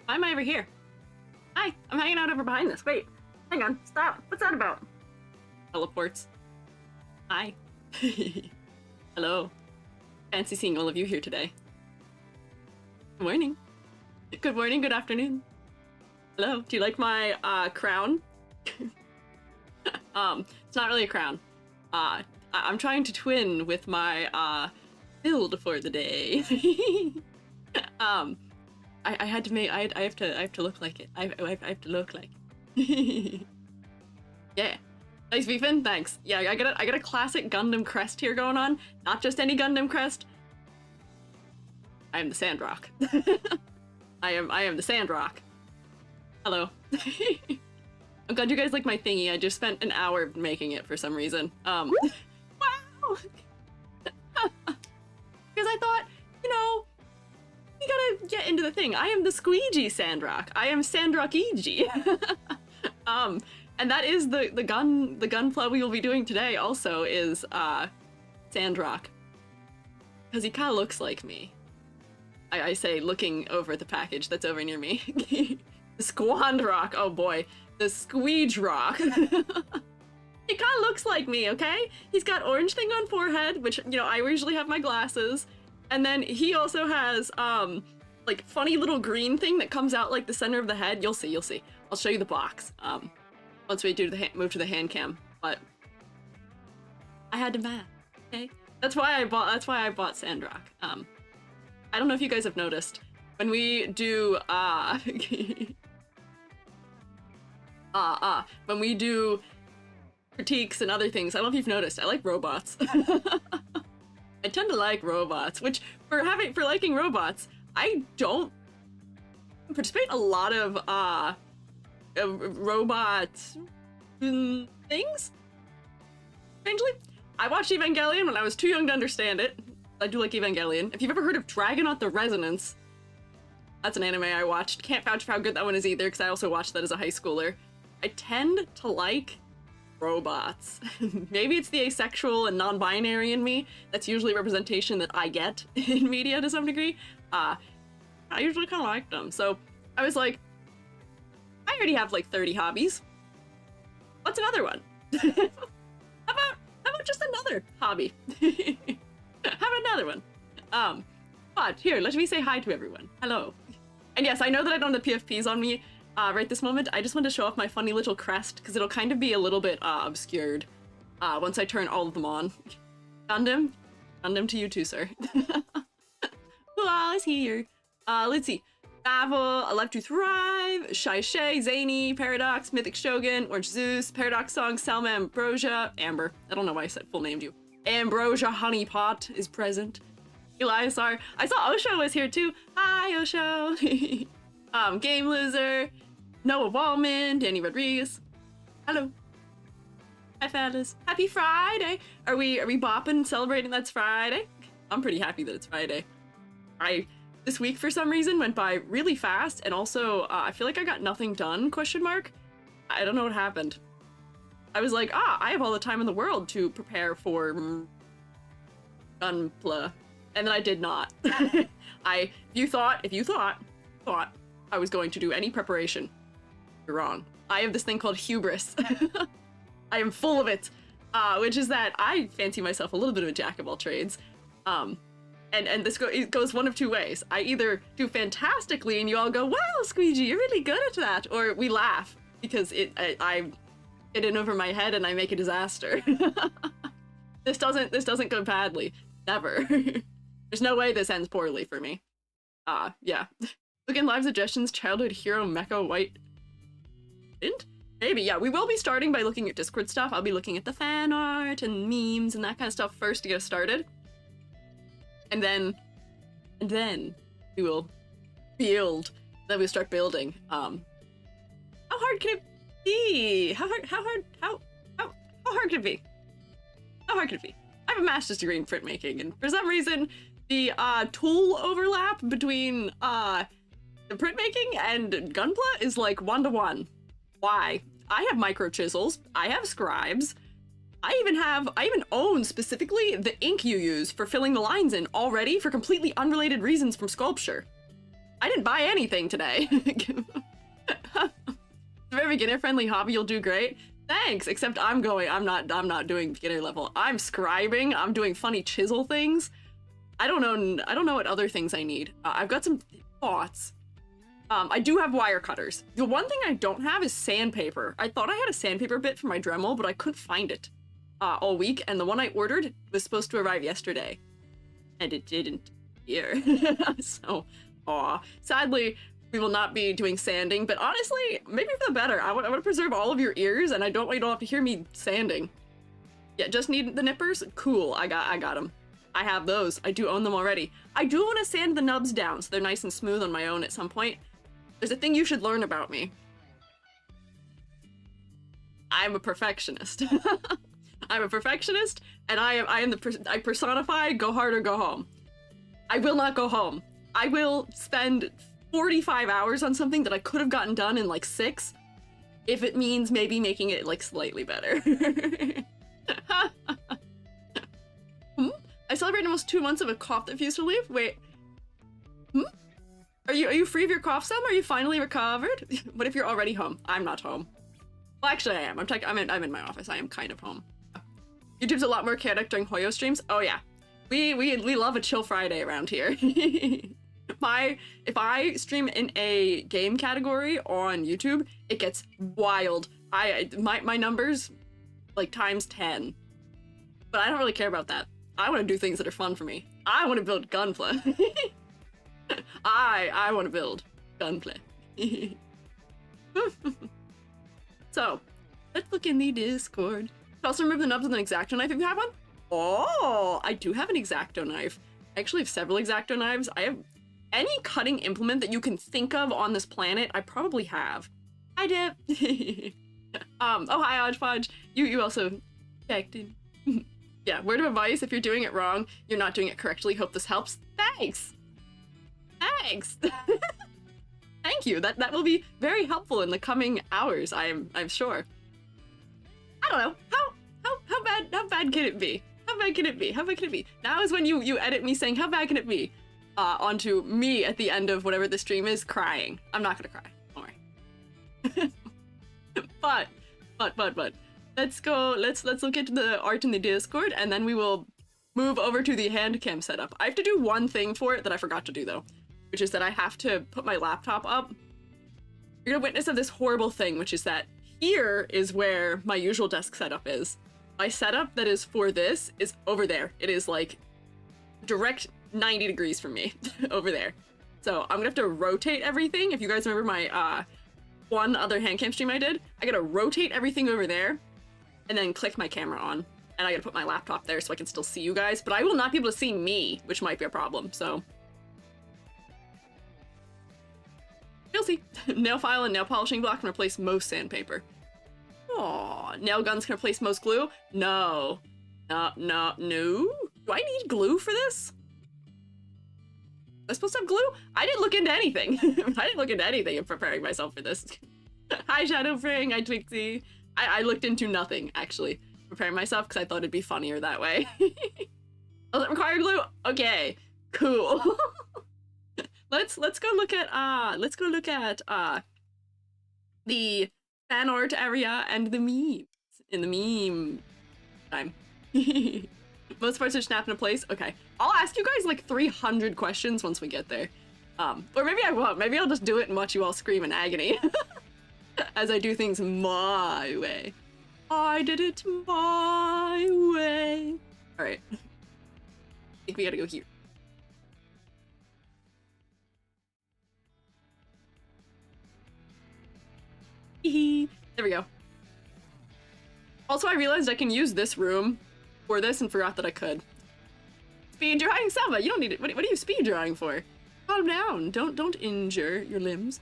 Why am I over here? Hi, I'm hanging out over behind this. Wait, hang on, stop. What's that about? Teleports. Hi. Hello. Fancy seeing all of you here today. Good morning. Good morning, good afternoon. Hello, do you like my crown? It's not really a crown. I'm trying to twin with my build for the day. I had to make. I have to look like it. I have to look like it. Yeah. Nice beefin', thanks. Yeah, I got a classic Gundam crest here going on. Not just any Gundam crest. I am the Sandrock. I am the Sandrock. Hello. I'm glad you guys like my thingy. I just spent an hour making it for some reason. Wow! Because I thought, you know, we gotta get into the thing. I am the Squiiji Sandrock. I am Sandrock-iji. And that is the gunpla we will be doing today also is Sandrock. Because he kind of looks like me. I say looking over the package that's over near me. The Squandrock, oh boy. The Squeege Rock. He kind of looks like me, okay? He's got orange thing on forehead, which, you know, I usually have my glasses. And then he also has, like, funny little green thing that comes out like the center of the head. You'll see, you'll see. I'll show you the box, once we do the move to the hand cam. But I had to match, okay? That's why I bought Sandrock. I don't know if you guys have noticed, when we do, when we do critiques and other things, I don't know if you've noticed, I like robots. I tend to like robots, which, for liking robots, I don't participate in a lot of, robot things, strangely. I watched Evangelion when I was too young to understand it. I do like Evangelion. If you've ever heard of Dragonaut the Resonance, that's an anime I watched. Can't vouch for how good that one is either, because I also watched that as a high schooler. I tend to like robots. Maybe it's the asexual and non-binary in me. That's usually a representation that I get in media to some degree. I usually kind of like them. So I was like, I already have like 30 hobbies. What's another one? How about just another hobby? How about another one? But here, let me say hi to everyone. Hello. And yes, I know that I don't have the PFPs on me right this moment. I just want to show off my funny little crest, because it'll kind of be a little bit obscured once I turn all of them on. Gundam to you too, sir. Who all is here? Let's see. Bavel, Alive to Thrive, Shy Shay, Zany, Paradox, Mythic Shogun, Orange Zeus, Paradox Song, Selma Ambrosia, Amber. I don't know why I said full named you. Ambrosia Honeypot is present. Eliasar. I saw Osho was here too. Hi, Osho. Game Loser, Noah Wallman, Danny Rodriguez. Hello. Hi, fellas. Happy Friday. Are we bopping, celebrating that's Friday? I'm pretty happy that it's Friday. This week, for some reason, went by really fast, and also, I feel like I got nothing done, question mark? I don't know what happened. I was like, I have all the time in the world to prepare for Gunpla, and then I did not. If you thought I was going to do any preparation, you're wrong. I have this thing called hubris. I am full of it, which is that I fancy myself a little bit of a jack of all trades. And this goes one of two ways. I either do fantastically and you all go, wow, Squiiji, you're really good at that. Or we laugh because I get in over my head and I make a disaster. This doesn't go badly. Never. There's no way this ends poorly for me. Yeah. Look in live suggestions, childhood hero mecha white. Didn't? Maybe, yeah. We will be starting by looking at Discord stuff. I'll be looking at the fan art and memes and that kind of stuff first to get us started. And then we will build. Then we'll start building. How hard can it be? How hard can it be? How hard can it be? I have a master's degree in printmaking, and for some reason, the tool overlap between the printmaking and Gunpla is like 1-to-1. Why? I have micro chisels. I have scribes. I even own specifically the ink you use for filling the lines in already for completely unrelated reasons from sculpture. I didn't buy anything today. It's a very beginner-friendly hobby, you'll do great. Thanks, except I'm not doing beginner level. I'm scribing, I'm doing funny chisel things. I don't know what other things I need. I've got some thoughts. I do have wire cutters. The one thing I don't have is sandpaper. I thought I had a sandpaper bit for my Dremel, but I couldn't find it. All week, and the one I ordered was supposed to arrive yesterday, and it didn't here. So, sadly, we will not be doing sanding, but honestly, maybe for the better. I want to preserve all of your ears, and you don't have to hear me sanding. Yeah, just need the nippers? Cool, I got them. I have those. I do own them already. I do want to sand the nubs down so they're nice and smooth on my own at some point. There's a thing you should learn about me. I'm a perfectionist. I'm a perfectionist, and I personify go hard or go home. I will not go home. I will spend 45 hours on something that I could have gotten done in like 6, if it means maybe making it like slightly better. I celebrated almost 2 months of a cough that refused to leave. Wait. Are you free of your cough some? Are you finally recovered? What if you're already home? I'm not home. Well, actually I am. I'm in my office. I am kind of home. YouTube's a lot more chaotic during Hoyo streams. Oh yeah, we love a chill Friday around here. If I stream in a game category on YouTube, it gets wild. My numbers like times 10, but I don't really care about that. I want to do things that are fun for me. I want to build Gunpla. I want to build Gunpla. So, let's look in the Discord. Also remove the nubs with an X-Acto knife if you have one. Oh, I do have an X-Acto knife. I actually have several X-Acto knives. I have any cutting implement that you can think of on this planet, I probably have. Hi, Dip. Oh, hi, Hodgepodge. You also checked in. Yeah, word of advice, if you're doing it wrong, you're not doing it correctly. Hope this helps. Thanks. Thanks. Thank you. That will be very helpful in the coming hours, I'm sure. I don't know. How bad can it be? How bad can it be? How bad can it be? Now is when you edit me saying how bad can it be onto me at the end of whatever the stream is crying. I'm not gonna cry. Don't worry. but let's go. Let's look at the art in the Discord, and then we will move over to the hand cam setup. I have to do one thing for it that I forgot to do though, which is that I have to put my laptop up. You're gonna witness of this horrible thing, which is that here is where my usual desk setup is. My setup that is for this is over there. It is like direct 90 degrees from me over there. So I'm gonna have to rotate everything. If you guys remember my one other hand cam stream I did, I gotta rotate everything over there and then click my camera on. And I gotta put my laptop there so I can still see you guys, but I will not be able to see me, which might be a problem, so. You'll see. Nail file and nail polishing block can replace most sandpaper. Aw, nail guns can replace most glue? No. No. Do I need glue for this? Am I supposed to have glue? I didn't look into anything. I didn't look into anything in preparing myself for this. Hi, Shadowfring. Hi, Twixie. I looked into nothing, actually, preparing myself because I thought it'd be funnier that way. Does it require glue? Okay, cool. Let's go look at the fan art area and the memes in the meme time. Most parts are snapped into place. Okay, I'll ask you guys like 300 questions once we get there. Or maybe I won't. Maybe I'll just do it and watch you all scream in agony as I do things my way. I did it my way. All right. I think we gotta go here. There we go. Also, I realized I can use this room for this and forgot that I could. Speed drawing, Selma. You don't need it. What are you speed drawing for? Calm down. Don't injure your limbs.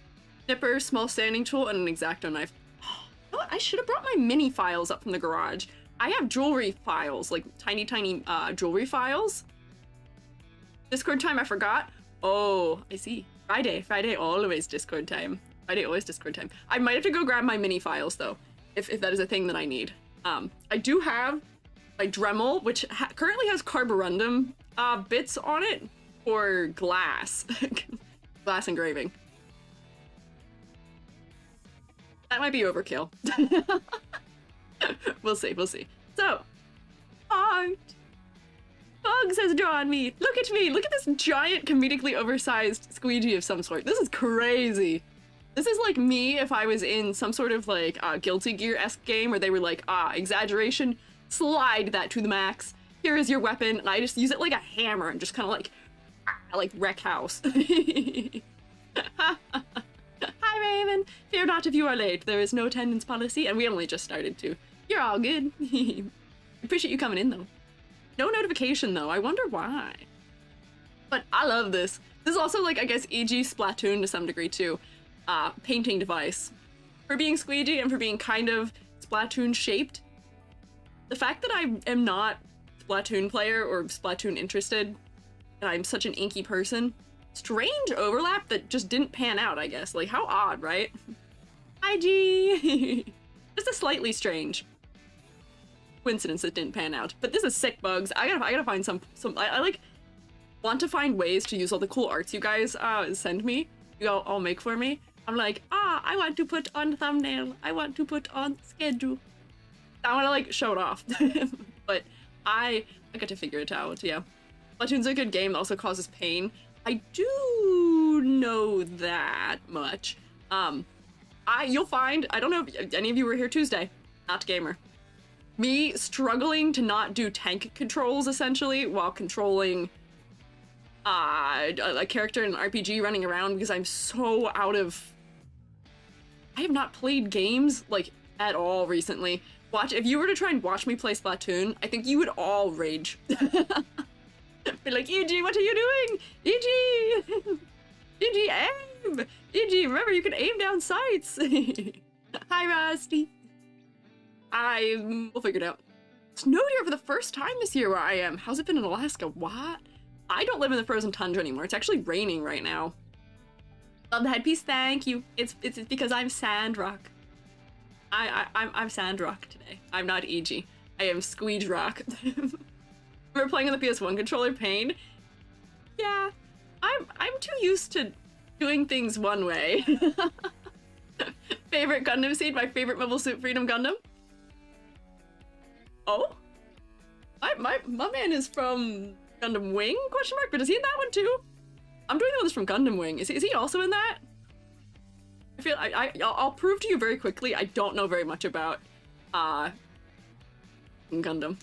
Nipper, small sanding tool, and an X-Acto knife. You know what? I should have brought my mini files up from the garage. I have jewelry files, like tiny jewelry files. Discord time, I forgot. Oh, I see. Friday, always Discord time. Friday, always Discord time. I might have to go grab my mini files though, if that is a thing that I need. I do have my Dremel, which currently has carborundum bits on it for glass, glass engraving. That might be overkill. We'll see. So, art. Bugs has drawn me. Look at me. Look at this giant, comedically oversized Squiiji of some sort. This is crazy. This is like me if I was in some sort of like Guilty Gear-esque game where they were like, exaggeration, slide that to the max. Here is your weapon, and I just use it like a hammer and just kind of like wreck house. Hi, Raven. Fear not if you are late. There is no attendance policy, and we only just started to. You're all good. Appreciate you coming in, though. No notification, though. I wonder why. But I love this. This is also, like, I guess, e.g. Splatoon to some degree, too. Painting device. For being Squiiji and for being kind of Splatoon-shaped. The fact that I am not Splatoon player or Splatoon interested, and I'm such an inky person, strange overlap that just didn't pan out, I guess. Like, how odd, right? IG! Just a slightly strange coincidence that didn't pan out. But this is sick, Bugs. I gotta find some I like want to find ways to use all the cool arts you guys send me. You all make for me. I'm like, I want to put on thumbnail. I want to put on schedule. I want to like show it off. But I got to figure it out, yeah. Splatoon's a good game that also causes pain. I do know that much. You'll find, I don't know if any of you were here Tuesday, not gamer. Me struggling to not do tank controls, essentially, while controlling a character in an RPG running around because I'm so out of... I have not played games, like, at all recently. If you were to try and watch me play Splatoon, I think you would all rage. Be like, EG, what are you doing? EG! EG, aim! EG, remember, you can aim down sights! Hi, Rusty! We'll figure it out. Snowed here for the first time this year where I am. How's it been in Alaska? What? I don't live in the frozen tundra anymore. It's actually raining right now. Love the headpiece, thank you. It's because I'm Sandrock. I'm Sandrock today. I'm not EG. I am Squiiji Rock. We're playing on the PS1 controller, pain. Yeah, I'm too used to doing things one way. Favorite Gundam seed? My favorite Mobile Suit Freedom Gundam. Oh, my man is from Gundam Wing? Question mark. But is he in that one too? I'm doing the one that's from Gundam Wing. Is he also in that? I feel I'll prove to you very quickly. I don't know very much about Gundam.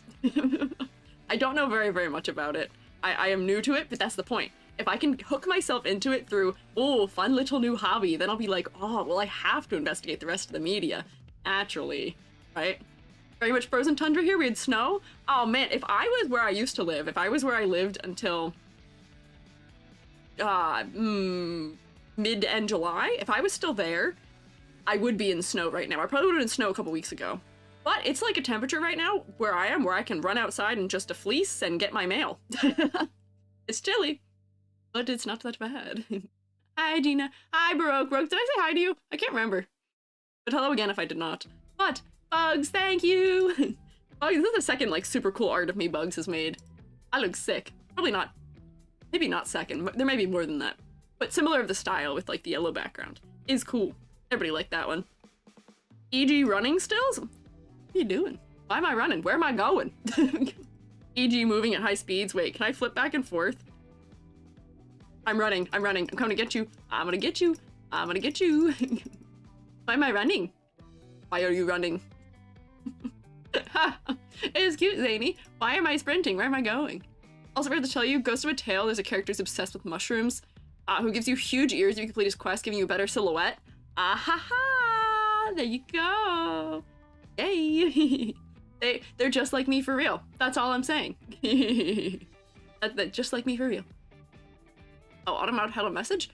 I don't know very much about it. I am new to it, but that's the point. If I can hook myself into it through, oh, fun little new hobby, then I'll be like, oh, well, I have to investigate the rest of the media. Naturally, right? Very much frozen tundra here. We had snow. Oh man, if I was where I used to live, if I was where I lived until mid-end July, if I was still there, I would be in snow right now. I probably would have been in snow a couple weeks ago. But it's like a temperature right now where I am, where I can run outside in just a fleece and get my mail. It's chilly, but it's not that bad. Hi, Gina. Hi, Baroque. Baroque, did I say hi to you? I can't remember. But hello again if I did not. But Bugs, thank you! Bugs, this is the second, like, super cool art of me Bugs has made. I look sick. Probably not. Maybe not second, but there may be more than that. But similar of the style with, like, the yellow background. Is cool. Everybody liked that one. EG running stills? What are you doing? Why am I running? Where am I going? EG moving at high speeds. Wait, can I flip back and forth? I'm running. I'm coming to get you. I'm gonna get you. I'm gonna get you. Why am I running? Why are you running? It is cute, Zany. Why am I sprinting? Where am I going? Also, forgot to tell you, Ghost of a Tale, there's a character who's obsessed with mushrooms, who gives you huge ears if you complete his quest, giving you a better silhouette. Ah ha ha! There you go! Yay! They're just like me for real. That's all I'm saying. They're just like me for real. Oh, Automod had a message?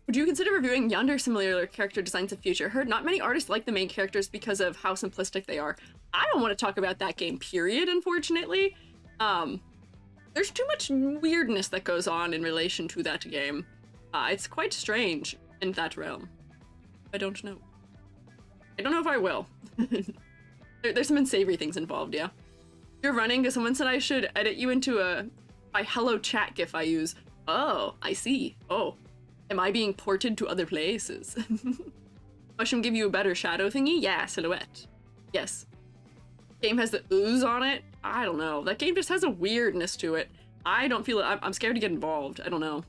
Would you consider reviewing yonder similar character designs in future? Heard not many artists like the main characters because of how simplistic they are. I don't want to talk about that game, period, unfortunately. There's too much weirdness that goes on in relation to that game. It's quite strange in that realm. I don't know. I don't know if I will. There's some unsavory things involved, yeah. You're running because someone said I should edit you into my hello chat gif I use. Oh, I see. Oh. Am I being ported to other places? Mushroom give you a better shadow thingy? Yeah, silhouette. Yes. Game has the ooze on it? I don't know. That game just has a weirdness to it. I don't feel it. I'm scared to get involved. I don't know.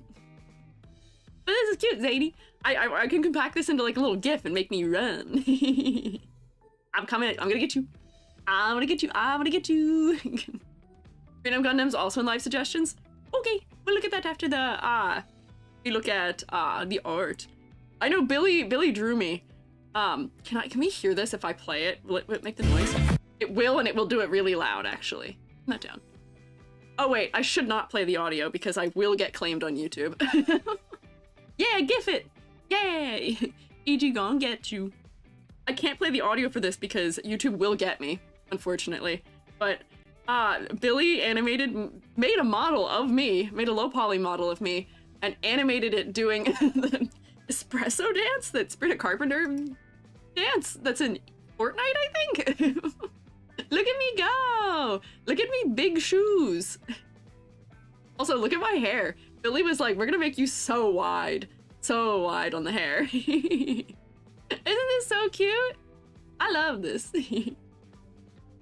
But this is cute, Zadie. I can compact this into like a little gif and make me run. I'm coming. I'm gonna get you. I'm gonna get you. I'm gonna get you. Freedom Gundam's also in live suggestions. Okay, we'll look at that after the we look at the art. I know Billy drew me. Can we hear this if I play it? Will it make the noise? It will, and it will do it really loud, actually. Turn that down. Oh wait, I should not play the audio because I will get claimed on YouTube. Yeah, gif it! Yay! EG gon' get you. I can't play the audio for this because YouTube will get me, unfortunately. But Billy made a model of me, made a low poly model of me, and animated it doing the espresso dance that Sabrina Carpenter dance that's in Fortnite, I think. Look at me go! Look at me big shoes. Also, look at my hair. Billy was like, we're gonna make you so wide on the hair. Isn't this so cute? I love this.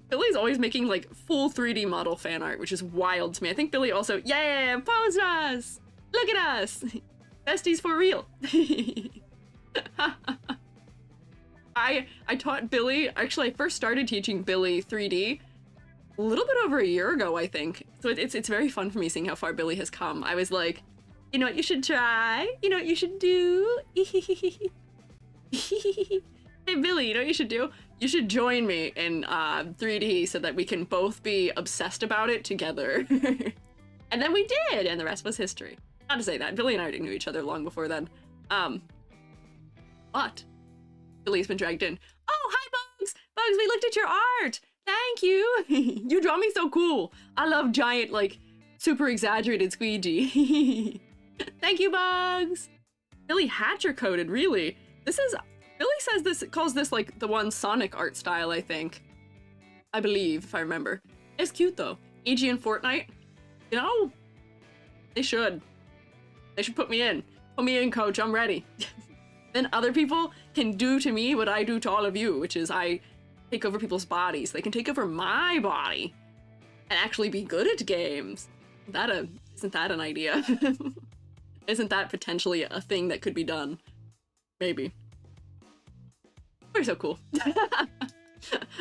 Billy's always making like full 3D model fan art, which is wild to me. I think Billy also, yeah, pose us! Look at us! Besties for real. I taught Billy, actually I first started teaching Billy 3D a little bit over a year ago, I think. So it's very fun for me seeing how far Billy has come. I was like, you know what you should try? You know what you should do? Hey Billy, you know what you should do? You should join me in 3D so that we can both be obsessed about it together. And then we did, and the rest was history. Not to say that, Billy and I already knew each other long before then. But Billy's been dragged in. Oh, hi Bugs! Bugs, we looked at your art! Thank you! You draw me so cool! I love giant, like, super exaggerated squeegee. Thank you, Bugs! Billy Hatcher coded, really? This is... Billy says this, calls this, like, the one Sonic art style, I think. I believe, if I remember. It's cute, though. EG and Fortnite. You know? They should. They should put me in. Put me in, coach, I'm ready. Then other people can do to me what I do to all of you, which is I take over people's bodies. They can take over my body and actually be good at games. Isn't that an idea? Isn't that potentially a thing that could be done? Maybe. We're so cool.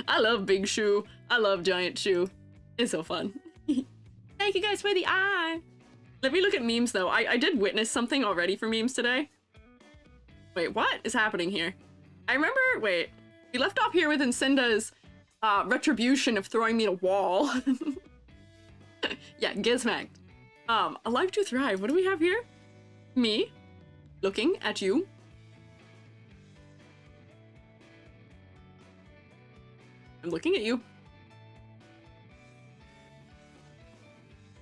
I love Big Shoe. I love Giant Shoe. It's so fun. Thank you guys for the eye. Let me look at memes though. I did witness something already for memes today. Wait, what is happening here? I remember, wait, we left off here with Incinda's retribution of throwing me at a wall. Yeah, Gizmacked. Alive to Thrive, what do we have here? Me, looking at you. I'm looking at you.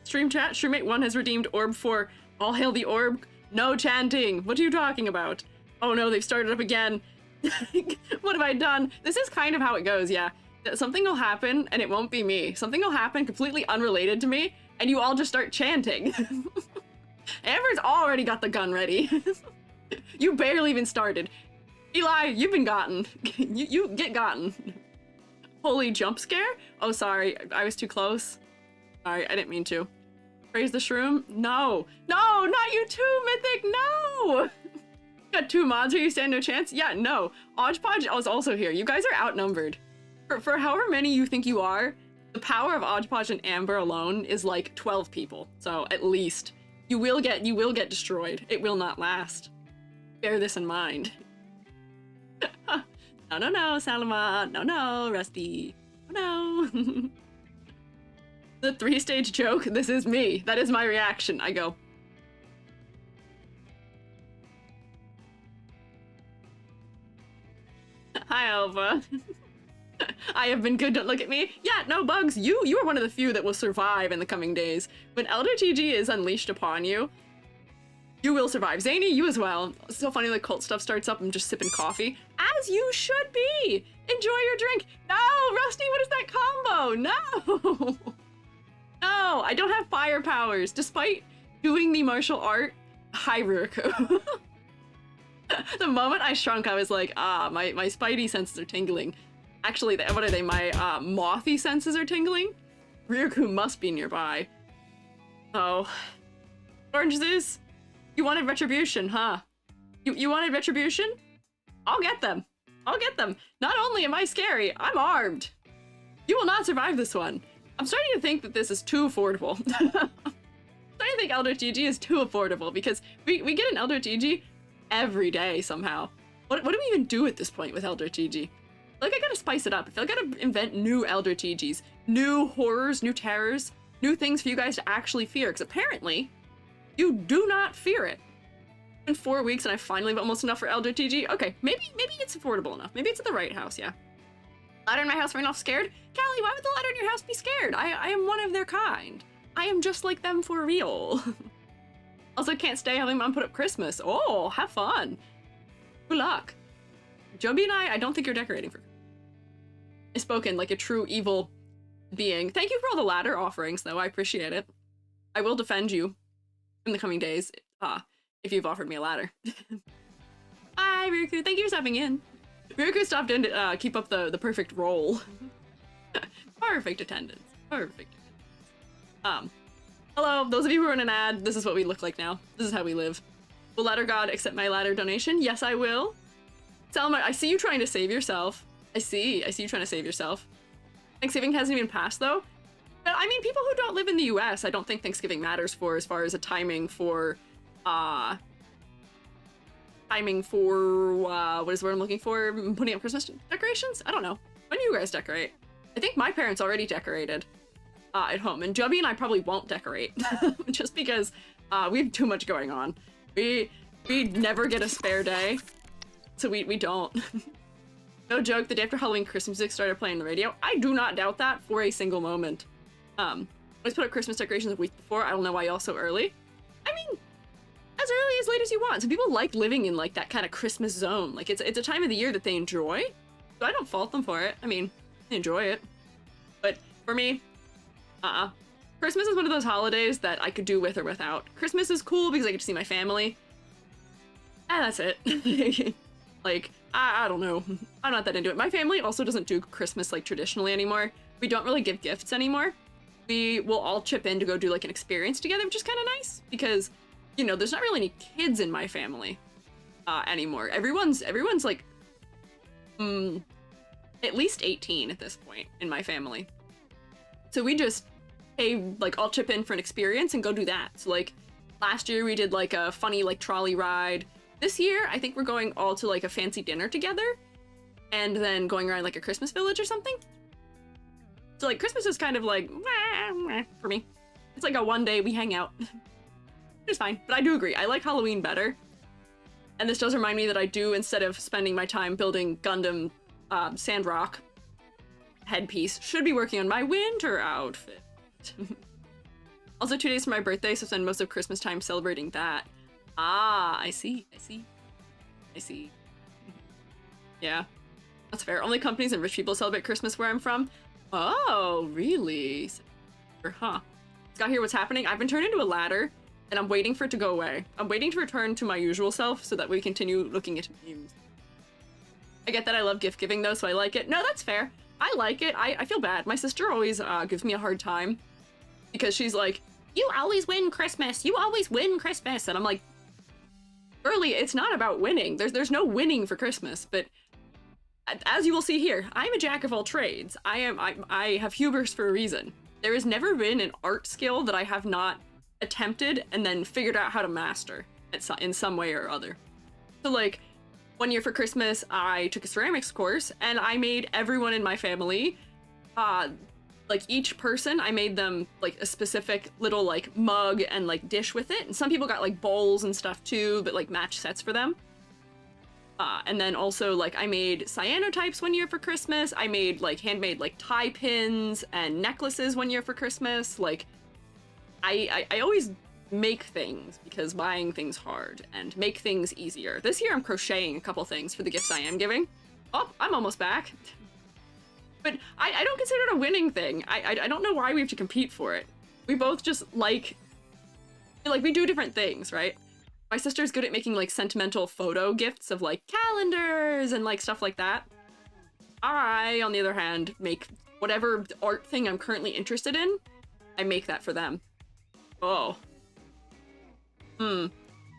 Stream chat, Streammate1 has redeemed Orb for All Hail the Orb. No chanting. What are you talking about? Oh no, they've started up again. What have I done? This is kind of how it goes, yeah. Something will happen and it won't be me. Something will happen completely unrelated to me and you all just start chanting. Amber's already got the gun ready. You barely even started. Eli, you've been gotten. You get gotten. Holy jump scare? Oh, sorry. I was too close. Sorry, I didn't mean to. Praise the shroom? No. No, not you too, Mythic, no! Got 2 mods, are you stand no chance? Yeah, no. Odgepodge is also here. You guys are outnumbered. For however many you think you are, the power of Odgepodge and Amber alone is like 12 people. So at least. You will get destroyed. It will not last. Bear this in mind. No, Salama. No, Rusty. No. The 3-stage joke, this is me. That is my reaction. I go. Hi, Alpha. I have been good, don't look at me. Yeah, no, Bugs, you are one of the few that will survive in the coming days. When Elder TG is unleashed upon you, you will survive. Zany, you as well. It's so funny, the cult stuff starts up, I'm just sipping coffee. As you should be! Enjoy your drink! No, Rusty, what is that combo? No! No, I don't have fire powers, despite doing the martial art. Hi, Riiiiiiight. The moment I shrunk, I was like, my spidey senses are tingling. Actually, what are they? My mothy senses are tingling? Riiiiiiight must be nearby. Oh. Orange Zeus, you wanted retribution, huh? You wanted retribution? I'll get them. I'll get them. Not only am I scary, I'm armed. You will not survive this one. I'm starting to think that this is too affordable. I'm starting to think Elder TG is too affordable because we get an Elder TG every day somehow. What do we even do at this point with Elder TG? Like, I gotta spice it up. I feel like I gotta invent new Elder TGs. New horrors, new terrors, new things for you guys to actually fear, because apparently, you do not fear it. In 4 weeks and I finally have almost enough for Elder TG. Okay, maybe it's affordable enough. Maybe it's at the right house, yeah. Ladder in my house ran off scared? Callie, why would the ladder in your house be scared? I am one of their kind. I am just like them for real. Also, can't stay having mom put up Christmas. Oh, have fun. Good luck. Joby and I don't think you're decorating for. I spoken like a true evil being. Thank you for all the ladder offerings, though. I appreciate it. I will defend you in the coming days, if you've offered me a ladder. Hi, Riiiiiiight. Thank you for stopping in. Riiiiiiiight stopped in to keep up the perfect roll. Perfect attendance. Perfect. Hello, those of you who are in an ad, this is what we look like now. This is how we live. Will Ladder God accept my ladder donation? Yes, I will. Salma, I see you trying to save yourself. I see you trying to save yourself. Thanksgiving hasn't even passed, though. But I mean, people who don't live in the US, I don't think Thanksgiving matters for as far as a timing for, what is the word I'm looking for? Putting up Christmas decorations? I don't know. When do you guys decorate? I think my parents already decorated at home, and Jubby and I probably won't decorate just because we have too much going on. We never get a spare day, so we don't. No joke, the day after Halloween, Christmas music started playing on the radio. I do not doubt that for a single moment. Let's put up Christmas decorations a week before. I don't know why y'all so early. I mean, as early as late as you want. Some people like living in like that kind of Christmas zone. Like it's a time of the year that they enjoy. So I don't fault them for it. I mean, they enjoy it. But for me, Christmas is one of those holidays that I could do with or without. Christmas is cool because I get to see my family. And that's it. Like, I don't know. I'm not that into it. My family also doesn't do Christmas like traditionally anymore. We don't really give gifts anymore. We will all chip in to go do like an experience together, which is kind of nice because, you know, there's not really any kids in my family anymore. Everyone's like, at least 18 at this point in my family. So we just, hey, like, I'll chip in for an experience and go do that. So like, last year we did like a funny like trolley ride. This year, I think we're going all to like a fancy dinner together and then going around like a Christmas village or something. So like Christmas is kind of like, for me. It's like a one day we hang out. It's fine, but I do agree. I like Halloween better. And this does remind me that I do, instead of spending my time building Gundam Sandrock headpiece, should be working on my winter outfit. Also 2 days for my birthday, so spend most of Christmas time celebrating that. Ah, I see. Yeah, that's fair. Only companies and rich people celebrate Christmas where I'm from. Oh, really? Huh. Scott here, what's happening? I've been turned into a ladder, and I'm waiting for it to go away. I'm waiting to return to my usual self so that we continue looking at memes. I get that I love gift giving though, so I like it. No, that's fair. I like it. I feel bad. My sister always gives me a hard time because she's like, you always win Christmas. You always win Christmas. And I'm like, Early, it's not about winning. There's no winning for Christmas, but as you will see here, I'm a jack of all trades. I have hubris for a reason. There has never been an art skill that I have not attempted and then figured out how to master in some way or other. So like, one year for Christmas, I took a ceramics course and I made everyone in my family, like each person, I made them like a specific little like mug and like dish with it. And some people got like bowls and stuff too, but like match sets for them. And then also like I made cyanotypes one year for Christmas. I made like handmade like tie pins and necklaces one year for Christmas. Like I always make things because buying things hard and make things easier. This year I'm crocheting a couple things for the gifts I am giving. Oh, I'm almost back. But I don't consider it a winning thing. I don't know why we have to compete for it. We both just like we do different things, right? My sister's good at making like sentimental photo gifts of like calendars and like stuff like that. I, on the other hand, make whatever art thing I'm currently interested in, I make that for them. Oh. You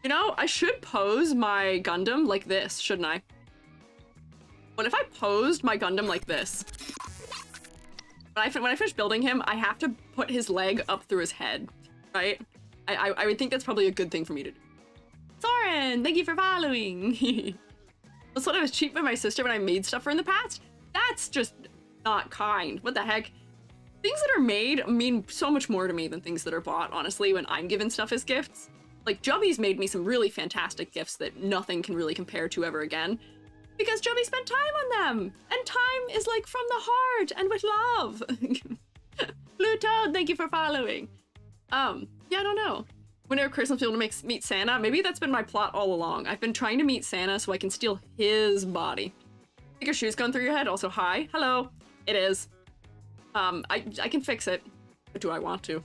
know, I should pose my Gundam like this, shouldn't I? What if I posed my Gundam like this? When I finish building him, I have to put his leg up through his head, right? I would think that's probably a good thing for me to do. Soren, thank you for following. That's what I was cheated by my sister when I made stuff for her in the past. That's just not kind. What the heck? Things that are made mean so much more to me than things that are bought, honestly, when I'm given stuff as gifts. Like, Jubby's made me some really fantastic gifts that nothing can really compare to ever again. Because Jubby spent time on them! And time is like from the heart and with love! Blue Toad, thank you for following! Yeah, I don't know. Whenever Christmas people to meet Santa, maybe that's been my plot all along. I've been trying to meet Santa so I can steal his body. Think your shoe's going through your head? Also, hi. Hello. It is. I can fix it. But do I want to?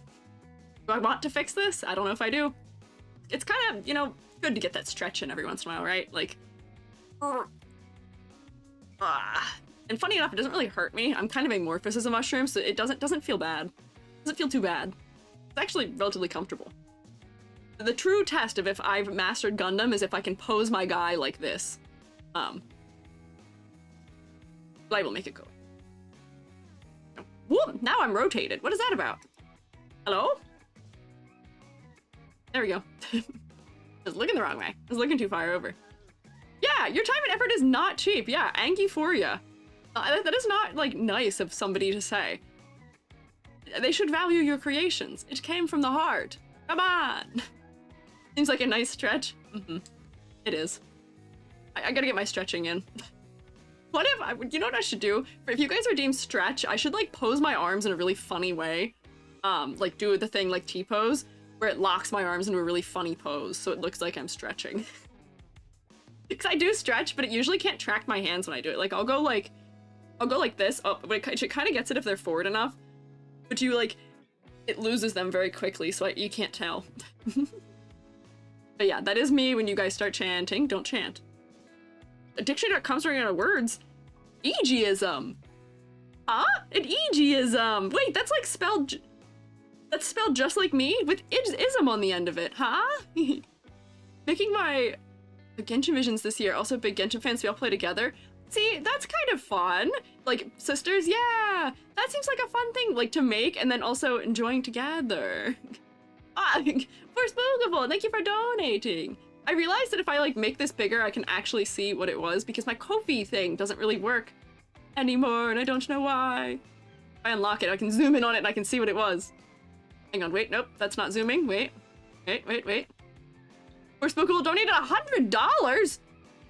Do I want to fix this? I don't know if I do. It's kind of, you know, good to get that stretch in every once in a while, right? Like, and funny enough, it doesn't really hurt me. I'm kind of amorphous as a mushroom, so it doesn't feel bad. It doesn't feel too bad. It's actually relatively comfortable. The true test of if I've mastered Gundam is if I can pose my guy like this. But I will make it go. Whoop, now I'm rotated. What is that about? Hello? There we go. I was looking the wrong way. I was looking too far over. Yeah, your time and effort is not cheap. Yeah, Anki for ya. That is not, like, nice of somebody to say. They should value your creations. It came from the heart. Come on. Seems like a nice stretch. It is. I gotta get my stretching in. What if, you know what I should do? If you guys are deemed stretch, I should, like, pose my arms in a really funny way. Like, do the thing like T-pose, where it locks my arms into a really funny pose, so it looks like I'm stretching. Because I do stretch, but it usually can't track my hands when I do it. Like, I'll go like this. Oh, but it kind of gets it if they're forward enough. But you, like, it loses them very quickly, so you can't tell. But yeah, that is me when you guys start chanting. Don't chant. A dictionary.com's running out of words. Ageism. Huh? An ageism. Wait, that's like spelled... That's spelled just like me? With ism on the end of it, huh? Making my Genshin visions this year. Also big Genshin fans, we all play together. See, that's kind of fun. Like, sisters, yeah! That seems like a fun thing, like, to make and then also enjoying together. For Spookable, thank you for donating. I realized that if I, like, make this bigger, I can actually see what it was because my Ko-fi thing doesn't really work anymore, and I don't know why. If I unlock it, I can zoom in on it and I can see what it was. Hang on, wait, nope, that's not zooming. Wait. For Spookable donated $100?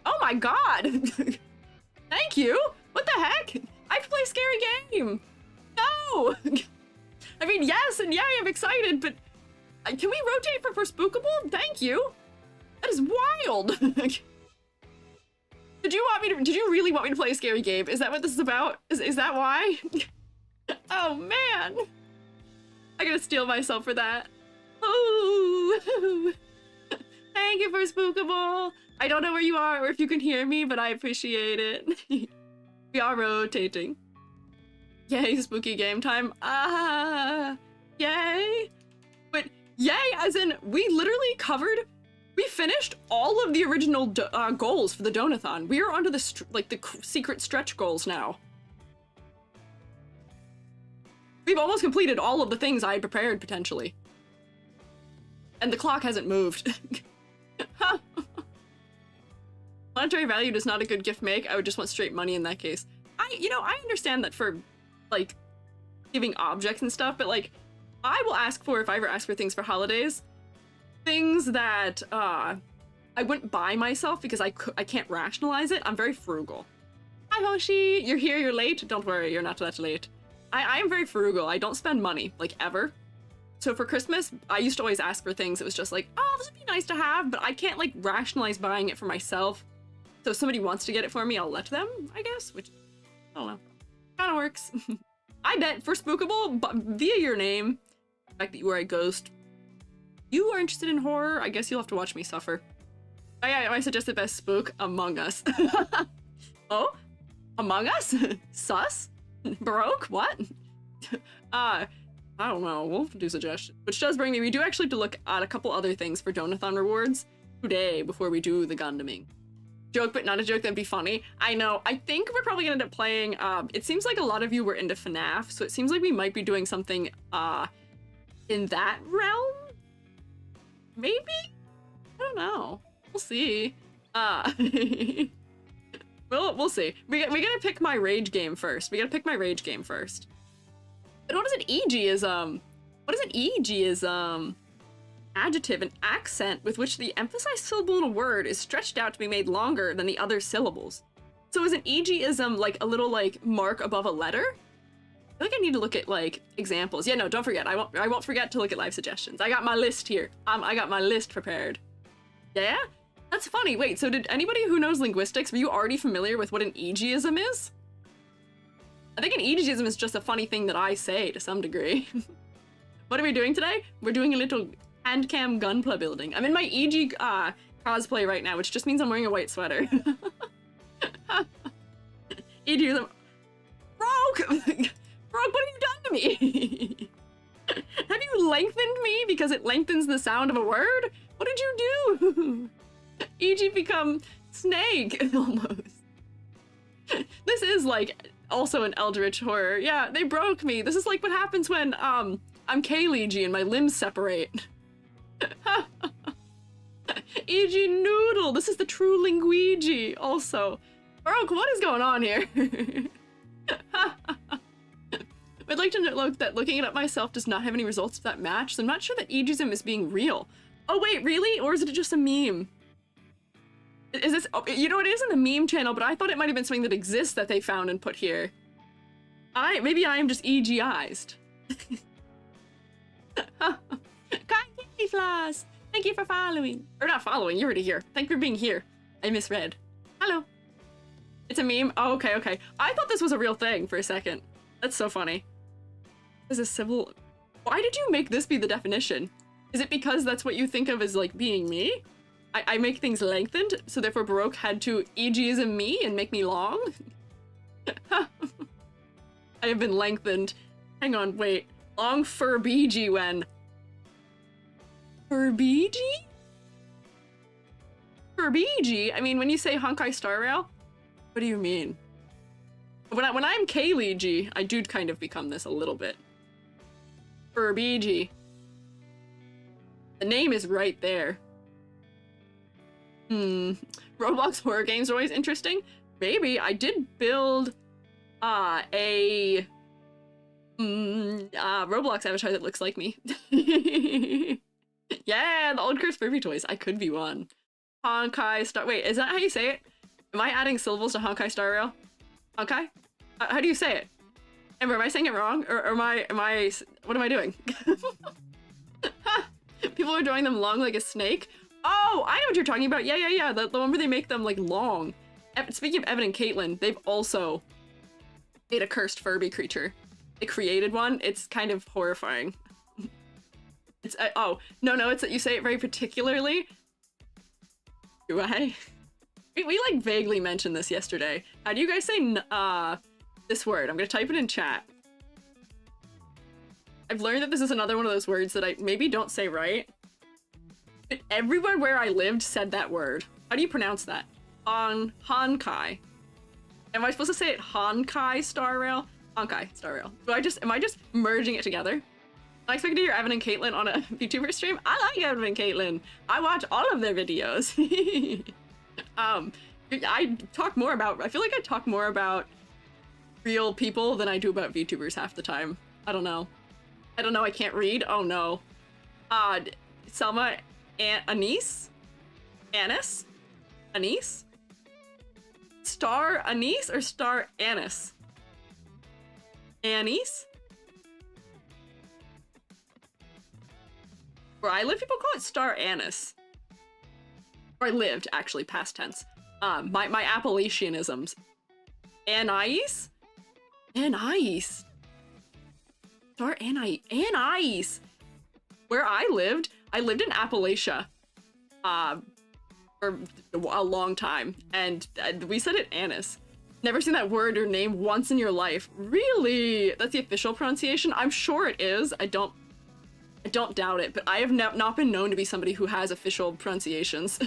Oh my god! Thank you! What the heck? I have to play a scary game! No! I mean, yes, and yay, I'm excited, but can we rotate for Spookable? Thank you! That is wild! Did you really want me to play a scary game? Is that what this is about? Is that why? Oh man! I gotta steel myself for that. Oh! Thank you for Spookable! I don't know where you are or if you can hear me, but I appreciate it. We are rotating. Yay, spooky game time. Yay. But yay, as in, we literally we finished all of the original goals for the Donathon. We are onto the, the secret stretch goals now. We've almost completed all of the things I had prepared, potentially. And the clock hasn't moved. Monetary value does not a good gift make. I would just want straight money in that case. I understand that for, like, giving objects and stuff, but, like, I will ask for, if I ever ask for things for holidays, things that, I wouldn't buy myself because I can't rationalize it. I'm very frugal. Hi, Hoshi! You're here, you're late? Don't worry, you're not that late. I am very frugal. I don't spend money, like, ever. So for Christmas, I used to always ask for things. It was just like, oh, this would be nice to have, but I can't, like, rationalize buying it for myself. So if somebody wants to get it for me, I'll let them, I guess, which, I don't know. Kind of works. I bet for Spookable, but via your name, the fact that you are a ghost, you are interested in horror, I guess you'll have to watch me suffer. I suggest the best spook, Among Us. Oh? Among Us? Sus? Baroque? What? I don't know, we'll do suggestions. Which does bring me, we do actually have to look at a couple other things for Donathon rewards today before we do the Gundaming. Joke, but not a joke, that'd be funny. I know, I think we're probably gonna end up playing, it seems like a lot of you were into FNAF, so it seems like we might be doing something, in that realm? Maybe? I don't know. We'll see. We'll see. We gotta pick my rage game first. But what is an ageism? What is an ageism? Adjective, an accent with which the emphasized syllable in a word is stretched out to be made longer than the other syllables. So is an ageism like a little like mark above a letter? I feel like I need to look at like examples. Yeah, no, don't forget. I won't forget to look at live suggestions. I got my list here. I got my list prepared. Yeah? That's funny. Wait, so did anybody who knows linguistics, were you already familiar with what an ageism is? I think an ageism is just a funny thing that I say to some degree. What are we doing today? We're doing a little hand cam Gunpla building. I'm in my EG cosplay right now, which just means I'm wearing a white sweater. Ageism. Broke! Broke, what have you done to me? Have you lengthened me because it lengthens the sound of a word? What did you do? E.g. become snake, almost. This is like Also an eldritch horror. Yeah, they broke me. This is like what happens when I'm Kayleigh and my limbs separate. E.G. Noodle. This is the true linguigi. Also, Baroque, what is going on here? I'd like to note that looking it up myself does not have any results that match, so I'm not sure that ageism is being real. Oh wait, really? Or is it just a meme? Is this, you know, it is in the meme channel, but I thought it might have been something that exists that they found and put here. Maybe I am just EGized. Candy Floss! Thank you for following. Or not following, you're already here. Thank you for being here. I misread. Hello. It's a meme? Oh, okay, okay. I thought this was a real thing for a second. That's so funny. Is a civil... Why did you make this be the definition? Is it because that's what you think of as, like, being me? I make things lengthened, so therefore Baroque had to EGism me and make me long? I have been lengthened. Hang on, wait. Long furbiji when... Furbiji? Furbiji? I mean, when you say Honkai Star Rail, what do you mean? When I'm Kayleigh, I do kind of become this a little bit. Furbiji. The name is right there. Roblox horror games are always interesting. Maybe. I did build a Roblox avatar that looks like me. Yeah, the old cursed Furby toys. I could be one. Honkai Star... Wait, is that how you say it? Am I adding syllables to Honkai Star Rail? Honkai? How do you say it? Amber, am I saying it wrong? Or am I... What am I doing? People are drawing them long like a snake. Oh, I know what you're talking about. Yeah, yeah, yeah. The one where they make them, like, long. Speaking of Evan and Caitlin, they've also made a cursed Furby creature. They created one. It's kind of horrifying. It's... oh, no, it's that you say it very particularly. Do I? We like, vaguely mentioned this yesterday. How do you guys say, this word? I'm gonna type it in chat. I've learned that this is another one of those words that I maybe don't say right. But everyone where I lived said that word. How do you pronounce that? Honkai. Am I supposed to say it Honkai Star Rail? Honkai Star Rail. Am I just merging it together? I expect to hear Evan and Caitlin on a VTuber stream. I like Evan and Caitlin. I watch all of their videos. I talk more about, I feel like I talk more about real people than I do about VTubers half the time. I don't know, I can't read. Oh no. Selma Anise? Anise? Anise? Star Anise or Star Anise? Anise? Where I live, people call it Star Anise. Or I lived, actually, past tense. My Appalachianisms. Anise? Anise. Star Anise. Where I lived in Appalachia. For a long time. And we said it Anise. Never seen that word or name once in your life. Really? That's the official pronunciation? I'm sure it is. I don't doubt it, but I have not been known to be somebody who has official pronunciations.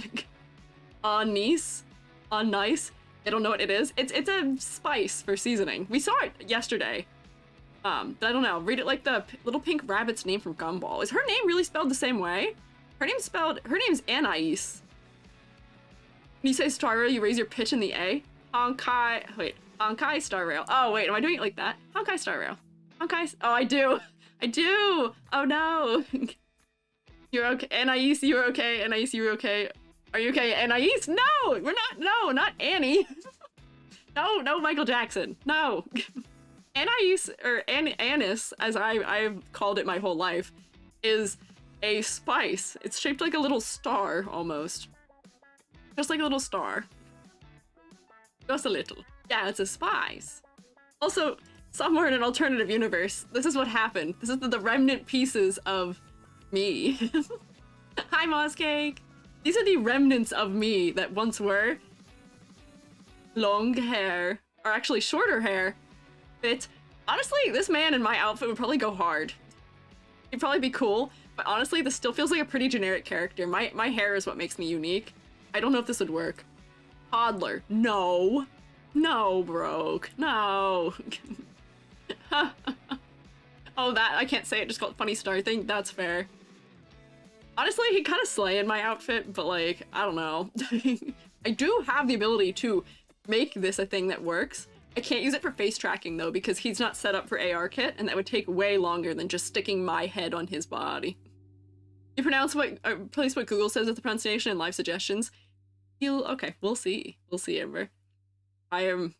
Anise? Nice? I don't know what it is. It's a spice for seasoning. We saw it yesterday. But I don't know. Read it like the little pink rabbit's name from Gumball. Is her name really spelled the same way? Her name's Anais. When you say Star Rail, you raise your pitch in the A. Honkai Star Rail. Oh wait, am I doing it like that? Honkai Star Rail. Honkai. Oh, I do. Oh no. You're okay. Anais, you're okay. Anais, you're okay. Are you okay? Anais? No, we're not. No, not Annie. No, Michael Jackson. No. Anais, or Anise, as I've called it my whole life, is a spice. It's shaped like a little star, almost. Just like a little star. Just a little. Yeah, it's a spice. Also, somewhere in an alternative universe, this is what happened. This is the remnant pieces of me. Hi, Moss Cake. These are the remnants of me that once were long hair, or actually shorter hair. But honestly, this man in my outfit would probably go hard. He'd probably be cool, but honestly, this still feels like a pretty generic character. My hair is what makes me unique. I don't know if this would work. Toddler. No. No, broke. No. Oh, that, I can't say it, just called funny star thing. That's fair. Honestly, he kind of slay in my outfit, but like, I don't know. I do have the ability to make this a thing that works. I can't use it for face tracking though, because he's not set up for AR kit, and that would take way longer than just sticking my head on his body. You pronounce what, place what Google says with the pronunciation and live suggestions. Okay, we'll see. We'll see, Amber. I am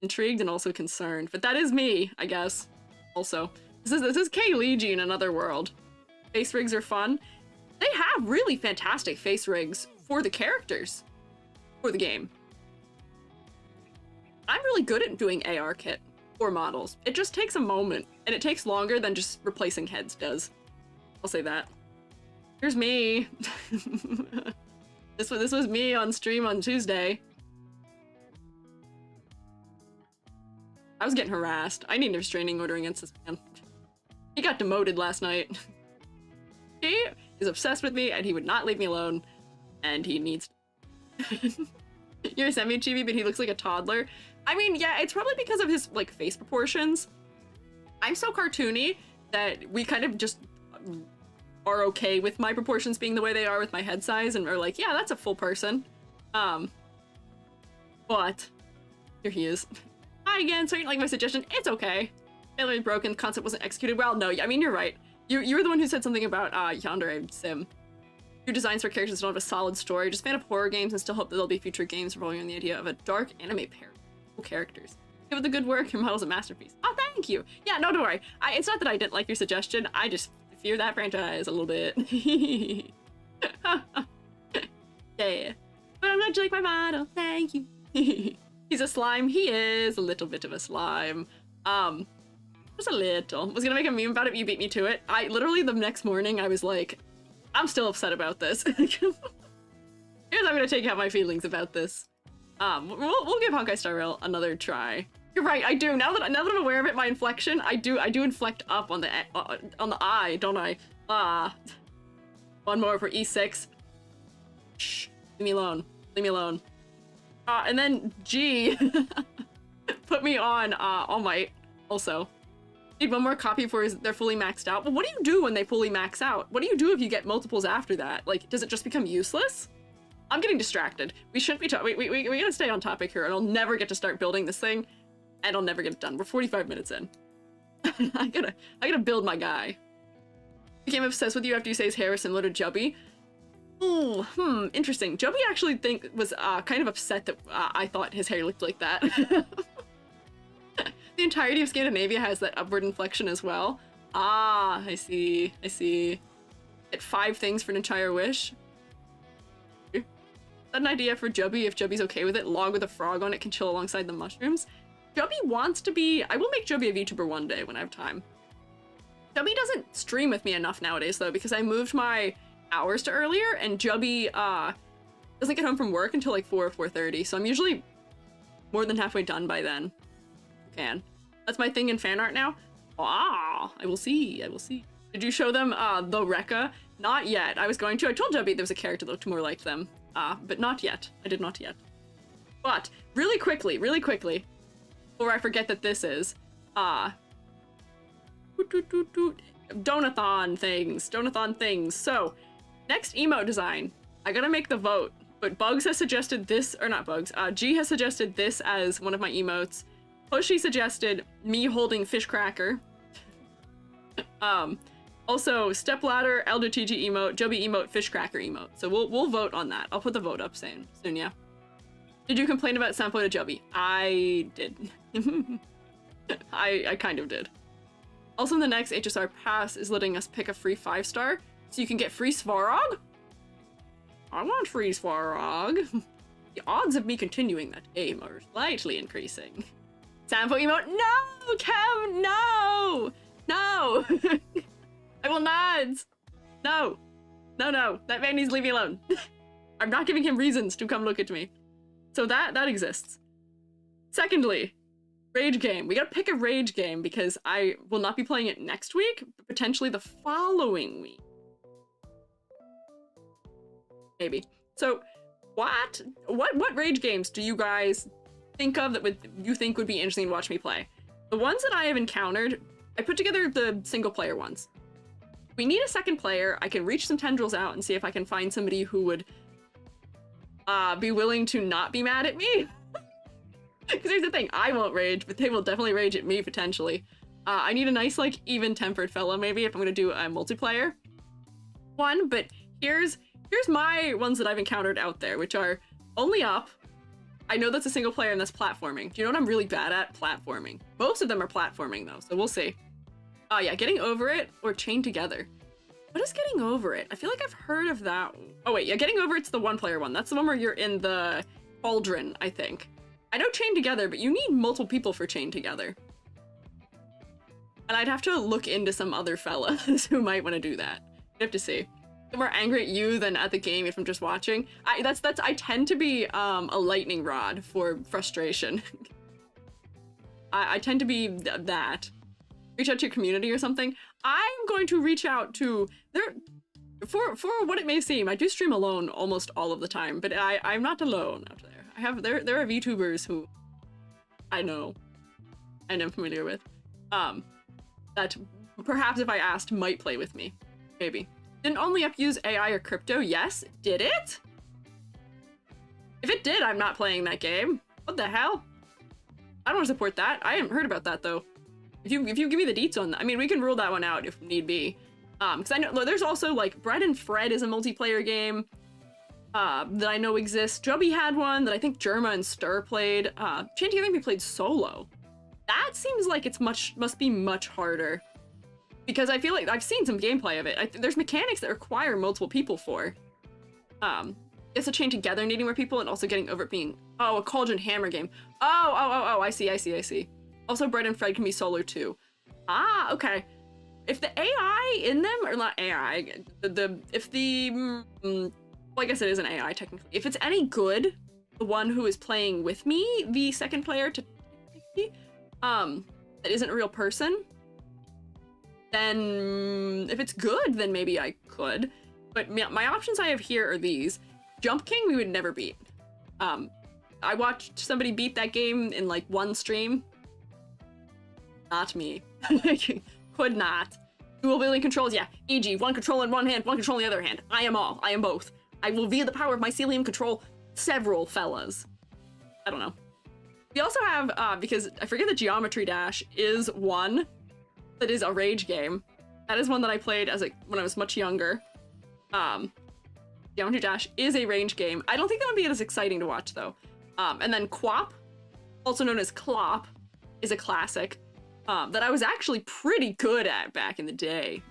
intrigued and also concerned, but that is me, I guess. Also, this is K-Leegi in another world. Face rigs are fun. They have really fantastic face rigs for the characters for the game. I'm really good at doing AR kit for models. It just takes a moment, and it takes longer than just replacing heads does. I'll say that. Here's me. This was me on stream on Tuesday. I was getting harassed. I need a restraining order against this man. He got demoted last night. He is obsessed with me, and he would not leave me alone. And he needs... You're semi-chibi, but he looks like a toddler. I mean, yeah, it's probably because of his, like, face proportions. I'm so cartoony that we kind of just are okay with my proportions being the way they are with my head size, and are like, yeah, that's a full person. But here he is. Hi again, so you didn't like my suggestion. It's okay. Failure broken, the concept wasn't executed well. No, I mean, you're right. You were the one who said something about Yandere Sim. Your designs for characters don't have a solid story. Just fan of horror games and still hope that there'll be future games revolving on the idea of a dark anime pair of characters. Give it the good work, your model's a masterpiece. Oh, thank you. Yeah, no, don't worry. It's not that I didn't like your suggestion. I just fear that franchise a little bit. Yeah. But I'm glad you like my model. Thank you. He's a slime. He is a little bit of a slime. Just a little. Was gonna make a meme about it, but you beat me to it. I literally, the next morning, I was like, I'm still upset about this. Here's how I'm gonna take out my feelings about this. We'll give Honkai Star Rail another try. You're right, I do. Now that I'm aware of it, my inflection, I do inflect up on the I, don't I? One more for E6. Shh, leave me alone. Leave me alone. And then G put me on All Might also. Need one more copy before they're fully maxed out. But what do you do when they fully max out? What do you do if you get multiples after that? Like, does it just become useless? I'm getting distracted. We shouldn't be we gotta stay on topic here, and I'll never get to start building this thing, and I'll never get it done. We're 45 minutes in. I gotta build my guy. Became obsessed with you after you say his hair is similar to Jubby. Ooh, interesting. Jubby actually was kind of upset that I thought his hair looked like that. The entirety of Scandinavia has that upward inflection as well. Ah, I see. I see. Get 5 things for an entire wish. Is that an idea for Jubby if Jubby's okay with it? Log with a frog on it can chill alongside the mushrooms. Jubby wants to be... I will make Jubby a VTuber one day when I have time. Jubby doesn't stream with me enough nowadays though, because I moved my hours to earlier, and Jubby doesn't get home from work until like 4 or 4:30, so I'm usually more than halfway done by then. Can. That's my thing in fan art now. Ah, I will see. I will see. Did you show them the Rekka? Not yet. I was going to. I told Jubby there was a character that looked more like them. But not yet. I did not yet. But really quickly, before I forget that this is Donathon things. So next emote design, I gotta make the vote. But Bugs has suggested this, or not Bugs. G has suggested this as one of my emotes. Hoshi suggested me holding fish cracker. Also stepladder, elder TG emote, Jubby emote, fish cracker emote. So we'll vote on that. I'll put the vote up soon, yeah. Did you complain about Sampo to Jubby? I did. I kind of did. Also, the next HSR pass is letting us pick a free 5-star, so you can get free Svarog. I want free Svarog. The odds of me continuing that game are slightly increasing. Sampo emote, no, Cam, no, no. I will not. No, that man needs to leave me alone. I'm not giving him reasons to come look at me. So that exists. Secondly, rage game. We gotta pick a rage game because I will not be playing it next week, but potentially the following week. Maybe. So what rage games do you guys think of that you think would be interesting to watch me play. The ones that I have encountered, I put together the single player ones. We need a second player. I can reach some tendrils out and see if I can find somebody who would be willing to not be mad at me. Because here's the thing, I won't rage, but they will definitely rage at me potentially. I need a nice, like, even-tempered fella maybe if I'm gonna do a multiplayer one, but here's my ones that I've encountered out there, which are only up. I know that's a single player and that's platforming. Do you know what I'm really bad at? Platforming. Most of them are platforming though, so we'll see. Yeah, getting over it or chained together. What is getting over it? I feel like I've heard of that. Oh wait, yeah, getting over it's the one player one. That's the one where you're in the cauldron, I think. I know chained together, but you need multiple people for chained together. And I'd have to look into some other fellas who might want to do that. You have to see. I'm more angry at you than at the game if I'm just watching. I tend to be a lightning rod for frustration. I tend to be that. Reach out to your community or something. I'm going to reach out to for what it may seem. I do stream alone almost all of the time, but I'm not alone out there. There are VTubers who I know and am familiar with. That perhaps if I asked might play with me. Maybe. Didn't only up use AI or crypto? Yes. Did it? If it did, I'm not playing that game. What the hell? I don't want to support that. I haven't heard about that though. If you give me the deets on that, I mean, we can rule that one out if need be. Because I know there's also like Bread and Fred is a multiplayer game that I know exists. Jubby had one that I think Germa and Stir played. Chanty, I think we played solo. That seems like it's must be much harder. Because I feel like I've seen some gameplay of it. There's mechanics that require multiple people for. It's a chain together needing more people and also getting over it being, a Cauldron Hammer game. Oh, I see. Also, Bread and Fred can be solo too. Ah, okay. If the AI in them, or not AI, well, I guess it is an AI technically. If it's any good, the one who is playing with me, the second player that isn't a real person, then if it's good, then maybe I could. But my options I have here are these. Jump King, we would never beat. I watched somebody beat that game in like one stream. Not me. Could not. Dual wielding controls, yeah. E.g., one control in one hand, one control in the other hand. I am all. I am both. I will via the power of mycelium control several fellas. I don't know. We also have, because I forget that Geometry Dash is one that is a rage game. That is one that I played when I was much younger. Geometry Dash is a range game. I don't think that would be as exciting to watch though. And then Quap, also known as Clop, is a classic that I was actually pretty good at back in the day.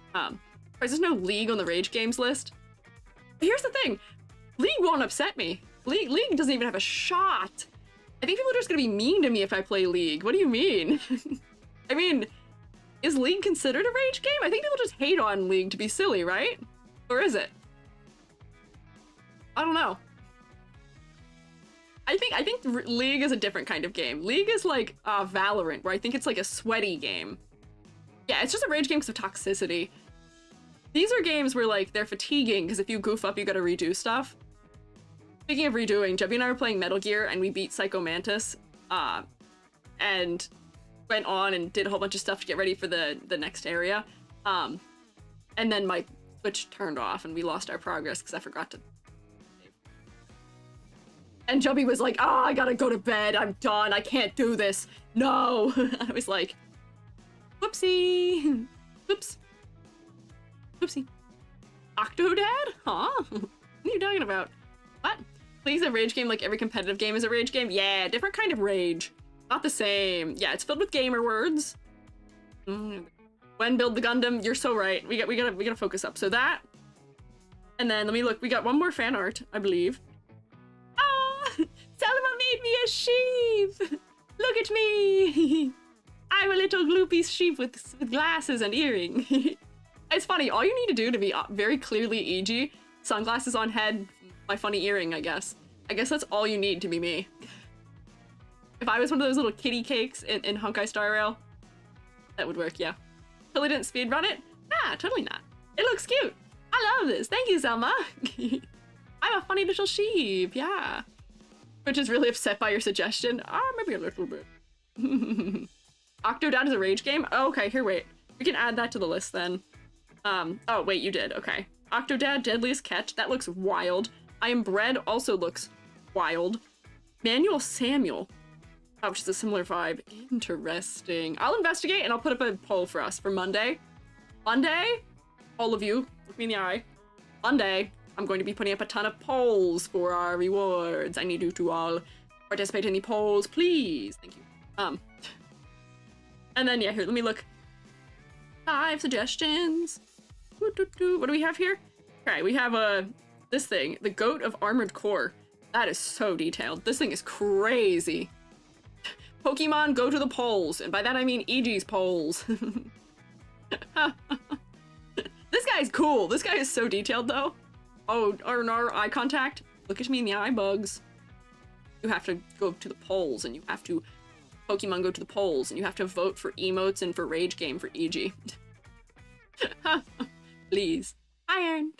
There's no League on the rage games list. But here's the thing, League won't upset me. League doesn't even have a shot. I think people are just gonna be mean to me if I play League. What do you mean? I mean, is League considered a rage game? I think people just hate on League to be silly, right? Or is it? I don't know. I think League is a different kind of game. League is like Valorant, where I think it's like a sweaty game. Yeah, it's just a rage game because of toxicity. These are games where like they're fatiguing because if you goof up, you gotta redo stuff. Speaking of redoing, Jebby and I were playing Metal Gear and we beat Psycho Mantis, and went on and did a whole bunch of stuff to get ready for the next area. And then my Switch turned off and we lost our progress because I forgot to. And Jubby was like, I gotta go to bed, I'm done, I can't do this, no. I was like, whoopsie, oops, whoopsie. Octodad? Huh? What are you talking about? What? Please, a rage game like every competitive game is a rage game? Yeah, different kind of rage. Not the same. Yeah, it's filled with gamer words. When build the Gundam, you're so right. We gotta focus up. So that, and then let me look. We got one more fan art, I believe. Ah, Selma made me a sheep. Look at me. I'm a little gloopy sheep with glasses and earring. It's funny. All you need to do to be very clearly EG, sunglasses on head, my funny earring. I guess that's all you need to be me. If I was one of those little kitty cakes in Honkai Star Rail, that would work, yeah. Totally didn't speedrun it? Nah, totally not. It looks cute. I love this. Thank you, Selma. I'm a funny little sheep, yeah. Which is really upset by your suggestion. Maybe a little bit. Octodad is a rage game? Oh, okay, here, wait. We can add that to the list then. Oh, wait, you did, okay. Octodad, Deadliest Catch, that looks wild. I Am Bread also looks wild. Manual Samuel, which is a similar vibe. Interesting. I'll investigate and I'll put up a poll for us for Monday. Monday, all of you, look me in the eye. Monday, I'm going to be putting up a ton of polls for our rewards. I need you to all participate in the polls, please. Thank you. And then, yeah, here, let me look. 5 suggestions. What do we have here? Okay, we have this thing, the Goat of Armored Core. That is so detailed. This thing is crazy. Pokemon, go to the polls. And by that I mean EG's polls. This guy's cool. This guy is so detailed, though. Oh, our eye contact. Look at me in the eye, Bugs. You have to go to the polls, and you have to Pokemon go to the polls, and you have to vote for emotes and for Rage Game for EG. Please. Iron.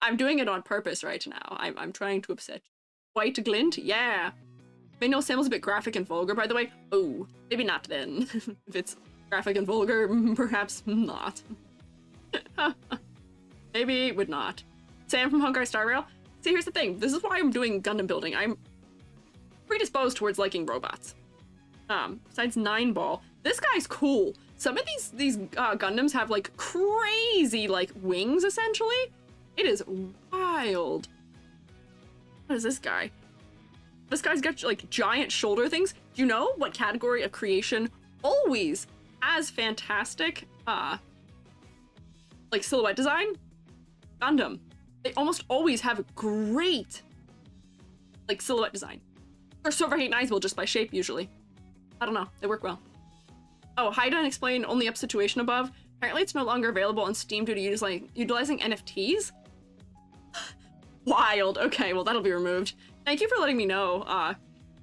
I'm doing it on purpose right now. I'm trying to upset you. White Glint? Yeah. Manual Sam's a bit graphic and vulgar, by the way. Oh, maybe not then. If it's graphic and vulgar, perhaps not. Maybe would not. Sam from Honkai Star Rail. See, here's the thing. This is why I'm doing Gundam building. I'm predisposed towards liking robots. Besides 9-Ball, this guy's cool. Some of these Gundams have like crazy like wings essentially. It is wild. What is this guy? This guy's got like giant shoulder things. Do you know what category of creation always has fantastic like silhouette design? Gundam. They almost always have great like silhouette design. They're so recognizable just by shape usually. I don't know, they work well. Oh, hide and explain only up situation above. Apparently it's no longer available on Steam due to utilizing NFTs? Wild. Okay, well that'll be removed. Thank you for letting me know.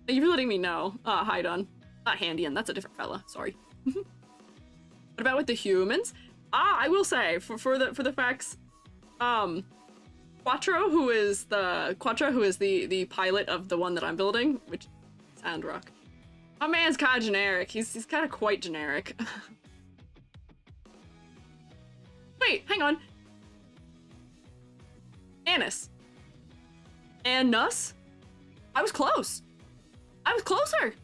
Thank you for letting me know. Hydon. Not Handian, that's a different fella. Sorry. What about with the humans? I will say, for the facts, Quattro, who is the pilot of the one that I'm building, which is Sandrock. My man's kind of generic. He's kind of quite generic. Wait, hang on. Anus. Anus? I was close. I was closer.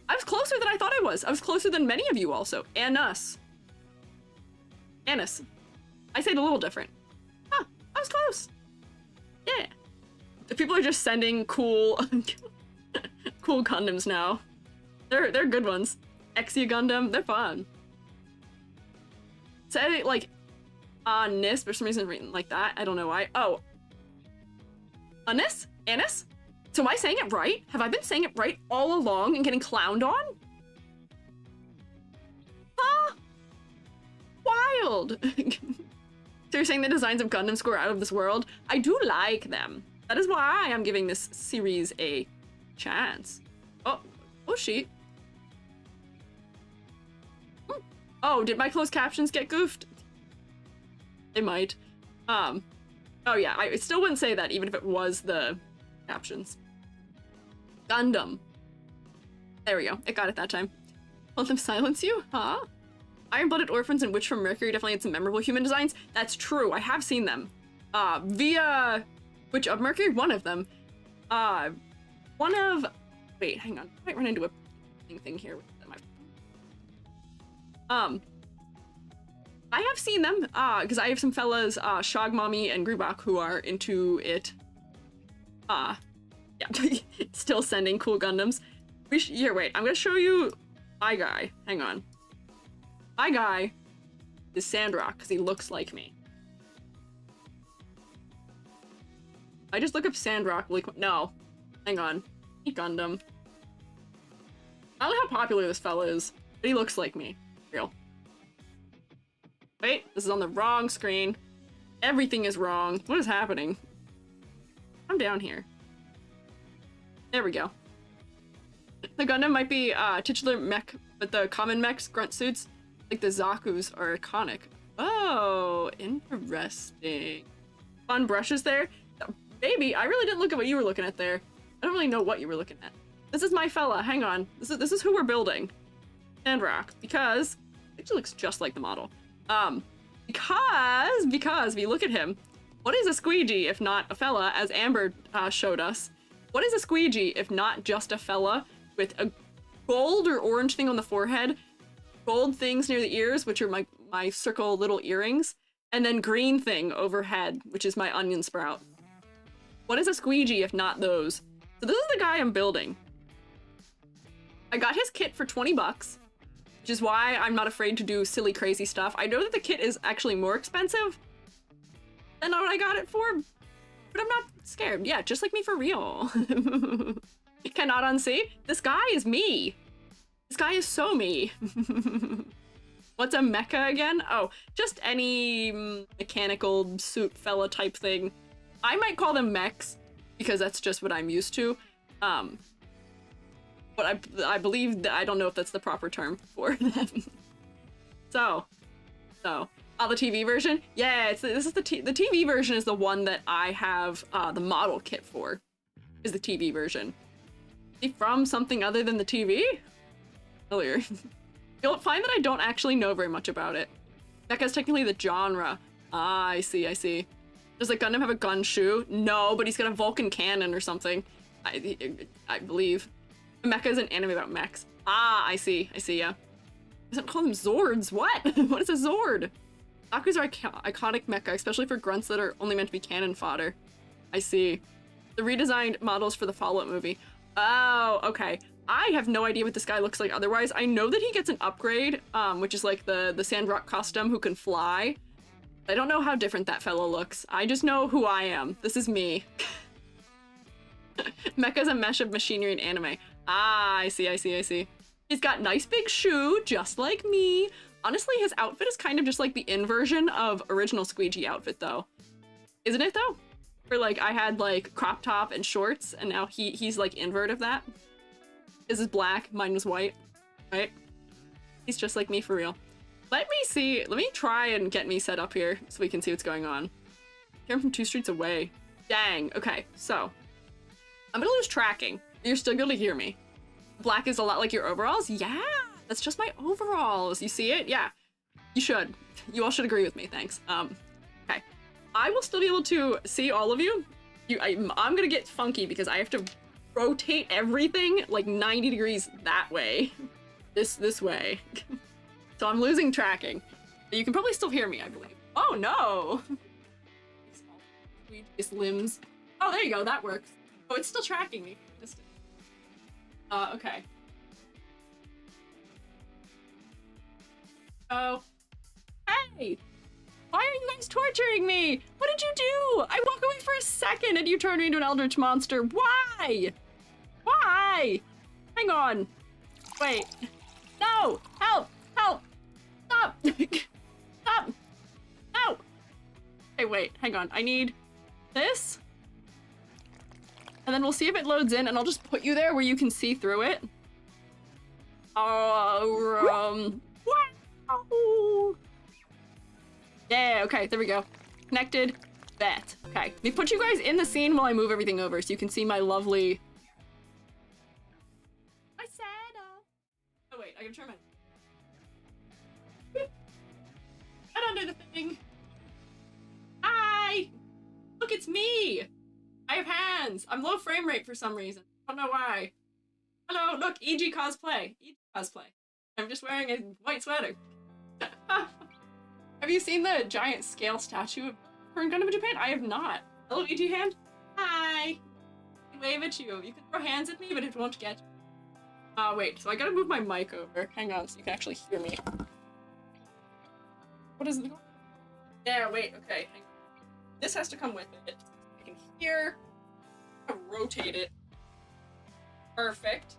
I was closer than I thought I was. I was closer than many of you also. Anus. Anus. I say it a little different. Huh, I was close. Yeah. The people are just sending cool cool Gundams now. They're good ones. Exia Gundam, they're fun. Said it like Nis, for some reason written like that. I don't know why. Oh. Anis? Anus? So am I saying it right? Have I been saying it right all along and getting clowned on? Huh? Wild. So you're saying the designs of Gundam score out of this world? I do like them. That is why I'm giving this series a chance. Oh shit. Oh, did my closed captions get goofed? They might. Oh yeah, I still wouldn't say that even if it was the captions. Gundam. There we go. It got it that time. Let them silence you? Huh? Iron-Blooded Orphans and Witch from Mercury definitely had some memorable human designs. That's true. I have seen them. Via Witch of Mercury, one of them. Wait, hang on. I might run into a thing here with my I have seen them, because I have some fellas, Shogmommy and Grubach, who are into it. Yeah, still sending cool Gundams. Here, wait, I'm gonna show you my guy. Hang on. My guy is Sandrock, because he looks like me. I just look up Sandrock, like, no. Hang on. Gundam. I don't know how popular this fella is, but he looks like me. Real. Wait, this is on the wrong screen. Everything is wrong. What is happening? I'm down here. There we go. The Gundam might be titular mech, but the common mechs, grunt suits, like the Zaku's, are iconic. Oh, interesting. Fun brushes there. Baby, I really didn't look at what you were looking at there. I don't really know what you were looking at. This is my fella. Hang on. This is who we're building. Sandrock, because it actually looks just like the model. Because if you look at him, what is a squeegee if not a fella, as Amber showed us? What is a squeegee if not just a fella with a gold or orange thing on the forehead, gold things near the ears, which are my circle little earrings, and then green thing overhead, which is my onion sprout. What is a squeegee if not those? So this is the guy I'm building. I got his kit for 20 bucks, which is why I'm not afraid to do silly, crazy stuff. I know that the kit is actually more expensive than what I got it for, but I'm not scared. Yeah, just like me for real. Cannot unsee. This guy is me. This guy is so me. What's a mecha again? Oh, just any mechanical suit fella type thing. I might call them mechs because that's just what I'm used to. But I believe that I don't know if that's the proper term for them. So, oh, the TV version? Yeah, this is the TV version is the one that I have the model kit for. Is the TV version. Is he from something other than the TV? Earlier. You'll find that I don't actually know very much about it. Mecha's technically the genre. Ah, I see, I see. Does the Gundam have a gun shoe? No, but he's got a Vulcan cannon or something. I believe. Mecha is an anime about mechs. Ah, I see, yeah. Doesn't call them Zords, what? What is a Zord? Zaku's are iconic mecha, especially for grunts that are only meant to be cannon fodder. I see. The redesigned models for the Fallout movie. Oh, okay. I have no idea what this guy looks like otherwise. I know that he gets an upgrade, which is like the Sandrock custom who can fly. I don't know how different that fellow looks. I just know who I am. This is me. Mecha's a mesh of machinery and anime. Ah, I see. He's got nice big shoe, just like me. Honestly, his outfit is kind of just like the inversion of original Squiiji outfit though. Isn't it though? Where like I had like crop top and shorts and now he's like invert of that. His is black, mine was white, right? He's just like me for real. Let me try and get me set up here so we can see what's going on. Hear him from 2 streets away. Dang, okay, so. I'm gonna lose tracking. You're still gonna hear me. Black is a lot like your overalls? Yeah, that's just my overalls. You see it? Yeah, you should. You all should agree with me, thanks. Okay. I will still be able to see all of you. I'm gonna get funky because I have to rotate everything like 90 degrees that way. This way. So I'm losing tracking. You can probably still hear me, I believe. Oh no! These limbs. Oh, there you go, that works. Oh, it's still tracking me. Okay. Oh. Hey! Why are you guys torturing me? What did you do? I walk away for a second and you turn me into an eldritch monster. Why? Why? Hang on. Wait. No! Help! Help! Stop! Stop! No! Hey, wait. Hang on. I need this. And then we'll see if it loads in, and I'll just put you there where you can see through it. Wow! Yeah, okay, there we go. Connected. Bet. Okay, let me put you guys in the scene while I move everything over so you can see my lovely... My Santa! Oh wait, I gotta turn my... Get under the thing! Hi! Look, it's me! I have hands! I'm low frame rate for some reason. I don't know why. Hello, look, EG cosplay. EG cosplay. I'm just wearing a white sweater. Have you seen the giant scale statue of current Gundam in Japan? I have not. Hello, EG hand. Hi! I wave at you. You can throw hands at me, but it won't get you. Wait, so I gotta move my mic over. Hang on, so you can actually hear me. What is it? Yeah, wait, okay. Hang on. This has to come with it. I can hear. I'll rotate it. Perfect.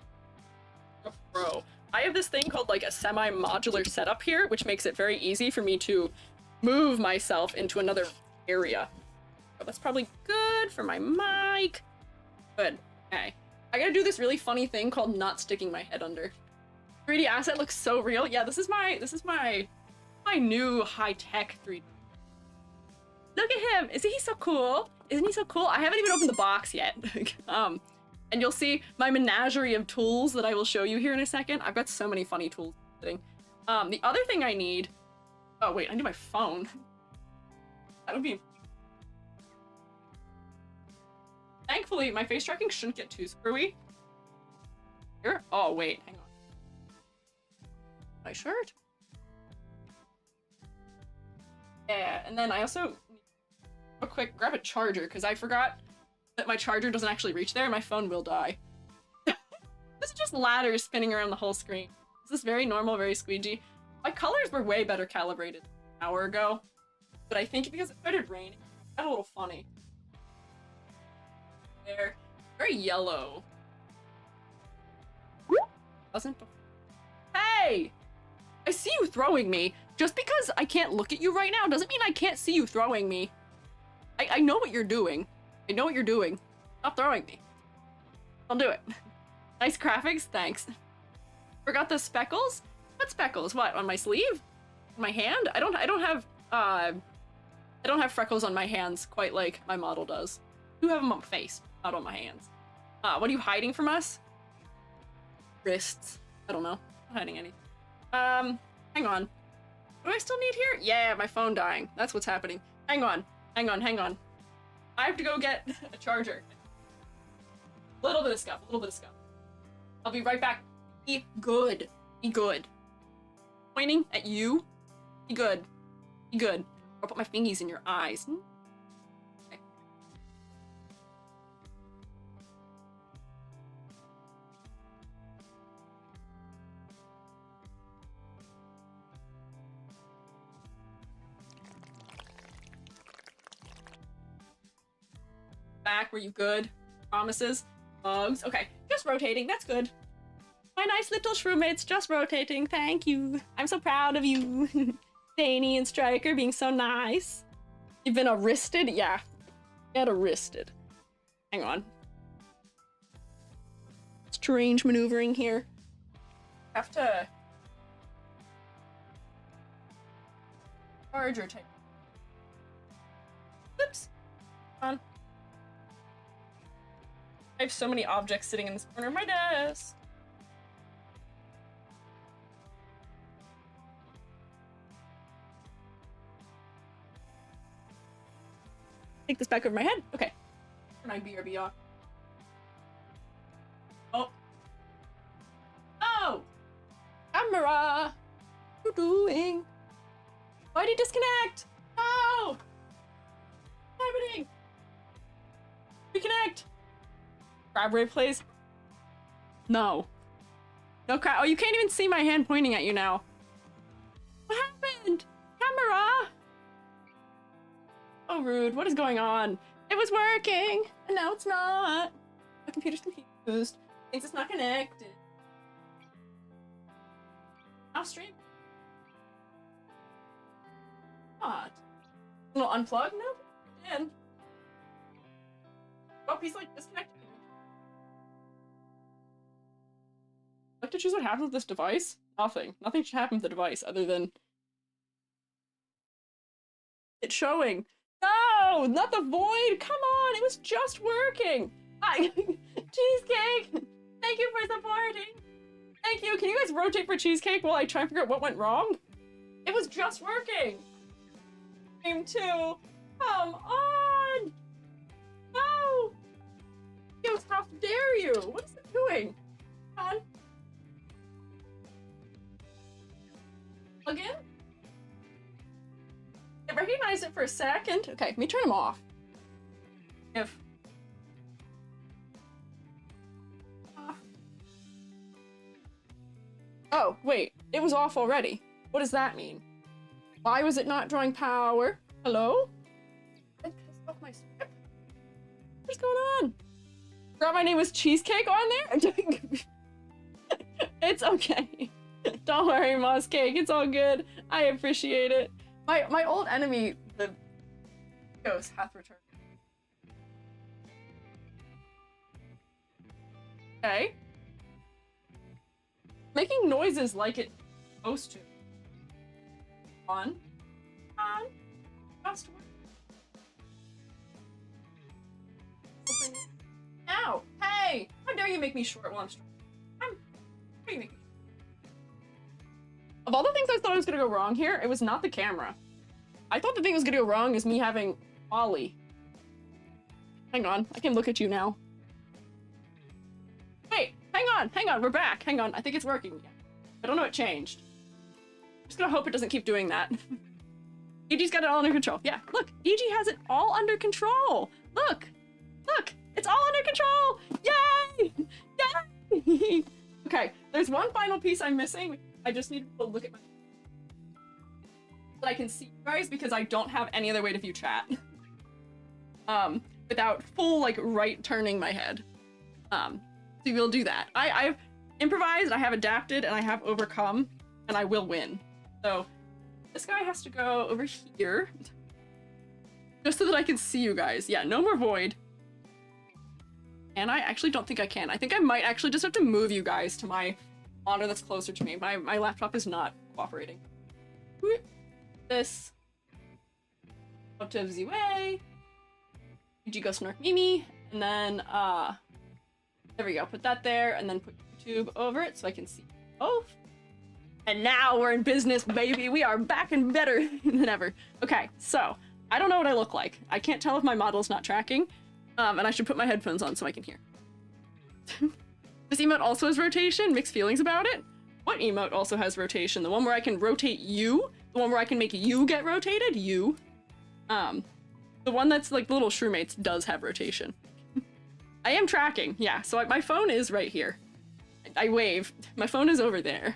Oh, bro. I have this thing called like a semi-modular setup here, which makes it very easy for me to move myself into another area. So that's probably good for my mic. Good. Okay. I gotta do this really funny thing called not sticking my head under. 3D asset looks so real. Yeah, this is my new high-tech 3D. Look at him! Isn't he so cool? Isn't he so cool? I haven't even opened the box yet. And you'll see my menagerie of tools that I will show you here in a second. I've got so many funny tools sitting. The other thing I need... Oh, wait, I need my phone. That would be... Thankfully, my face tracking shouldn't get too screwy. Here? Oh, wait, hang on. My shirt? Yeah, and then I also... Real quick, grab a charger, because I forgot that my charger doesn't actually reach there and my phone will die. This is just ladders spinning around the whole screen. This is very normal, very squeegee. My colors were way better calibrated an hour ago, but I think because it started raining, it got a little funny. There. Very yellow. Wasn't before. Hey! I see you throwing me. Just because I can't look at you right now doesn't mean I can't see you throwing me. I know what you're doing. I know what you're doing. Stop throwing me. I'll do it. Nice graphics, thanks. Forgot the speckles? What speckles? What, on my sleeve? My hand? I don't have freckles on my hands quite like my model does. You have them on my face, not on my hands. What are you hiding from us? Wrists. I don't know. I'm hiding anything. Hang on. What do I still need here? Yeah, my phone dying. That's what's happening. Hang on. Hang on, hang on. I have to go get a charger. Little bit of scuff, little bit of scuff. I'll be right back. Be good. Be good. Pointing at you. Be good. Be good. I'll put my fingies in your eyes. Okay. Back, were you good? Promises? Bugs? Okay, just rotating, that's good. My nice little shroommates just rotating, thank you. I'm so proud of you. Danny and Striker being so nice. You've been arrested? Yeah, get arrested. Hang on. Strange maneuvering here. Have to... Charger type. Oops. Come on. I have so many objects sitting in this corner of my desk. Take this back over my head. Okay. Turn my BRB off. Oh. Oh! Camera! What are you doing? Why did you disconnect? No! What's happening? Reconnect! Crab ray, please. No. No crab. Oh, you can't even see my hand pointing at you now. What happened? Camera! Oh, rude. What is going on? It was working, and now it's not. My computer's confused. Thinks it's not connected. Now stream. What? A little unplug? No. In. Oh, he's like disconnected. I have to choose what happens with this device? Nothing. Nothing should happen with the device other than it's showing. No! Not the void! Come on! It was just working! Hi! Cheesecake! Thank you for supporting! Thank you! Can you guys rotate for Cheesecake while I try and figure out what went wrong? It was just working! Stream 2! Come on! No! Yo, how dare you! What is it doing? Come on. Plug in? I recognized it for a second. Okay, let me turn them off. If... Oh, wait. It was off already. What does that mean? Why was it not drawing power? Hello? I pissed off my script? What's going on? Forgot my name was Cheesecake on there? It's okay. Don't worry, Moss Cake. It's all good. I appreciate it. My old enemy, the ghost, hath returned. Okay. Making noises like it's supposed to. On. Just work. Open. Ow! Hey! you make me short while I'm strong? Why do you make me? Of all the things I thought was gonna go wrong here, it was not the camera. I thought the thing was gonna go wrong is me having Ollie. Hang on, I can look at you now. Wait, hang on, we're back. Hang on, I think it's working. I don't know what changed. I'm just gonna hope it doesn't keep doing that. EG's got it all under control. Yeah, look, EG has it all under control. Look, it's all under control. Yay! Yay! Okay, there's one final piece I'm missing. I just need to look at my... But I can see you guys because I don't have any other way to view chat. Without full, like, right turning my head. So we'll do that. I've improvised, I have adapted, and I have overcome, and I will win. So this guy has to go over here. Just so that I can see you guys. Yeah, no more void. And I actually don't think I can. I think I might actually just have to move you guys to my monitor that's closer to me. My laptop is not cooperating. This out of the way. You go snark Mimi, and then there we go. Put that there, and then put YouTube over it so I can see both. And now we're in business, baby. We are back and better than ever. Okay, so I don't know what I look like. I can't tell if my model's not tracking, and I should put my headphones on so I can hear. This emote also has rotation. Mixed feelings about it. What emote also has rotation? The one where I can rotate you? The one where I can make you get rotated? You. The one that's like little shroommates does have rotation. I am tracking, yeah, so my phone is right here. I wave. My phone is over there.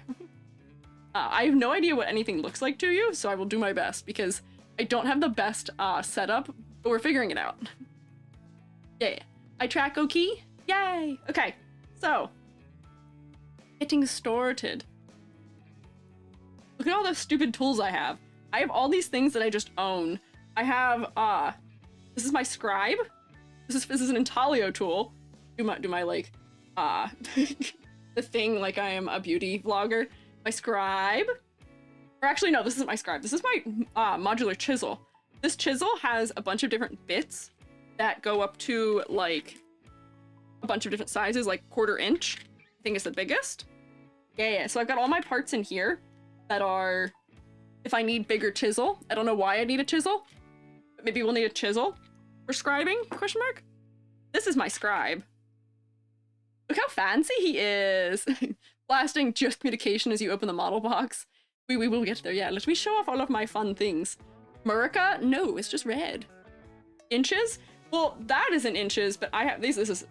I have no idea what anything looks like to you, so I will do my best because I don't have the best setup, but we're figuring it out. Yeah, I track okay? Yay! Okay, so getting started. Look at all the stupid tools I have. I have all these things that I just own. I have, this is my scribe. This is an intaglio tool. Do my like, the thing like I am a beauty vlogger. My scribe. Or actually, no, this isn't my scribe. This is my modular chisel. This chisel has a bunch of different bits that go up to like a bunch of different sizes, like 1/4 inch. I think it's the biggest. Yeah, so I've got all my parts in here that are, if I need bigger chisel. I don't know why I need a chisel, but maybe we'll need a chisel for scribing, question mark? This is my scribe. Look how fancy he is. Blasting just communication as you open the model box. We will get there, yeah. Let me show off all of my fun things. Murica? No, it's just red. Inches? Well, that isn't inches, but I have these. This is,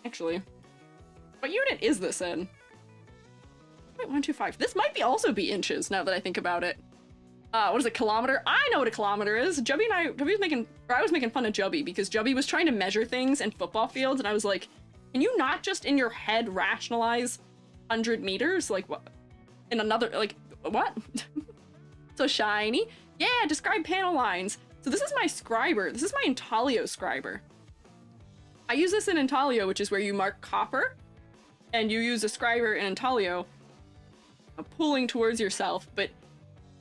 actually, what unit is this in? 0.125. This might also be inches now that I think about it. What is a kilometer? I know what a kilometer is. Jubby and I was making fun of Jubby because Jubby was trying to measure things in football fields, and I was like, can you not just in your head rationalize 100 meters? Like what? In another, like, what? So shiny. Yeah, describe panel lines. So this is my scriber. This is my intaglio scriber. I use this in intaglio, which is where you mark copper, and you use a scriber in intaglio, pulling towards yourself, but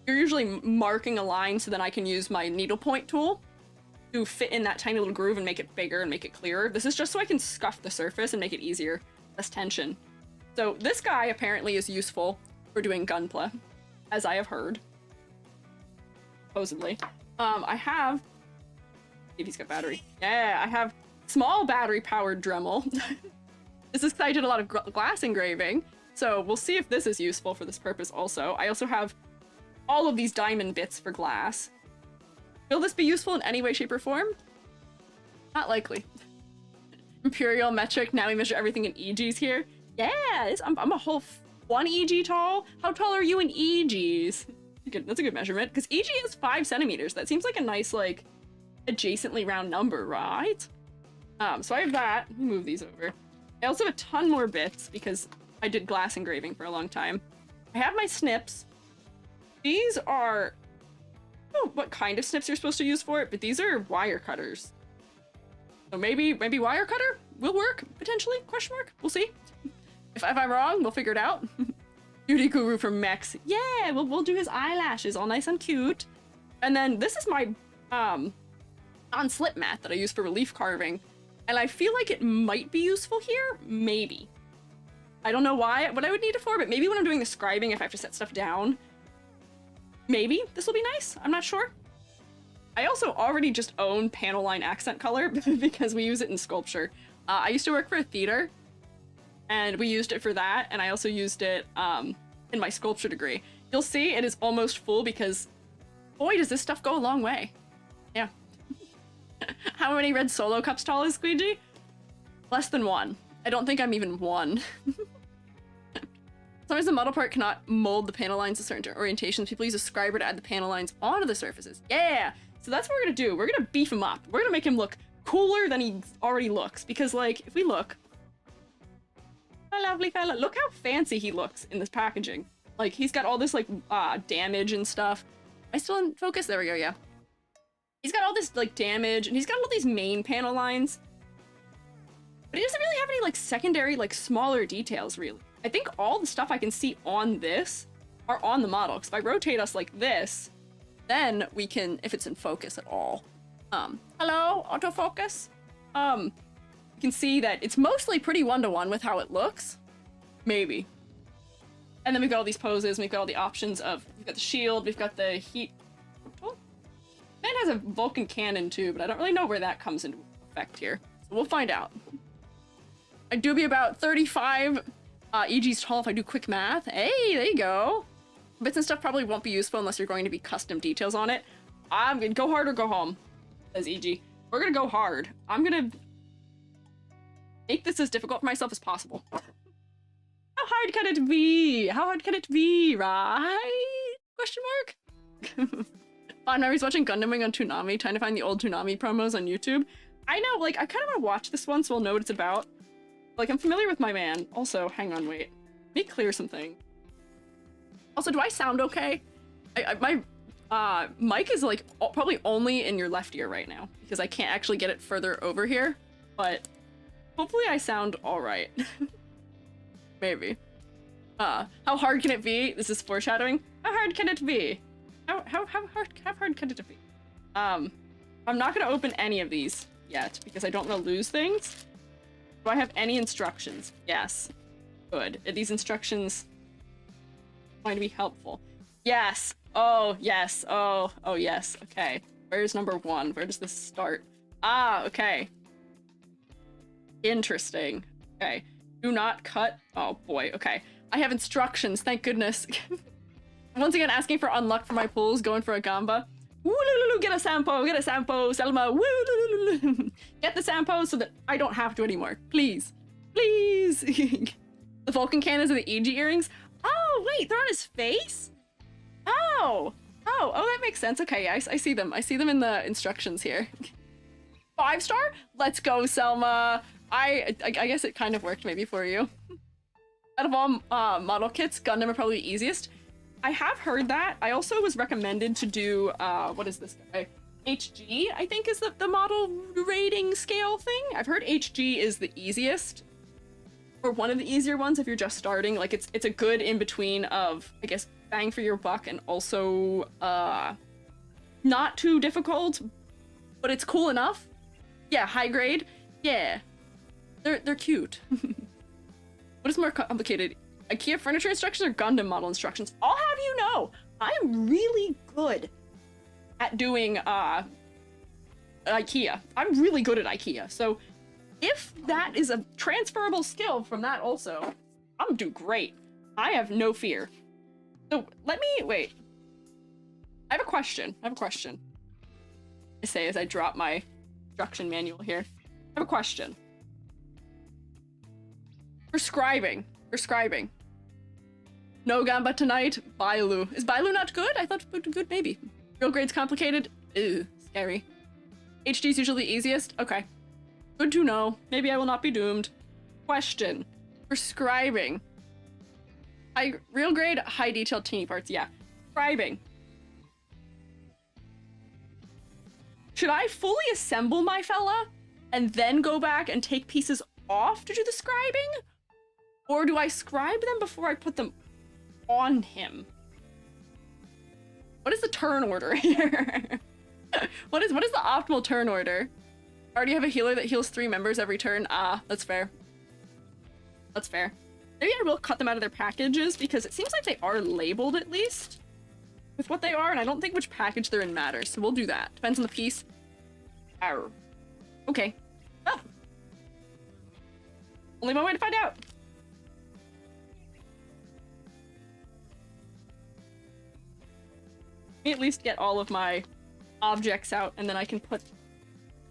you're usually marking a line so then I can use my needlepoint tool to fit in that tiny little groove and make it bigger and make it clearer. This is just so I can scuff the surface and make it easier, less tension. So this guy apparently is useful for doing Gunpla, as I have heard. Supposedly. I have, see if he's got battery. Yeah, I have small battery powered Dremel. This is 'cause I did a lot of glass engraving, so we'll see if this is useful for this purpose also. I also have all of these diamond bits for glass. Will this be useful in any way, shape, or form? Not likely. Imperial metric, now we measure everything in EGs here. Yeah, I'm a whole 1 EG tall. How tall are you in EGs? That's a good measurement, because EG is 5 centimeters. That seems like a nice, like, adjacently round number, right? So I have that. Let me move these over. I also have a ton more bits, because I did glass engraving for a long time. I have my snips. These are, I don't know what kind of snips you're supposed to use for it, but these are wire cutters. So maybe wire cutter will work, potentially, question mark? We'll see. If I'm wrong, we'll figure it out. Beauty guru from Mex. Yeah, we'll do his eyelashes, all nice and cute. And then this is my non-slip mat that I use for relief carving. And I feel like it might be useful here, maybe. I don't know what I would need it for, but maybe when I'm doing the scribing, if I have to set stuff down, maybe this will be nice. I'm not sure. I also already just own panel line accent color because we use it in sculpture. I used to work for a theater, and we used it for that, and I also used it in my sculpture degree. You'll see it is almost full because, boy, does this stuff go a long way. Yeah. How many red solo cups tall is Squiiji? Less than 1. I don't think I'm even 1. Sometimes the model part cannot mold the panel lines to certain orientations. People use a scriber to add the panel lines onto the surfaces. Yeah! So that's what we're gonna do. We're gonna beef him up. We're gonna make him look cooler than he already looks. Because, like, if we look... A lovely fella. Look how fancy he looks in this packaging. Like, he's got all this, like, damage and stuff. Am I still in focus? There we go, yeah. He's got all this, like, damage, and he's got all these main panel lines. But he doesn't really have any, like, secondary, like, smaller details, really. I think all the stuff I can see on this are on the model. Because if I rotate us like this, then we can, if it's in focus at all. Hello, autofocus? You can see that it's mostly pretty one-to-one with how it looks. Maybe. And then we've got all these poses, and we've got all the options of, we've got the shield, we've got the heat. Oh. Man has a Vulcan cannon too, but I don't really know where that comes into effect here. So we'll find out. I do be about 35 EGs tall if I do quick math. Hey, there you go. Bits and stuff probably won't be useful unless you're going to be custom details on it. I'm gonna go hard or go home, says EG. We're gonna go hard. I'm gonna make this as difficult for myself as possible. How hard can it be? How hard can it be, right? Question mark? Fond memories watching Gundaming on Toonami, trying to find the old Toonami promos on YouTube. I know, like, I kind of want to watch this one so I'll know what it's about. Like, I'm familiar with my man. Also, hang on, wait. Let me clear something. Also, do I sound okay? My mic is, like, probably only in your left ear right now, because I can't actually get it further over here, but hopefully I sound alright. Maybe. How hard can it be? This is foreshadowing. How hard can it be? How hard can it be? I'm not gonna open any of these yet, because I don't want to lose things. Do I have any instructions? Yes. Good. Are these instructions going to be helpful? Yes. Oh, yes. Oh, yes. Okay. Where's number 1? Where does this start? Ah, okay. Interesting. Okay. Do not cut. Oh, boy. Okay. I have instructions. Thank goodness. Once again, asking for unluck for my pulls, going for a gamba. Woo-loo-loo-loo, get a Sampo, Selma. Woo-loo-loo-loo. Get the Sampo so that I don't have to anymore. Please. Please. The Vulcan cannons are the EG earrings. Oh, wait, they're on his face? Oh, that makes sense. Okay, I see them. I see them in the instructions here. 5-star? Let's go, Selma. I guess it kind of worked maybe for you. Out of all model kits, Gundam are probably the easiest. I have heard that. I also was recommended to do, what is this guy? HG, I think is the model rating scale thing. I've heard HG is the easiest, or one of the easier ones if you're just starting. Like, it's a good in-between of, I guess, bang for your buck and also, not too difficult, but it's cool enough. Yeah, high grade. Yeah. They're cute. What is more complicated? IKEA furniture instructions or Gundam model instructions? I'll have you know, I am really good at doing IKEA. I'm really good at IKEA. So if that is a transferable skill from that also, I'm gonna do great. I have no fear. So let me, wait. I have a question. I say as I drop my instruction manual here. I have a question. For scribing. No Gamba tonight. Bailu. Is Bailu not good? I thought it would be good, maybe. Real grade's complicated. Ew, scary. HD's usually easiest. Okay. Good to know. Maybe I will not be doomed. Question. For scribing. Real grade, high detail, teeny parts. Yeah. Scribing. Should I fully assemble my fella and then go back and take pieces off to do the scribing? Or do I scribe them before I put them on him? What is the turn order here? What is the optimal turn order? I already have a healer that heals 3 members every turn. Ah, that's fair. That's fair. Maybe I will cut them out of their packages because it seems like they are labeled at least with what they are, and I don't think which package they're in matters, so we'll do that. Depends on the piece. Arr. Okay. Oh. Only one way to find out. Let me at least get all of my objects out, and then I can put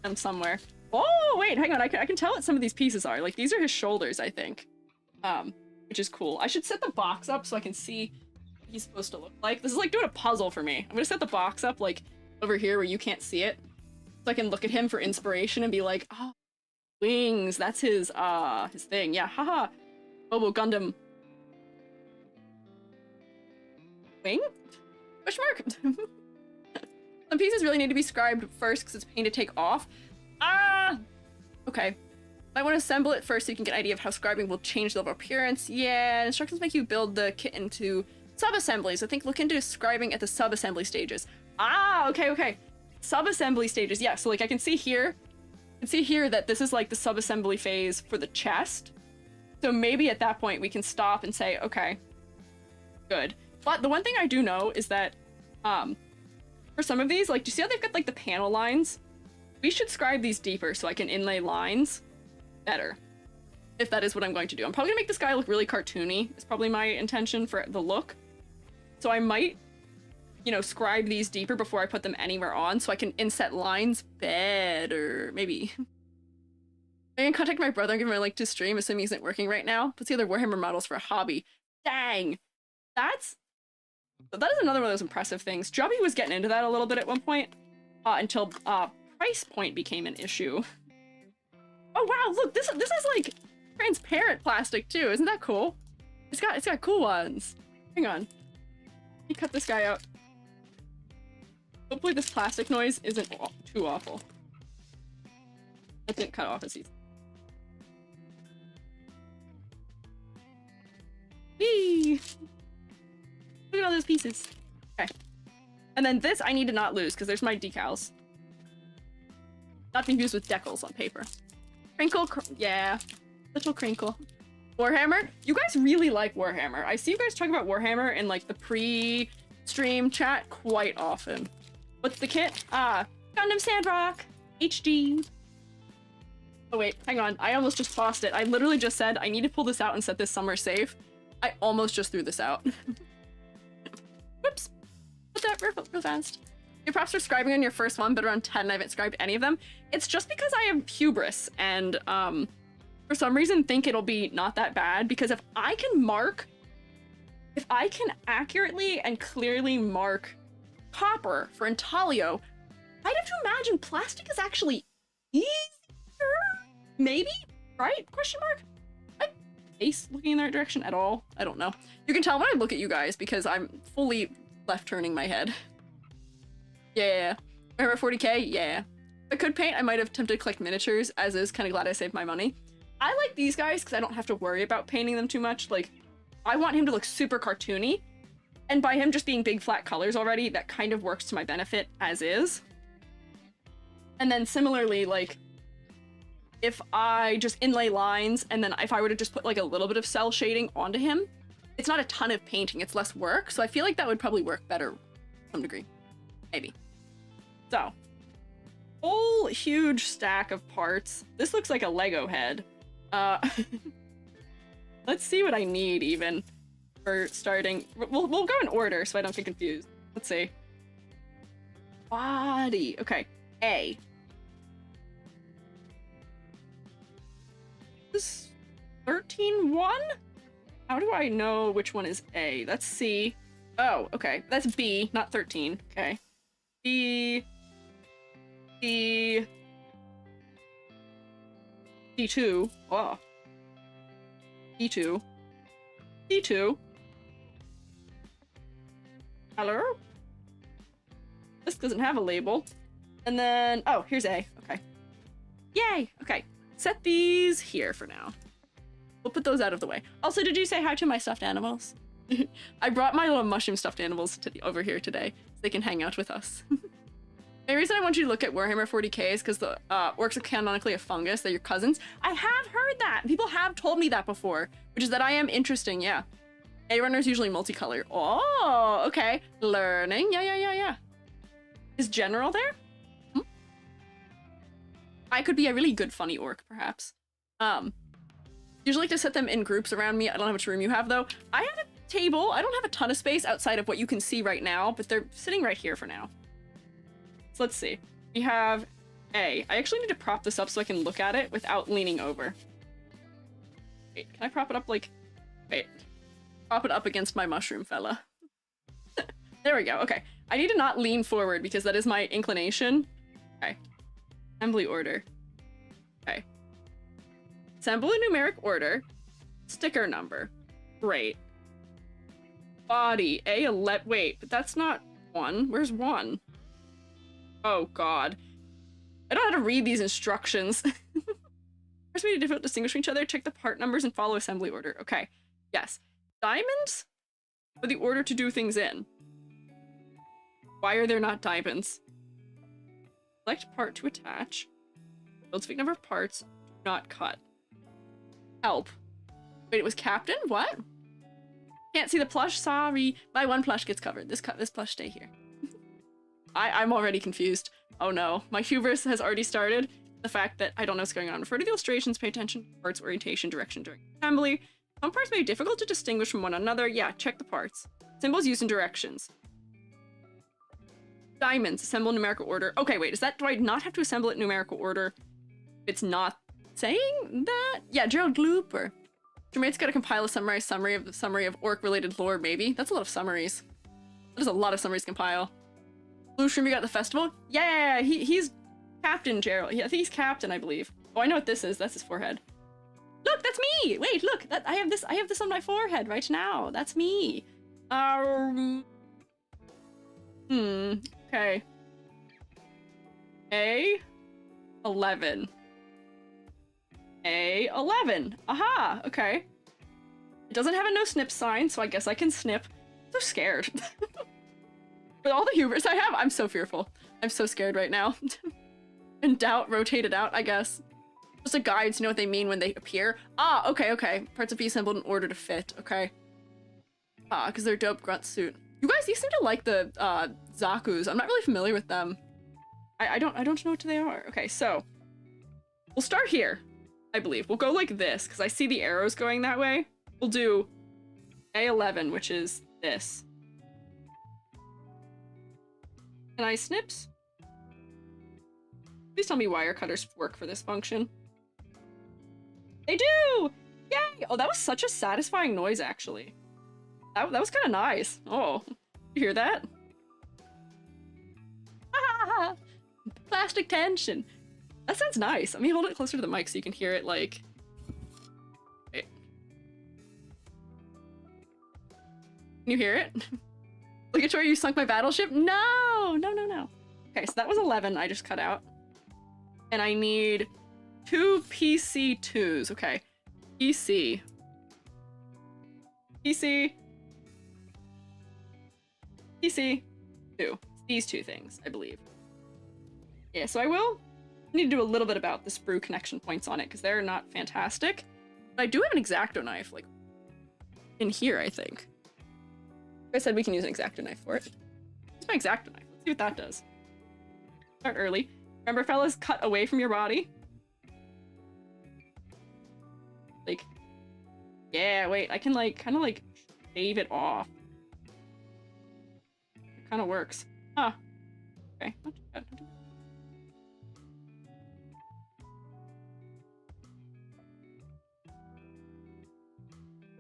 them somewhere. Oh, wait, hang on. I can tell what some of these pieces are. Like, these are his shoulders, I think. Which is cool. I should set the box up so I can see what he's supposed to look like. This is like doing a puzzle for me. I'm gonna set the box up, like, over here where you can't see it. So I can look at him for inspiration and be like, oh, wings, that's his thing. Yeah, haha. Bobo Gundam. Wing? Question mark? Some pieces really need to be scribed first because it's pain to take off. Okay. I want to assemble it first so you can get an idea of how scribing will change the overall appearance. Yeah, instructions make you build the kit into sub-assemblies. I think look into scribing at the sub-assembly stages. Okay. Sub-assembly stages. Yeah, so like I can see here that this is like the sub-assembly phase for the chest. So maybe at that point we can stop and say, okay, good. But the one thing I do know is that for some of these, like, do you see how they've got like the panel lines? We should scribe these deeper so I can inlay lines better, if that is what I'm going to do. I'm probably gonna make this guy look really cartoony. It's probably my intention for the look. So I might, you know, scribe these deeper before I put them anywhere on so I can inset lines better. Maybe. I can contact my brother and give him a link to stream, assuming he's not working right now. Put together Warhammer models for a hobby. Dang! That is another one of those impressive things. Jubby was getting into that a little bit at one point, until price point became an issue. Oh wow, look, this is like transparent plastic too. Isn't that cool? It's got cool ones. Hang on. Let me cut this guy out. Hopefully this plastic noise isn't too awful. That didn't cut off as easy. Whee! Look at all those pieces. Okay. And then this I need to not lose because there's my decals. Not to be used with decals on paper. Crinkle, yeah. Little crinkle. Warhammer? You guys really like Warhammer. I see you guys talking about Warhammer in like the pre-stream chat quite often. What's the kit? Gundam Sandrock HD. Oh wait, hang on. I almost just tossed it. I literally just said I need to pull this out and set this somewhere safe. I almost just threw this out. Whoops. Put that real fast. Your props for scribing on your first one, but around 10 I haven't scribed any of them. It's just because I have hubris and for some reason think it'll be not that bad, because if I can accurately and clearly mark copper for Intalio, I'd have to imagine plastic is actually easier? Maybe? Right? Question mark? Like, face looking in the right direction at all? I don't know. You can tell when I look at you guys because I'm fully left turning my head. Yeah. Remember 40k? Yeah. If I could paint, I might have attempted to collect miniatures, as is. Kind of glad I saved my money. I like these guys because I don't have to worry about painting them too much. Like, I want him to look super cartoony, and by him just being big flat colors already, that kind of works to my benefit as is. And then similarly, like, if I just inlay lines, and then if I were to just put like a little bit of cell shading onto him, it's not a ton of painting, it's less work, so I feel like that would probably work better to some degree. Maybe. So, whole huge stack of parts. This looks like a Lego head. Let's see what I need even for starting. We'll go in order so I don't get confused. Let's see. Body. Okay. A. This 13-1? How do I know which one is A? That's C. Oh, okay. That's B, not 13. Okay. B. D. D2. Oh. D2. D2. Hello? This doesn't have a label. And then, oh, here's A. Okay. Yay! Okay. Set these here for now. We'll put those out of the way. Also, did you say hi to my stuffed animals? I brought my little mushroom stuffed animals over here today so they can hang out with us. The reason I want you to look at Warhammer 40k is because the orcs are canonically a fungus. They're your cousins. I have heard that. People have told me that before, which is that I am interesting, yeah. A-runner is usually multicolor. Oh, okay. Learning. Yeah. Is General there? I could be a really good funny orc, perhaps. Usually like to set them in groups around me. I don't know how much room you have, though. I have a table. I don't have a ton of space outside of what you can see right now, but they're sitting right here for now. So let's see. We have A. I actually need to prop this up so I can look at it without leaning over. Wait, can I prop it up like... Wait. Prop it up against my mushroom fella. There we go. Okay. I need to not lean forward because that is my inclination. Okay. Assembly order. Okay. Assemble in numeric order. Sticker number. Great. Body. A11. Wait, but that's not 1. Where's 1? Oh, God. I don't know how to read these instructions. First, we need to distinguish from each other, check the part numbers, and follow assembly order. Okay. Yes. Diamonds are the order to do things in. Why are there not diamonds? Select part to attach. Build specific number of parts. Do not cut. Help. Wait, it was captain? What? Can't see the plush. Sorry. My one plush gets covered. This plush stay here. I'm already confused. Oh no. My hubris has already started. The fact that I don't know what's going on. Refer to the illustrations. Pay attention to parts orientation direction during assembly. Some parts may be difficult to distinguish from one another. Yeah, check the parts. Symbols used in directions. Diamonds. Assemble in numerical order. Okay, wait. Is that... Do I not have to assemble it in numerical order? It's not saying that? Yeah, Gerald Glooper. Jermaine's got to compile a summary of orc-related lore, maybe. That's a lot of summaries. That is a lot of summaries to compile. Blue Shrimp, you got the festival? Yeah, he's Captain Gerald. Yeah, I think he's Captain, I believe. Oh, I know what this is. That's his forehead. Look, that's me! Wait, look! I have this on my forehead right now. That's me. Okay. A11. A11. Aha! Okay. It doesn't have a no snip sign, so I guess I can snip. I'm so scared. With all the hubris I have, I'm so fearful. I'm so scared right now. In doubt, rotate it out, I guess. Just a guide to know what they mean when they appear. Ah, okay. Parts of be assembled in order to fit, okay. Ah, because they're dope grunt suit. You guys, you seem to like the Zakus. I'm not really familiar with them. I don't know what they are. Okay, so we'll start here, I believe. We'll go like this, because I see the arrows going that way. We'll do A11, which is this. Can I snips? Please tell me wire cutters work for this function. They do! Yay! Oh, that was such a satisfying noise, actually. That was kind of nice. Oh, you hear that? Ah, plastic tension. That sounds nice. Let me hold it closer to the mic so you can hear it, like... Wait. Can you hear it? Look at where you sunk my battleship? No! Okay, so that was 11 I just cut out. And I need 2 PC2s. Okay. PC. PC. 2. These 2 things, I believe. Yeah, so I will need to do a little bit about the sprue connection points on it, because they're not fantastic. But I do have an X-Acto knife, like, in here, I think. Like I said, we can use an X-Acto knife for it. It's my X-Acto knife. Let's see what that does. Start early. Remember, fellas, cut away from your body. Like, yeah, wait, I can, like, kind of, like, shave it off. It kind of works. Huh. Okay, not too bad.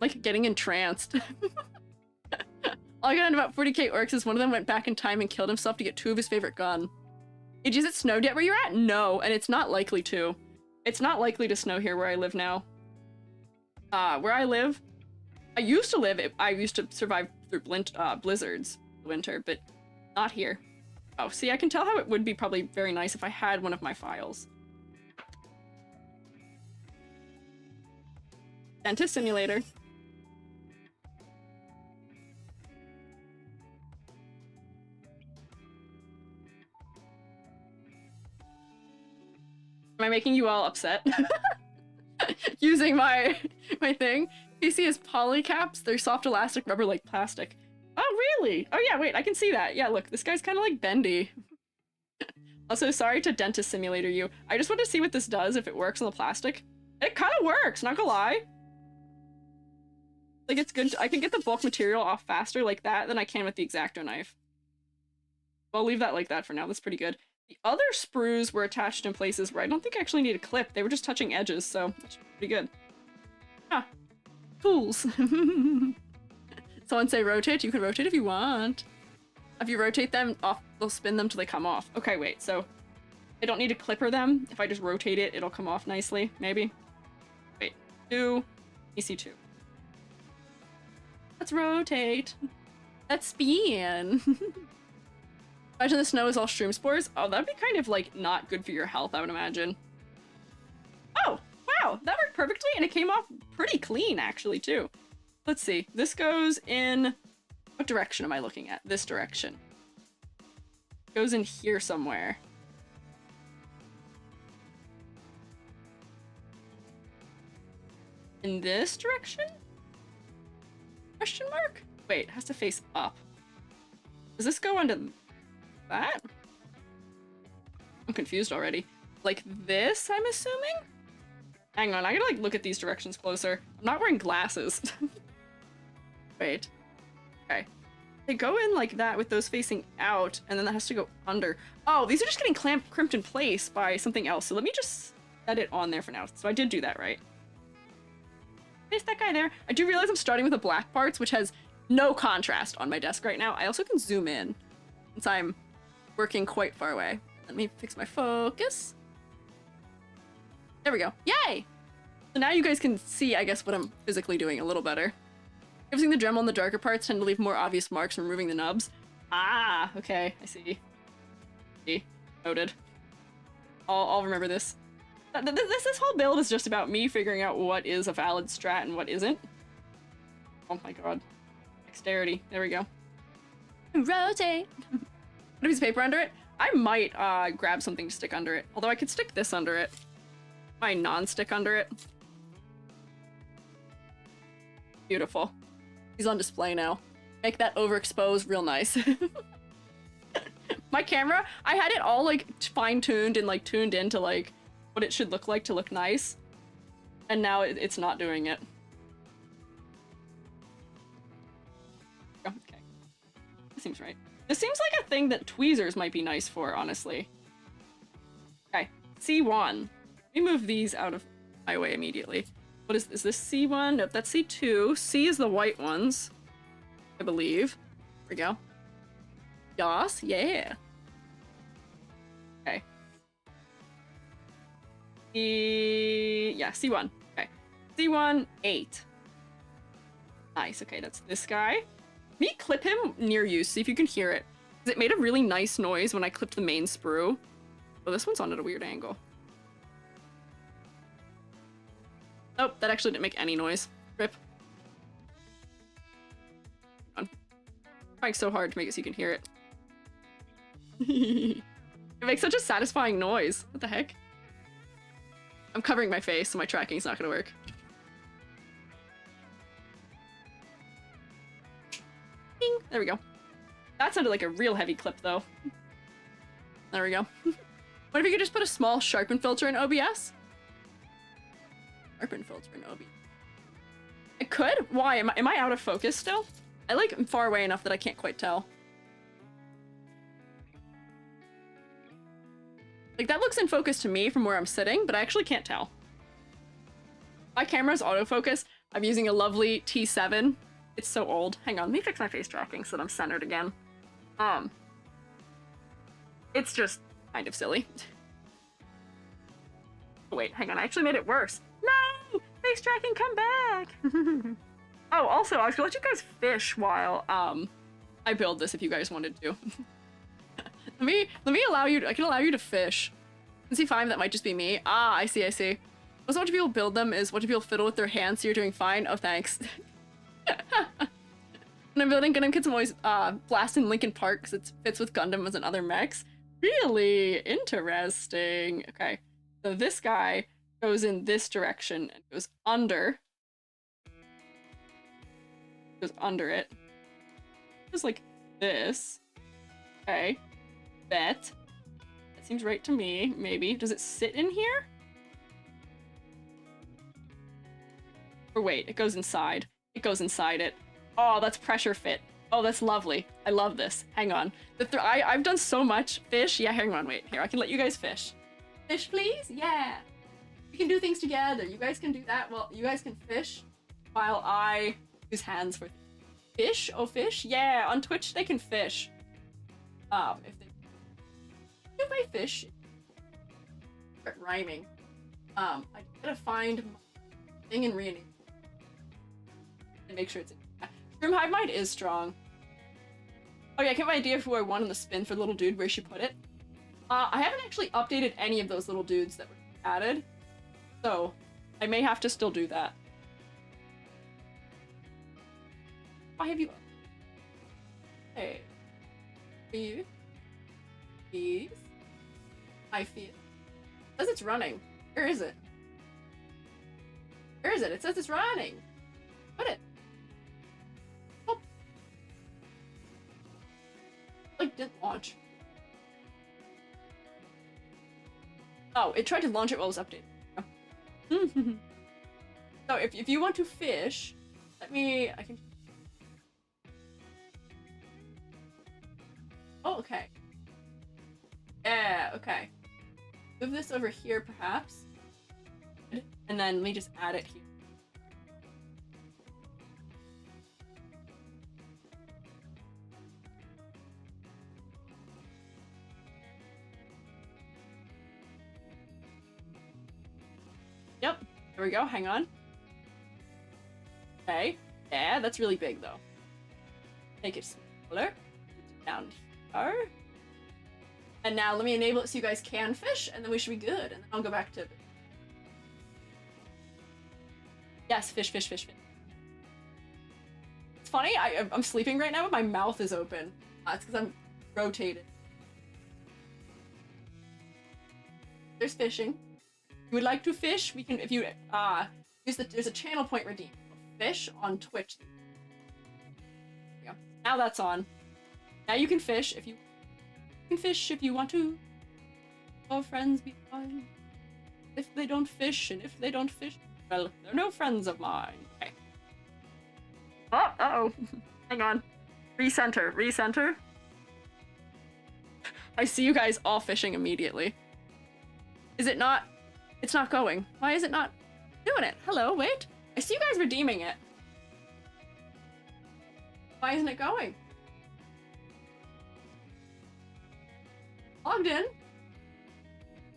Like, getting entranced. All I got about 40k orcs is one of them went back in time and killed himself to get 2 of his favorite gun. Is it snowed yet where you're at? No, and it's not likely to. It's not likely to snow here where I live now. Where I live, I used to survive through blizzards in the winter, but not here. Oh, see, I can tell how it would be probably very nice if I had one of my files. Dentist simulator. Am I making you all upset? Using my thing. PC is polycaps. They're soft elastic rubber like plastic. Oh, really? Oh yeah, wait, I can see that. Yeah, look, this guy's kind of like bendy. Also, sorry to dentist simulator you. I just want to see what this does, if it works on the plastic. It kind of works, not gonna lie. Like, it's good. I can get the bulk material off faster like that than I can with the X-Acto knife. I'll leave that like that for now. That's pretty good. The other sprues were attached in places where I don't think I actually need a clip. They were just touching edges, so that's pretty good. Ah, tools. Someone say rotate. You can rotate if you want. If you rotate them off, they'll spin them till they come off. Okay, wait, so I don't need to clipper them. If I just rotate it, it'll come off nicely, maybe. Wait, 2, EC2. Let's rotate. Let's spin. Imagine the snow is all shroom spores. Oh, that'd be kind of like not good for your health, I would imagine. Oh, wow, that worked perfectly and it came off pretty clean actually too. Let's see, this goes in, what direction am I looking at? This direction. It goes in here somewhere. In this direction? Question mark? Wait, it has to face up. Does this go onto that? I'm confused already. Like this, I'm assuming? Hang on, I gotta like look at these directions closer. I'm not wearing glasses. Wait. Okay. They go in like that with those facing out, and then that has to go under. Oh, these are just getting crimped in place by something else. So let me just set it on there for now. So I did do that, right? There's that guy there. I do realize I'm starting with the black parts, which has no contrast on my desk right now. I also can zoom in since I'm working quite far away. Let me fix my focus. There we go. Yay! So now you guys can see, I guess, what I'm physically doing a little better. Using the Dremel in the darker parts tend to leave more obvious marks from removing the nubs. Ah, okay, I see. See, noted. I'll remember this. This whole build is just about me figuring out what is a valid strat and what isn't. Oh my god. Dexterity. There we go. Rotate! Put a piece of paper under it? I might grab something to stick under it. Although I could stick this under it. My non-stick under it. Beautiful. He's on display now. Make that overexposed real nice. My camera, I had it all like fine-tuned and like tuned into like what it should look like to look nice. And now it's not doing it. Okay. This seems right. This seems like a thing that tweezers might be nice for, honestly. Okay, C1. Let me move these out of my way immediately. What is this? Is this C1? Nope, that's C2. C is the white ones, I believe. There we go. Yas, yeah. Okay. Yeah, C1. Okay. C1, 8. Nice, okay, that's this guy. Let me clip him near you, see if you can hear it. Because it made a really nice noise when I clipped the main sprue. Oh, this one's on at a weird angle. Oh, that actually didn't make any noise. Rip. I'm trying so hard to make it so you can hear it. It makes such a satisfying noise. What the heck? I'm covering my face, so my tracking's not gonna work. Ding. There we go. That sounded like a real heavy clip, though. There we go. What if you could just put a small sharpen filter in OBS? Sharpen filter in OBS. I could? Why? Am I out of focus still? I like am far away enough that I can't quite tell. Like, that looks in focus to me from where I'm sitting, but I actually can't tell. My camera's autofocus. I'm using a lovely T7. It's so old. Hang on, let me fix my face tracking so that I'm centered again. It's just kind of silly. Oh, wait, hang on, I actually made it worse. No! Face tracking, come back! Oh, also, I was gonna let you guys fish while, I build this if you guys wanted to. Let me allow you, I can allow you to fish. In C5, that might just be me. Ah, I see, I see. Also, what do people build them is what do people fiddle with their hands so you're doing fine? Oh, thanks. When I'm building Gundam kits, I'm always blasting Linkin Park because it fits with Gundam as and other mechs. Really interesting. Okay. So this guy goes in this direction and goes under it. Just like this. Okay. Bet. That seems right to me, maybe. Does it sit in here? Or wait, it goes inside. It goes inside it. Oh, that's pressure fit. Oh, that's lovely. I love this. Hang on. I've done so much. Fish? Yeah, hang on, wait. Here, I can let you guys fish. Fish, please? Yeah. We can do things together. You guys can do that. Well, you guys can fish while I use hands for fish. Oh, fish? Yeah, on Twitch they can fish. If I fish, start rhyming. I gotta find my thing in Riiiiiiight and make sure it's in. Room Hive Mind is strong. Oh yeah, I get my idea of who I want on the spin for the little dude. Where she put it? I haven't actually updated any of those little dudes that were added, so I may have to still do that. Why have you? Hey, you, please. I feel. It says it's running. Where is it? Where is it? It says it's running. Put it. Oh. Like, didn't launch. Oh, it tried to launch it while it was updated. Oh. So if you want to fish, I can. Oh, okay. Yeah, okay. Move this over here, perhaps. And then let me just add it here. Yep, there we go, hang on. Okay, yeah, that's really big though. Make it smaller. Down here. And now let me enable it so you guys can fish, and then we should be good. And then I'll go back to... Yes, fish, fish, fish, fish. It's funny, I'm sleeping right now, but my mouth is open. It's because I'm rotated. There's fishing. If you would like to fish, we can, if you, there's a channel point redeem. Fish on Twitch. There you go. Now that's on. Now you can fish if you fish if you want to. Oh, friends be fine. If they don't fish, and if they don't fish, well, they're no friends of mine. Okay. Oh, uh-oh. Hang on. Recenter, recenter. I see you guys all fishing immediately. Is it not? It's not going. Why is it not doing it? Hello, wait. I see you guys redeeming it. Why isn't it going? Logged in.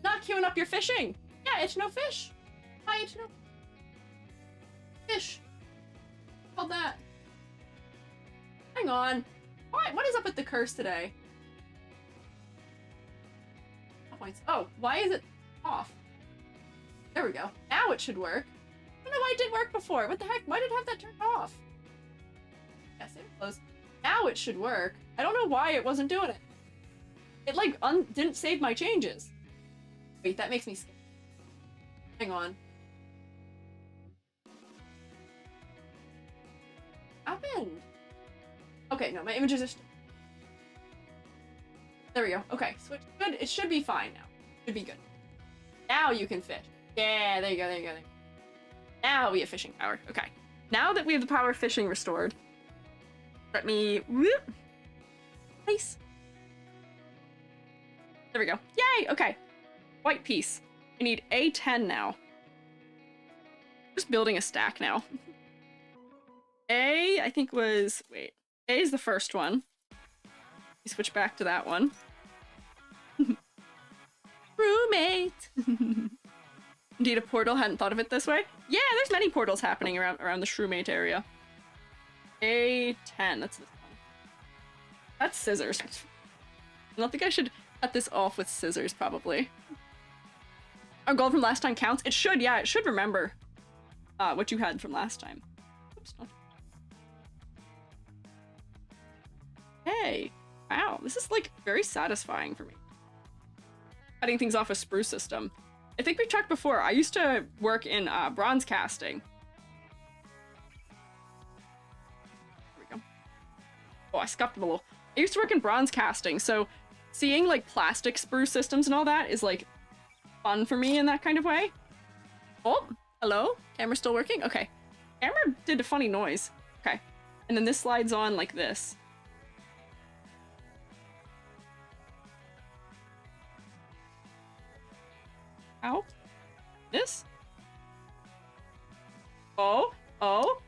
Not queuing up your fishing. Yeah, it's no fish. Why it's no fish? Called that. Hang on. What is up with the curse today? Points. Oh, why is it off? There we go. Now it should work. I don't know why it didn't work before. What the heck? Why did it have that turned off? Yes, it closed. Now it should work. I don't know why it wasn't doing it. It like didn't save my changes. Wait, that makes me scared. Hang on. Happened. Okay, no, my images are there we go. Okay, switch. Good. It should be fine now. Should be good. Now you can fish. Yeah, there you go, there you go, there you go. Now we have fishing power. Okay. Now that we have the power of fishing restored, let me... Whoop. Nice. There we go. Yay! Okay. White piece. I need A10 now. Just building a stack now. A, I think was... Wait. A is the first one. We switch back to that one. Roommate! Indeed, a portal. Hadn't thought of it this way. Yeah, there's many portals happening around the Shroomate area. A10. That's this one. That's scissors. I don't think I should cut this off with scissors, probably. Our gold from last time counts? It should, yeah. It should remember what you had from last time. Oops. Not... Hey. Wow. This is, like, very satisfying for me. Cutting things off a sprue system. I think we talked before. I used to work in bronze casting. There we go. Oh, I scuffed a little. I used to work in bronze casting, so seeing like plastic sprue systems and all that is like fun for me in that kind of way. Oh, hello? Camera's still working? Okay. Camera did a funny noise. Okay. And then this slides on like this. Ow. This? Oh,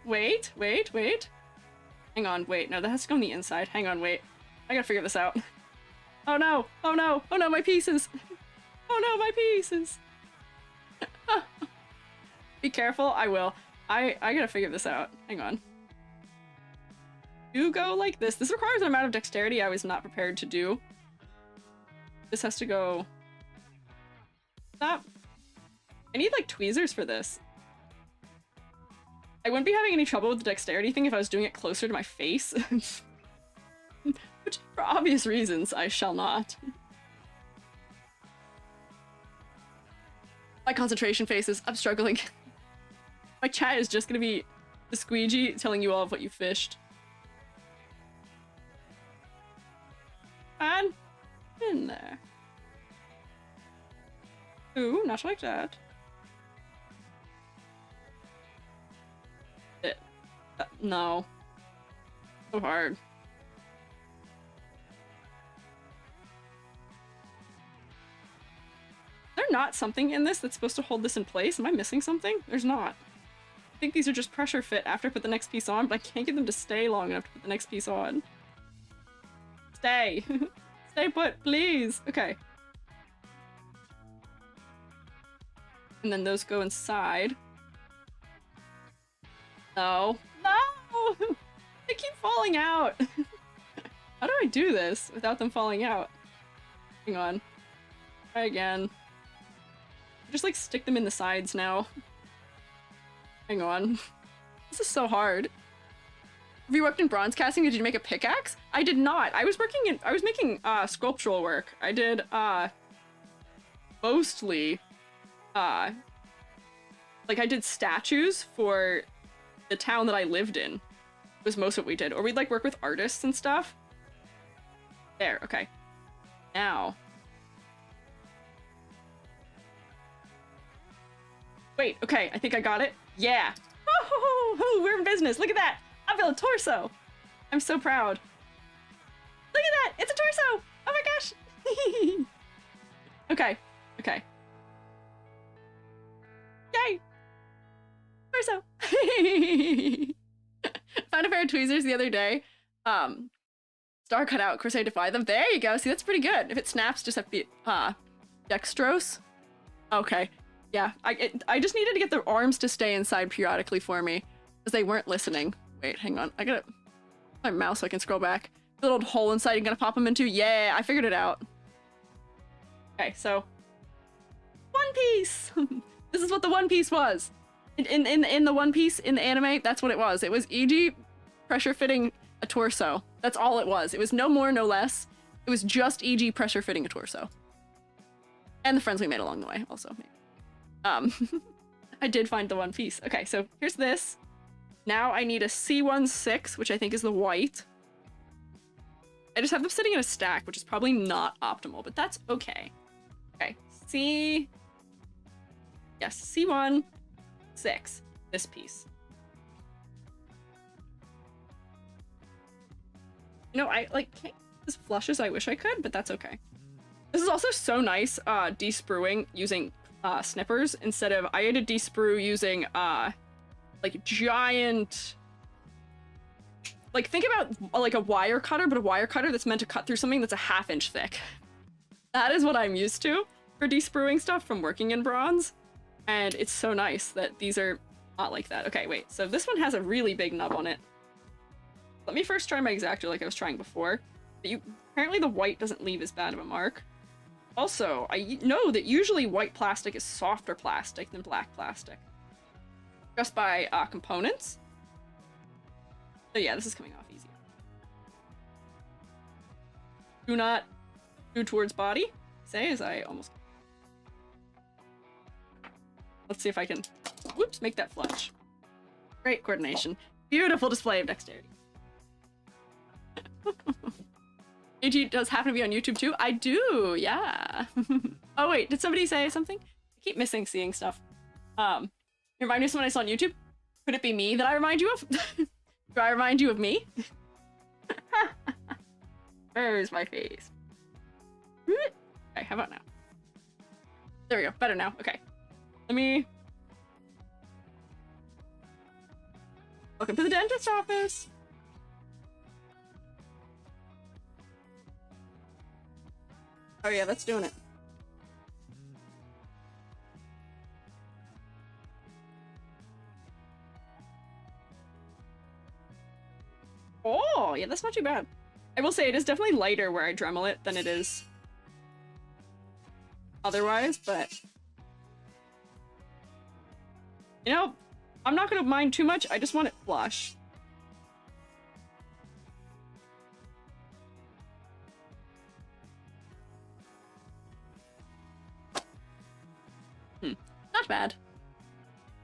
wait. Hang on, wait. No, that has to go on the inside. Hang on, wait. I gotta figure this out. Oh no, my pieces. Oh no, my pieces. Be careful, I will. I gotta figure this out. Hang on. Do go like this. This requires an amount of dexterity I was not prepared to do. This has to go... Stop. I need like tweezers for this. I wouldn't be having any trouble with the dexterity thing if I was doing it closer to my face. Which, for obvious reasons, I shall not. My concentration faces. I'm struggling. My chat is just gonna be the Squiiji telling you all of what you fished. And in there. Ooh, not like that. No. So hard. Is there not something in this that's supposed to hold this in place? Am I missing something? There's not. I think these are just pressure fit after I put the next piece on, but I can't get them to stay long enough to put the next piece on. Stay. Stay put, please. Okay. And then those go inside. No. No! They keep falling out! How do I do this without them falling out? Hang on. Try again. Just like stick them in the sides now. Hang on. This is so hard. Have you worked in bronze casting? Did you make a pickaxe? I did not. I was making sculptural work. I did mostly like I did statues for the town that I lived in. Was most of what we did. Or we'd like work with artists and stuff. There, okay. Now. Wait, okay, I think I got it. Yeah. Oh, we're in business. Look at that. I built a torso. I'm so proud. Look at that. It's a torso. Oh my gosh. Okay. Okay. Yay. Torso. Found a pair of tweezers the other day. Star cut out. Of course I had to buy them. There you go. See, that's pretty good. If it snaps, just have to be dextrose. Okay. Yeah, I just needed to get the arms to stay inside periodically for me, because they weren't listening. Wait, hang on. I gotta my mouse so I can scroll back. The little hole inside you're gonna pop them into. Yeah, I figured it out. Okay, so One Piece. This is what the One Piece was. In the One Piece in the anime, that's what it was. It was EG pressure fitting a torso. That's all it was. It was no more, no less. It was just EG pressure fitting a torso. And the friends we made along the way, also. Maybe. I did find the One Piece. Okay, so here's this. Now I need a C16, which I think is the white. I just have them sitting in a stack, which is probably not optimal, but that's okay. Okay, yes, C16, this piece. You know, I like can't as flush as I wish I could, but that's okay. This is also so nice, de-spruing using snippers instead of I had to de-sprue using like giant, like think about like a wire cutter, but a wire cutter that's meant to cut through something that's a ½ inch thick. That is what I'm used to for de-spruing stuff from working in bronze, and it's so nice that these are not like that. Okay, wait, so this one has a really big nub on it. Let me first try my exactor like I was trying before. But apparently the white doesn't leave as bad of a mark. Also, I know that usually white plastic is softer plastic than black plastic. Just by components. So yeah, this is coming off easier. Do not do towards body, say, as I almost... Let's see if I can, whoops, make that flush. Great coordination. Beautiful display of dexterity. AG does happen to be on YouTube too? I do, yeah. Oh wait, did somebody say something? I keep missing seeing stuff. You remind me of someone I saw on YouTube? Could it be me that I remind you of? Do I remind you of me? Where's my face? Okay, how about now? There we go, better now, okay. Let me... Welcome to the dentist office! Oh yeah, that's doing it. Oh, yeah, that's not too bad. I will say it is definitely lighter where I Dremel it than it is otherwise, but... You know, I'm not gonna mind too much, I just want it flush. Not bad.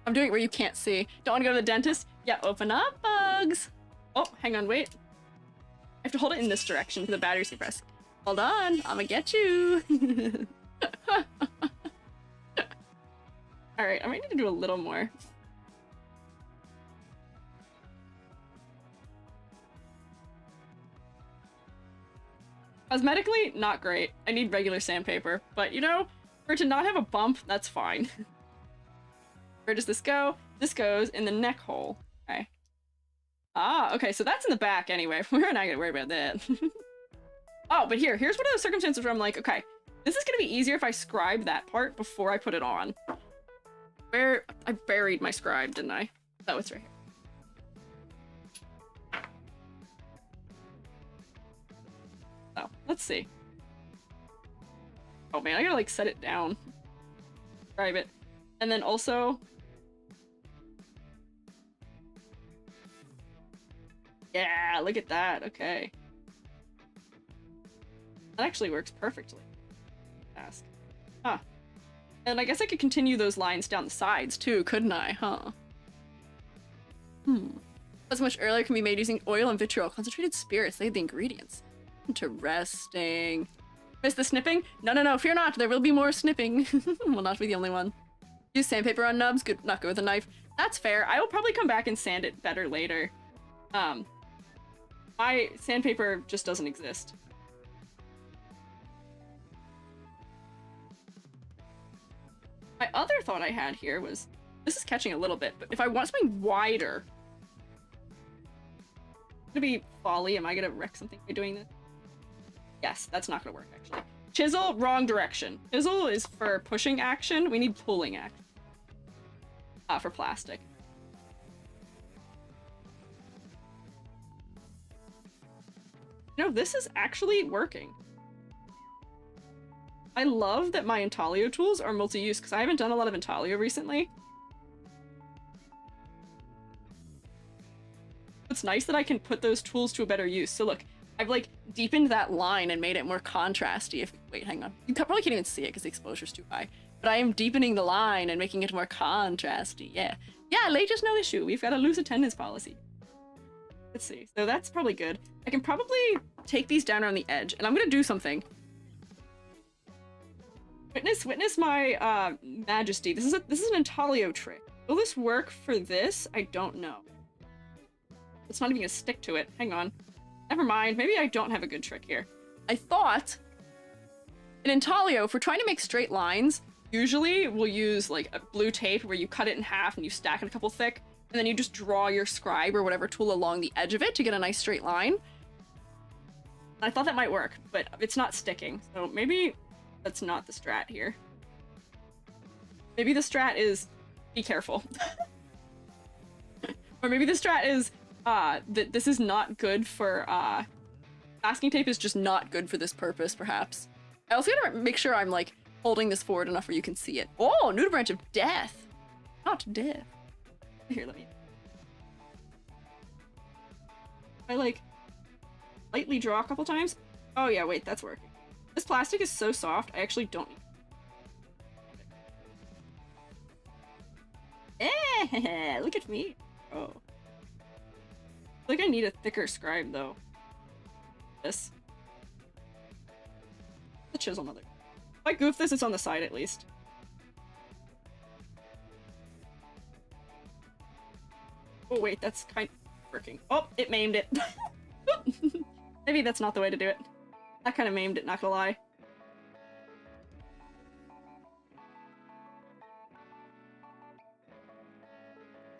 I'm doing it where you can't see. Don't want to go to the dentist? Yeah, open up, bugs! Oh, hang on, wait. I have to hold it in this direction for the batteries to press. Hold on, I'ma get you! Alright, I might need to do a little more. Cosmetically, not great. I need regular sandpaper, but you know, for it to not have a bump, that's fine. Where does this go? This goes in the neck hole. Okay. Ah, okay, so that's in the back anyway. We're not gonna worry about that. Oh, but here's one of those circumstances where I'm like, okay, this is gonna be easier if I scribe that part before I put it on. Where I buried my scribe, didn't I? Oh, it's right here. Oh, let's see. Oh man, I gotta like set it down. Scribe it. And then also... Yeah, look at that, okay. That actually works perfectly. Ask. Huh. And I guess I could continue those lines down the sides too, couldn't I, huh? As much earlier can be made using oil and vitriol. Concentrated spirits, they have the ingredients. Interesting. Miss the snipping? No, fear not, there will be more snipping. Will not be the only one. Use sandpaper on nubs, good, not good with a knife. That's fair, I will probably come back and sand it better later. My sandpaper just doesn't exist. My other thought I had here was, this is catching a little bit, but if I want something wider, it's gonna be folly. Am I gonna wreck something by doing this? Yes, that's not gonna work actually. Chisel, wrong direction. Chisel is for pushing action. We need pulling action. For plastic. You know, this is actually working. I love that my intaglio tools are multi-use because I haven't done a lot of intaglio recently. It's nice that I can put those tools to a better use. So look, I've like deepened that line and made it more contrasty. Wait, hang on. You probably can't even see it because the exposure's too high. But I am deepening the line and making it more contrasty. Yeah. Yeah, latest no issue. We've got a loose attendance policy. Let's see. So that's probably good. I can probably take these down around the edge, and I'm gonna do something. Witness my majesty. This is an intaglio trick. Will this work for this? I don't know. It's not even gonna stick to it. Hang on. Never mind. Maybe I don't have a good trick here. I thought in intaglio, if we're trying to make straight lines, usually we'll use like a blue tape where you cut it in half and you stack it a couple thick, and then you just draw your scribe or whatever tool along the edge of it to get a nice straight line. I thought that might work, but it's not sticking, so maybe that's not the strat here. Maybe the strat is be careful. Or maybe the strat is that this is not good for masking tape is just not good for this purpose, perhaps. I also gotta make sure I'm like holding this forward enough where you can see it. Oh, new branch of death. Not death. Here, let me. I like lightly draw a couple times. Oh yeah, wait, that's working. This plastic is so soft, I actually don't need. Look at me. Oh. I feel like I need a thicker scribe though. This. The chisel mother. If I goof this, it's on the side at least. Oh wait, that's kind of working. Oh, it maimed it. Maybe that's not the way to do it. That kind of maimed it, not gonna lie.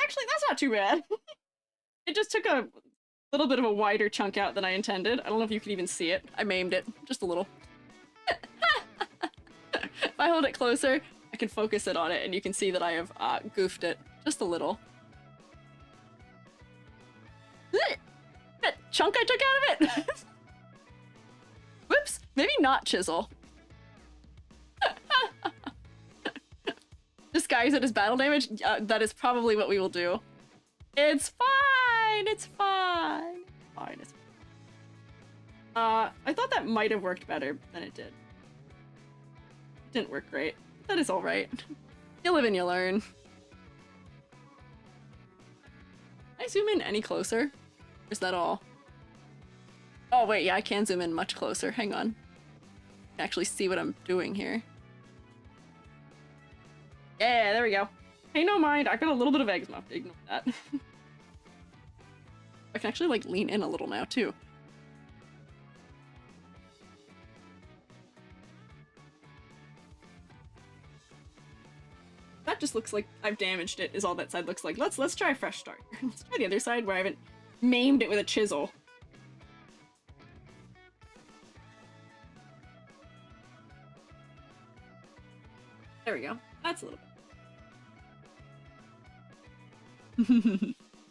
Actually, that's not too bad. It just took a little bit of a wider chunk out than I intended. I don't know if you can even see it. I maimed it, just a little. If I hold it closer, I can focus it on it, and you can see that I have goofed it just a little. That chunk I took out of it! Whoops! Maybe not chisel. Disguise it as battle damage? That is probably what we will do. It's fine! It's fine! Fine, it's fine. I thought that might have worked better than it did. It didn't work great. That is alright. You live and you learn. Can I zoom in any closer? Or is that all? Oh wait, yeah, I can zoom in much closer. Hang on. I can actually see what I'm doing here. Yeah, there we go. Hey, no mind, I got a little bit of eczema. Ignore that. I can actually, like, lean in a little now, too. That just looks like I've damaged it, is all that side looks like. Let's try a fresh start. Let's try the other side where I haven't maimed it with a chisel. There we go. That's a little bit.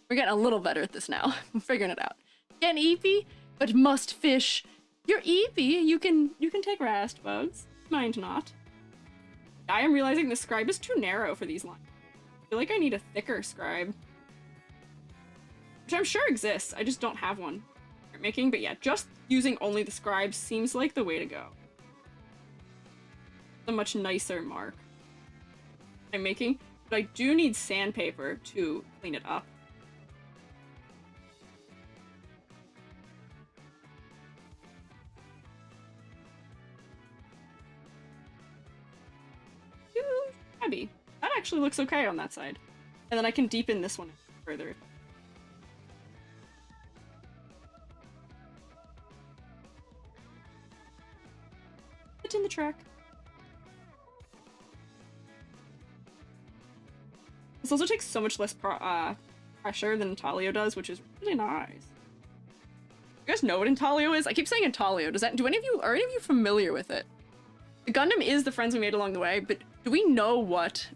We're getting a little better at this now. I'm figuring it out. Get eepy, but must fish. You're eepy. You can take rast bugs. Mind not. I am realizing the scribe is too narrow for these lines. I feel like I need a thicker scribe. Which I'm sure exists. I just don't have one. Making, but yeah, just using only the scribe seems like the way to go. A much nicer mark. I'm making, but I do need sandpaper to clean it up. Shabby. That actually looks okay on that side. And then I can deepen this one further. It's in the track. This also takes so much less pressure than Intaglio does, which is really nice. You guys know what Intaglio is? I keep saying Intaglio. Are any of you familiar with it? The Gundam is the friends we made along the way, but do we know what?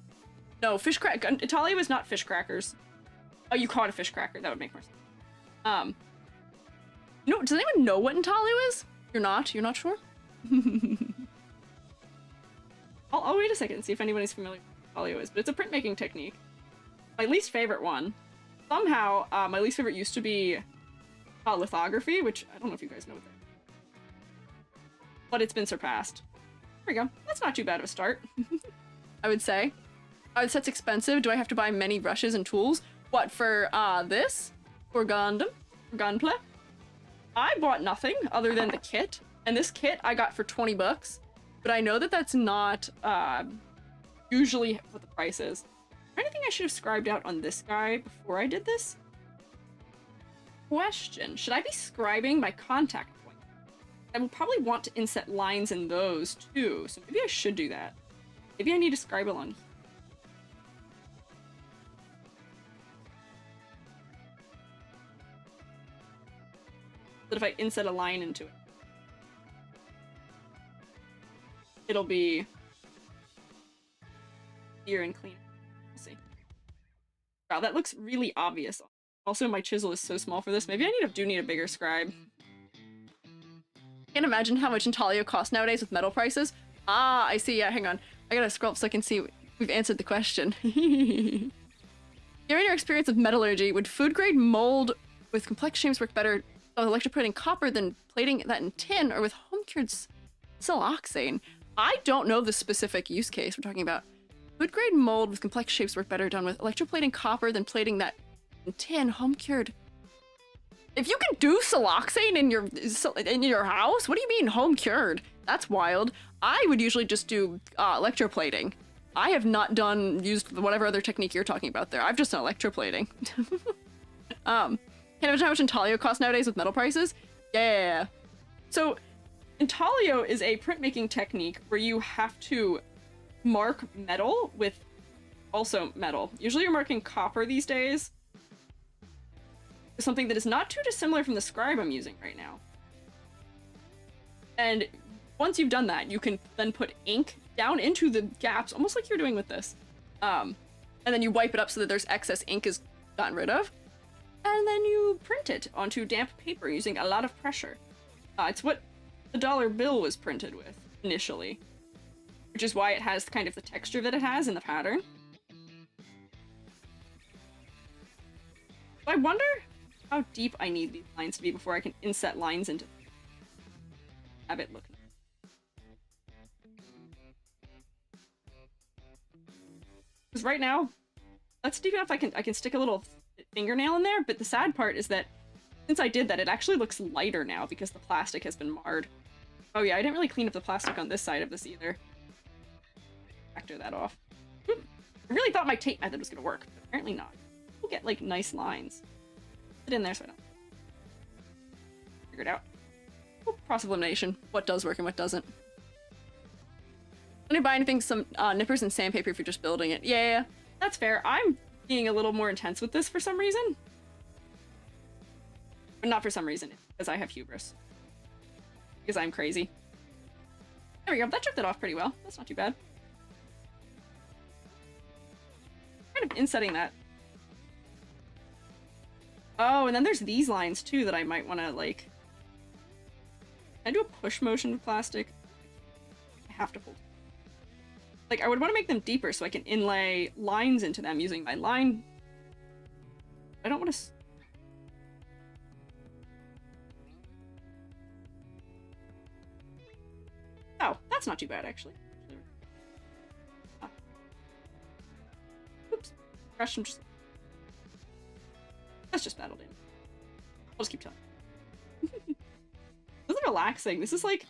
No, Intaglio is not fish crackers. Oh, you caught a fish cracker. That would make more sense. Does anyone know what Intaglio is? You're not sure? I'll wait a second and see if anybody's familiar with what Intaglio is, but it's a printmaking technique. My least favorite one. Somehow, my least favorite used to be lithography, which I don't know if you guys know what that is. But it's been surpassed. There we go. That's not too bad of a start. I would say. This set's expensive. Do I have to buy many brushes and tools? What, for this? For Gundam? For Gunpla? I bought nothing other than the kit. And this kit I got for 20 bucks. But I know that that's not usually what the price is. Is there anything I should have scribed out on this guy before I did this? Question. Should I be scribing my contact point? I will probably want to inset lines in those too, so maybe I should do that. Maybe I need to scribe along here. But if I inset a line into it, it'll be clear and clean. We'll see. Wow, that looks really obvious. Also, my chisel is so small for this. Maybe I do need a bigger scribe. Can't imagine how much Intaglio costs nowadays with metal prices. Ah, I see. Yeah, hang on. I gotta scroll up so I can see we've answered the question. Given your experience with metallurgy, would food grade mold with complex shapes work better with electroplating copper than plating that in tin or with home cured siloxane? I don't know the specific use case we're talking about. Wood grade mold with complex shapes work better done with electroplating copper than plating that in tin, home cured. If you can do siloxane in your house, what do you mean home cured? That's wild. I would usually just do electroplating. I have not used whatever other technique you're talking about there. I've just done electroplating. Can you imagine how much intaglio costs nowadays with metal prices? Yeah. So intaglio is a printmaking technique where you have to mark metal with also metal. Usually you're marking copper these days. Something that is not too dissimilar from the scribe I'm using right now. And once you've done that, you can then put ink down into the gaps, almost like you're doing with this. And then you wipe it up so that there's excess ink is gotten rid of. And then you print it onto damp paper using a lot of pressure. It's what the dollar bill was printed with initially, which is why it has kind of the texture that it has in the pattern. I wonder how deep I need these lines to be before I can inset lines into them. Have it look nice. Because right now, that's deep enough I can stick a little fingernail in there, but the sad part is that since I did that, it actually looks lighter now because the plastic has been marred. Oh yeah, I didn't really clean up the plastic on this side of this either. Factor that off. I really thought my tape method was gonna work, but apparently not. We'll get like nice lines. Put it in there so I don't figure it out. Process elimination. What does work and what doesn't. When you buy anything, some nippers and sandpaper if you're just building it. Yeah, that's fair. I'm being a little more intense with this for some reason. But not for some reason, because I have hubris. Because I'm crazy. There we go. That took that off pretty well. That's not too bad. Kind of insetting that. Oh, and then there's these lines too that I might want to like. Can I do a push motion with plastic? I have to hold. Like, I would want to make them deeper so I can inlay lines into them using my line. I don't want to. Oh, that's not too bad actually. Oops. Gosh, I'm just. That's just battled in. I'll just keep telling. This is relaxing. This is like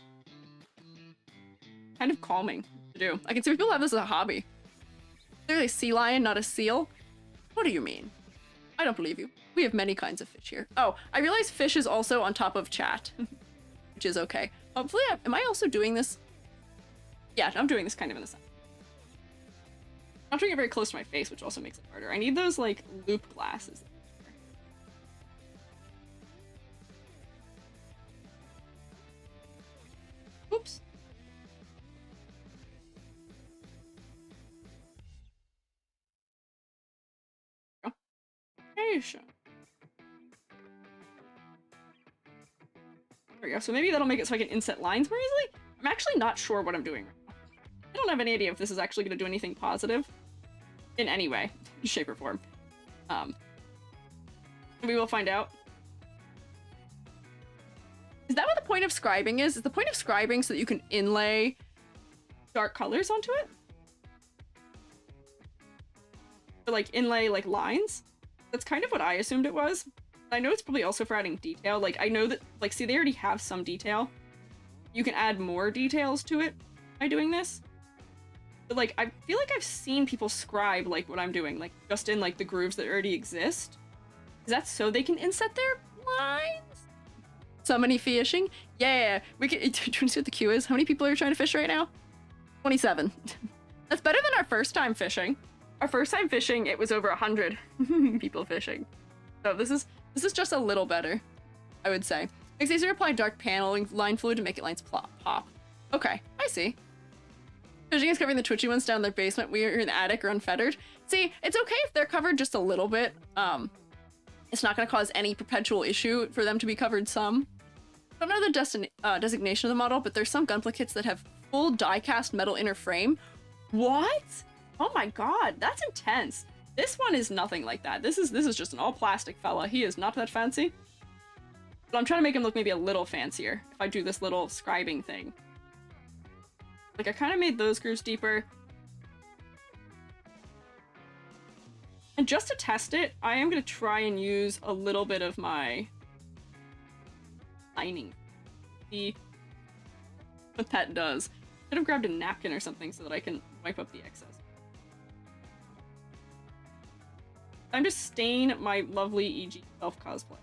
kind of calming to do. I can see people have this as a hobby. Clearly a sea lion, not a seal. What do you mean? I don't believe you. We have many kinds of fish here. Oh, I realize fish is also on top of chat, which is okay. Hopefully, am I also doing this? Yeah, I'm doing this kind of in the sun. I'm doing it very close to my face, which also makes it harder. I need those like loop glasses. Oops. There we go. So maybe that'll make it so I can inset lines more easily. I'm actually not sure what I'm doing right now. I don't have any idea if this is actually going to do anything positive in any way, shape, or form. We will find out. Is that what the point of scribing is? Is the point of scribing so that you can inlay dark colors onto it? Or like inlay like lines? That's kind of what I assumed it was. I know it's probably also for adding detail. Like I know that, like, see, they already have some detail. You can add more details to it by doing this. But like, I feel like I've seen people scribe like what I'm doing, like just in like the grooves that already exist. Is that so they can inset their lines? So many fishing? Yeah, we can. Do you see what the queue is? How many people are trying to fish right now? 27. That's better than our first time fishing. Our first time fishing, it was over 100 people fishing. So this is just a little better, I would say. Makes it easier to apply dark paneling line fluid to make it lines pop. Okay, I see. Fishing is covering the twitchy ones down in their basement. We are in the attic or unfettered. See, it's okay if they're covered just a little bit. It's not going to cause any perpetual issue for them to be covered some. I don't know the designation of the model, but there's some Gunpla kits that have full die-cast metal inner frame. What? Oh my god, that's intense. This one is nothing like that. This is just an all-plastic fella. He is not that fancy. But I'm trying to make him look maybe a little fancier if I do this little scribing thing. Like, I kind of made those grooves deeper. And just to test it, I am going to try and use a little bit of my lining. See what that does. Could have grabbed a napkin or something so that I can wipe up the excess. Time to stain my lovely EG self cosplay.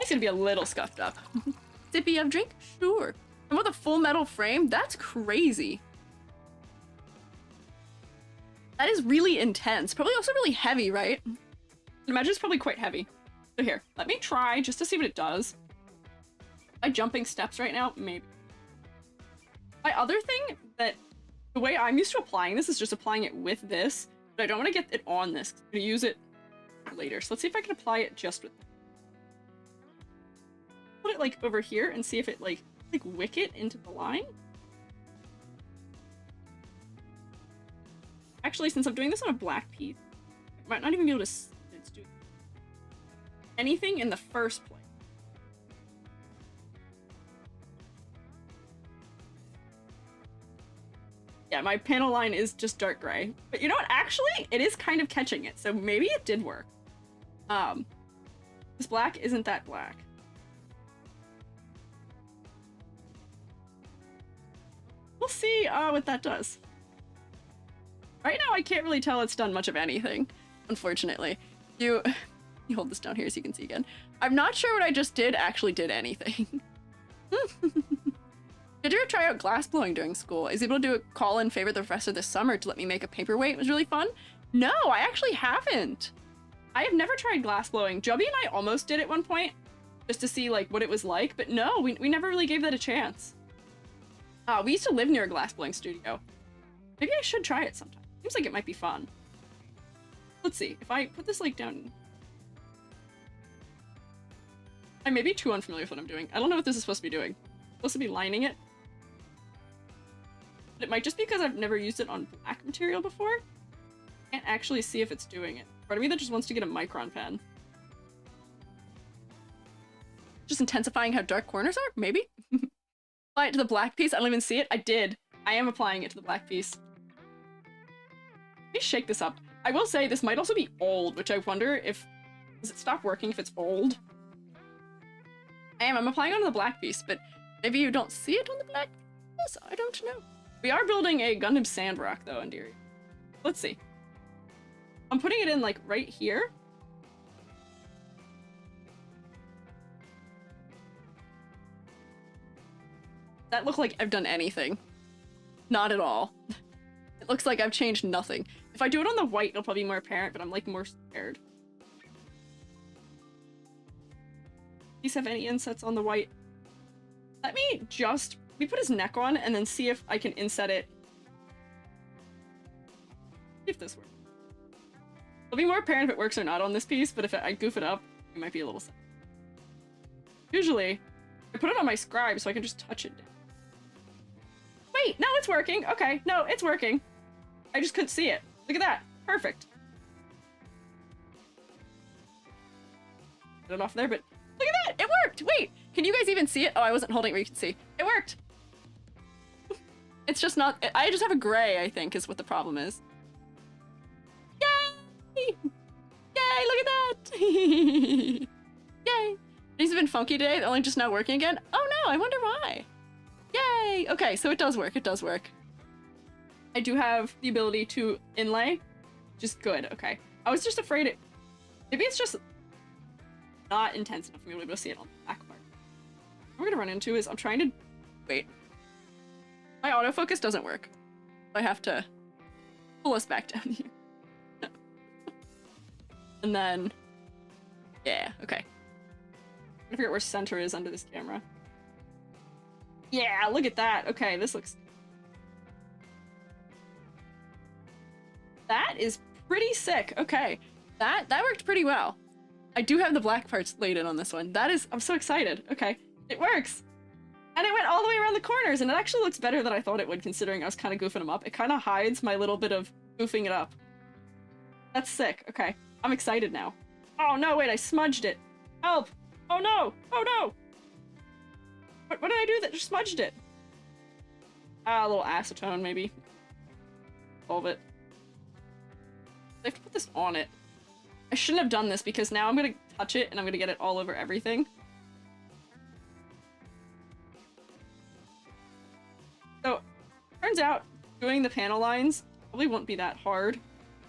It's gonna be a little scuffed up. Sippy of drink? Sure. And with a full metal frame? That's crazy. That is really intense. Probably also really heavy, right? I imagine it's probably quite heavy. So here, let me try just to see what it does. Am I jumping steps right now? Maybe. My other thing that the way I'm used to applying this is just applying it with this, but I don't want to get it on this. I'm going to use it later. So let's see if I can apply it just with this. Put it like over here and see if it like wick it into the line. Actually, since I'm doing this on a black piece, I might not even be able to see it's doing anything in the first place. Yeah, my panel line is just dark gray. But you know what? Actually, it is kind of catching it, so maybe it did work. This black isn't that black. We'll see what that does. Right now, I can't really tell it's done much of anything, unfortunately. You hold this down here so you can see again. I'm not sure what I just did actually did anything. Did you ever try out glass blowing during school? I was able to do a call-in favor with the professor this summer to let me make a paperweight. It was really fun. No, I actually haven't. I have never tried glass blowing. Jubby and I almost did at one point, just to see like what it was like, but no, we never really gave that a chance. We used to live near a glass blowing studio. Maybe I should try it sometime. Seems like it might be fun. Let's see, if I put this like down... I may be too unfamiliar with what I'm doing. I don't know what this is supposed to be doing. I'm supposed to be lining it. But it might just be because I've never used it on black material before. Can't actually see if it's doing it. Part of me that just wants to get a micron pen. Just intensifying how dark corners are? Maybe? Apply it to the black piece. I don't even see it. I did. I am applying it to the black piece. Let me shake this up. I will say this might also be old, which I wonder if... Does it stop working if it's old? I'm applying it on the black piece, but maybe you don't see it on the black piece? I don't know. We are building a Gundam Sandrock, though, Andiri. Let's see. I'm putting it in, like, right here. That look like I've done anything. Not at all. It looks like I've changed nothing. If I do it on the white, it'll probably be more apparent, but I'm, like, more scared. These have any insets on the white? Let me just... We put his neck on and then see if I can inset it. See if this works. It'll be more apparent if it works or not on this piece, but if I goof it up, it might be a little sad. Usually, I put it on my scribe so I can just touch it. Wait, no, it's working. Okay, no, it's working. I just couldn't see it. Look at that. Perfect. Put it off there, but look at that! It worked! Wait! Can you guys even see it? Oh, I wasn't holding it where you can see. It worked! It's just not... I just have a gray, I think, is what the problem is. Yay! Yay, look at that! Yay! These have been funky today. They're only just now working again. Oh no, I wonder why. Yay! Okay, so it does work. It does work. I do have the ability to inlay, which is good. Okay. I was just afraid it... Maybe it's just not intense enough for me to be able to see it on the back part. What we're gonna run into is I'm trying to... Wait. My autofocus doesn't work. So I have to pull us back down here. And then... Yeah, okay. I forget where center is under this camera. Yeah, look at that. Okay, this looks... That is pretty sick. Okay. That worked pretty well. I do have the black parts laid in on this one. That is... I'm so excited. Okay. It works! And it went all the way around the corners, and it actually looks better than I thought it would, considering I was kind of goofing them up. It kind of hides my little bit of goofing it up. That's sick. Okay. I'm excited now. Oh no, wait, I smudged it. Help! Oh no! Oh no! What did I do that just smudged it? A little acetone, maybe. Solve it. I have to put this on it. I shouldn't have done this because now I'm gonna touch it and I'm gonna get it all over everything. So, turns out doing the panel lines probably won't be that hard.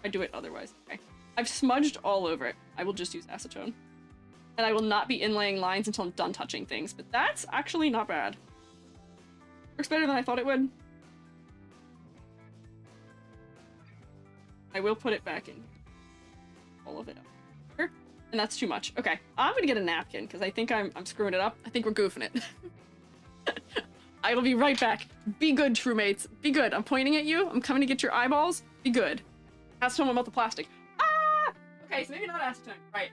I do it otherwise. Okay. I've smudged all over it. I will just use acetone. And I will not be inlaying lines until I'm done touching things, but that's actually not bad. Works better than I thought it would. I will put it back in. All of it up here. And that's too much. Okay, I'm gonna get a napkin because I think I'm screwing it up. I think we're goofing it. I will be right back. Be good, true mates. Be good. I'm pointing at you. I'm coming to get your eyeballs. Be good. Acetone will melt the plastic. Ah! Okay, so maybe not acetone. Right.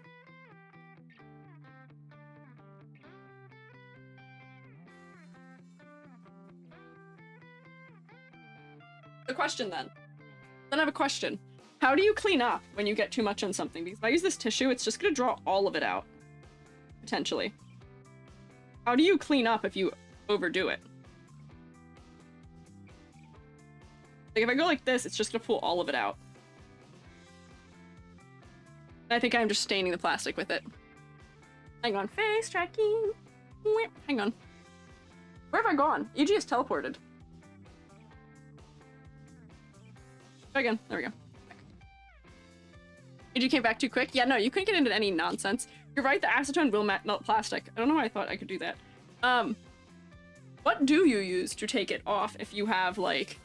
The question then. Then I have a question. How do you clean up when you get too much on something? Because if I use this tissue, it's just gonna draw all of it out. Potentially. How do you clean up if you overdo it? Like if I go like this, it's just gonna pull all of it out. And I think I'm just staining the plastic with it. Hang on, face tracking. Hang on. Where have I gone? EG is teleported. Try again. There we go. EG came back too quick. Yeah, no, you couldn't get into any nonsense. You're right, the acetone will melt plastic. I don't know why I thought I could do that. What do you use to take it off if you have, like,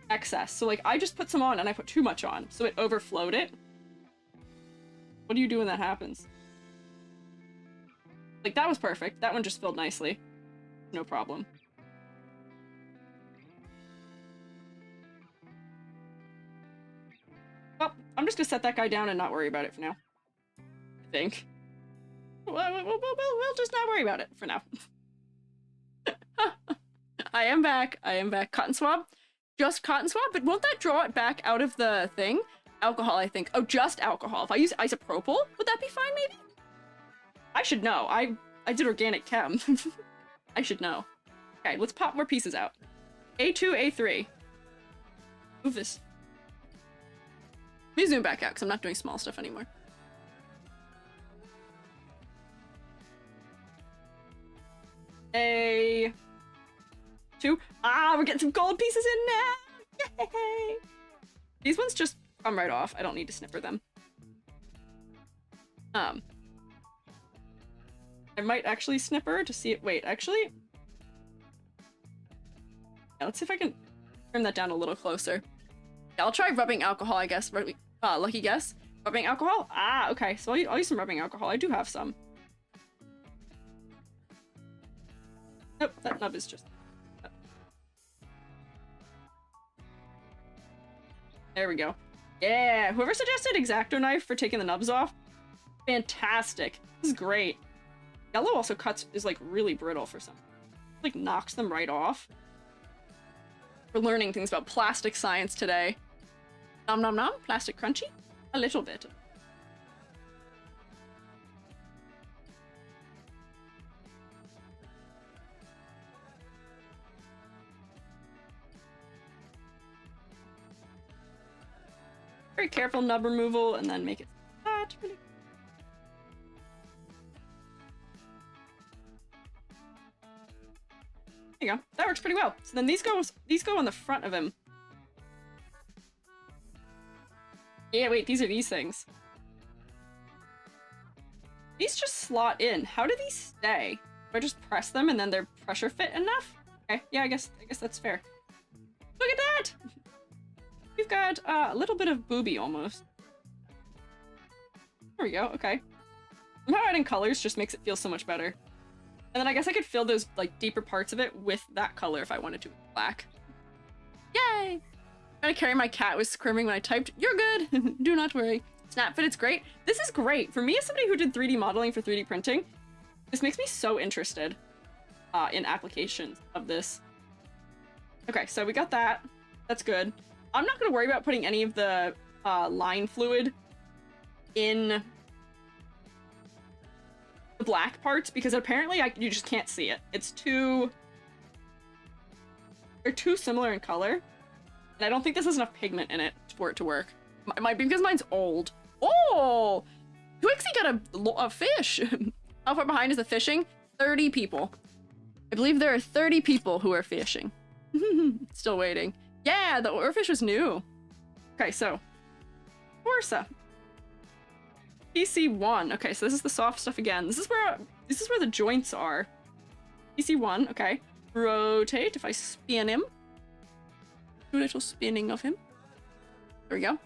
excess? So, like, I just put some on and I put too much on, so it overflowed it. What do you do when that happens? Like, that was perfect. That one just filled nicely. No problem. Well, I'm just gonna set that guy down and not worry about it for now. I think. We'll just not worry about it for now. I am back. I am back. Cotton swab? Just cotton swab? But won't that draw it back out of the thing? Alcohol, I think. Oh, just alcohol. If I use isopropyl, would that be fine, maybe? I should know. I did organic chem. I should know. Okay, let's pop more pieces out. A2, A3. Move this. Let me zoom back out because I'm not doing small stuff anymore. A2. Ah, we're getting some gold pieces in now! Yay! These ones just come right off. I don't need to snipper them. I might actually snipper to see it. Wait, actually? Yeah, let's see if I can turn that down a little closer. Yeah, I'll try rubbing alcohol, I guess. Lucky guess. Rubbing alcohol? Ah, okay. So I'll use some rubbing alcohol. I do have some. Nope, that nub is just... There we go. Yeah! Whoever suggested X-Acto knife for taking the nubs off, fantastic. This is great. Yellow also is like really brittle for some. Like knocks them right off. We're learning things about plastic science today. Nom nom nom, plastic crunchy? A little bit. Very careful nub removal and then make it flat. There you go. That works pretty well. So then these go on the front of him. Yeah, wait, these are these things. These just slot in. How do these stay? Do I just press them and then they're pressure fit enough? Okay, yeah, I guess that's fair. Look at that! We've got a little bit of booby almost. There we go, okay. Somehow adding colors just makes it feel so much better. And then I guess I could fill those, like, deeper parts of it with that color if I wanted to. Black. Yay! Trying to carry my cat was squirming when I typed. You're good! Do not worry. Snap fit, it's great. This is great. For me, as somebody who did 3D modeling for 3D printing, this makes me so interested in applications of this. Okay, so we got that. That's good. I'm not going to worry about putting any of the line fluid in the black parts because apparently you just can't see it. It's too... They're too similar in color, and I don't think this has enough pigment in it for it to work. It might be because mine's old. Oh! Twixie got a fish! How far behind is the fishing? 30 people. I believe there are 30 people who are fishing. Still waiting. Yeah, the oarfish was new. Okay, so Corsa. PC1. Okay, so this is the soft stuff again. This is where the joints are. PC1. Okay. Rotate. If I spin him, do a little spinning of him. There we go.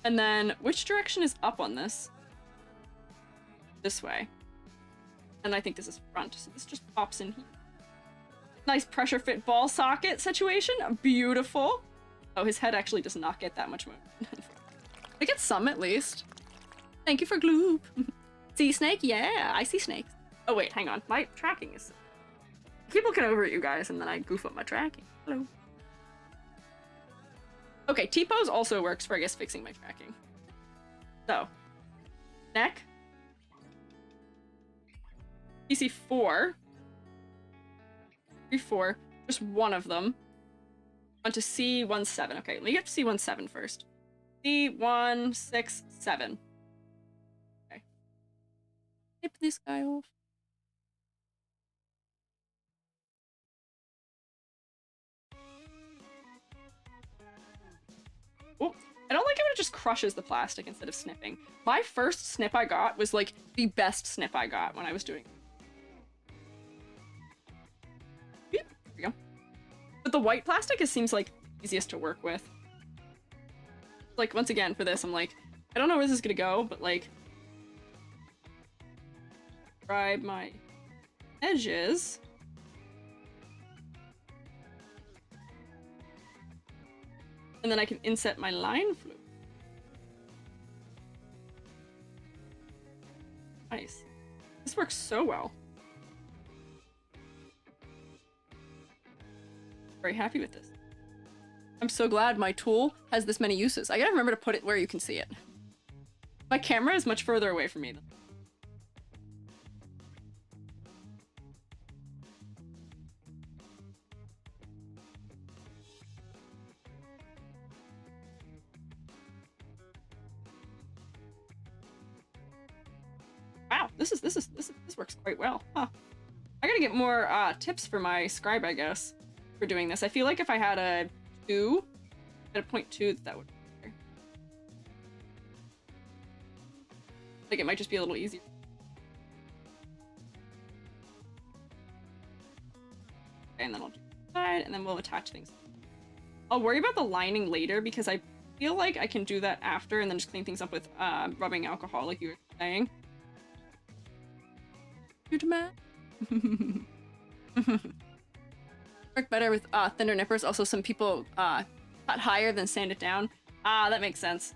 And then which direction is up on this? This way. And I think this is front. So this just pops in here. Nice pressure fit ball socket situation. Beautiful. Oh, his head actually does not get that much movement. I get some at least. Thank you for Gloop. Sea snake? Yeah, I see snakes. Oh wait, hang on. My tracking is... I keep looking over at you guys and then I goof up my tracking. Hello. Okay, T-pose also works for, I guess, fixing my tracking. So, neck. PC4. 3-4. Just one of them. On to C17. Okay, let me get to C17 first. C167. Okay. Tip this guy off. Oh, I don't like how it just crushes the plastic instead of snipping. My first snip I got was like the best snip I got when I was doing it. There we go. But the white plastic seems like easiest to work with. Like, once again, for this, I'm like, I don't know where this is gonna go, but like, scribe my edges. And then I can inset my line flute. Nice. This works so well. Very happy with this. I'm so glad my tool has this many uses. I gotta remember to put it where you can see it. My camera is much further away from me than... Wow, this works quite well. Huh. I gotta get more tips for my scribe, I guess, for doing this. I feel like if I had a 2 at a 0.2, that would be better. Like it might just be a little easier. Okay, and then I'll do that, and then we'll attach things. I'll worry about the lining later because I feel like I can do that after and then just clean things up with rubbing alcohol, like you were saying. Good man. Work better with thinner nippers. Also, some people cut higher than sand it down. Ah, that makes sense.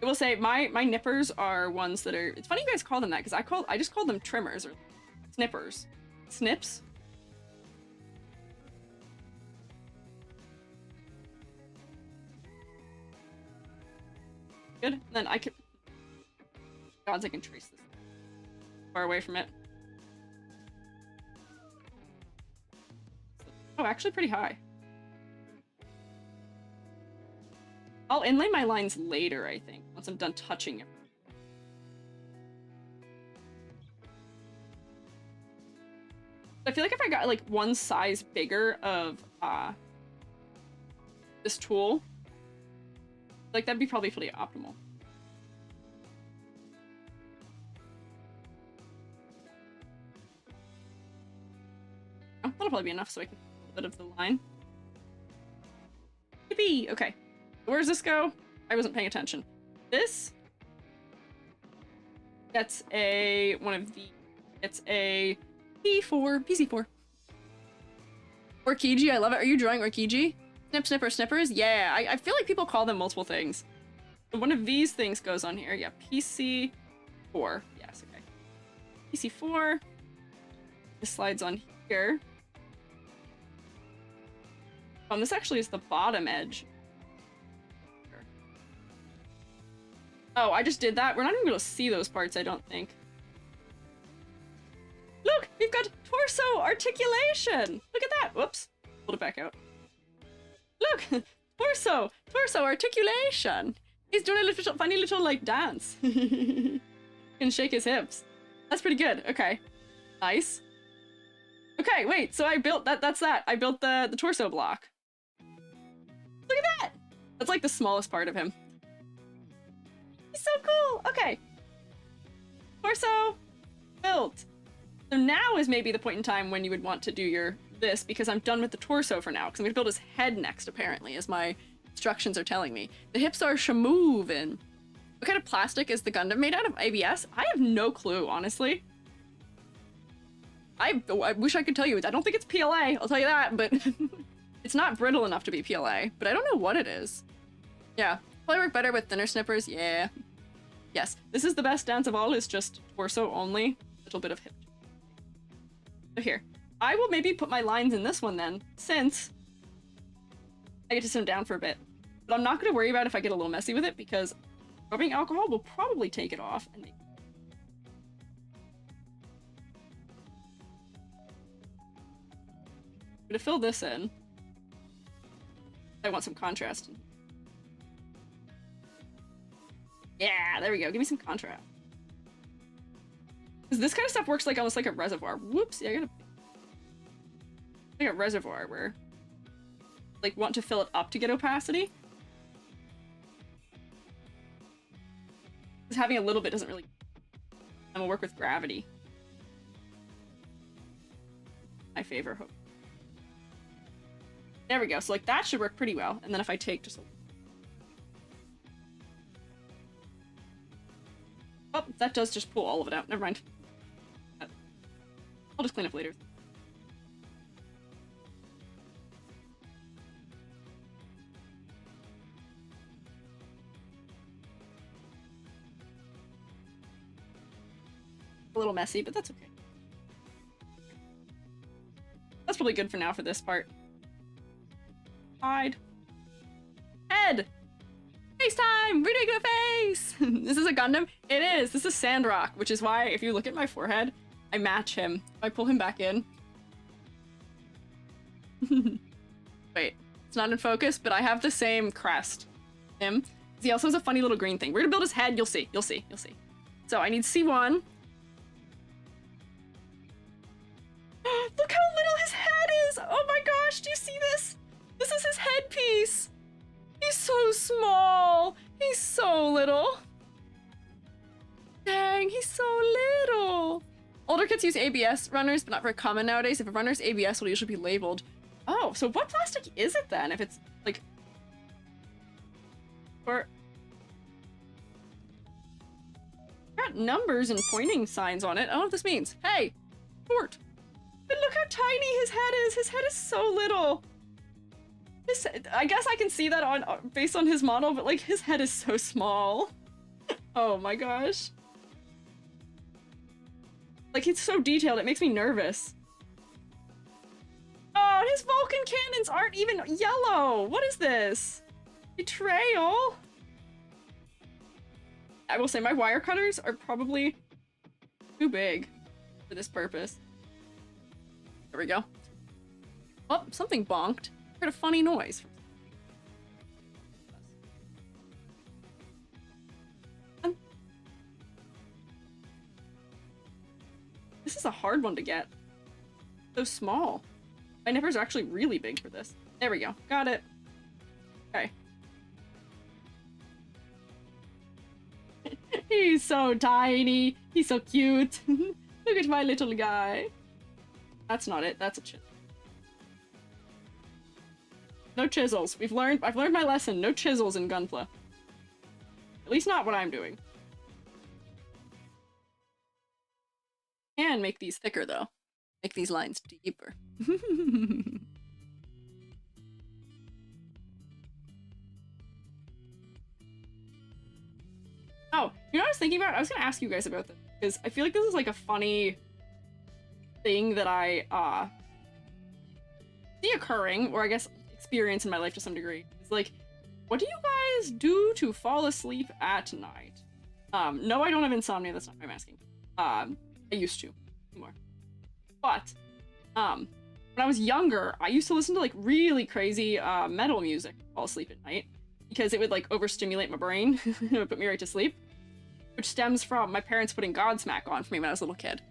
I will say my nippers are ones that are. It's funny you guys call them that because I just call them trimmers or snippers. Snips. Good. And then I can. Gods, I can trace this far away from it. Oh, actually pretty high. I'll inlay my lines later, I think, once I'm done touching it. I feel like if I got like one size bigger of this tool, like that'd be probably pretty optimal. Oh, that'll probably be enough so I can bit of the line. Yippee! Okay. Where does this go? I wasn't paying attention. This gets a it's a PC4. Orchigi, I love it. Are you drawing Orchigi? Snip, snipper, snippers? Yeah, I feel like people call them multiple things. So one of these things goes on here. Yeah, PC4. Yes, okay. PC4. This slides on here. This actually is the bottom edge. Oh, I just did that. We're not even able to see those parts, I don't think. Look, we've got torso articulation. Look at that. Whoops. Pulled it back out. Look, torso articulation. He's doing a little funny little like dance. Can shake his hips. That's pretty good. Okay, nice. Okay, wait. So I built that. That's that. I built the torso block. Look at that. That's like the smallest part of him. He's so cool. Okay. Torso built. So now is maybe the point in time when you would want to do this, because I'm done with the torso for now, because I'm gonna build his head next, apparently, as my instructions are telling me. The hips are shamovin'. What kind of plastic is the Gundam made out of? ABS? I have no clue, honestly. I wish I could tell you. I don't think it's PLA, I'll tell you that, but it's not brittle enough to be PLA, but I don't know what it is. Yeah, probably work better with thinner snippers, yeah. Yes, this is the best dance of all, is just torso only, a little bit of hip. So here, I will maybe put my lines in this one then, since I get to sit them down for a bit. But I'm not going to worry about if I get a little messy with it, because rubbing alcohol will probably take it off and make I'm gonna fill this in. I want some contrast. Yeah, there we go. Give me some contrast. Because this kind of stuff works like almost like a reservoir. Whoops, yeah, I gotta... like a reservoir where... like, want to fill it up to get opacity. Because having a little bit doesn't really... and we'll work with gravity. My favor, hope. There we go. So, like, that should work pretty well. And then if I take just a... oh, that does just pull all of it out. Never mind. I'll just clean up later. A little messy, but that's okay. That's probably good for now for this part. Hide. Head! FaceTime! Redoing a face! This is a Gundam? It is! This is Sandrock, which is why if you look at my forehead, I match him. If I pull him back in. Wait, it's not in focus, but I have the same crest. Him. He also has a funny little green thing. We're gonna build his head, you'll see, you'll see, you'll see. So I need C1. Look how little his head is! Oh my gosh, do you see this? This is his headpiece! He's so small! He's so little! Dang, he's so little! Older kits use ABS runners, but not very common nowadays. If a runner's ABS will usually be labeled. Oh, so what plastic is it then? If it's, like... or... got numbers and pointing signs on it. I don't know what this means. Hey! Fort! But look how tiny his head is! His head is so little! I guess I can see that on based on his model, but like his head is so small. Oh my gosh. Like it's so detailed, it makes me nervous. Oh, and his Vulcan cannons aren't even yellow! What is this? Betrayal? I will say my wire cutters are probably too big for this purpose. There we go. Oh, something bonked. I heard a funny noise. This is a hard one to get. So small. My nippers are actually really big for this. There we go. Got it. Okay. He's so tiny. He's so cute. Look at my little guy. That's not it. That's a chisel. No chisels. I've learned my lesson. No chisels in Gunpla. At least not what I'm doing. And make these thicker though. Make these lines deeper. Oh, you know what I was thinking about? I was gonna ask you guys about this because I feel like this is like a funny thing that I see occurring, or I guess experience in my life to some degree. It's like, what do you guys do to fall asleep at night? No, I don't have insomnia, that's not what I'm asking. I used to more. But When I was younger, I used to listen to like really crazy metal music to fall asleep at night because it would like overstimulate my brain. It would put me right to sleep, which stems from my parents putting Godsmack on for me when I was a little kid.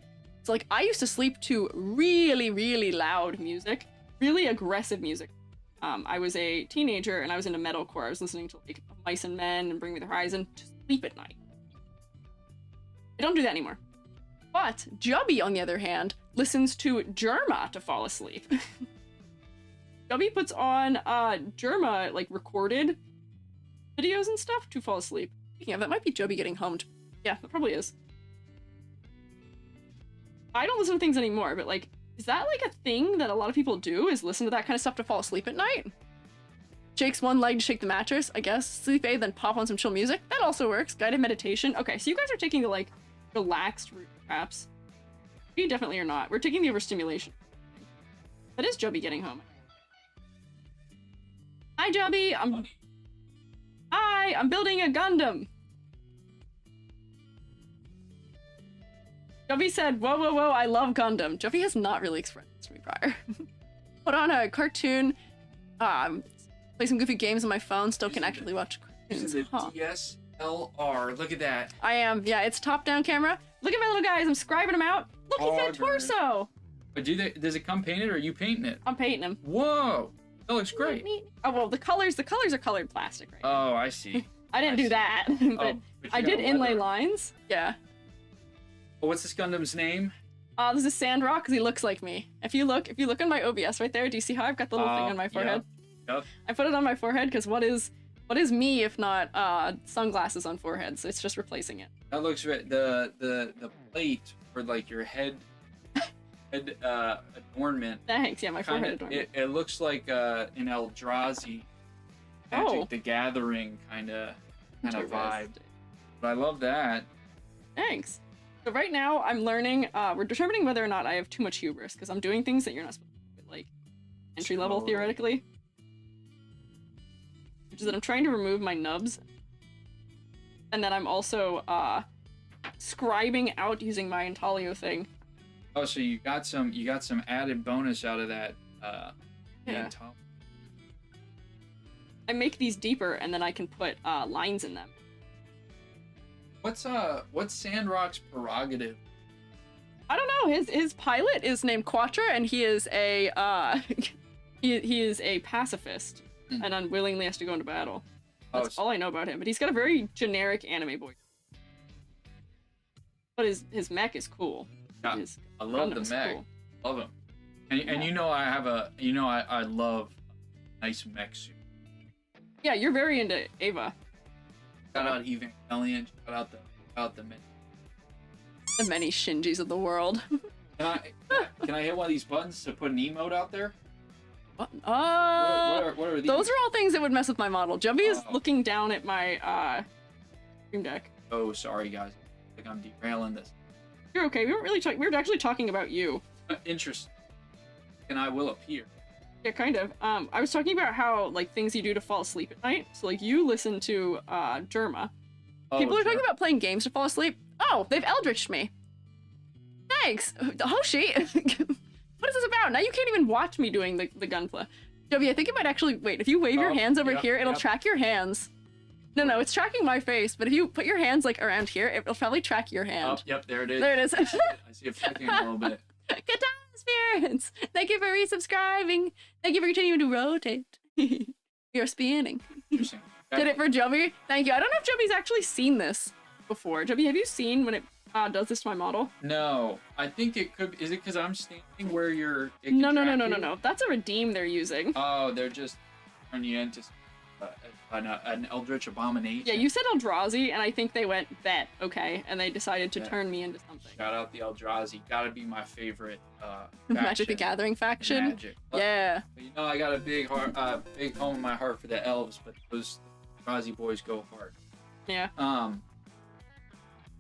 So like I used to sleep to really, really loud music, really aggressive music. I was a teenager and I was into metalcore. I was listening to like Mice and Men and Bring Me the Horizon to sleep at night. I don't do that anymore. But Jubby, on the other hand, listens to Jerma to fall asleep. Jubby puts on Jerma, like, recorded videos and stuff to fall asleep. Speaking of, that might be Jubby getting home. Yeah, that probably is. I don't listen to things anymore, but, like, is that, like, a thing that a lot of people do, is listen to that kind of stuff to fall asleep at night? Shakes one leg to shake the mattress, I guess. Sleep aid, then pop on some chill music. That also works. Guided meditation. Okay, so you guys are taking the, like, relaxed route, perhaps. We definitely are not. We're taking the overstimulation. That is Jubby getting home. Hi, Jubby! Hi! I'm building a Gundam! Jubby said, whoa, whoa, whoa, I love Gundam. Jubby has not really expressed this to me prior. Put on a cartoon, play some goofy games on my phone, still can actually watch cartoons. This is a DSLR. Look at that. I am. Yeah, it's top-down camera. Look at my little guys. I'm scribing them out. Look, he's got a torso. But does it come painted or are you painting it? I'm painting him. Whoa. That looks great. Oh, well, the colors are colored plastic, right? Oh, I see. I didn't do that, but I did inlay lines. Yeah. Well, what's this Gundam's name? This is Sandrock because he looks like me. If you look on my OBS right there, do you see how I've got the little thing on my forehead? Yep. I put it on my forehead because what is me if not sunglasses on forehead? So it's just replacing it. That looks right. The plate for like your head adornment. Thanks. Yeah, my forehead adornment. It looks like an Eldrazi Magic the Gathering kind of vibe. But I love that. Thanks. So right now I'm learning. We're determining whether or not I have too much hubris because I'm doing things that you're not supposed to do, like entry level theoretically. Which is that I'm trying to remove my nubs, and then I'm also scribing out using my intaglio thing. Oh, so you got some added bonus out of that. Yeah. I make these deeper, and then I can put lines in them. What's Sandrock's prerogative? I don't know. His pilot is named Quatra, and he is a he is a pacifist and unwillingly has to go into battle. That's all I know about him. But he's got a very generic anime voice. But his mech is cool. Yeah, I love the mech. Cool. Love him. And you know I love a nice mech suit. Yeah, you're very into Ava. Shout out Evangelion. Shout out the many Shinjis of the world. Can I hit one of these buttons to put an emote out there? What? What are these? Those are all things that would mess with my model. Jubby is looking down at my stream deck. Oh, sorry guys. Like I'm derailing this. You're okay. We weren't really talking. We were actually talking about you. Interesting. And I will appear. Yeah, kind of. I was talking about how, like, things you do to fall asleep at night. So, like, you listen to, Jerma. People are talking about playing games to fall asleep. Oh, they've eldritched me. Thanks. Hoshi. What is this about? Now you can't even watch me doing the Gunpla. Jubby, I think it might actually... Wait, if you wave your hands over here, it'll track your hands. No, it's tracking my face, but if you put your hands, like, around here, it'll probably track your hand. Oh, yep, there it is. There it is. I see it flicking a little bit. Good times, spirits! Thank you for resubscribing. Thank you for continuing to rotate. You're spinning. Interesting. Did it for Jubby? Thank you. I don't know if Jubby's actually seen this before. Jubby, have you seen when it does this to my model? No. I think it could... Is it because I'm standing where you're... No. That's a redeem they're using. Oh, they're just turning you into an eldritch abomination. Yeah, you said Eldrazi, and I think they went, bet, okay, and they decided to turn me into something. Shout out the Eldrazi. Gotta be my favorite Magic the Gathering faction? Magic. Yeah. But, you know, I got a big big home in my heart for the elves, but those Eldrazi boys go hard. Yeah.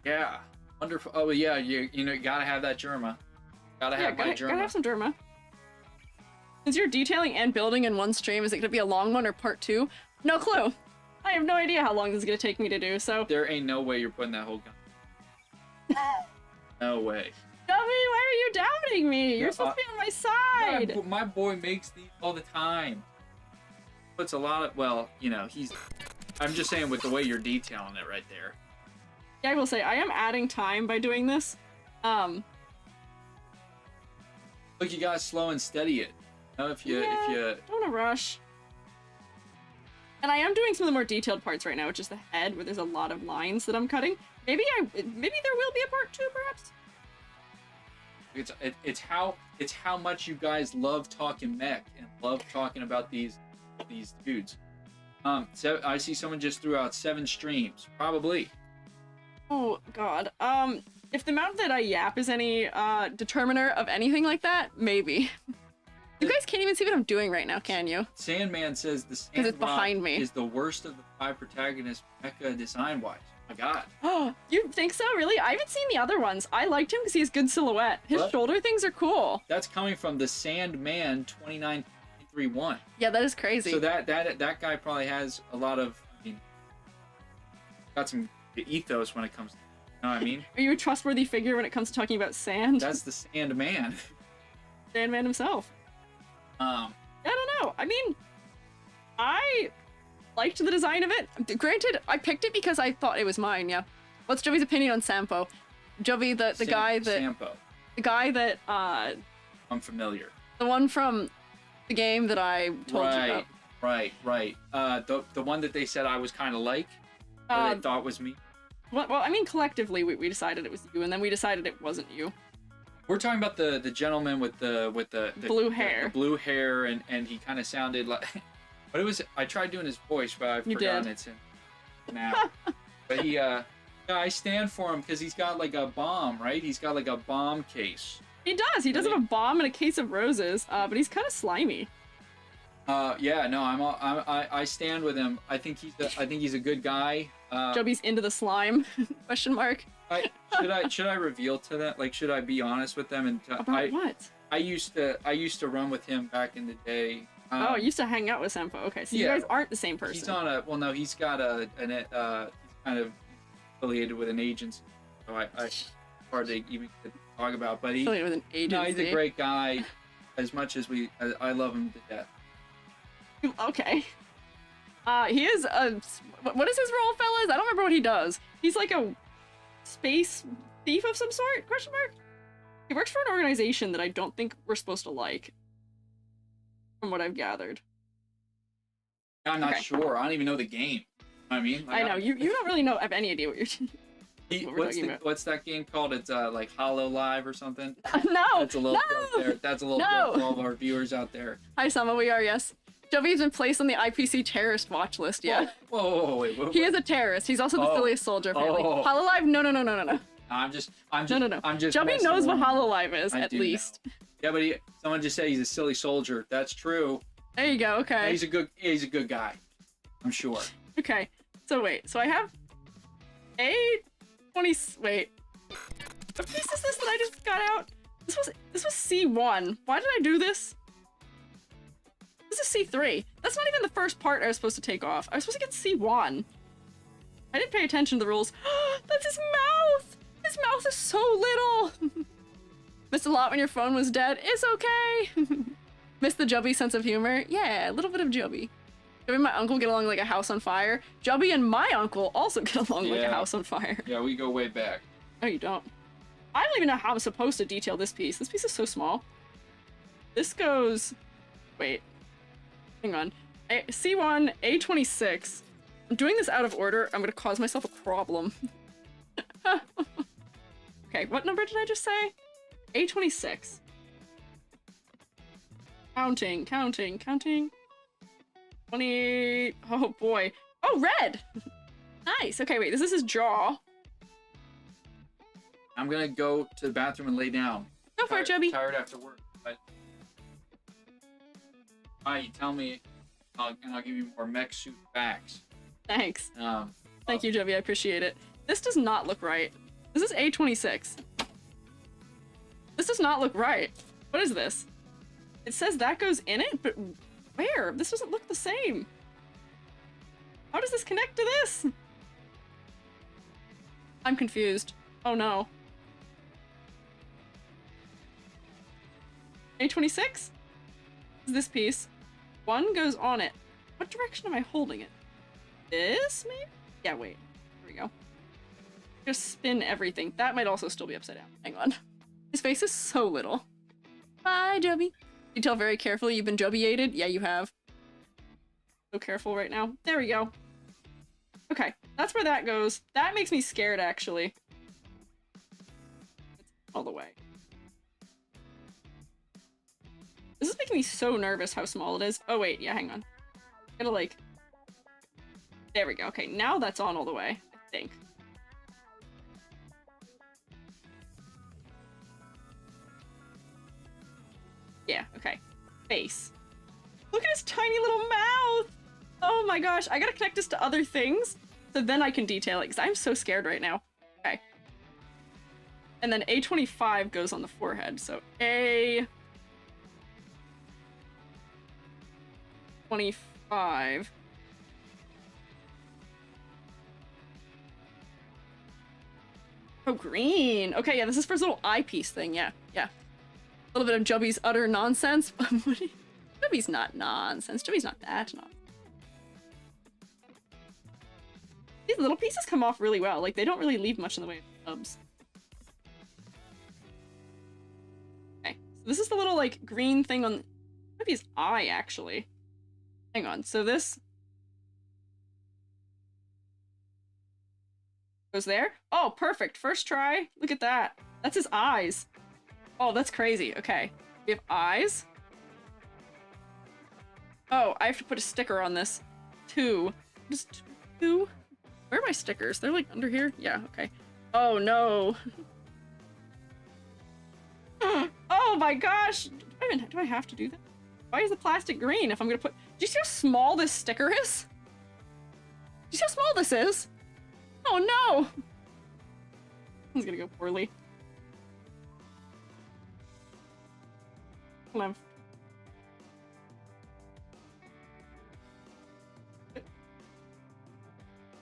Yeah. Wonderful. Oh, yeah, you know, you gotta have that Jerma. Gotta have my Jerma. Gotta have some Jerma. Since you're detailing and building in one stream, is it gonna be a long one or part 2? No clue. I have no idea how long this is gonna take me to do, so... There ain't no way you're putting that whole gun. No way. Dummy, why are you doubting me? You're supposed to be on my side. My boy makes these all the time. Puts a lot of, well, you know, I'm just saying with the way you're detailing it right there. Yeah, I will say, I am adding time by doing this. Look, you gotta slow and steady it. You know, if you don't wanna rush. And I am doing some of the more detailed parts right now, which is the head, where there's a lot of lines that I'm cutting. Maybe there will be a part 2, perhaps. It's how much you guys love talking mech and love talking about these dudes. So I see someone just threw out 7 streams. Probably. Oh God. If the amount that I yap is any determiner of anything like that, maybe. You guys can't even see what I'm doing right now, can you? Sandman says the Because it's behind me. Is the worst of the 5 protagonists mecha design-wise. Oh my God. Oh, you think so? Really? I haven't seen the other ones. I liked him because he has good silhouette. His shoulder things are cool. That's coming from the Sandman 2931. Yeah, that is crazy. So that guy probably has a lot of, I mean, got some ethos when it comes to, you know what I mean? Are you a trustworthy figure when it comes to talking about sand? That's the Sandman. Sandman himself. I don't know. I mean, I liked the design of it. Granted, I picked it because I thought it was mine, yeah. What's Jovi's opinion on Sampo? Jovi, the guy that... Sampo. The guy that, I'm familiar. The one from the game that I told you about. Right. The one that they said I was kind of like, or they thought was me. Well, I mean, collectively, we decided it was you, and then we decided it wasn't you. We're talking about the gentleman with the blue hair. The blue hair, and he kind of sounded like... But it was... I tried doing his voice, but I've forgotten it's him now. But he... Yeah, I stand for him because he's got like a bomb, right? He's got like a bomb case. He does. He does have a bomb and a case of roses, but he's kind of slimy. Yeah, no, I stand with him. I think he's a good guy. Jovi's into the slime? Question mark. Should I reveal to that? Like, should I be honest with them? And about what? I used to run with him back in the day. Oh, you used to hang out with Sampo. Okay, so you guys aren't the same person. He's on a well, no, he's got he's kind of affiliated with an agency, so I hard to even talk about. But affiliated with an agency. No, he's a great guy. As much as I love him to death. Okay. He is a... What is his role, fellas? I don't remember what he does. He's like a space thief of some sort? Question mark? He works for an organization that I don't think we're supposed to like. From what I've gathered. I'm not sure. I don't even know the game. I mean, like, I know. You don't really have any idea what you're talking about. What's that game called? It's like Hollow Live or something? No! That's a little joke there. That's a little joke for all of our viewers out there. Hi, Sama. We are, yes. Jovi's been placed on the IPC terrorist watch list, yeah. Whoa, wait. He is a terrorist. He's also the silliest soldier, apparently. Hololive? No. I'm just. Jovi knows what Hololive is, at least. Know. Yeah, but someone just said he's a silly soldier. That's true. There you go, okay. Yeah, he's a good guy. I'm sure. Okay, so wait. So I have A20... Wait. What piece is this that I just got out? This was C1. Why did I do this? This is C3. That's not even the first part I was supposed to take off. I was supposed to get C1. I didn't pay attention to the rules. That's his mouth! His mouth is so little! Missed a lot when your phone was dead. It's okay! Missed the Jubby sense of humor. Yeah, a little bit of Jubby. Jubby and my uncle get along like a house on fire. Jubby and my uncle also get along like a house on fire. Yeah, we go way back. No, you don't. I don't even know how I'm supposed to detail this piece. This piece is so small. This goes... Wait. Hang on. C1, A26. I'm doing this out of order. I'm gonna cause myself a problem. Okay, what number did I just say? A26. Counting. 28. Oh boy. Oh, red! Nice. Okay, wait, this is his jaw. I'm gonna go to the bathroom and lay down. Go for it, Chubby. Tired after work. But... Alright, you tell me, and I'll give you more mech suit facts. Thanks. Thank you, Chubby. I appreciate it. This does not look right. This is A26. This does not look right. What is this? It says that goes in it, but where? This doesn't look the same. How does this connect to this? I'm confused. Oh no. A26 is this piece. One goes on it. What direction am I holding it? This, maybe? Yeah, wait. There we go. Just spin everything. That might also still be upside down. Hang on. His face is so little. Bye, Jubby. You tell very carefully you've been Jubby-ated? Yeah, you have. So careful right now. There we go. Okay, that's where that goes. That makes me scared, actually. All the way. This is making me so nervous how small it is. Oh, wait, yeah, hang on. Gotta, like... There we go. Okay, now that's on all the way, I think. Yeah, okay. Face. Look at his tiny little mouth! Oh my gosh, I gotta connect this to other things, so then I can detail it, because I'm so scared right now. Okay. And then A25 goes on the forehead, so A25. Oh, green! Okay, yeah, this is for his little eyepiece thing, yeah, yeah. A little bit of Jubby's utter nonsense, but Jubby's not nonsense. Jubby's not that nonsense. These little pieces come off really well. Like, they don't really leave much in the way of stubs. Okay, so this is the little, like, green thing on Jubby's eye, actually. Hang on, so this goes there. Oh, perfect. First try. Look at that. That's his eyes. Oh, that's crazy. Okay. We have eyes. Oh, I have to put a sticker on this. Two. Just two? Where are my stickers? They're like under here? Yeah, okay. Oh, no. Oh my gosh. Do I have to do that? Why is the plastic green if I'm gonna put... Do you see how small this sticker is? Do you see how small this is? Oh no! This is gonna go poorly.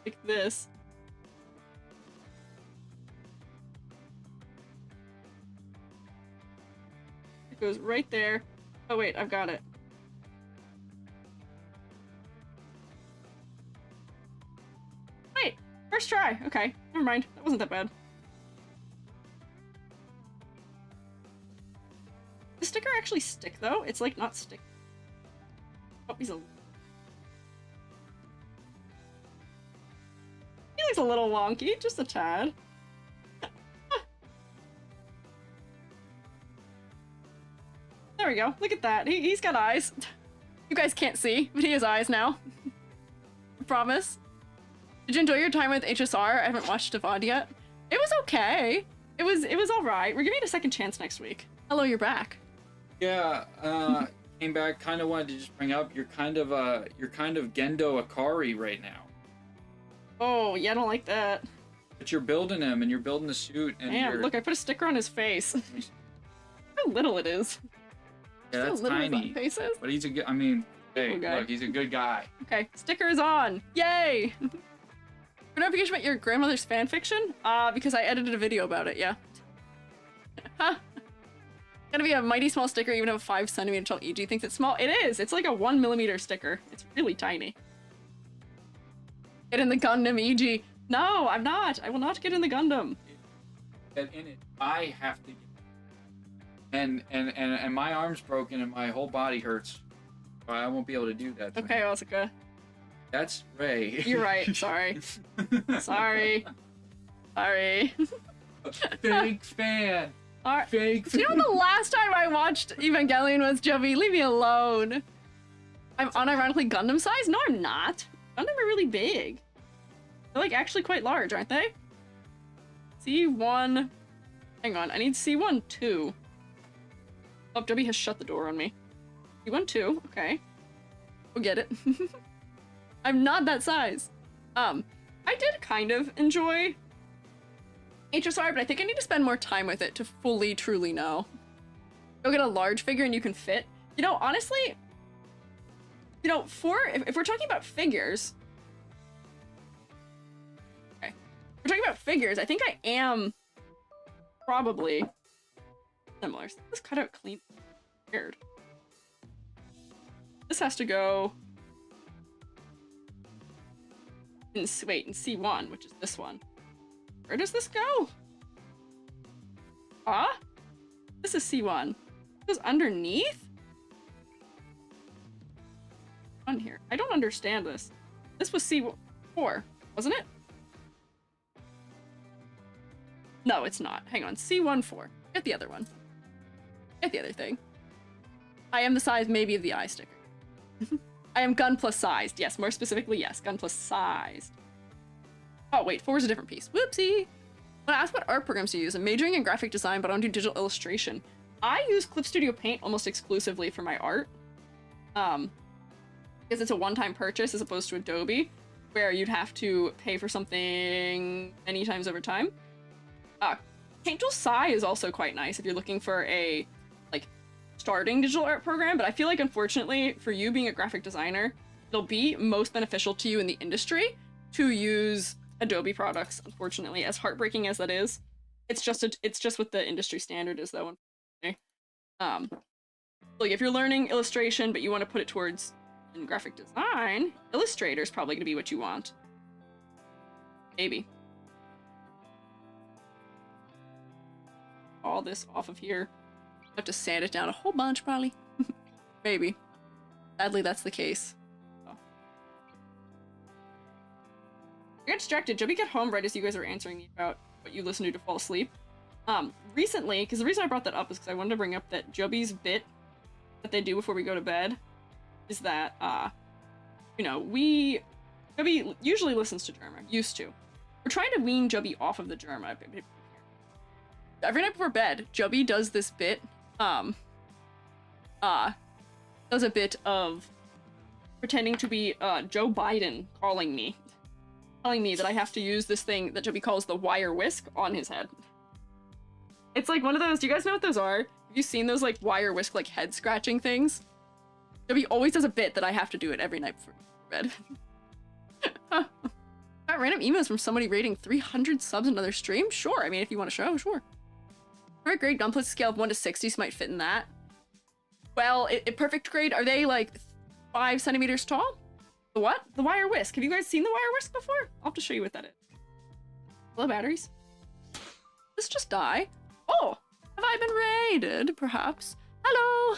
Like this. It goes right there. Oh wait, I've got it. Wait, first try. Okay, never mind. That wasn't that bad. Does sticker actually stick though? It's like not stick. Oh, he's a... He looks a little wonky, just a tad. There we go. Look at that. He's got eyes. You guys can't see, but he has eyes now. I promise. Did you enjoy your time with HSR? I haven't watched Devon yet. It was okay. It was all right. We're giving it a second chance next week. Hello, you're back. Yeah, came back. Kind of wanted to just bring up you're kind of Gendo Akari right now. Oh yeah, I don't like that. But you're building him, and you're building the suit, and damn, look, I put a sticker on his face. How little it is. Yeah, that's tiny. But he's a good. I mean, hey, look, he's a good guy. Okay, sticker is on. Yay! Notification about your grandmother's fan fiction? Because I edited a video about it. Yeah. Huh. Gonna be a mighty small sticker, even if a 5 centimeter tall EG thinks it's small. It is! It's like a 1 millimeter sticker. It's really tiny. Get in the Gundam, EG. No, I'm not! I will not get in the Gundam. And in it, I have to get... And my arm's broken and my whole body hurts. So I won't be able to do that. Okay, Asuka. That's Ray. You're right, sorry. Sorry. Sorry. Fake fan. Right. Fake fan. Do you know the last time I watched Evangelion was Jovi? Leave me alone. I'm unironically Gundam size? No, I'm not. Gundam are really big. They're like actually quite large, aren't they? C1. Hang on, I need C1 2. Oh, Jovi has shut the door on me. C1 2, okay. We'll get it. I'm not that size. I did kind of enjoy HSR, but I think I need to spend more time with it to fully, truly know. Go get a large figure and you can fit. You know, honestly, you know, if we're talking about figures, okay, if we're talking about figures, I think I am probably similar. So let's cut out clean. Weird. This has to go in, wait, in C1, which is this one. Where does this go? Ah? This is C1. It goes underneath? On here. I don't understand this. This was C4, wasn't it? No, it's not. Hang on. C14. Get the other one. Get the other thing. I am the size maybe of the eye sticker. I am Gunpla sized. Yes, more specifically, yes. Gunpla sized. Oh, wait. 4 is a different piece. Whoopsie. When I asked what art programs to use, I'm majoring in graphic design, but I don't do digital illustration. I use Clip Studio Paint almost exclusively for my art. Because it's a one-time purchase as opposed to Adobe, where you'd have to pay for something many times over time. Paint Tool Sai is also quite nice if you're looking for a, like, starting digital art program, but I feel like, unfortunately, for you being a graphic designer, it'll be most beneficial to you in the industry to use Adobe products, unfortunately, as heartbreaking as that is. It's just what the industry standard is, though, unfortunately. Like, if you're learning illustration, but you want to put it towards in graphic design, Illustrator is probably going to be what you want. Maybe. All this off of here. I have to sand it down a whole bunch, probably. Maybe. Sadly, that's the case. Oh. I got distracted. Joby got home right as you guys were answering me about what you listen to fall asleep. Recently, because the reason I brought that up is because I wanted to bring up that Joby's bit that they do before we go to bed is that, you know, Joby usually listens to Germa. Used to. We're trying to wean Joby off of the Germa. Every night before bed, Joby does this bit, does a bit of pretending to be, Joe Biden telling me that I have to use this thing that Joby calls the wire whisk on his head. It's like one of those, do you guys know what those are? Have you seen those, like, wire whisk, like, head scratching things? Joby always does a bit that I have to do it every night before bed. Got random emails from somebody rating 300 subs in another stream? Sure, I mean, if you want to show, sure. Perfect grade Gunpla scale of 1 to 60, so might fit in that. Well, perfect grade, are they like 5 centimeters tall? The what? The wire whisk. Have you guys seen the wire whisk before? I'll have to show you what that is. Hello, batteries. This just die. Oh, have I been raided, perhaps? Hello,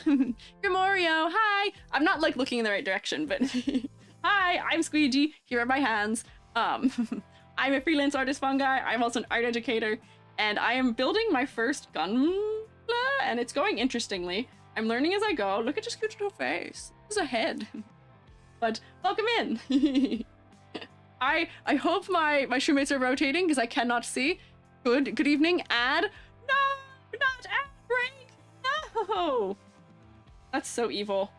Grimorio, hi. I'm not like looking in the right direction, but hi, I'm Squiiji. Here are my hands. I'm a freelance artist fungi. I'm also an art educator. And I am building my first Gunpla, and it's going interestingly. I'm learning as I go. Look at this cute little face. There's a head. But welcome in. I hope my shoemates are rotating because I cannot see. Good evening. Ad. No, not ad break. No. That's so evil.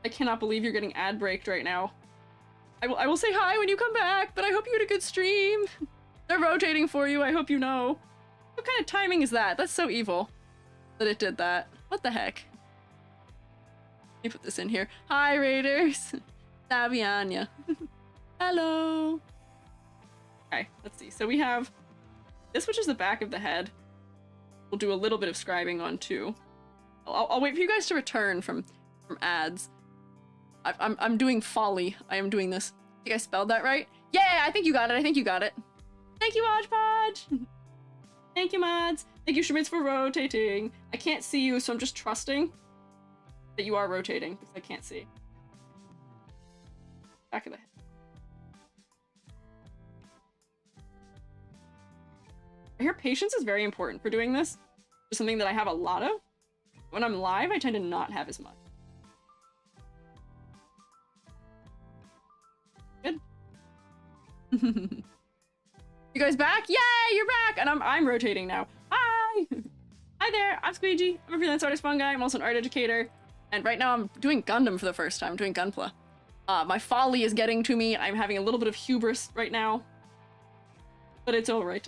I cannot believe you're getting ad braked right now. I will say hi when you come back, but I hope you had a good stream. They're rotating for you. I hope you know. What kind of timing is that? That's so evil that it did that. What the heck? Let me put this in here. Hi, Raiders. Savianya. Hello. Okay, let's see. So we have this, which is the back of the head. We'll do a little bit of scribing on too. I'll wait for you guys to return from ads. I'm doing folly. I am doing this. I think I spelled that right. Yeah, I think you got it. I think you got it. Thank you, Hodgepodge. Thank you, mods. Thank you, Shemits, for rotating. I can't see you, so I'm just trusting that you are rotating because I can't see. Back of the head. I hear patience is very important for doing this. It's something that I have a lot of. When I'm live, I tend to not have as much. Good. You guys back? Yay, you're back! And I'm rotating now. Hi! Hi there, I'm Squiiji. I'm a freelance artist fungi. I'm also an art educator. And right now I'm doing Gundam for the first time. I'm doing Gunpla. My folly is getting to me. I'm having a little bit of hubris right now. But it's alright.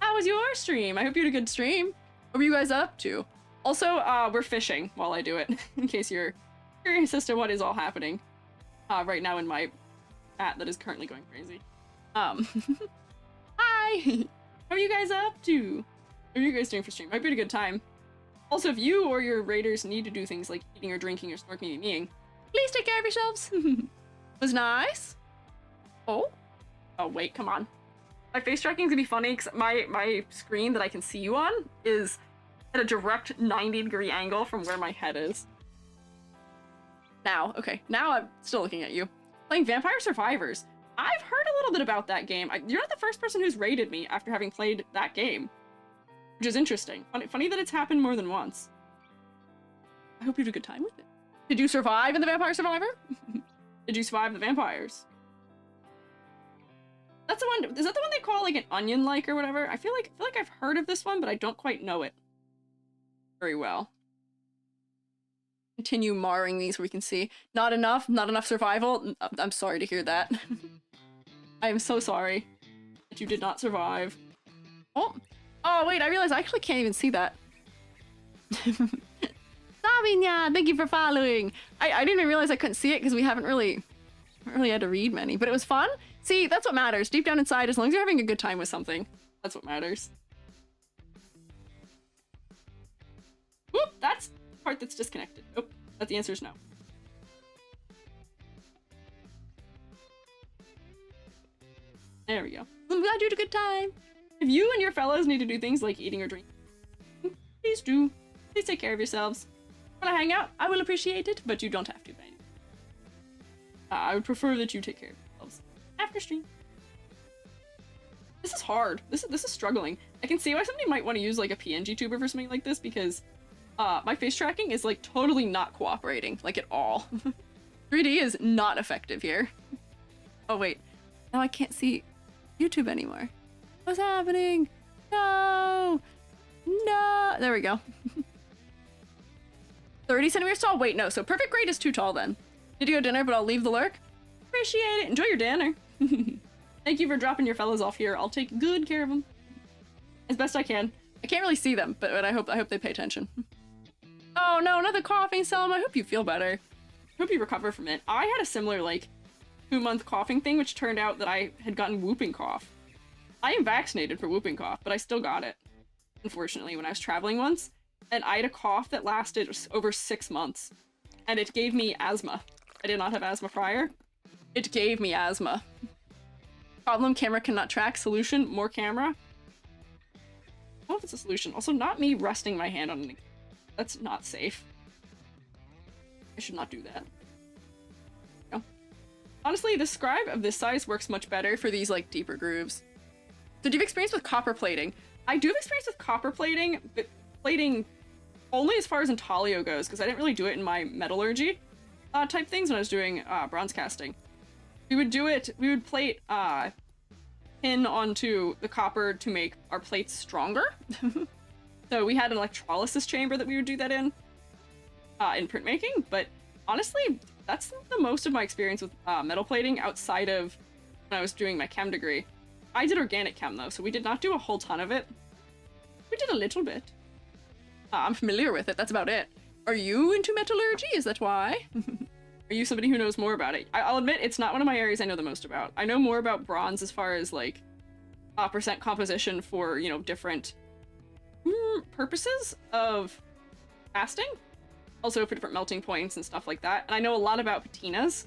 How was your stream? I hope you had a good stream. What were you guys up to? Also, we're fishing while I do it. In case you're curious as to what is all happening. Right now in my chat that is currently going crazy. Hi! How are you guys up to? What are you guys doing for stream? Might be a good time. Also, if you or your raiders need to do things like eating or drinking or snorking and memeing, please take care of yourselves. Was nice. Oh wait, come on. My face tracking's gonna be funny because my screen that I can see you on is at a direct 90-degree angle from where my head is. Now, okay, now I'm still looking at you. Playing Vampire Survivors. I've heard a little bit about that game. You're not the first person who's rated me after having played that game, which is interesting. Funny that it's happened more than once. I hope you had a good time with it. Did you survive in the Vampire Survivor? Did you survive the vampires? That's the one. Is that the one they call like an onion-like or whatever? I feel like I've heard of this one, but I don't quite know it very well. Continue marring these where we can see. Not enough survival. I'm sorry to hear that. I am so sorry that you did not survive. Oh wait, I realized I actually can't even see that. Sabinya, thank you for following. I didn't even realize I couldn't see it because we haven't really had to read many, but it was fun. See, that's what matters. Deep down inside, as long as you're having a good time with something, that's what matters. Whoop, that's the part that's disconnected. Oh, but the answer is no. There we go. I'm glad you had a good time. If you and your fellows need to do things like eating or drinking, please do. Please take care of yourselves. When I hang out, I will appreciate it, but you don't have to, babe. I would prefer that you take care of yourselves after stream. This is hard. This is struggling. I can see why somebody might want to use like a PNG tuber for something like this because my face tracking is like totally not cooperating, like at all. 3D is not effective here. Oh wait, now I can't see YouTube anymore. What's happening? No! No! There we go. 30 centimeters tall? Wait, no. So perfect grade is too tall then. Need to go dinner, but I'll leave the lurk. Appreciate it. Enjoy your dinner. Thank you for dropping your fellows off here. I'll take good care of them. As best I can. I can't really see them, but I hope they pay attention. Oh no, another coughing, Selma. I hope you feel better. I hope you recover from it. I had a similar, like, 2-month coughing thing, which turned out that I had gotten whooping cough. I am vaccinated for whooping cough, but I still got it, unfortunately, when I was traveling once. And I had a cough that lasted over 6 months. And it gave me asthma. I did not have asthma prior. It gave me asthma. Problem, camera cannot track. Solution, more camera. I don't know if it's a solution. Also, not me resting my hand on anything. That's not safe. I should not do that. No. Honestly, the scribe of this size works much better for these, like, deeper grooves. So do you have experience with copper plating? I do have experience with copper plating, but plating only as far as intaglio goes, because I didn't really do it in my metallurgy type things when I was doing bronze casting. We would do it, we would plate pin onto the copper to make our plates stronger. So we had an electrolysis chamber that we would do that in printmaking, but honestly, that's the most of my experience with metal plating outside of when I was doing my chem degree. I did organic chem though, so we did not do a whole ton of it. We did a little bit. I'm familiar with it, that's about it. Are you into metallurgy? Is that why? Are you somebody who knows more about it? I'll admit, it's not one of my areas I know the most about. I know more about bronze as far as, like, percent composition for, you know, different purposes of casting. Also for different melting points and stuff like that. And I know a lot about patinas,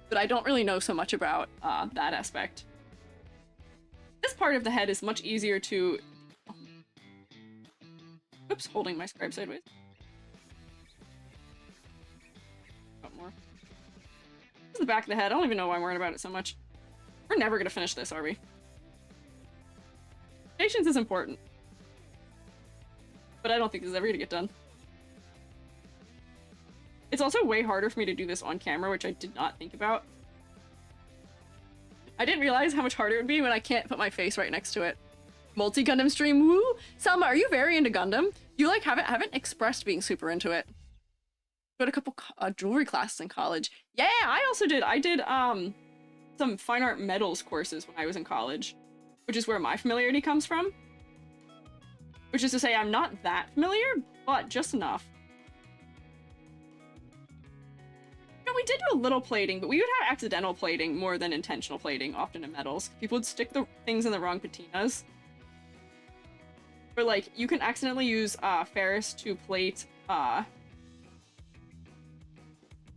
but I don't really know so much about that aspect. This part of the head is much easier to... Oops, holding my scribe sideways. More. This is the back of the head. I don't even know why I'm worrying about it so much. We're never gonna finish this, are we? Patience is important. But I don't think this is ever gonna get done. It's also way harder for me to do this on camera, which I did not think about. I didn't realize how much harder it would be when I can't put my face right next to it. Multi-Gundam stream, woo! Selma, are you very into Gundam? You, like, haven't expressed being super into it. Got a couple jewelry classes in college. Yeah, I also did. I did some fine art metals courses when I was in college, which is where my familiarity comes from. Which is to say, I'm not that familiar, but just enough. You know, we did do a little plating, but we would have accidental plating more than intentional plating, often in metals. People would stick the things in the wrong patinas. where like you can accidentally use ferrous to plate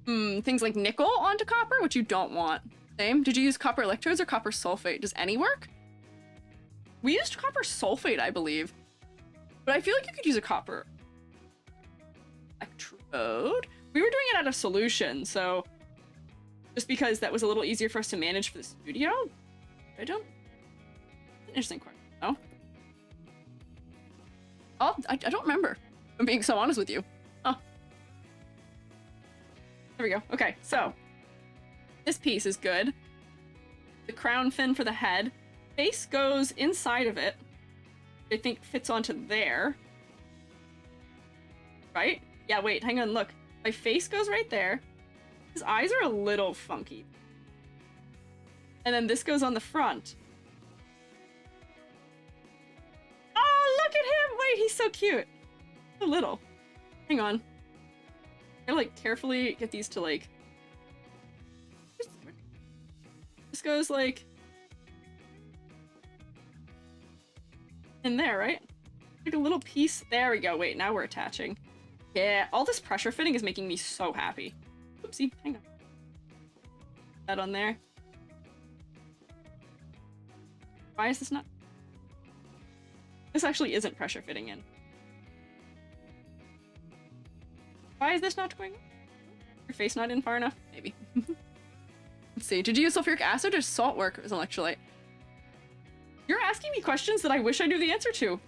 things like nickel onto copper, which you don't want. Same. Did you use copper electrodes or copper sulfate? Does any work? We used copper sulfate, I believe. But I feel like you could use a copper electrode. We were doing it out of solution, so just because that was a little easier for us to manage for the studio. I don't... Interesting question. No? Oh, I don't remember. I'm being so honest with you. Oh. There we go. Okay, so this piece is good. The crown fin for the head. Face goes inside of it. I think fits onto there. Right? Yeah, wait, hang on, look. My face goes right there. His eyes are a little funky. And then this goes on the front. Oh, look at him! Wait, he's so cute. So little. Hang on. I gotta, like, carefully get these to, like... This goes, like... in there, right? Like a little piece. There we go. Wait, now we're attaching. Yeah, all this pressure fitting is making me so happy. Oopsie, hang on. That on there. Why is this not... This actually isn't pressure fitting in. Why is this not going... Your face not in far enough? Maybe. Let's see. Did you use sulfuric acid or salt work as an electrolyte? You're asking me questions that I wish I knew the answer to.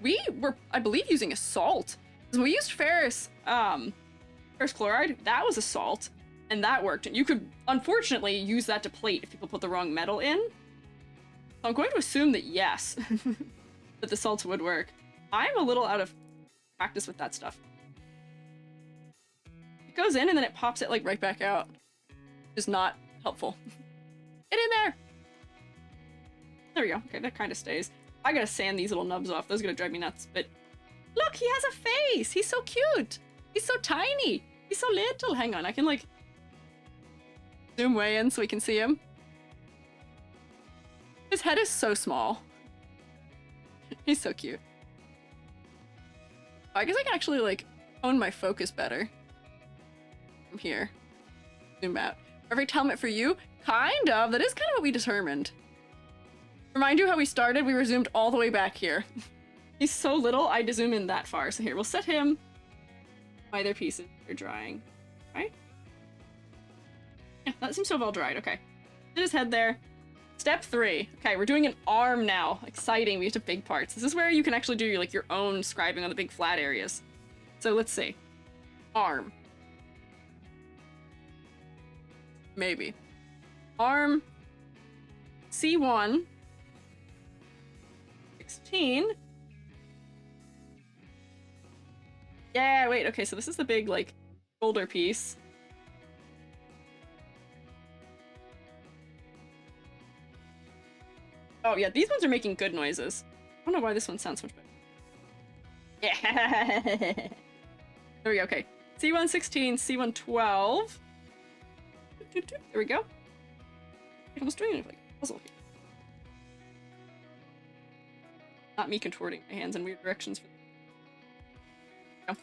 We were, I believe, using a salt. We used ferrous chloride. That was a salt, and that worked. And you could, unfortunately, use that to plate if people put the wrong metal in. So I'm going to assume that yes, that the salts would work. I'm a little out of practice with that stuff. It goes in and then it pops it like right back out. Is not helpful. Get in there! There we go. Okay, that kind of stays. I gotta sand these little nubs off. Those are gonna drive me nuts, but... Look, he has a face! He's so cute! He's so tiny! He's so little! Hang on, I can, like... zoom way in so we can see him. His head is so small. He's so cute. I guess I can actually, like, hone my focus better. From here. Zoom out. Perfect helmet for you? Kind of! That is kind of what we determined. Remind you how we started? We were zoomed all the way back here. He's so little, I had to zoom in that far. So here, we'll set him by their pieces. They're drying. Right? Yeah, that seems to have all dried. Okay. Set his head there. Step 3. Okay, we're doing an arm now. Exciting. We get to big parts. This is where you can actually do like your own scribing on the big flat areas. So let's see. Arm. Maybe. Arm. C1. 16. Yeah, wait, okay, so this is the big, like, shoulder piece. Oh, yeah, these ones are making good noises. I don't know why this one sounds so much better. Yeah! There we go, okay. C116, C112. There we go. I'm almost doing it like a puzzle here. Not me contorting my hands in weird directions. No.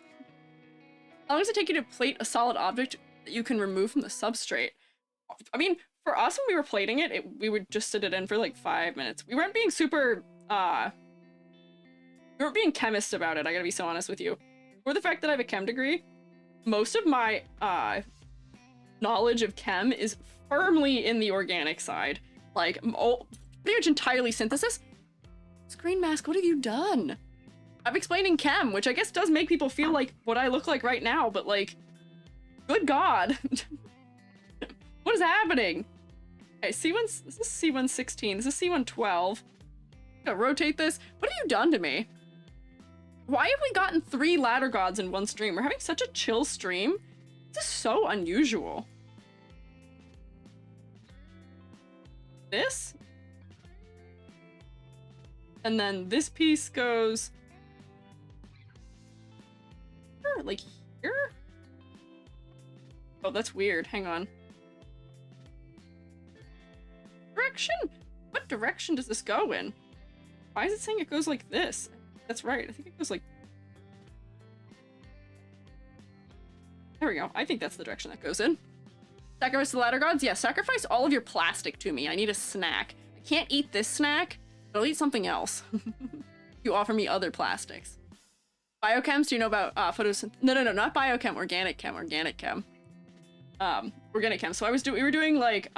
How long does it take you to plate a solid object that you can remove from the substrate? I mean, for us when we were plating it, we would just sit it in for like 5 minutes. We weren't being super, we weren't being chemist about it, I gotta be so honest with you. For the fact that I have a chem degree, most of my, knowledge of chem is firmly in the organic side. Like, pretty much entirely synthesis. Screen mask, what have you done? I'm explaining chem, which I guess does make people feel like what I look like right now, but like, good God. What is happening? Okay, C1, this is C116, this is C112. I'm gonna rotate this. What have you done to me? Why have we gotten 3 ladder gods in one stream? We're having such a chill stream. This is so unusual. This? And then this piece goes... like here? Oh, that's weird. Hang on. Direction? What direction does this go in? Why is it saying it goes like this? That's right. I think it goes like... There we go. I think that's the direction that goes in. Sacrifice the ladder gods? Yeah, sacrifice all of your plastic to me. I need a snack. I can't eat this snack, but I'll eat something else. You offer me other plastics. Biochems, do you know about photosynthesis? No, not biochem, organic chem. Organic chem. So we were doing like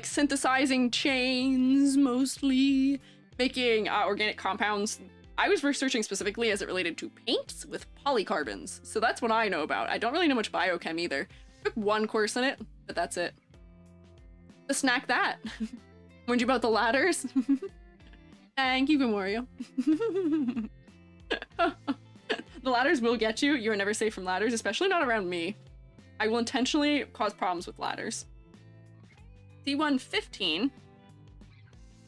synthesizing chains, mostly, making organic compounds. I was researching specifically as it related to paints with polycarbons, so that's what I know about. I don't really know much biochem either. Took one course in it, but that's it. Just snack that. Warned you about the ladders? Thank you, Memorio. The ladders will get you. You are never safe from ladders, especially not around me. I will intentionally cause problems with ladders. C115.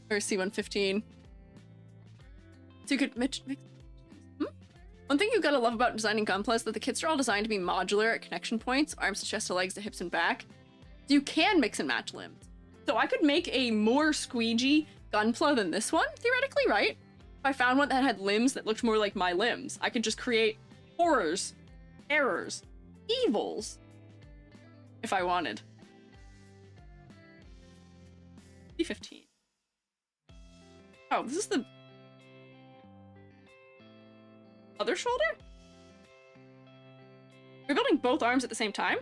Or C115. So you could mix. One thing you gotta love about designing Gunpla is that the kits are all designed to be modular at connection points, arms to chest to legs to hips and back. So you can mix and match limbs. So I could make a more squeegee Gunpla than this one, theoretically, right? If I found one that had limbs that looked more like my limbs, I could just create horrors, errors, evils, if I wanted. C15. Oh, this is the other shoulder? We're building both arms at the same time?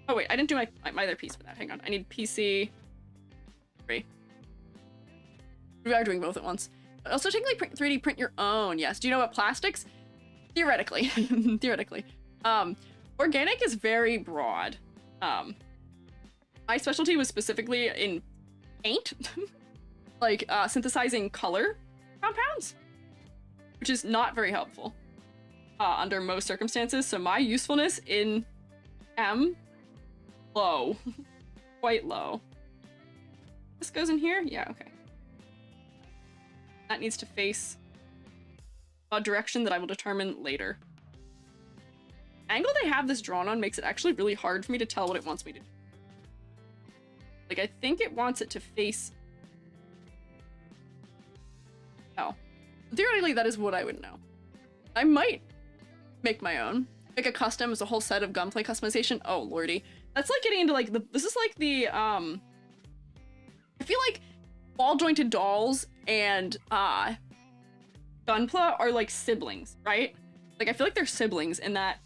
Oh wait, I didn't do my other piece for that. Hang on, I need PC 3. We are doing both at once. But also technically 3D print your own, yes. Do you know about plastics? Theoretically. Theoretically. Organic is very broad. My specialty was specifically in paint. Like synthesizing color compounds, which is not very helpful under most circumstances. So my usefulness in M, low, quite low. This goes in here? Yeah, okay. That needs to face a direction that I will determine later. Angle they have this drawn on makes it actually really hard for me to tell what it wants me to do. Like, I think it wants it to face... Oh. Theoretically, that is what I would know. I might make my own. Make a custom as a whole set of gunplay customization. Oh, lordy. That's like getting into, like, the... This is like the, I feel like ball-jointed dolls and, Gunpla are like siblings, right? Like, I feel like they're siblings in that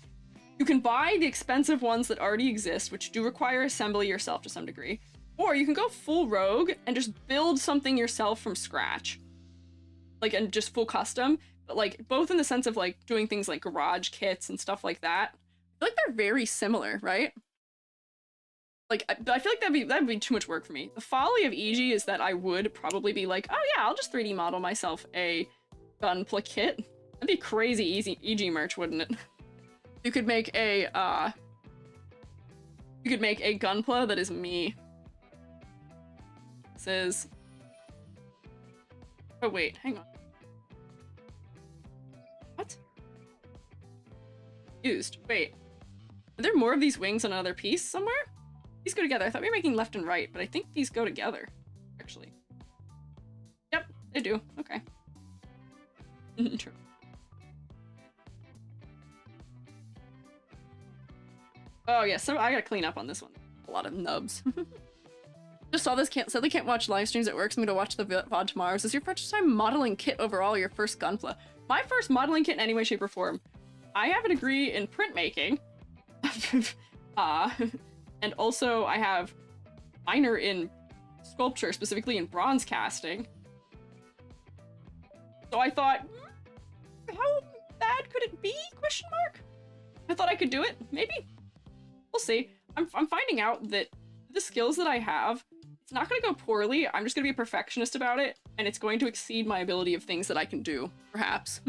you can buy the expensive ones that already exist, which do require assembly yourself to some degree, or you can go full rogue and just build something yourself from scratch. Like, and just full custom, but like, both in the sense of like doing things like garage kits and stuff like that. I feel like they're very similar, right? Like, I feel like that'd be too much work for me. The folly of EG is that I would probably be like, oh yeah, I'll just 3D model myself a Gunpla kit. That'd be crazy easy EG merch, wouldn't it? You could make a Gunpla that is me. This is... Oh wait, hang on. What? Used. Wait. Are there more of these wings on another piece somewhere? These go together. I thought we were making left and right, but I think these go together, actually. Yep, they do. Okay. True. Oh yeah, so I gotta clean up on this one. A lot of nubs. Just saw this, sadly can't watch live streams at work, so I'm gonna watch the VOD tomorrow. Is this your first time modeling kit overall, your first Gunpla? My first modeling kit in any way, shape, or form. I have a degree in printmaking. And also I have minor in sculpture, specifically in bronze casting. So I thought, how bad could it be? Question mark. I thought I could do it. Maybe. We'll see. I'm finding out that the skills that I have, it's not going to go poorly. I'm just going to be a perfectionist about it, and it's going to exceed my ability of things that I can do, perhaps.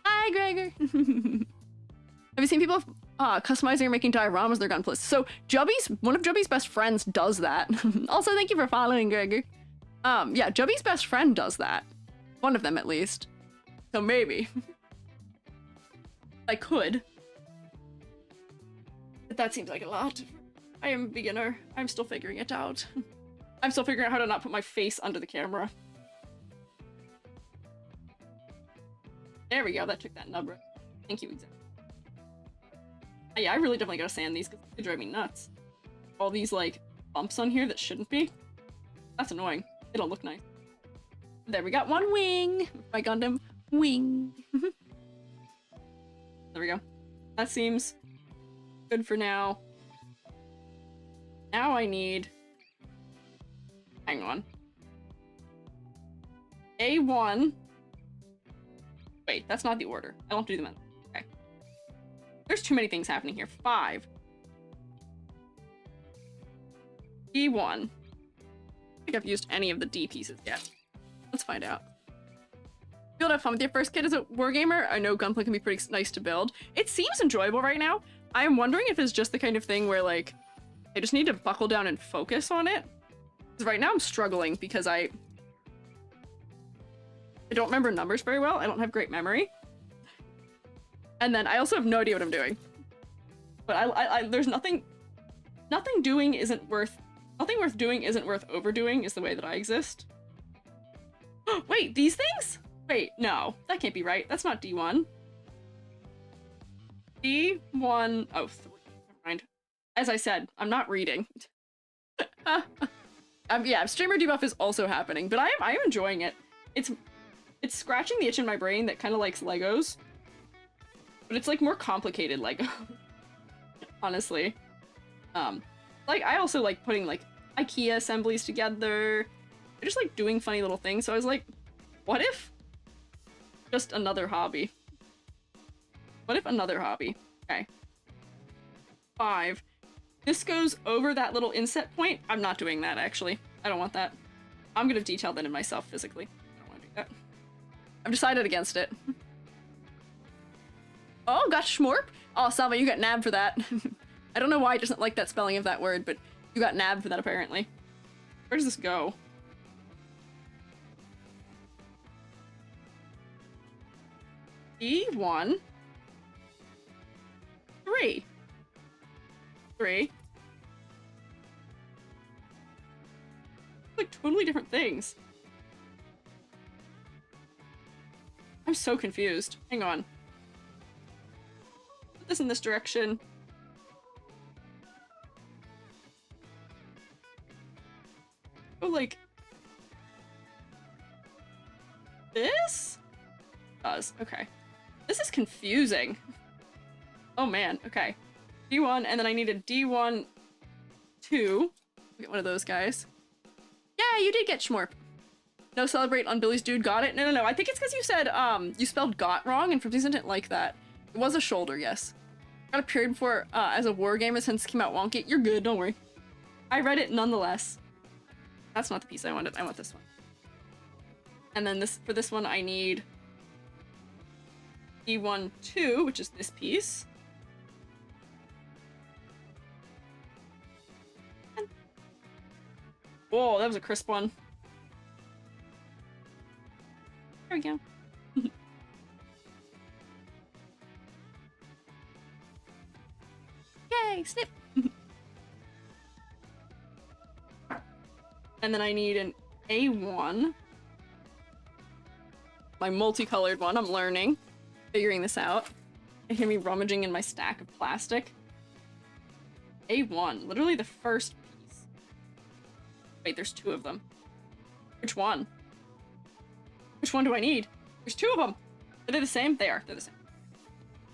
Hi, Gregor. Have you seen people customizing or making dioramas of their Gunplas? So one of Jubby's best friends does that. Also, thank you for following, Gregor. Yeah, Jubby's best friend does that. One of them, at least. So maybe. I could. But that seems like a lot. I am a beginner. I'm still figuring it out. I'm still figuring out how to not put my face under the camera. There we go, that took that nub right. Thank you, exactly. Yeah, I really definitely gotta sand these because they drive me nuts. All these, like, bumps on here that shouldn't be. That's annoying. They don't look nice. There, we got one wing! My Gundam wing. There we go. That seems good for now. Now I need... Hang on. A1. Wait, that's not the order. I don't have to do them. Okay. There's too many things happening here. 5. D1. I don't think I've used any of the D pieces yet. Let's find out. You'll have fun with your first kid as a wargamer. I know Gunpla can be pretty nice to build. It seems enjoyable right now. I am wondering if it's just the kind of thing where, like, I just need to buckle down and focus on it. Because right now I'm struggling because I don't remember numbers very well. I don't have great memory. And then I also have no idea what I'm doing. But there's nothing worth doing isn't worth overdoing is the way that I exist. Wait, these things? Wait, no, that can't be right. That's not D1. D1, oh, 3, never mind. As I said, I'm not reading. Yeah, streamer debuff is also happening, but I am enjoying it. It's scratching the itch in my brain that kind of likes Legos. But it's like more complicated Lego. Honestly. Like I also like putting like IKEA assemblies together. I just like doing funny little things, so I was like, what if just another hobby? What if another hobby? Okay. 5. This goes over that little inset point. I'm not doing that, actually. I don't want that. I'm gonna detail that in myself physically. I don't want to do that. I've decided against it. Oh, got schmorp? Oh, Salva, you got nabbed for that. I don't know why I doesn't like that spelling of that word, but you got nabbed for that, apparently. Where does this go? E1. 3. 3. Like totally different things. I'm so confused. Hang on. Put this in this direction. Oh, like this? Does. Okay. This is confusing. Oh man, okay. D1, and then I need a D1, 2. Get one of those guys. Yeah, you did get Schmorp. No celebrate on Billy's dude, got it? No. I think it's because you said, you spelled got wrong, and for some reason I didn't like that. It was a shoulder, yes. Got a period before, as a war game since it came out wonky. You're good, don't worry. I read it nonetheless. That's not the piece I wanted. I want this one. And then for this one, I need D1, 2, which is this piece. Whoa, that was a crisp one. There we go. Yay, snip! And then I need an A1. My multicolored one, I'm learning. Figuring this out. You hear me rummaging in my stack of plastic. A1, literally the first piece. Wait, there's 2 of them. Which one? Which one do I need? There's 2 of them! Are they the same? They are, they're the same.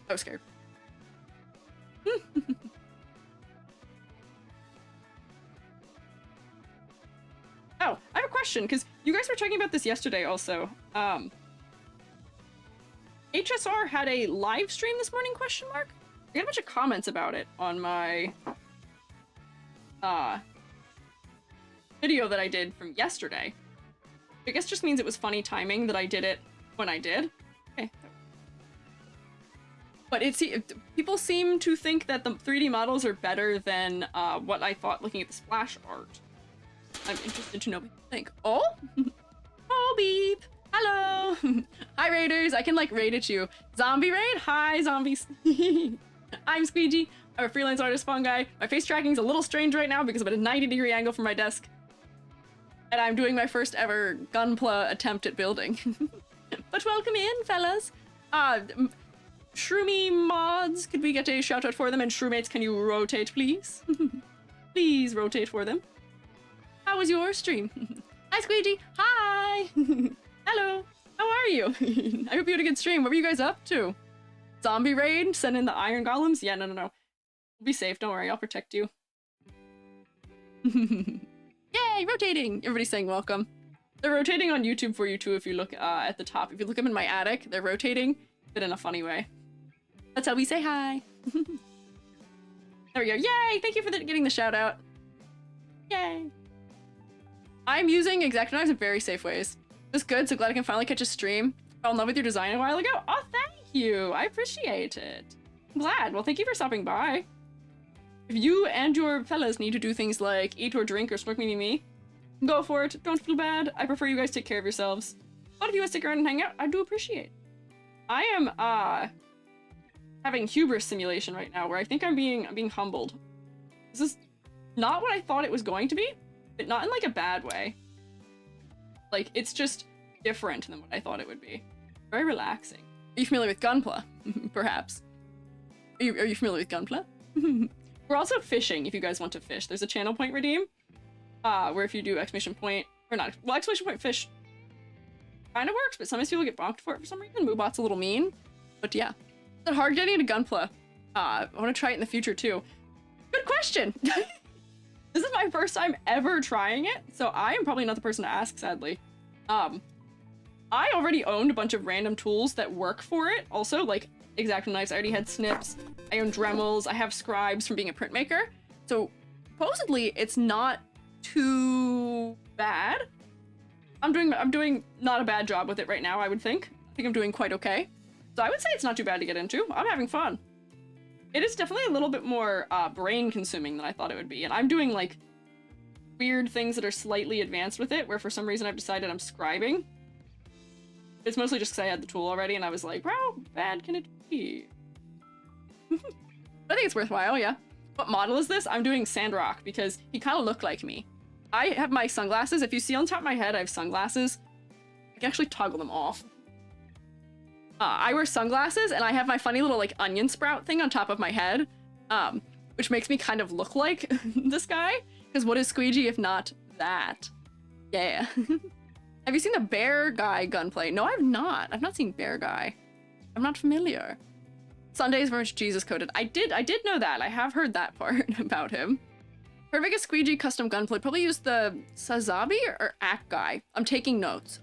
I was scared. Oh, I have a question, because you guys were talking about this yesterday also. HSR had a live stream this morning, question mark? I got a bunch of comments about it on my video that I did from yesterday. I guess just means it was funny timing that I did it when I did. Okay. But people seem to think that the 3D models are better than what I thought looking at the splash art. I'm interested to know what you think. Oh? Oh, beep! Hello! Hi, raiders! I can, like, raid at you. Zombie raid? Hi, zombies! I'm Squiiji. I'm a freelance artist fungi. My face tracking's a little strange right now because I'm at a 90-degree angle from my desk. And I'm doing my first ever Gunpla attempt at building. But welcome in, fellas. Shroomy mods, could we get a shout out for them? And Shroomates, can you rotate, please? Please rotate for them. How was your stream? Hi, Squiiji. Hi. Hello. How are you? I hope you had a good stream. What were you guys up to? Zombie raid? Send in the iron golems? Yeah, no. We'll be safe. Don't worry. I'll protect you. Yay, rotating. Everybody's saying welcome. They're rotating on YouTube for you too if you look at the top. If you look up in my attic, they're rotating, but in a funny way. That's how we say hi. There we go. Yay! Thank you for getting the shout out. Yay! I'm using X-Acto knives in very safe ways. This is good, so glad I can finally catch a stream. Fell in love with your design a while ago. Oh, thank you! I appreciate it. I'm glad. Well, thank you for stopping by. If you and your fellas need to do things like eat or drink or smoke me, go for it. Don't feel bad. I prefer you guys take care of yourselves. But if you guys stick around and hang out, I do appreciate. I am, having hubris simulation right now where I think I'm being humbled. This is not what I thought it was going to be, but not in like a bad way. Like, it's just different than what I thought it would be. Very relaxing. Are you familiar with Gunpla? Perhaps. Are you familiar with Gunpla? We're also fishing if you guys want to fish. There's a channel point redeem, where if you do exclamation point, or not, well, exclamation point fish kind of works, but sometimes people get bonked for it for some reason. Moobot's a little mean, but yeah. It's hard getting into Gunpla. I want to try it in the future too. Good question. This is my first time ever trying it, so I am probably not the person to ask, sadly. I already owned a bunch of random tools that work for it. Also, like X-Acto knives. I already had snips. I own Dremels. I have scribes from being a printmaker. So supposedly it's not too bad. I'm doing not a bad job with it right now, I would think. I think I'm doing quite okay. So I would say it's not too bad to get into. I'm having fun. It is definitely a little bit more brain consuming than I thought it would be. And I'm doing like weird things that are slightly advanced with it, where for some reason I've decided I'm scribing. It's mostly just because I had the tool already and I was like, how bad can it be? I think it's worthwhile, yeah. What model is this? I'm doing Sandrock because he kind of looked like me. I have my sunglasses. If you see on top of my head, I have sunglasses. I can actually toggle them off. I wear sunglasses and I have my funny little like onion sprout thing on top of my head, which makes me kind of look like this guy. Because what is Squiiji if not that? Yeah. Have you seen the bear guy gunplay? No, I've not. I've not seen bear guy. I'm not familiar. Sundays very much Jesus coded. I did know that. I have heard that part about him. For biggest Squiiji custom gunplay, probably use the Sazabi or Ak guy. I'm taking notes.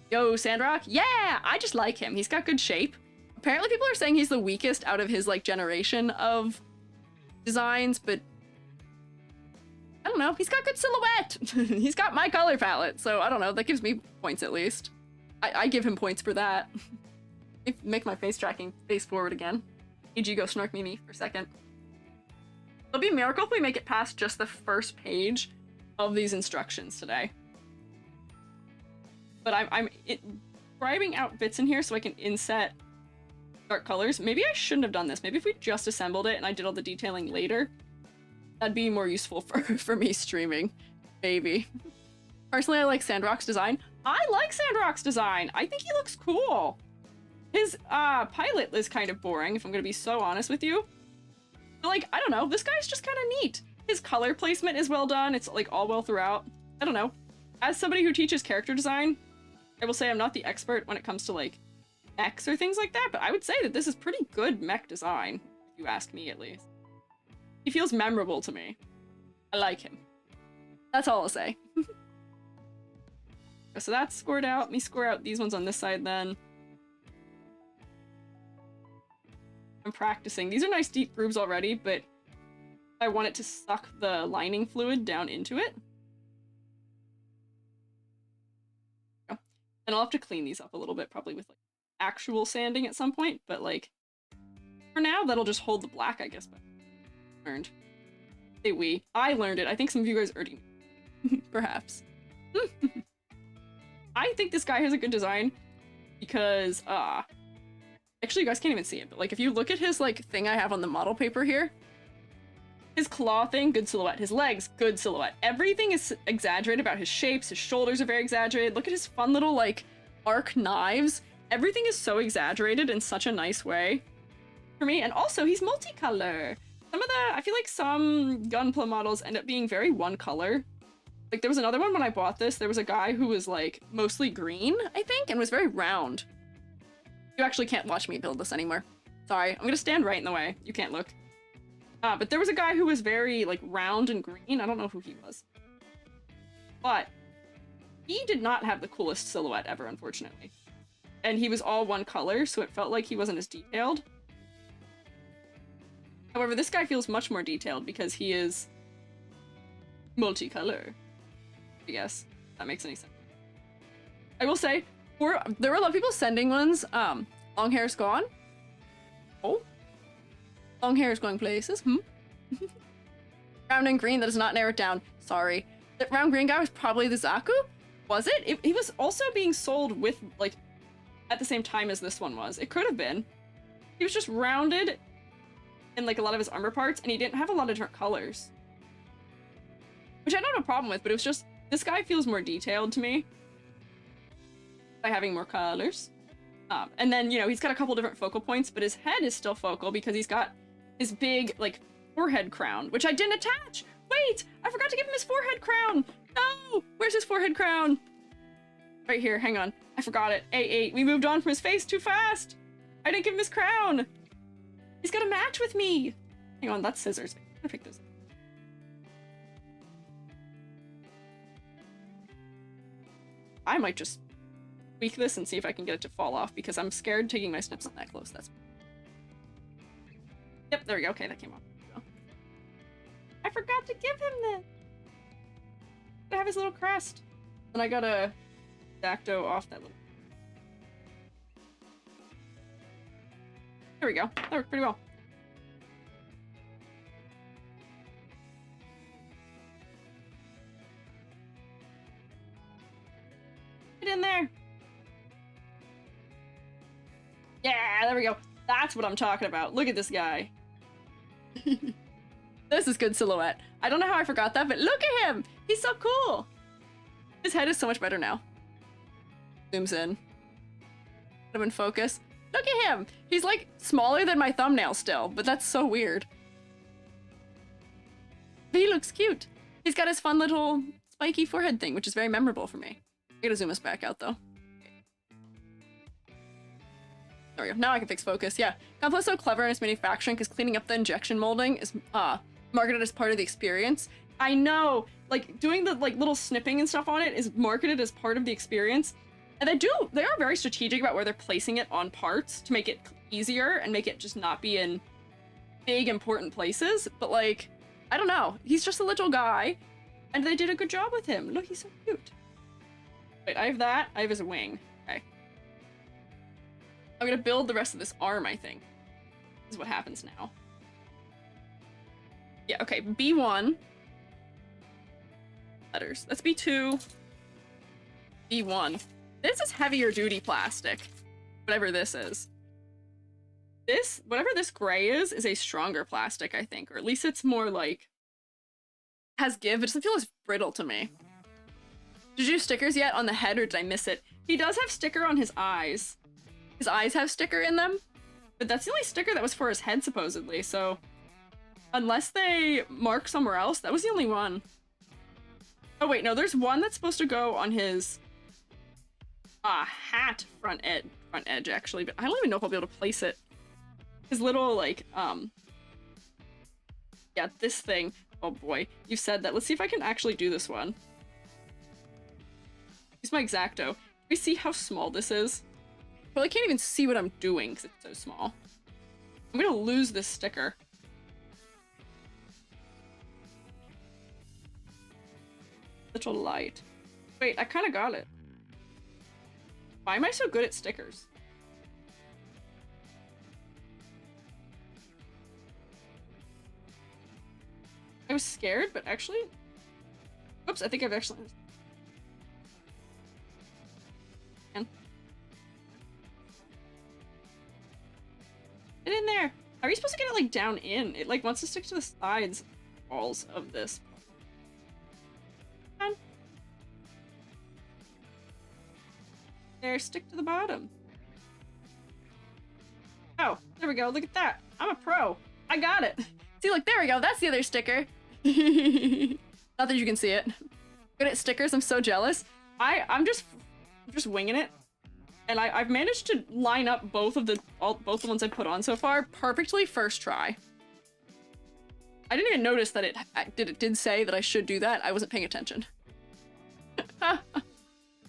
Yo, Sandrock? Yeah, I just like him. He's got good shape. Apparently people are saying he's the weakest out of his like generation of designs, but I don't know. He's got good silhouette. He's got my color palette, so I don't know. That gives me points at least. I give him points for that. Make my face tracking face forward again. E.g. go snark me for a second. It'll be a miracle if we make it past just the first page of these instructions today. But I'm scribing out bits in here so I can inset dark colors. Maybe I shouldn't have done this. Maybe if we just assembled it and I did all the detailing later, that'd be more useful for me streaming. Maybe. Personally, I like Sandrock's design. I like Sandrock's design. I think he looks cool. His pilot is kind of boring, if I'm gonna be so honest with you. But, like, I don't know. This guy's just kind of neat. His color placement is well done. It's like all well throughout. I don't know. As somebody who teaches character design, I will say I'm not the expert when it comes to like mechs or things like that, but I would say that this is pretty good mech design, if you ask me at least. He feels memorable to me. I like him. That's all I'll say. So that's scored out. Let me score out these ones on this side then. I'm practicing. These are nice deep grooves already, but I want it to suck the lining fluid down into it. And I'll have to clean these up a little bit, probably with like actual sanding at some point, but like for now that'll just hold the black, I guess. But learned. Say we. I learned it. I think some of you guys already knew. Perhaps. I think this guy has a good design because actually you guys can't even see it, but like if you look at his like thing I have on the model paper here, His claw thing, good silhouette. His legs, good silhouette. Everything is exaggerated about his shapes. His shoulders are very exaggerated. Look at his fun little, like, arc knives. Everything is so exaggerated in such a nice way for me. And also, he's multicolor. I feel like some Gunpla models end up being very one color. Like, there was another one when I bought this, there was a guy who was, like, mostly green, I think, and was very round. You actually can't watch me build this anymore. Sorry, I'm gonna stand right in the way. You can't look. But there was a guy who was very, like, round and green. I don't know who he was. But he did not have the coolest silhouette ever, unfortunately. And he was all one color, so it felt like he wasn't as detailed. However, this guy feels much more detailed because he is multicolor. I guess if that makes any sense. I will say, there were a lot of people sending ones. Long hair's gone. Oh, long hair is going places. Round and green. That does not narrow it down. Sorry. That round green guy was probably the Zaku. Was it? He was also being sold with, like, at the same time as this one was. It could have been. He was just rounded in, like, a lot of his armor parts, and he didn't have a lot of different colors. Which I don't have a problem with, but it was just, this guy feels more detailed to me by having more colors. And then, you know, he's got a couple different focal points, but his head is still focal because he's got his big, like, forehead crown, which I didn't attach! Wait! I forgot to give him his forehead crown! No! Where's his forehead crown? Right here, hang on. I forgot it. A8. We moved on from his face too fast! I didn't give him his crown! He's got a match with me! Hang on, that's scissors. I'm gonna pick those up. I might just tweak this and see if I can get it to fall off because I'm scared taking my snips that close. That's... Yep, there we go. Okay, that came off. I forgot to give him this! I have his little crest. And I gotta Dacto off that little... There we go. That worked pretty well. Get in there! Yeah, there we go. That's what I'm talking about. Look at this guy. This is good silhouette. I don't know how I forgot that, but look at him! He's so cool! His head is so much better now. Zooms in. Put him in focus. Look at him! He's like smaller than my thumbnail still, but that's so weird. But he looks cute. He's got his fun little spiky forehead thing, which is very memorable for me. I gotta zoom us back out though. There we go. Now I can fix focus. Yeah. Gunpla is so clever in its manufacturing because cleaning up the injection molding is marketed as part of the experience. I know! Like, doing the like little snipping and stuff on it is marketed as part of the experience. And they are very strategic about where they're placing it on parts to make it easier and make it just not be in big important places. But like, I don't know. He's just a little guy and they did a good job with him. Look, he's so cute. Wait, I have that. I have his wing. Okay. I'm gonna build the rest of this arm, I think. This is what happens now. Yeah, okay. B1. Letters. That's B2. B1. This is heavier duty plastic. Whatever this is. This, whatever this gray is a stronger plastic, I think. Or at least it's more like... has give. It doesn't feel as brittle to me. Did you do stickers yet on the head or did I miss it? He does have sticker on his eyes. His eyes have sticker in them. But that's the only sticker that was for his head, supposedly, so... unless they mark somewhere else, that was the only one. Oh wait, no, there's one that's supposed to go on his... hat front edge, actually, but I don't even know if I'll be able to place it. His little, like, yeah, this thing. Oh boy, you said that. Let's see if I can actually do this one. Use my X-Acto. Can we see how small this is? Well, I can't even see what I'm doing because it's so small. I'm gonna lose this sticker. Little light. Wait, I kind of got it. Why am I so good at stickers? I was scared, but actually... Oops, I think I've actually... Get in there! How are you supposed to get it, like, down in? It, like, wants to stick to the sides. walls of this. And there, stick to the bottom. Oh, there we go. Look at that. I'm a pro. I got it. See, look, there we go. That's the other sticker. Not that you can see it. Good at stickers. I'm so jealous. I'm just winging it. And I've managed to line up both the ones I put on so far perfectly first try. I didn't even notice that it did say that I should do that. I wasn't paying attention.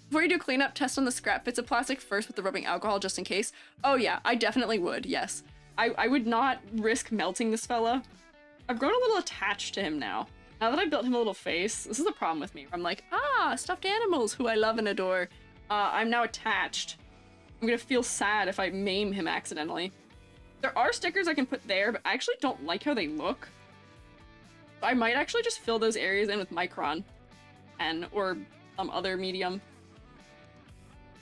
Before you do cleanup, test on the scrap bits of plastic first with the rubbing alcohol just in case. Oh yeah, I definitely would, yes. I would not risk melting this fella. I've grown a little attached to him now. Now that I've built him a little face, this is the problem with me. I'm like, stuffed animals who I love and adore. I'm now attached. I'm gonna feel sad if I maim him accidentally. There are stickers I can put there, but I actually don't like how they look. I might actually just fill those areas in with Micron pen or some other medium.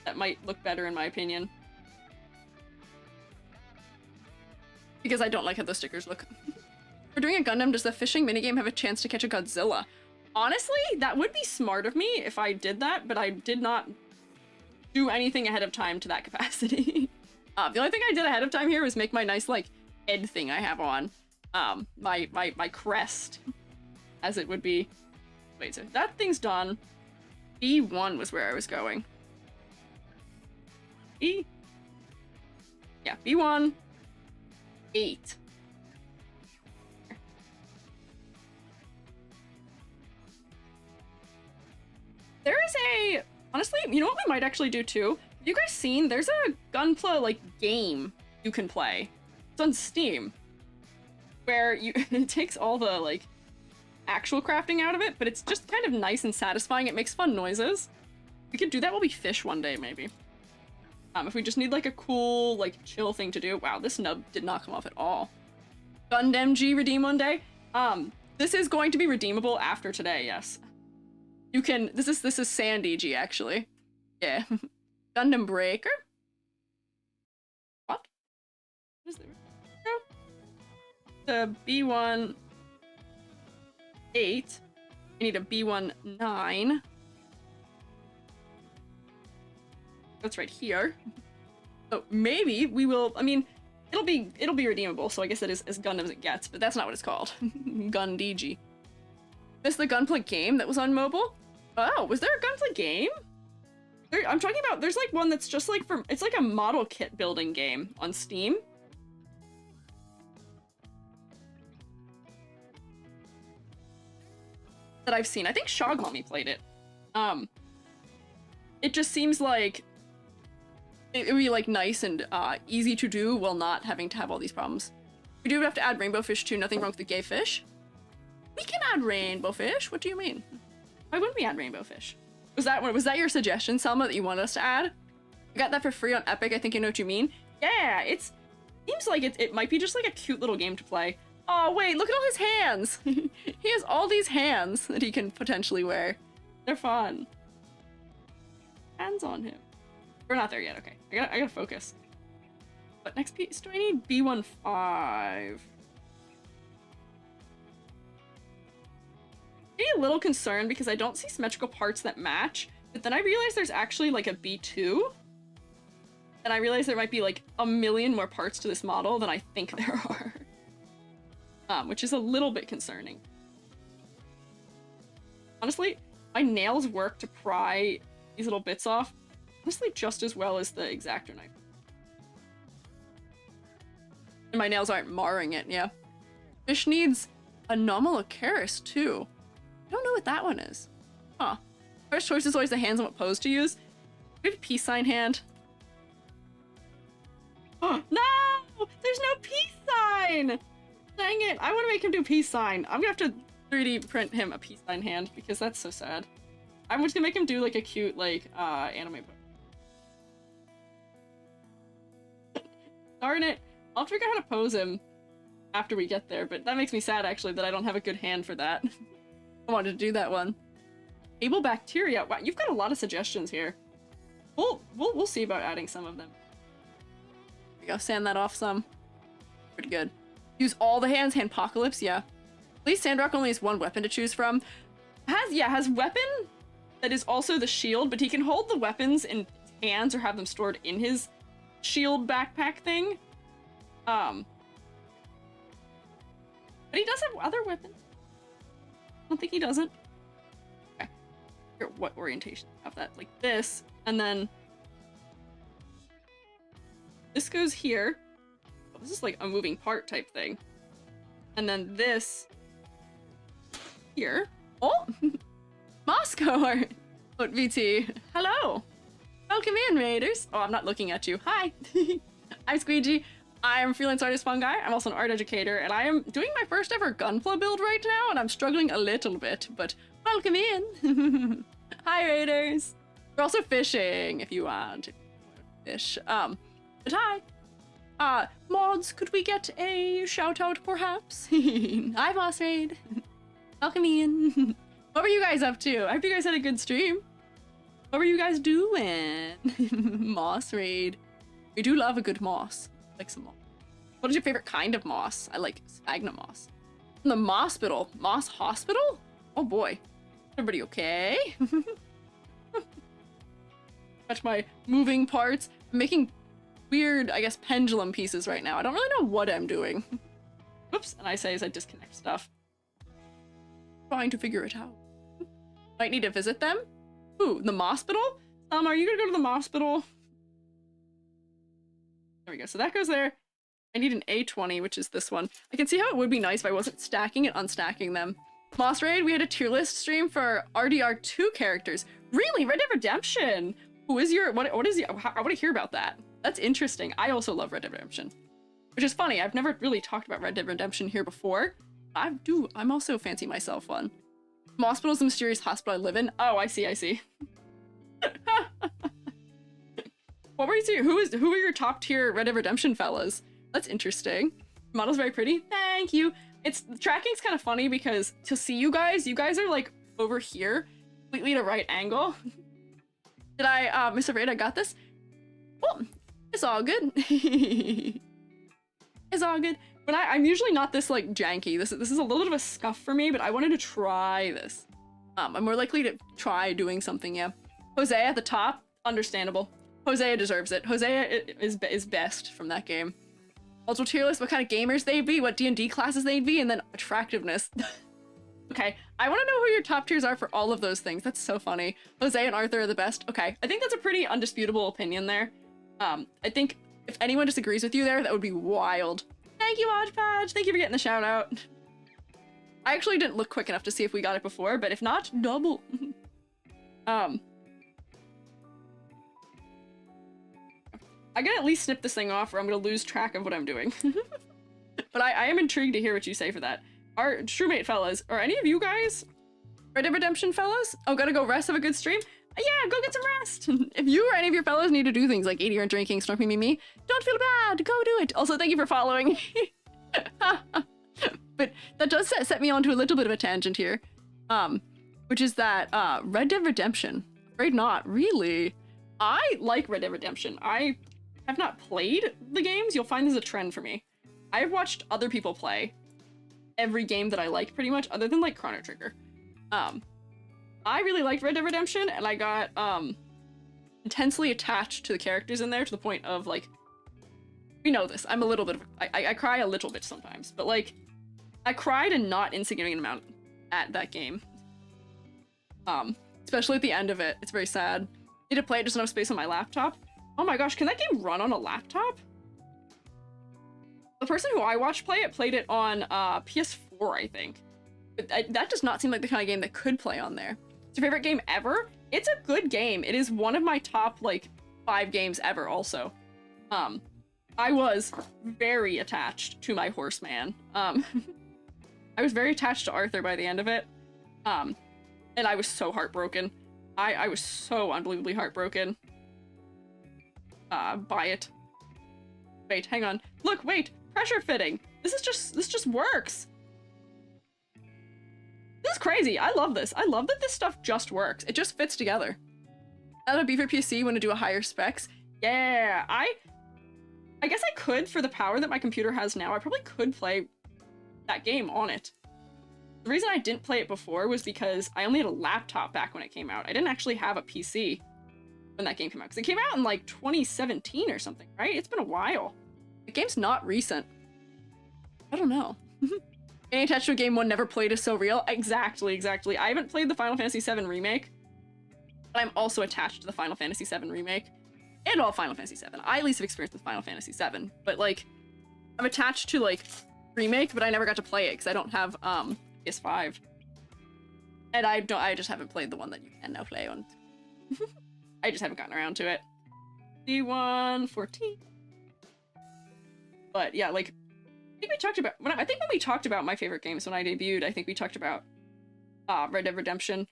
That might look better in my opinion. Because I don't like how those stickers look. For doing a Gundam, does the fishing minigame have a chance to catch a Godzilla? Honestly, that would be smart of me if I did that, but I did not do anything ahead of time to that capacity. The only thing I did ahead of time here was make my nice, like, head thing I have on. My crest, as it would be. Wait, so that thing's done. B1 was where I was going. B? Yeah, B1. 8. There is a... Honestly, you know what we might actually do too? Have you guys seen? There's a Gunpla, like, game you can play. It's on Steam. Where you... it takes all the, like, actual crafting out of it, but it's just kind of nice and satisfying. It makes fun noises. We could do that while we fish one day, maybe. If we just need, like, a cool, like, chill thing to do. Wow, this nub did not come off at all. Gundam G redeem one day? This is going to be redeemable after today, yes. You can... This is Sandy G, actually. Yeah. Gundam Breaker? What? What is there? The B1... 8. I need a B1 9. That's right here. So maybe we will... I mean, it'll be redeemable, so I guess it is as Gundam as it gets, but that's not what it's called. Gun DG. This the Gunpla game that was on mobile? Oh, was there a Gunpla game? I'm talking about, there's like one that's just like for, it's like a model kit building game on Steam. That I've seen. I think Shog Mommy played it. It just seems like it would be like nice and easy to do while not having to have all these problems. We do have to add rainbow fish too. Nothing wrong with the gay fish. We can add rainbow fish. What do you mean? Why wouldn't we add rainbow fish? Was that your suggestion, Selma, that you wanted us to add? I got that for free on Epic. I think I know what you mean. Yeah, seems like it might be just like a cute little game to play. Oh wait, look at all his hands. He has all these hands that he can potentially wear. They're fun. Hands on him. We're not there yet. Okay, I gotta focus. What next piece do I need? B15. I'm a little concerned because I don't see symmetrical parts that match, but then I realize there's actually like a B2, and I realize there might be like a million more parts to this model than I think there are, which is a little bit concerning. Honestly, my nails work to pry these little bits off, honestly, just as well as the X-Acto knife. And my nails aren't marring it, yeah. Fish needs Anomalocaris too. I don't know what that one is. Huh. First choice is always the hands on what pose to use. We have a peace sign hand. Oh, no! There's no peace sign! Dang it, I want to make him do peace sign. I'm gonna have to 3D print him a peace sign hand because that's so sad. I'm just gonna make him do like a cute, like, anime pose. Darn it. I'll figure out how to pose him after we get there, but that makes me sad actually that I don't have a good hand for that. I wanted to do that one. Able bacteria. Wow, you've got a lot of suggestions here. We'll see about adding some of them. There we go, sand that off some. Pretty good. Use all the hands. Handpocalypse, yeah. least Sandrock only has one weapon to choose from. Has weapon that is also the shield, but he can hold the weapons in his hands or have them stored in his shield backpack thing. But he does have other weapons. I don't think he doesn't. Okay. Here, what orientation have that? Like this, and then this goes here. Oh, this is like a moving part type thing. And then this here. Oh, Moscow art. What VT? Hello. Welcome in, Raiders. Oh, I'm not looking at you. Hi. I'm Squiiji. I'm a freelance artist fungi. I'm also an art educator, and I am doing my first ever Gunpla build right now, and I'm struggling a little bit, but welcome in. Hi, Raiders. We're also fishing if you want to fish. But hi. Mods, could we get a shout out perhaps? Hi, Boss Raid. Welcome in. What were you guys up to? I hope you guys had a good stream. What were you guys doing? Moss Raid. We do love a good moss. Like some moss. What is your favorite kind of moss? I like sphagnum moss. From the Mosspital. Moss Hospital? Oh boy. Everybody okay? Catch my moving parts. I'm making weird, I guess, pendulum pieces right now. I don't really know what I'm doing. Whoops, and I say as I disconnect stuff. Trying to figure it out. Might need to visit them. Ooh, the Mosspital? Are you gonna go to the Mosspital? There we go. So that goes there. I need an A20, which is this one. I can see how it would be nice if I wasn't stacking and unstacking them. Moss Raid, we had a tier list stream for RDR2 characters. Really? Red Dead Redemption? Who is your, what is your, I want to hear about that. That's interesting. I also love Red Dead Redemption. Which is funny, I've never really talked about Red Dead Redemption here before. I'm also fancy myself one. Mosspital is the mysterious hospital I live in. Oh, I see. What were you saying? Who are your top tier Red Dead Redemption fellas? That's interesting. Model's very pretty. Thank you. The tracking's kind of funny because to see you guys are like over here, completely at a right angle. Did I, Mr. Raid, I got this? Well, it's all good. It's all good. But I'm usually not this like janky. This is a little bit of a scuff for me, but I wanted to try this. I'm more likely to try doing something, yeah. Hosea at the top, understandable. Hosea deserves it. Hosea is best from that game. Also tier list, what kind of gamers they'd be, what D&D classes they'd be, and then attractiveness. Okay, I want to know who your top tiers are for all of those things. That's so funny. Hosea and Arthur are the best. Okay, I think that's a pretty undisputable opinion there. I think if anyone disagrees with you there, that would be wild. Thank you, Hodgepodge. Thank you for getting the shout out. I actually didn't look quick enough to see if we got it before, but if not, double. I gotta at least snip this thing off or I'm gonna lose track of what I'm doing. But I am intrigued to hear what you say for that. Our Shroomate fellas, are any of you guys Red Dead Redemption fellas? Oh, gotta go rest, have a good stream? Yeah, go get some rest. If you or any of your fellas need to do things like eating or drinking, snorking me, don't feel bad, go do it. Also, thank you for following. But that does set me onto a little bit of a tangent here. Which is that Red Dead Redemption, afraid not, really. I like Red Dead Redemption. I have not played the games. You'll find this a trend for me. I've watched other people play every game that I like pretty much, other than like Chrono Trigger. I really liked Red Dead Redemption, and I got intensely attached to the characters in there to the point of like, we know this. I'm a little bit of I cry a little bit sometimes, but like I cried a not insignificant amount at that game. Especially at the end of it. It's very sad. Need to play it, just enough space on my laptop. Oh my gosh, can that game run on a laptop? The person who I watched play it played it on PS4, I think. But that does not seem like the kind of game that could play on there. It's your favorite game ever? It's a good game. It is one of my top, like, 5 games ever, also. I was very attached to my horseman. I was very attached to Arthur by the end of it. And I was so heartbroken. I was so unbelievably heartbroken. By it. Wait, hang on. Look, wait! Pressure fitting! This just works! This is crazy. I love this. I love that this stuff just works. It just fits together. That'll be for PC when to do a higher specs. Yeah, I guess I could for the power that my computer has now. I probably could play that game on it. The reason I didn't play it before was because I only had a laptop back when it came out. I didn't actually have a PC when that game came out, because it came out in like 2017 or something, right? It's been a while. The game's not recent. I don't know. Being attached to a game one never played is so real. Exactly. I haven't played the Final Fantasy VII Remake, but I'm also attached to the Final Fantasy VII Remake and all Final Fantasy VII. I at least have experience with Final Fantasy VII, but like, I'm attached to like Remake, but I never got to play it because I don't have PS5, and I just haven't played the one that you can now play on. I just haven't gotten around to it. D114. But yeah, like, I think we talked about when we talked about my favorite games when I debuted. I think we talked about Red Dead Redemption.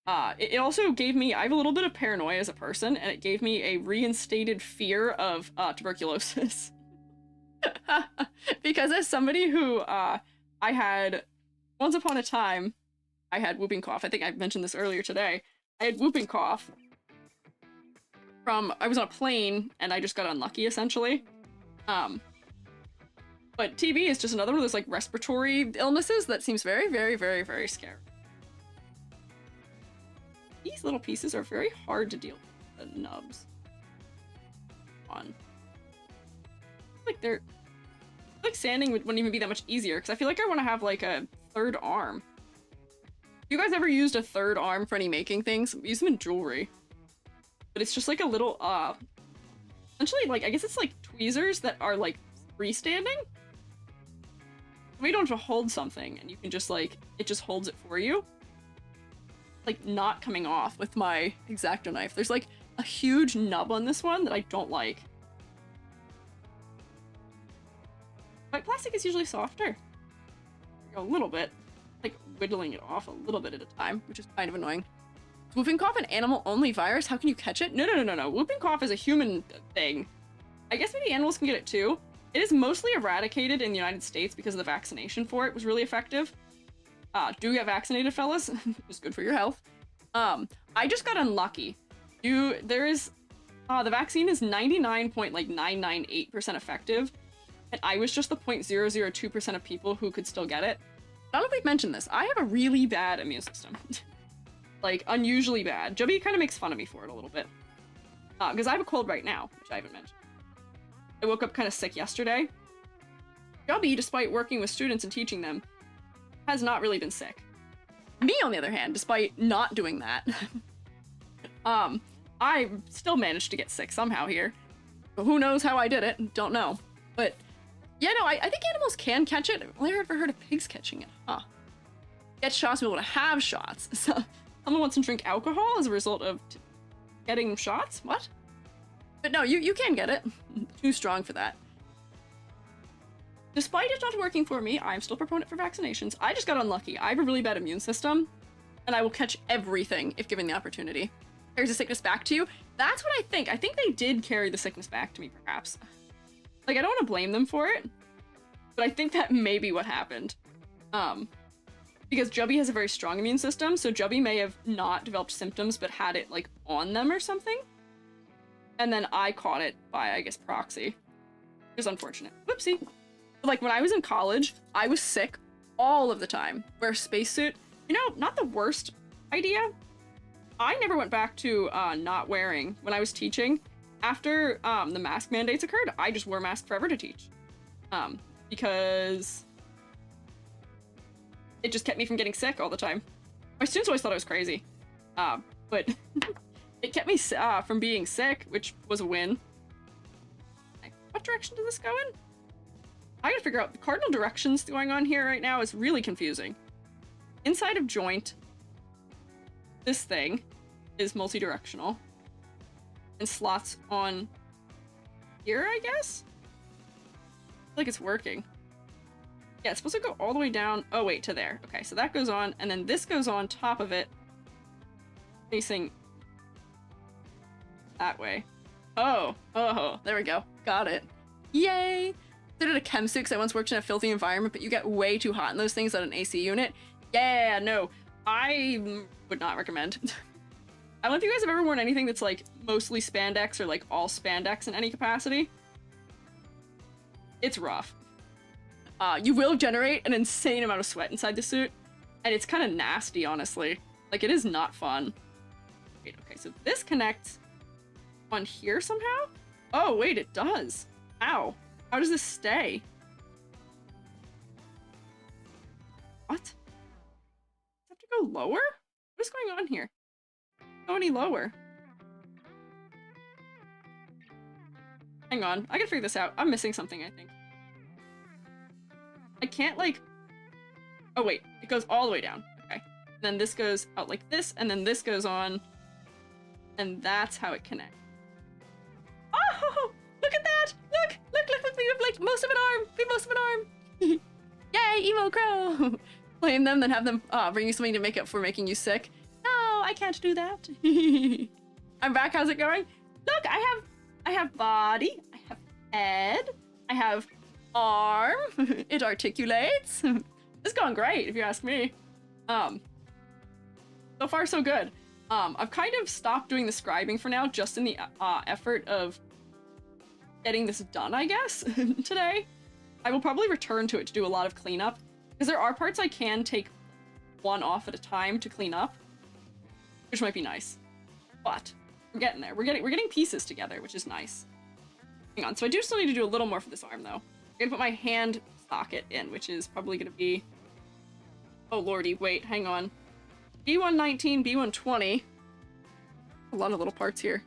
It also gave me, I have a little bit of paranoia as a person, and it gave me a reinstated fear of tuberculosis. Because as somebody who I had, once upon a time, I had whooping cough. I think I mentioned this earlier today. I had whooping cough from, I was on a plane and I just got unlucky essentially. But TB is just another one of those like respiratory illnesses that seems very, very, very, very scary. These little pieces are very hard to deal with, the nubs. On. Like sanding wouldn't even be that much easier, because I feel like I want to have like a third arm. You guys ever used a third arm for any making things? Use them in jewelry. But it's just like a little, essentially, like, I guess it's like tweezers that are like freestanding. We don't have to hold something, and you can just like, it just holds it for you. Like, not coming off with my X-Acto knife. There's like a huge nub on this one that I don't like. But plastic is usually softer. A little bit. Like, whittling it off a little bit at a time, which is kind of annoying. Is whooping cough an animal-only virus? How can you catch it? No. Whooping cough is a human thing. I guess maybe animals can get it too. It is mostly eradicated in the United States because of the vaccination for it was really effective. Do get vaccinated, fellas. It's good for your health. I just got unlucky. The vaccine is 99.998% effective, and I was just the 0.002% of people who could still get it. I don't know if we've mentioned this. I have a really bad immune system. Like, unusually bad. Joby kind of makes fun of me for it a little bit. Because I have a cold right now, which I haven't mentioned. I woke up kind of sick yesterday. Joby, despite working with students and teaching them, has not really been sick. Me, on the other hand, despite not doing that, I still managed to get sick somehow here. But who knows how I did it? Don't know. But, yeah, no, I think animals can catch it. I've only ever heard of pigs catching it. Huh. Get shots to be able to have shots. So, someone wants to drink alcohol as a result of getting shots? What? But no, you can get it. Too strong for that. Despite it not working for me, I'm still a proponent for vaccinations. I just got unlucky. I have a really bad immune system, and I will catch everything if given the opportunity. Carries the sickness back to you? That's what I think. I think they did carry the sickness back to me, perhaps. Like, I don't want to blame them for it, but I think that may be what happened. Because Jubby has a very strong immune system, so Jubby may have not developed symptoms, but had it, like, on them or something. And then I caught it by, I guess, proxy. It was unfortunate. Whoopsie. But, like, when I was in college, I was sick all of the time. Wear a spacesuit. You know, not the worst idea. I never went back to not wearing when I was teaching. After the mask mandates occurred, I just wore a mask forever to teach. Because it just kept me from getting sick all the time. My students always thought I was crazy. But it kept me from being sick, which was a win. What direction did this go in? I gotta figure out the cardinal directions going on here right now is really confusing. Inside of joint, this thing is multi-directional. And slots on here, I guess? I feel like it's working. Yeah, it's supposed to go all the way down. Oh, wait, to there. Okay, so that goes on, and then this goes on top of it, facing that way. Oh, there we go. Got it. Yay! I did a chem suit because I once worked in a filthy environment, but you get way too hot in those things on an AC unit. Yeah, no, I would not recommend. I don't know if you guys have ever worn anything that's like mostly spandex or like all spandex in any capacity. It's rough. You will generate an insane amount of sweat inside the suit. And it's kind of nasty, honestly. Like, it is not fun. Wait, okay, so this connects on here somehow? Oh, wait, it does. Ow. How does this stay? What? Does it have to go lower? What is going on here? Go any lower? Hang on, I can figure this out. I'm missing something, I think. I can't, like... Oh, wait, it goes all the way down. Okay. Then this goes out like this, and then this goes on. And that's how it connects. Oh! Look at that! Look! Look, we have, like, most of an arm! We have most of an arm! Yay, emo crow! Blame them, then have them bring you something to make up for making you sick. No, I can't do that. I'm back, how's it going? Look, I have body, I have head, I have arm, it articulates. It's going great, if you ask me. So far, so good. I've kind of stopped doing the scribing for now, just in the effort of getting this done, I guess, today. I will probably return to it to do a lot of cleanup, because there are parts I can take one off at a time to clean up, which might be nice. But we're getting there. We're getting pieces together, which is nice. Hang on, so I do still need to do a little more for this arm, though. I'm gonna put my hand socket in, which is probably gonna be... Oh lordy, wait, hang on. B119, B120. A lot of little parts here.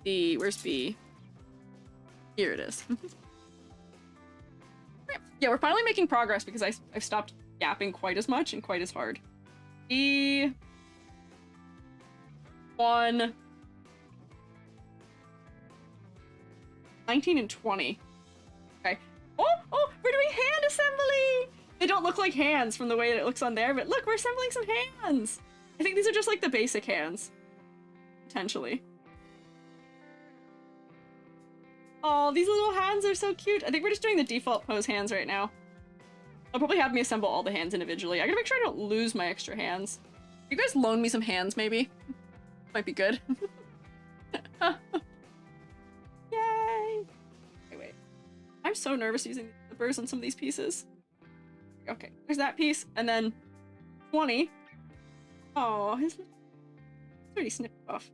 B, where's B? Here it is. Yeah, we're finally making progress because I've stopped yapping quite as much and quite as hard. B... 1... 19 and 20. Okay. Oh, we're doing hand assembly! They don't look like hands from the way that it looks on there, but look, we're assembling some hands! I think these are just like the basic hands. Potentially. Oh, these little hands are so cute. I think we're just doing the default pose hands right now. They'll probably have me assemble all the hands individually. I gotta make sure I don't lose my extra hands. You guys loan me some hands, maybe? Might be good. Yay! Wait. I'm so nervous using the burrs on some of these pieces. Okay, there's that piece, and then 20. Oh, he's already snipped off.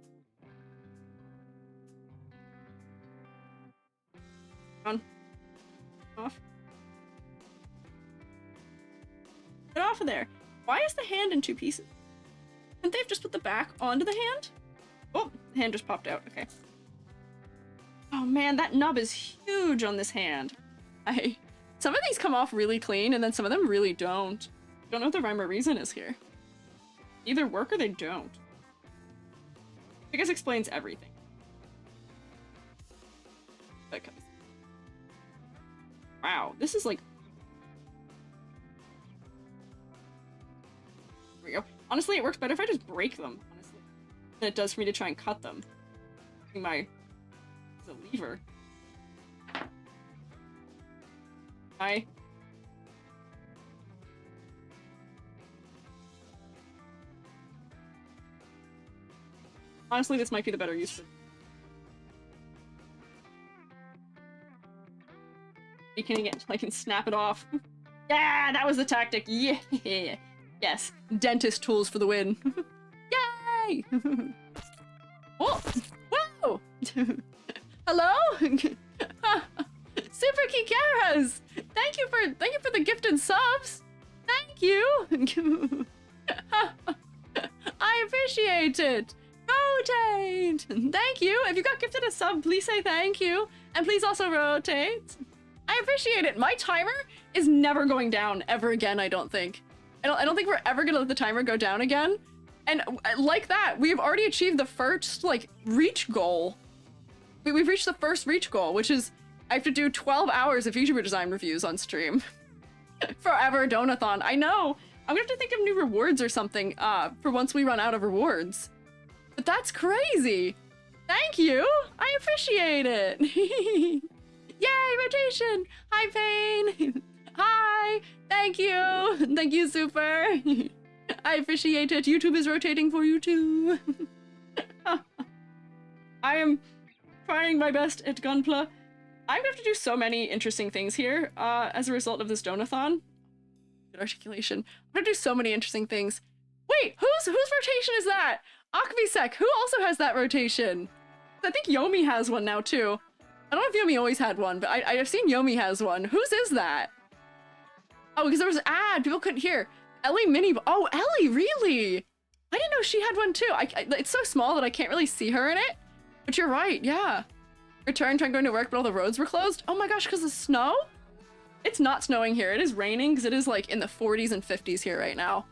On. Off. Get off of there. Why is the hand in two pieces? Couldn't they have just put the back onto the hand? Oh, the hand just popped out. Okay. Oh man, that nub is huge on this hand. Some of these come off really clean, and then some of them really don't. Don't know what the rhyme or reason is here. Either work or they don't. I guess explains everything. Okay. Wow, this is like... There we go. Honestly, it works better if I just break them, honestly, than it does for me to try and cut them. Using my... as a lever. Hi. Honestly, this might be the better use of it. Weakening it until I can snap it off. Yeah, that was the tactic. Yeah. Yes. Dentist tools for the win. Yay! Oh! Whoa! Hello? Super Kikaras! Thank you for the gifted subs! Thank you! I appreciate it! Rotate! Thank you! If you got gifted a sub, please say thank you. And please also rotate. I appreciate it. My timer is never going down ever again, I don't think. I don't think we're ever gonna let the timer go down again. And like that, we've already achieved the first, like, reach goal. We've reached the first reach goal, which is I have to do 12 hours of VTuber design reviews on stream. Forever Donathon. I know. I'm gonna have to think of new rewards or something for once we run out of rewards. But that's crazy. Thank you. I appreciate it. Yay, rotation. Hi, Pain. Hi. Thank you. Thank you, Super. I appreciate it. YouTube is rotating for you too. I am trying my best at Gunpla. I'm gonna have to do so many interesting things here as a result of this Donathon. Good articulation. I'm gonna do so many interesting things. Wait, whose rotation is that? Akvisek, who also has that rotation? I think Yomi has one now too. I don't know if Yomi always had one, but I've seen Yomi has one. Whose is that? Oh, because there was an ad, people couldn't hear. Ellie Mini, oh, Ellie, really? I didn't know she had one too. It's so small that I can't really see her in it, but you're right, yeah. Tried going to work, but all the roads were closed. Oh my gosh, because of snow? It's not snowing here. It is raining because it is like in the 40s and 50s here right now.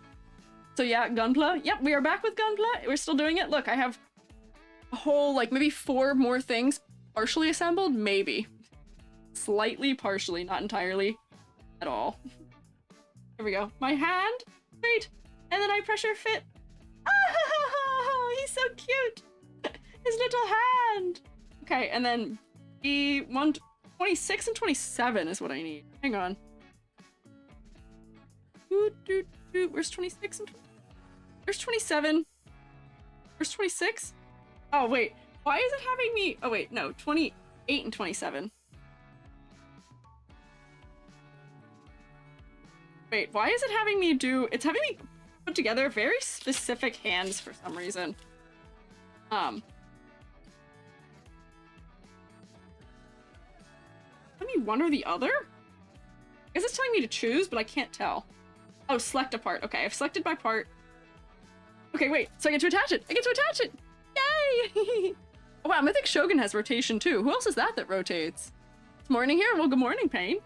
So yeah, Gunpla. Yep, we are back with Gunpla. We're still doing it. Look, I have a whole, like, maybe 4 more things partially assembled. Maybe. Slightly partially, not entirely at all. Here we go. My hand. Wait. And then I pressure fit. Oh, he's so cute. His little hand. Okay, and then the 26 and 27 is what I need. Hang on. Where's 26 and 20? Where's 27? Where's 26? Oh, wait. Why is it having me... Oh, wait. No. 28 and 27. Wait. Why is it having me do... It's having me put together very specific hands for some reason. Tell me one or the other? I guess it's telling me to choose, but I can't tell. Oh, select a part. Okay, I've selected my part. Okay, wait. So I get to attach it. I get to attach it. Yay! Oh, wow, Mythic Shogun has rotation too. Who else is that rotates? It's morning here? Well, good morning, Pain.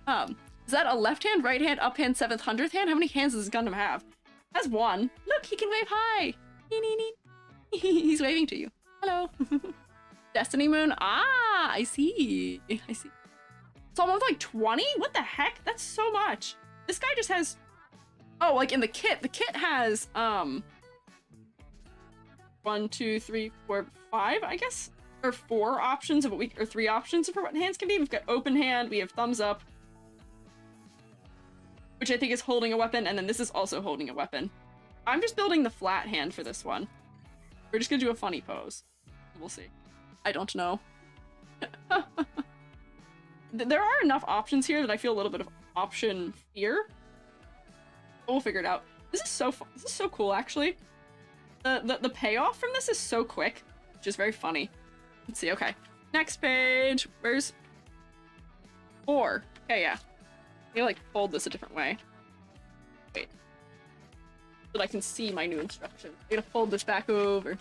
Is that a left hand, right hand, up hand, 7th, 100th hand? How many hands does this Gundam have? Has 1. Look, he can wave hi. He's waving to you. Hello. Destiny Moon. Ah, I see. I see. So I'm with like 20? What the heck? That's so much. This guy just has... Oh, like in the kit. The kit has, 1, 2, 3, 4, 5, I guess? Or 4 options of what we... Or 3 options for what hands can be. We've got open hand, we have thumbs up, which I think is holding a weapon, and then this is also holding a weapon. I'm just building the flat hand for this one. We're just gonna do a funny pose. We'll see. I don't know. There are enough options here that I feel a little bit of option fear. But we'll figure it out. This is so fun. This is so cool, actually. The payoff from this is so quick, which is very funny. Let's see. Okay, next page. Where's 4? Okay, yeah. I need to like fold this a different way. Wait, so that I can see my new instructions. I gotta fold this back over.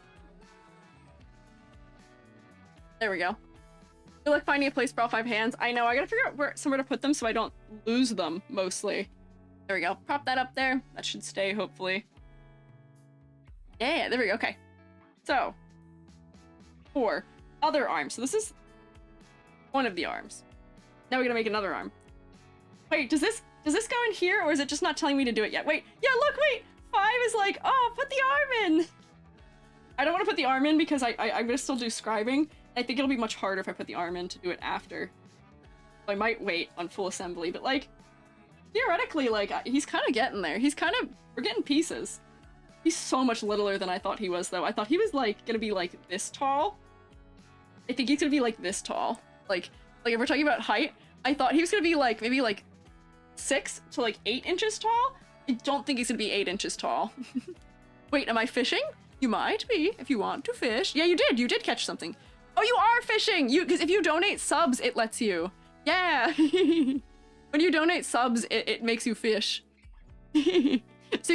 There we go. I feel like finding a place for all 5 hands. I know, I gotta figure out somewhere to put them so I don't lose them, mostly. There we go. Prop that up there. That should stay, hopefully. Yeah, there we go. Okay. So, 4. Other arm. So this is one of the arms. Now we're gonna make another arm. Wait, does this go in here, or is it just not telling me to do it yet? Wait, yeah, look, wait! 5 is like, oh, put the arm in! I don't want to put the arm in because I'm gonna still do scribing. I think it'll be much harder if I put the arm in to do it after. So I might wait on full assembly, but like, theoretically, like, he's kind of getting there. We're getting pieces. He's so much littler than I thought he was, though. I thought he was, like, gonna be, like, this tall. I think he's gonna be, like, this tall. Like if we're talking about height, I thought he was gonna be, like, maybe, like, 6 to, like, 8 inches tall. I don't think he's gonna be 8 inches tall. Wait, am I fishing? You might be, if you want to fish. Yeah, you did. You did catch something. Oh, you are fishing! Because if you donate subs, it lets you. Yeah! When you donate subs, it makes you fish. So you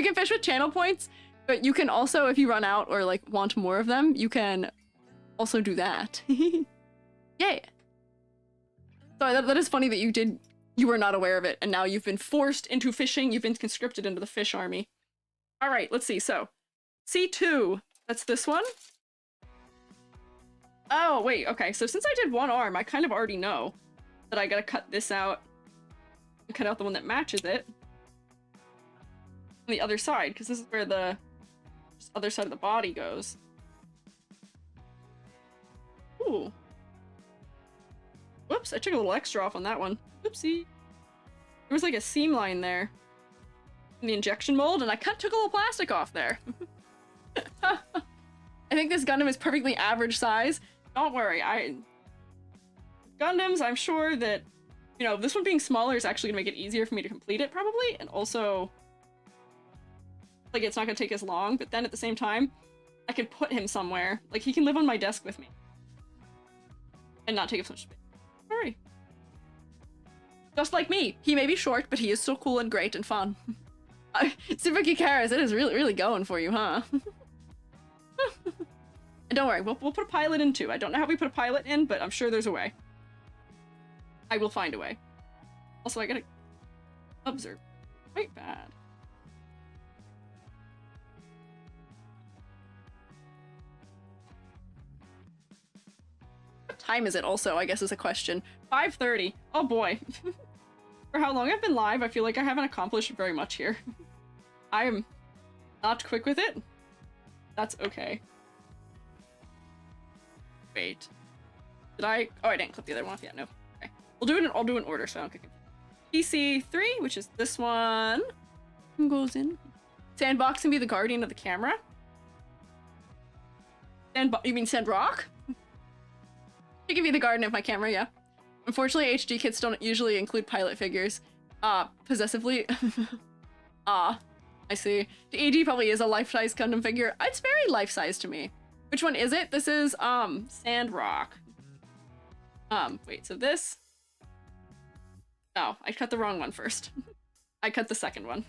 can fish with channel points, but you can also, if you run out or, like, want more of them, you can also do that. Yeah! So that is funny that you were not aware of it, and now you've been forced into fishing. You've been conscripted into the fish army. Alright, let's see. So, C2. That's this one. Oh, wait, okay. So since I did one arm, I kind of already know that I gotta cut this out and cut out the one that matches it on the other side, because this is where the other side of the body goes. Ooh. Whoops, I took a little extra off on that one. Oopsie. There was like a seam line there in the injection mold, and I took a little plastic off there. I think this Gundam is perfectly average size. Don't worry, Gundams, I'm sure that you know, this one being smaller is actually gonna make it easier for me to complete it, probably, and also, like, it's not gonna take as long, but then at the same time, I can put him somewhere. Like, he can live on my desk with me. And not take up so much space. Alrighty. Just like me. He may be short, but he is so cool and great and fun. Super Kikaras, it is really, really going for you, huh? And don't worry, we'll put a pilot in too. I don't know how we put a pilot in, but I'm sure there's a way. I will find a way. Also, I gotta observe. Quite bad. What time is it also, I guess is a question. 5:30. Oh boy. For how long I've been live, I feel like I haven't accomplished very much here. I am not quick with it. That's okay. Wait. Did I? Oh, I didn't clip the other one off yet. No. Okay. I'll do an order so I don't get confused. PC3, which is this one. Goes in. Sandbox can be the guardian of the camera. You mean Sandrock? He can be the guardian of my camera, yeah. Unfortunately, HD kits don't usually include pilot figures. Possessively. I see. The AD probably is a life-size Gundam figure. It's very life-size to me. Which one is it? This is, Sandrock. Wait, so this... No, I cut the wrong one first. I cut the second one.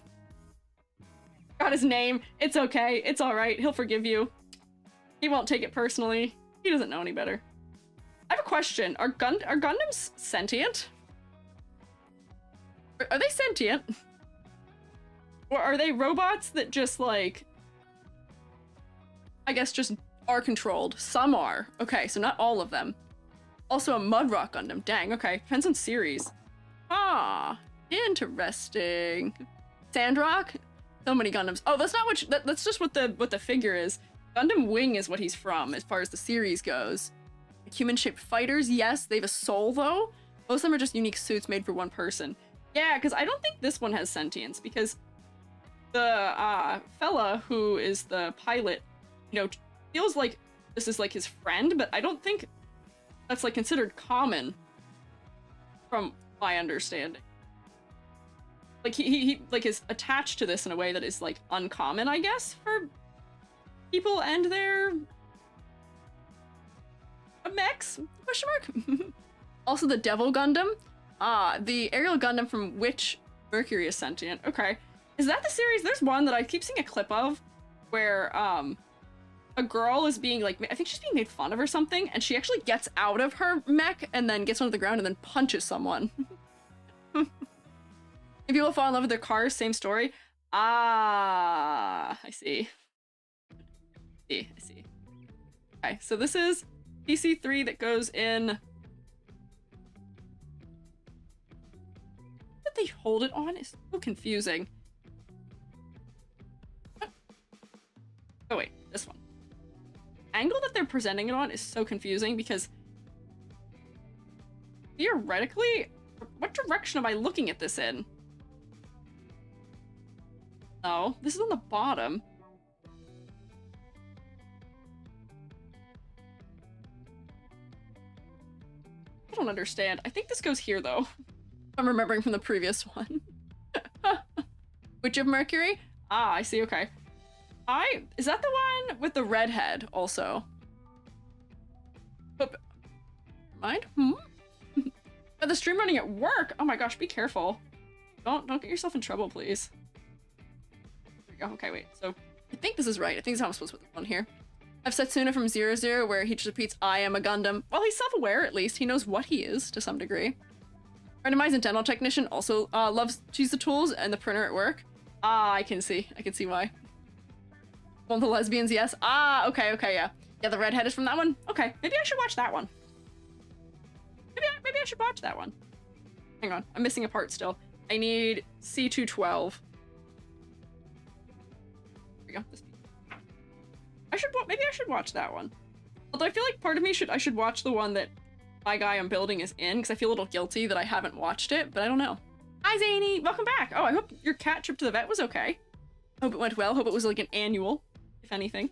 Got his name. It's okay. It's alright. He'll forgive you. He won't take it personally. He doesn't know any better. I have a question. Are Gundams sentient? Are they sentient? Or are they robots that just, like... I guess just are controlled? Some are. Okay, so not all of them. Also a Mudrock Gundam. Dang, okay. Depends on series. Ah, interesting. Sandrock? So many Gundams. Oh, that's not what... That's just what the figure is. Gundam Wing is what he's from, as far as the series goes. Human-shaped fighters, yes. They have a soul, though. Most of them are just unique suits made for one person. Yeah, because I don't think this one has sentience, because the fella who is the pilot, you know, feels like this is like his friend, but I don't think that's like considered common from my understanding. Like he like is attached to this in a way that is like uncommon, I guess, for people and their mechs? Question mark? Also the Devil Gundam. The aerial Gundam from which Mercury is sentient. Okay. Is that the series? There's one that I keep seeing a clip of where a girl is being like, I think she's being made fun of or something, and she actually gets out of her mech and then gets onto the ground and then punches someone. If people fall in love with their cars, same story. Ah, I see. I see. Okay, so this is PC3 that goes in... What they hold it on is so confusing. Oh wait, this one. Angle that they're presenting it on is so confusing because theoretically, what direction am I looking at this in? Oh, this is on the bottom. I don't understand. I think this goes here though. I'm remembering from the previous one. Which of Mercury? Ah, I see, okay. Is that the one with the red head also? But, mind? But the stream running at work? Oh my gosh, be careful. Don't get yourself in trouble, please. There we go, okay, wait. So, I think this is right. I think this is how I'm supposed to put this one here. I have Setsuna from 00, where he just repeats, I am a Gundam. Well, he's self-aware, at least. He knows what he is, to some degree. Randomized dental technician also loves to use the tools and the printer at work. Ah, I can see why. One of the lesbians, yes. Ah, okay, yeah. Yeah, the redhead is from that one? Okay, maybe I should watch that one. Maybe I should watch that one. Hang on, I'm missing a part still. I need C212. There we go. Maybe I should watch that one. Although I feel like part of me I should watch the one that my guy I'm building is in, because I feel a little guilty that I haven't watched it, but I don't know. Hi, Zany! Welcome back! Oh, I hope your cat trip to the vet was okay. Hope it went well. Hope it was like an annual, if anything.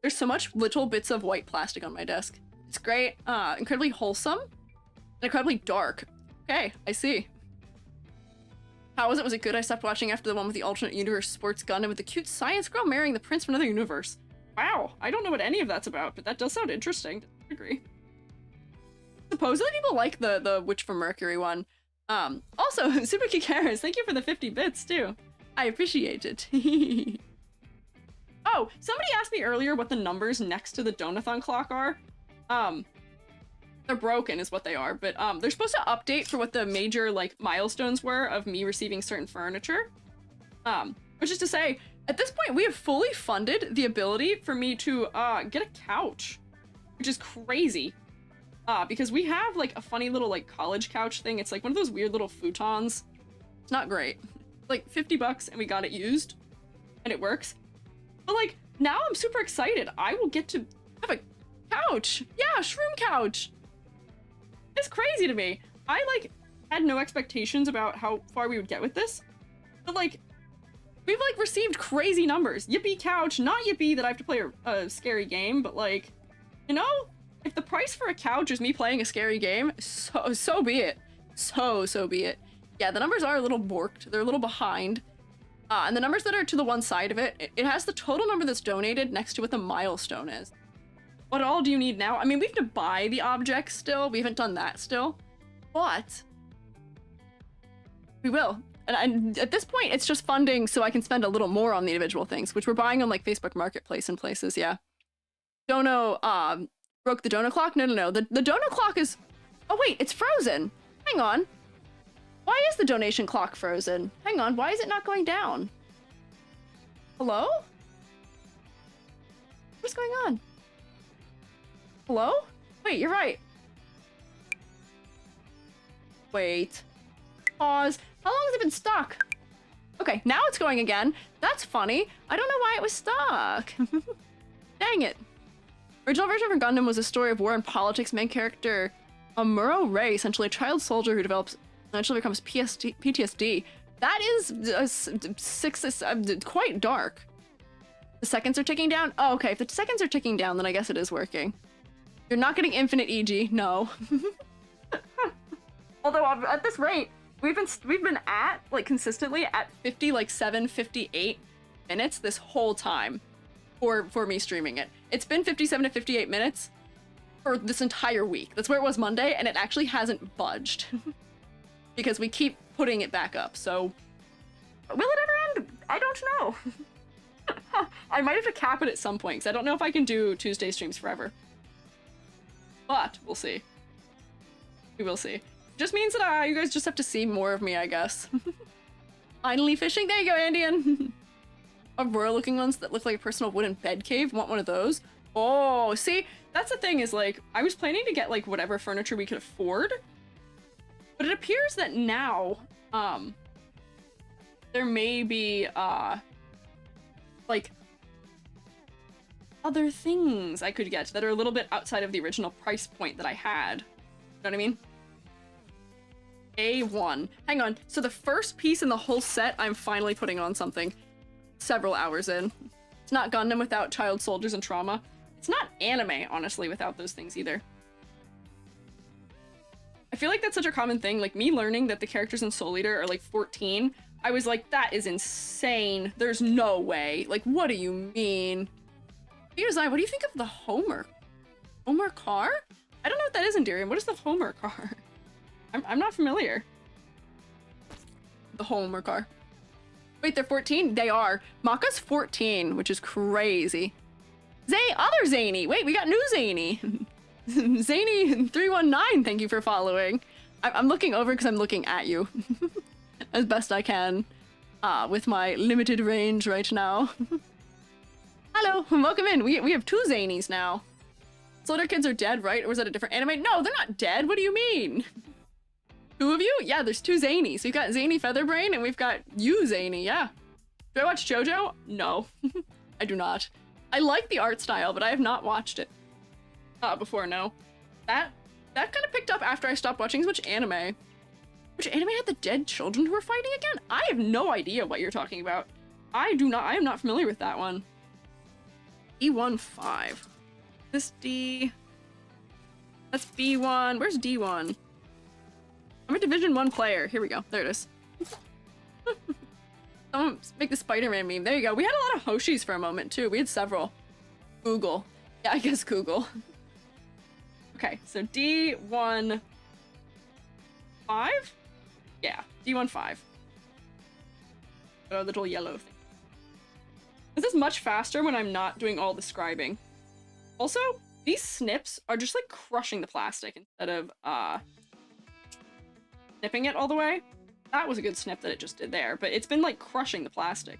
There's so much little bits of white plastic on my desk. It's great, incredibly wholesome, and incredibly dark. Okay, I see. How was it? Was it good? I stopped watching after the one with the alternate universe sports Gundam with the cute science girl marrying the prince from another universe. Wow, I don't know what any of that's about, but that does sound interesting. I agree. Supposedly people like the Witch from Mercury one. Also, Super Kikaris, thank you for the 50 bits too. I appreciate it. Oh, somebody asked me earlier what the numbers next to the Donathon clock are. They're broken is what they are, but they're supposed to update for what the major like milestones were of me receiving certain furniture. Which is to say, at this point we have fully funded the ability for me to get a couch, which is crazy. Because we have like a funny little like college couch thing. It's like one of those weird little futons. It's not great. Like 50 bucks and we got it used and it works. But like now I'm super excited. I will get to have a couch. Yeah, shroom couch. It's crazy to me. I like had no expectations about how far we would get with this. But like we've like received crazy numbers. Yippee couch, not yippee that I have to play a scary game, but like, you know, if the price for a couch is me playing a scary game, so be it. So be it. Yeah, the numbers are a little borked. They're a little behind. And the numbers that are to the one side of it, it has the total number that's donated next to what the milestone is. What all do you need now? I mean, we have to buy the objects still. We haven't done that still. But we will. And at this point, it's just funding so I can spend a little more on the individual things, which we're buying on like Facebook Marketplace and places, yeah. Dono, broke the donut clock? No. The donut clock is... Oh wait, it's frozen. Hang on. Why is the donation clock frozen? Hang on, why is it not going down? Hello? What's going on? Hello? Wait, you're right. Wait. Pause. How long has it been stuck? Okay, now it's going again. That's funny. I don't know why it was stuck. Dang it. Original version for Gundam was a story of war and politics. Main character Amuro Ray, essentially a child soldier who develops eventually becomes PTSD. That is quite dark. The seconds are ticking down? Oh, okay. If the seconds are ticking down, then I guess it is working. You're not getting infinite EG. No. Although at this rate, we've been at like consistently at 58 minutes this whole time for me streaming it. It's been 57 to 58 minutes for this entire week. That's where it was Monday, and it actually hasn't budged. Because we keep putting it back up, so... Will it ever end? I don't know. I might have to cap it at some point, because I don't know if I can do Tuesday streams forever. But, we'll see. We will see. It just means that you guys just have to see more of me, I guess. Finally fishing. There you go, Andean. Aurora-looking ones that look like a personal wooden bed cave. Want one of those? Oh, see? That's the thing is, like, I was planning to get, like, whatever furniture we could afford. But it appears that now, there may be, like, other things I could get that are a little bit outside of the original price point that I had. You know what I mean? A1. Hang on. So the first piece in the whole set, I'm finally putting on something several hours in. It's not Gundam without child soldiers and trauma. It's not anime, honestly, without those things either. I feel like that's such a common thing, like me learning that the characters in Soul Eater are like 14. I was like, that is insane. There's no way. Like, what do you mean? Here's what do you think of the Homer car? I don't know what that is, Endirium. What is the Homer car? I'm not familiar. The Homer car. Wait, they're 14? They are. Maka's 14, which is crazy. Other Zany. Wait, we got new Zany. Zany319, thank you for following. I'm looking over because I'm looking at you as best I can with my limited range right now. Hello, welcome in. We have 2 Zanies now. Slaughter Kids are dead, right? Or was that a different anime? No, they're not dead. What do you mean? 2 of you? Yeah, there's 2 Zanies. We've got Zany Featherbrain and we've got you, Zany. Yeah. Do I watch JoJo? No, I do not. I like the art style, but I have not watched it. Before, no. That kind of picked up after I stopped watching so much anime. Which anime had the dead children who were fighting again? I have no idea what you're talking about. I am not familiar with that one. E15. This D. That's B1. Where's D1? I'm a Division 1 player. Here we go. There it is. Someone make the Spider-Man meme. There you go. We had a lot of Hoshis for a moment, too. We had several. Google. Yeah, I guess Google. Okay, so D1... 5? Yeah, D1 5. A little yellow thing. This is much faster when I'm not doing all the scribing. Also, these snips are just like crushing the plastic instead of snipping it all the way. That was a good snip that it just did there, but it's been like crushing the plastic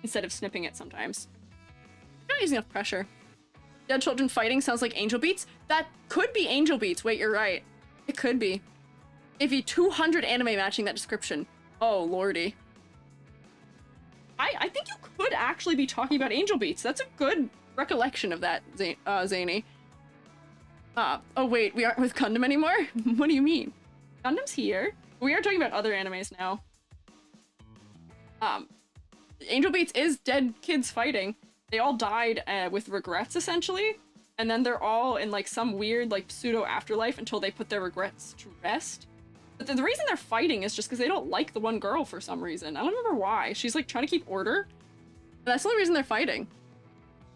instead of snipping it sometimes. I'm not using enough pressure. Dead children fighting sounds like Angel Beats. That could be Angel Beats. Wait, you're right. It could be. If you 200 anime matching that description. Oh, lordy. I think you could actually be talking about Angel Beats. That's a good recollection of that, Zany. Oh wait, we aren't with Gundam anymore? What do you mean? Gundam's here. We are talking about other animes now. Angel Beats is dead kids fighting. They all died with regrets, essentially. And then they're all in like some weird like pseudo afterlife until they put their regrets to rest. But the reason they're fighting is just because they don't like the one girl for some reason. I don't remember why. She's like trying to keep order. But that's the only reason they're fighting.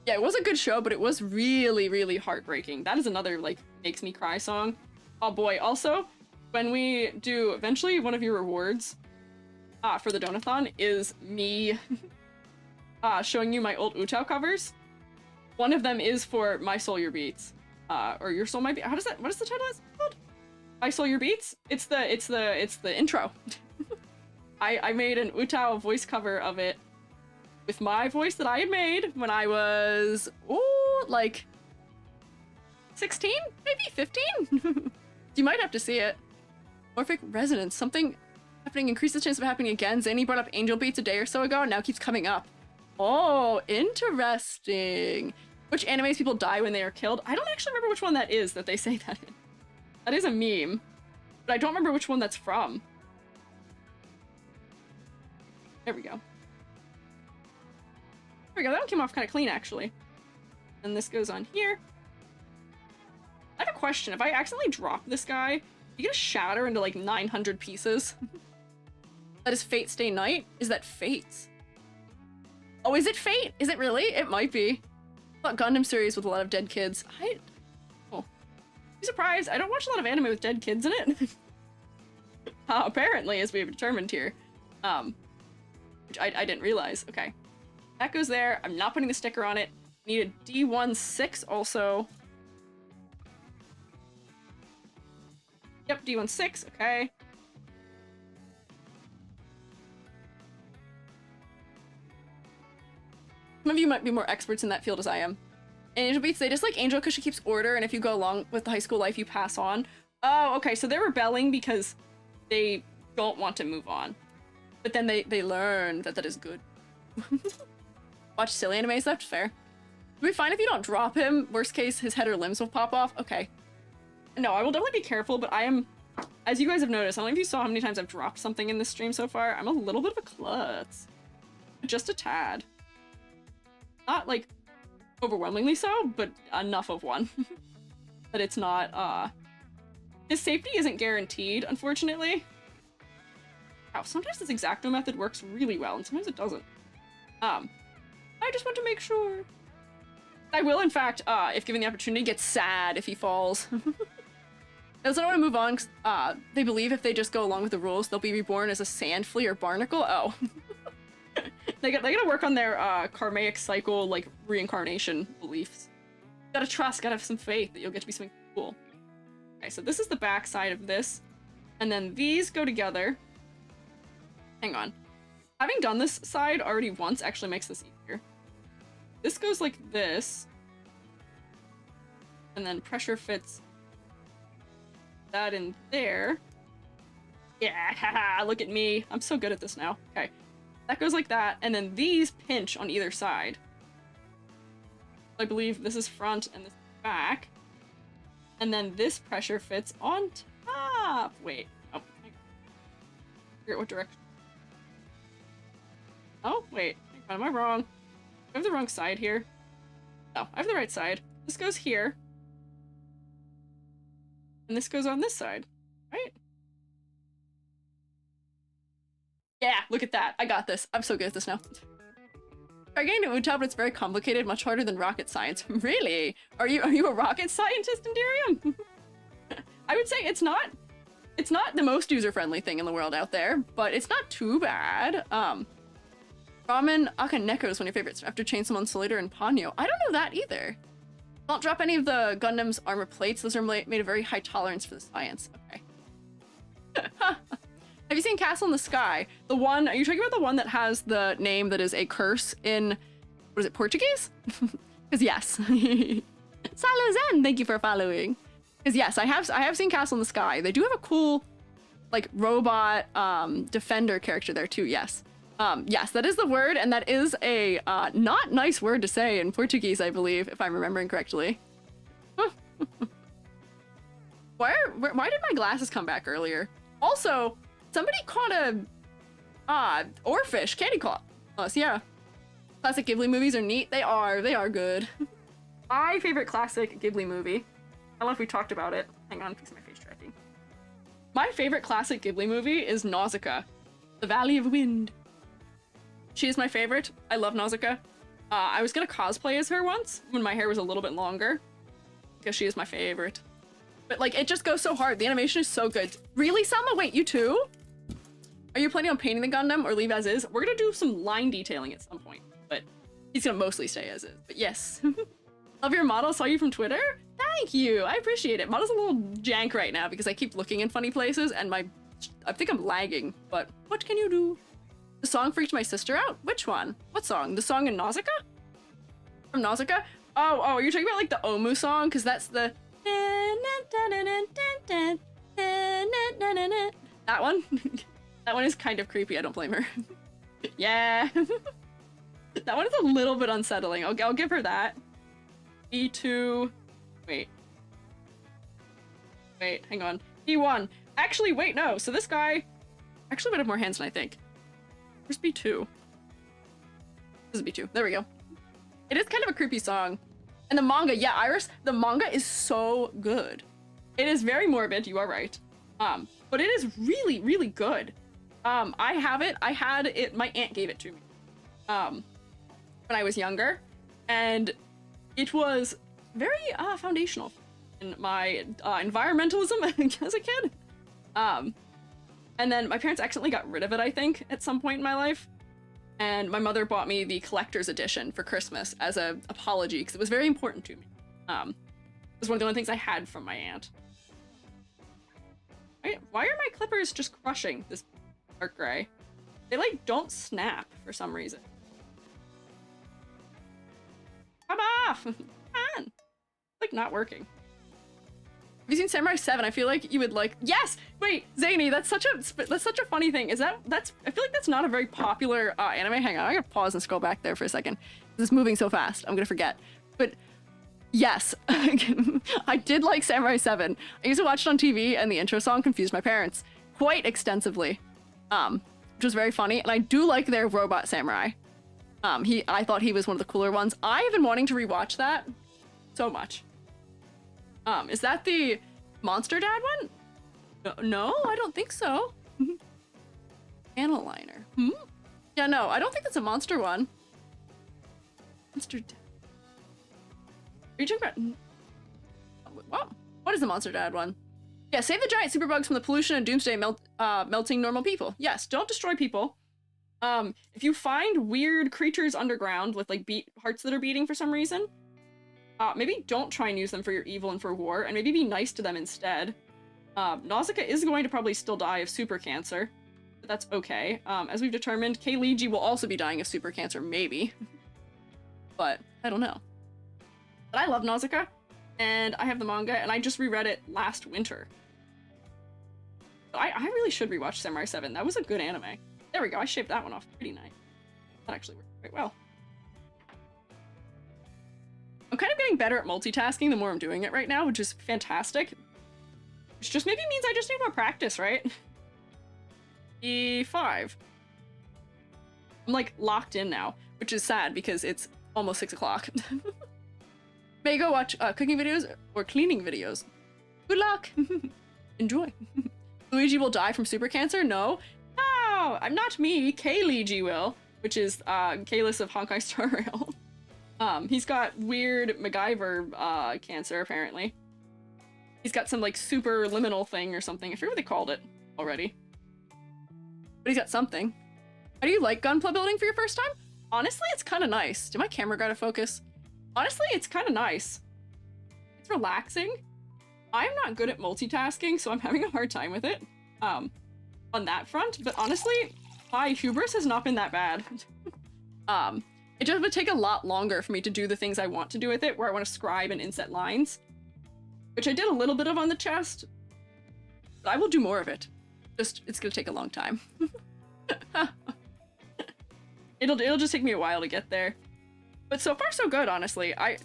Yeah, it was a good show, but it was really, really heartbreaking. That is another like makes me cry song. Oh boy. Also, when we do eventually one of your rewards for the Donathon is me showing you my old Utao covers. One of them is for My Soul Your Beats. Or Your Soul Might Be. What is the title called? My Soul Your Beats? It's the intro. I made an Utao voice cover of it with my voice that I had made when I was like 16, maybe 15. You might have to see it. Morphic resonance. Something happening increases the chance of happening again. Zany brought up Angel Beats a day or so ago and now keeps coming up. Oh, interesting. Which animes people die when they are killed? I don't actually remember which one that is that they say that in. That is a meme, but I don't remember which one that's from. There we go. There we go, that one came off kind of clean, actually. And this goes on here. I have a question. If I accidentally drop this guy, you gonna shatter into like 900 pieces? That is Fate Stay Night? Is that Fates? Oh, is it Fate? Is it really? It might be. I thought Gundam series with a lot of dead kids. Be surprised. I don't watch a lot of anime with dead kids in it. Apparently, as we have determined here. Which I didn't realize. Okay. That goes there. I'm not putting the sticker on it. Need a D16 also. Yep, D16. Okay. Some of you might be more experts in that field as I am. Angel Beats, they dislike Angel because she keeps order, and if you go along with the high school life, you pass on. Oh, okay, so they're rebelling because they don't want to move on. But then they learn that that is good. Watch silly animes, that's fair. It'll be fine if you don't drop him. Worst case, his head or limbs will pop off. Okay. No, I will definitely be careful, but I am, as you guys have noticed, I don't know if you saw how many times I've dropped something in this stream so far. I'm a little bit of a klutz. Just a tad. Not, like, overwhelmingly so, but enough of one. But it's not, his safety isn't guaranteed, unfortunately. Wow, sometimes this X-Acto method works really well, and sometimes it doesn't. I just want to make sure. I will, in fact, if given the opportunity, get sad if he falls. Those that want to move on, they believe if they just go along with the rules, they'll be reborn as a sand flea or barnacle. Oh. They gotta work on their karmic cycle, like, reincarnation beliefs. Gotta trust, gotta have some faith that you'll get to be something cool. Okay, so this is the back side of this. And then these go together. Hang on. Having done this side already once actually makes this easier. This goes like this. And then pressure fits that in there. Yeah, look at me. I'm so good at this now. Okay. That goes like that, and then these pinch on either side. I believe this is front and this is back. And then this pressure fits on top. Wait. Oh, figure out what direction. Oh, wait. Am I wrong? I have the wrong side here. No, I have the right side. This goes here. And this goes on this side, right? Yeah, look at that. I got this. I'm so good at this now. Try getting to Utah, but it's very complicated, much harder than rocket science. Really? Are you a rocket scientist, Indirium? I would say it's not the most user-friendly thing in the world out there, but it's not too bad. Ramen Akaneko is one of your favorites after Chainsaw Insulator and Ponyo. I don't know that either. Don't drop any of the Gundam's armor plates. Those are made of very high tolerance for the science. Okay. Have you seen Castle in the Sky? The one, are you talking about the one that has the name that is a curse in, what is it, Portuguese? Because yes. Salazan, thank you for following. Because yes, I have seen Castle in the Sky. They do have a cool, like, robot defender character there too, yes. Yes, that is the word, and that is a not nice word to say in Portuguese, I believe, if I'm remembering correctly. Why did my glasses come back earlier? Also, somebody caught a oarfish candy claw us, yeah. Classic Ghibli movies are neat. They are good. My favorite classic Ghibli movie. I don't know if we talked about it. Hang on, I'm fixing my face tracking. My favorite classic Ghibli movie is Nausicaa, The Valley of Wind. She is my favorite. I love Nausicaa. I was gonna cosplay as her once when my hair was a little bit longer, because she is my favorite. But like, it just goes so hard. The animation is so good. Really, Selma? Wait, you too? Are you planning on painting the Gundam or leave as is? We're gonna do some line detailing at some point, but he's gonna mostly stay as is. But yes. Love your model. Saw you from Twitter. Thank you. I appreciate it. Model's a little jank right now because I keep looking in funny places and I think I'm lagging, but what can you do? The song freaked my sister out? Which one? What song? The song in Nausicaa? From Nausicaa? Oh, you're talking about like the Omu song? Because that's the... That one? That one is kind of creepy. I don't blame her. Yeah. That one is a little bit unsettling. I'll give her that. E2... Wait, hang on. E1. Actually, wait, no. So this guy actually would have more hands than I think. Where's B2? This is B2. There we go. It is kind of a creepy song. And the manga, yeah, Iris, the manga is so good. It is very morbid, you are right. But it is really, really good. I have it. I had it, my aunt gave it to me when I was younger. And it was very foundational in my environmentalism as a kid. And then my parents accidentally got rid of it, I think, at some point in my life. And my mother bought me the collector's edition for Christmas as an apology, because it was very important to me. It was one of the only things I had from my aunt. Why are my clippers just crushing this dark gray? They, like, don't snap for some reason. Come off! Come on! Like, not working. Have you seen Samurai 7? I feel like you would like... Yes! Wait, Zany, that's such a funny thing. I feel like that's not a very popular anime. Hang on, I gotta pause and scroll back there for a second. This is moving so fast, I'm gonna forget. But yes, I did like Samurai 7. I used to watch it on TV, and the intro song confused my parents quite extensively, which was very funny. And I do like their robot samurai. I thought he was one of the cooler ones. I have been wanting to rewatch that so much. Is that the Monster Dad one? No, I don't think so. Analiner. Yeah, no, I don't think that's a monster one. Monster Dad. Are you talking about... What is the Monster Dad one? Yeah, save the giant superbugs from the pollution and doomsday melting normal people. Yes, don't destroy people. If you find weird creatures underground with like hearts that are beating for some reason, maybe don't try and use them for your evil and for war, and maybe be nice to them instead. Nausicaa is going to probably still die of super cancer, but that's okay. As we've determined, K-Leiji will also be dying of super cancer, maybe. But I don't know. But I love Nausicaa, and I have the manga, and I just reread it last winter. But I really should rewatch Samurai 7. That was a good anime. There we go, I shaved that one off pretty nice. That actually worked quite well. I'm kind of getting better at multitasking the more I'm doing it right now, which is fantastic. Which just maybe means I just need more practice, right? E5. I'm like locked in now, which is sad because it's almost 6 o'clock. May go watch cooking videos or cleaning videos. Good luck. Enjoy. Luigi will die from super cancer? No. no, I'm not me. Kaylee will, which is Kalis of Honkai Star Rail. He's got weird MacGyver cancer apparently. He's got some like super liminal thing or something. I forget what they called it already. But he's got something. How do you like Gunpla building for your first time? Honestly, it's kind of nice. Did my camera go out of focus? Honestly, it's kind of nice. It's relaxing. I'm not good at multitasking, so I'm having a hard time with it. On that front, but honestly, my hubris has not been that bad. It just would take a lot longer for me to do the things I want to do with it, where I want to scribe and inset lines, which I did a little bit of on the chest, but I will do more of it. Just, it's gonna take a long time. It'll just take me a while to get there. But so far so good, honestly. I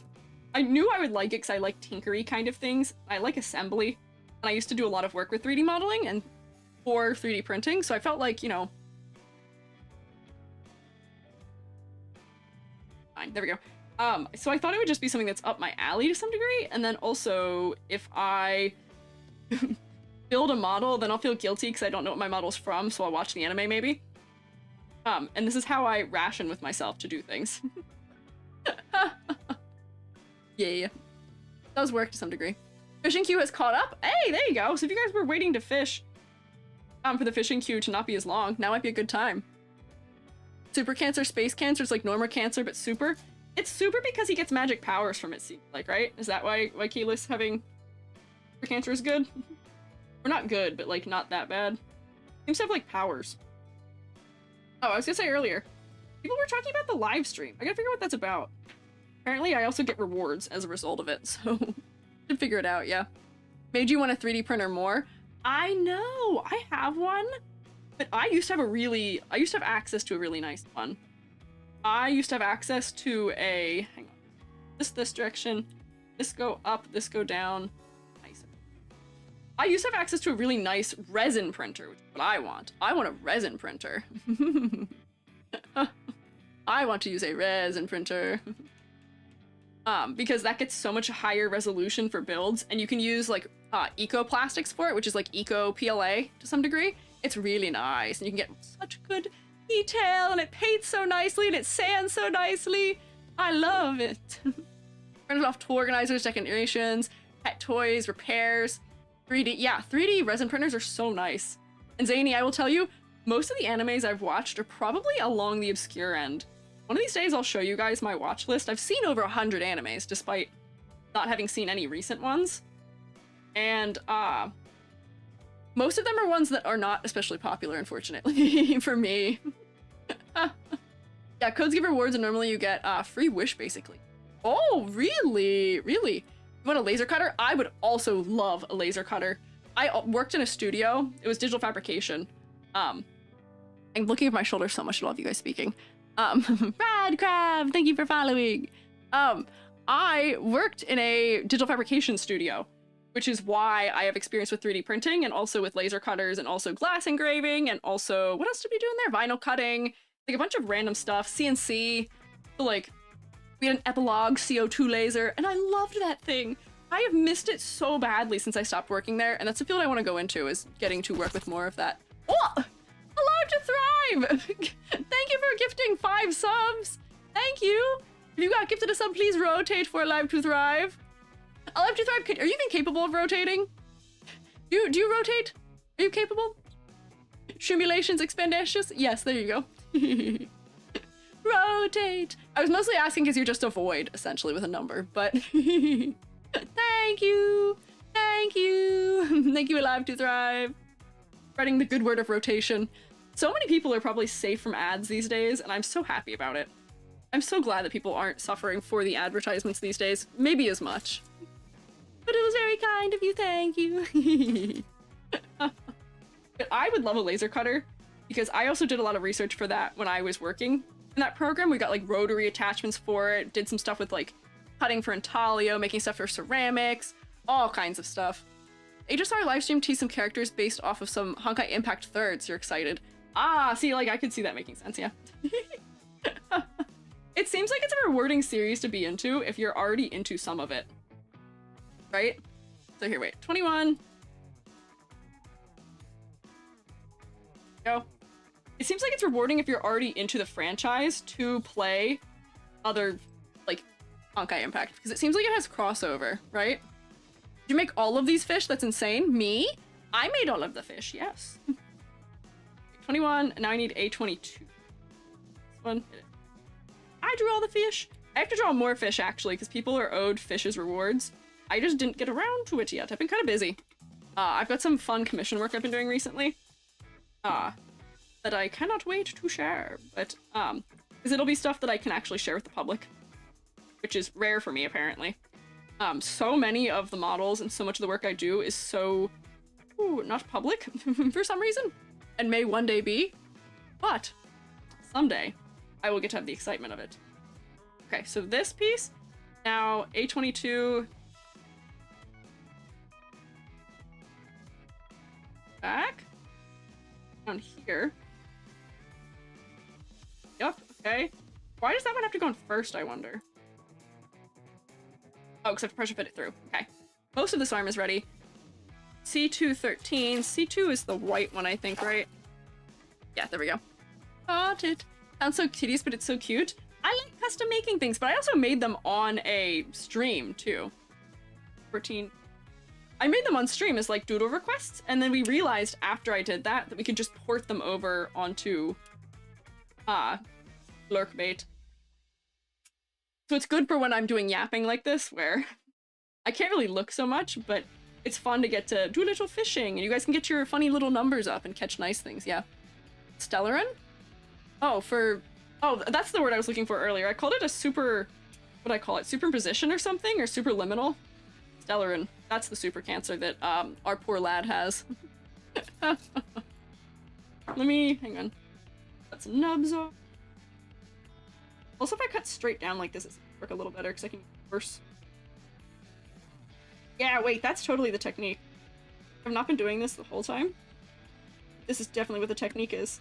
knew I would like it because I like tinkery kind of things. I like assembly, and I used to do a lot of work with 3D modeling and for 3D printing, so I felt like, you know... Fine, there we go. So I thought it would just be something that's up my alley to some degree, and then also, if I build a model, then I'll feel guilty because I don't know what my model's from, so I'll watch the anime maybe. And this is how I ration with myself to do things. Yeah. Does work to some degree. Fishing queue has caught up. Hey, there you go. So if you guys were waiting to fish, for the fishing queue to not be as long, now might be a good time. Super cancer, space cancer is like normal cancer, but super. It's super because he gets magic powers from it, seems like, right? Is that why Keyless having super cancer is good? Or not good, but like not that bad. Seems to have like powers. Oh, I was gonna say earlier, people were talking about the live stream. I gotta figure out what that's about. Apparently I also get rewards as a result of it, so should figure it out, yeah. Made you want a 3D printer more? I know, I have one, but I used to have access to a really nice one. I used to have access to a, hang on, this direction, this go up, this go down. Nice. I used to have access to a really nice resin printer, which is what I want. I want a resin printer. I want to use a resin printer. Because that gets so much higher resolution for builds, and you can use like eco plastics for it, which is like eco PLA to some degree. It's really nice, and you can get such good detail, and it paints so nicely, and it sands so nicely. I love it. Printed off tool organizers, decorations, pet toys, repairs, 3D. Yeah, 3D resin printers are so nice. And Zany, I will tell you, most of the animes I've watched are probably along the obscure end. One of these days I'll show you guys my watch list. I've seen over 100 animes, despite not having seen any recent ones. And, most of them are ones that are not especially popular, unfortunately, for me. Yeah, codes give rewards, and normally you get free wish, basically. Oh, really? Really? You want a laser cutter? I would also love a laser cutter. I worked in a studio. It was digital fabrication. I'm looking at my shoulder so much. I love you guys speaking. Brad Crab, thank you for following. I worked in a digital fabrication studio, which is why I have experience with 3D printing and also with laser cutters and also glass engraving and also, what else did we do in there? Vinyl cutting, like a bunch of random stuff, CNC. So like, we had an Epilogue CO2 laser, and I loved that thing. I have missed it so badly since I stopped working there, and that's the field I want to go into, is getting to work with more of that. Oh! Alive to Thrive! Thank you for gifting 5 subs! Thank you! If you got gifted a sub, please rotate for Alive to Thrive. Alive to Thrive, are you even capable of rotating? Do you rotate? Are you capable? Simulations expenditious? Yes, there you go. Rotate! I was mostly asking because you're just a void, essentially, with a number, but... Thank you! Thank you! Thank you, Alive to Thrive. Spreading the good word of rotation. So many people are probably safe from ads these days, and I'm so happy about it. I'm so glad that people aren't suffering for the advertisements these days. Maybe as much. But it was very kind of you, thank you. But I would love a laser cutter, because I also did a lot of research for that when I was working in that program. We got like rotary attachments for it, did some stuff with like cutting for intaglio, making stuff for ceramics, all kinds of stuff. HSR livestream teased some characters based off of some Honkai Impact thirds. You're excited. Ah, see, like I could see that making sense, yeah. It seems like it's a rewarding series to be into if you're already into some of it. Right? So here, wait. 21. Go. it seems like it's rewarding if you're already into the franchise to play other, like, Honkai Impact, because it seems like it has crossover, right? Did you make all of these fish? That's insane. Me? I made all of the fish, yes. 21, now I need A22. This one. I drew all the fish. I have to draw more fish, actually, because people are owed fish as rewards. I just didn't get around to it yet. I've been kind of busy. I've got some fun commission work I've been doing recently. That I cannot wait to share. But, because it'll be stuff that I can actually share with the public. Which is rare for me, apparently. So many of the models and so much of the work I do is so... Ooh, not public, for some reason. And may one day be. But, someday, I will get to have the excitement of it. Okay, so this piece, now A22... Back. Down here. Yep, okay. Why does that one have to go on first, I wonder? Oh, because I have to pressure fit it through. Okay. Most of this arm is ready. C213. C2 is the white one, I think, right? Yeah, there we go. Got it. Sounds so tedious, but it's so cute. I like custom making things, but I also made them on a stream, too. 14. I made them on stream as, like, doodle requests, and then we realized after I did that that we could just port them over onto, Lurkbait. So it's good for when I'm doing yapping like this, where I can't really look so much, but it's fun to get to do a little fishing, and you guys can get your funny little numbers up and catch nice things, yeah. Stellarin? Oh, oh, that's the word I was looking for earlier. I called it a super... What do I call it? Superimposition or something? Or superliminal? Stellarin. That's the super cancer that, our poor lad has. Let me... Hang on. Got some nubs off. Also, if I cut straight down like this, it's gonna work a little better, because I can worse. Yeah, wait, that's totally the technique. I've not been doing this the whole time. This is definitely what the technique is.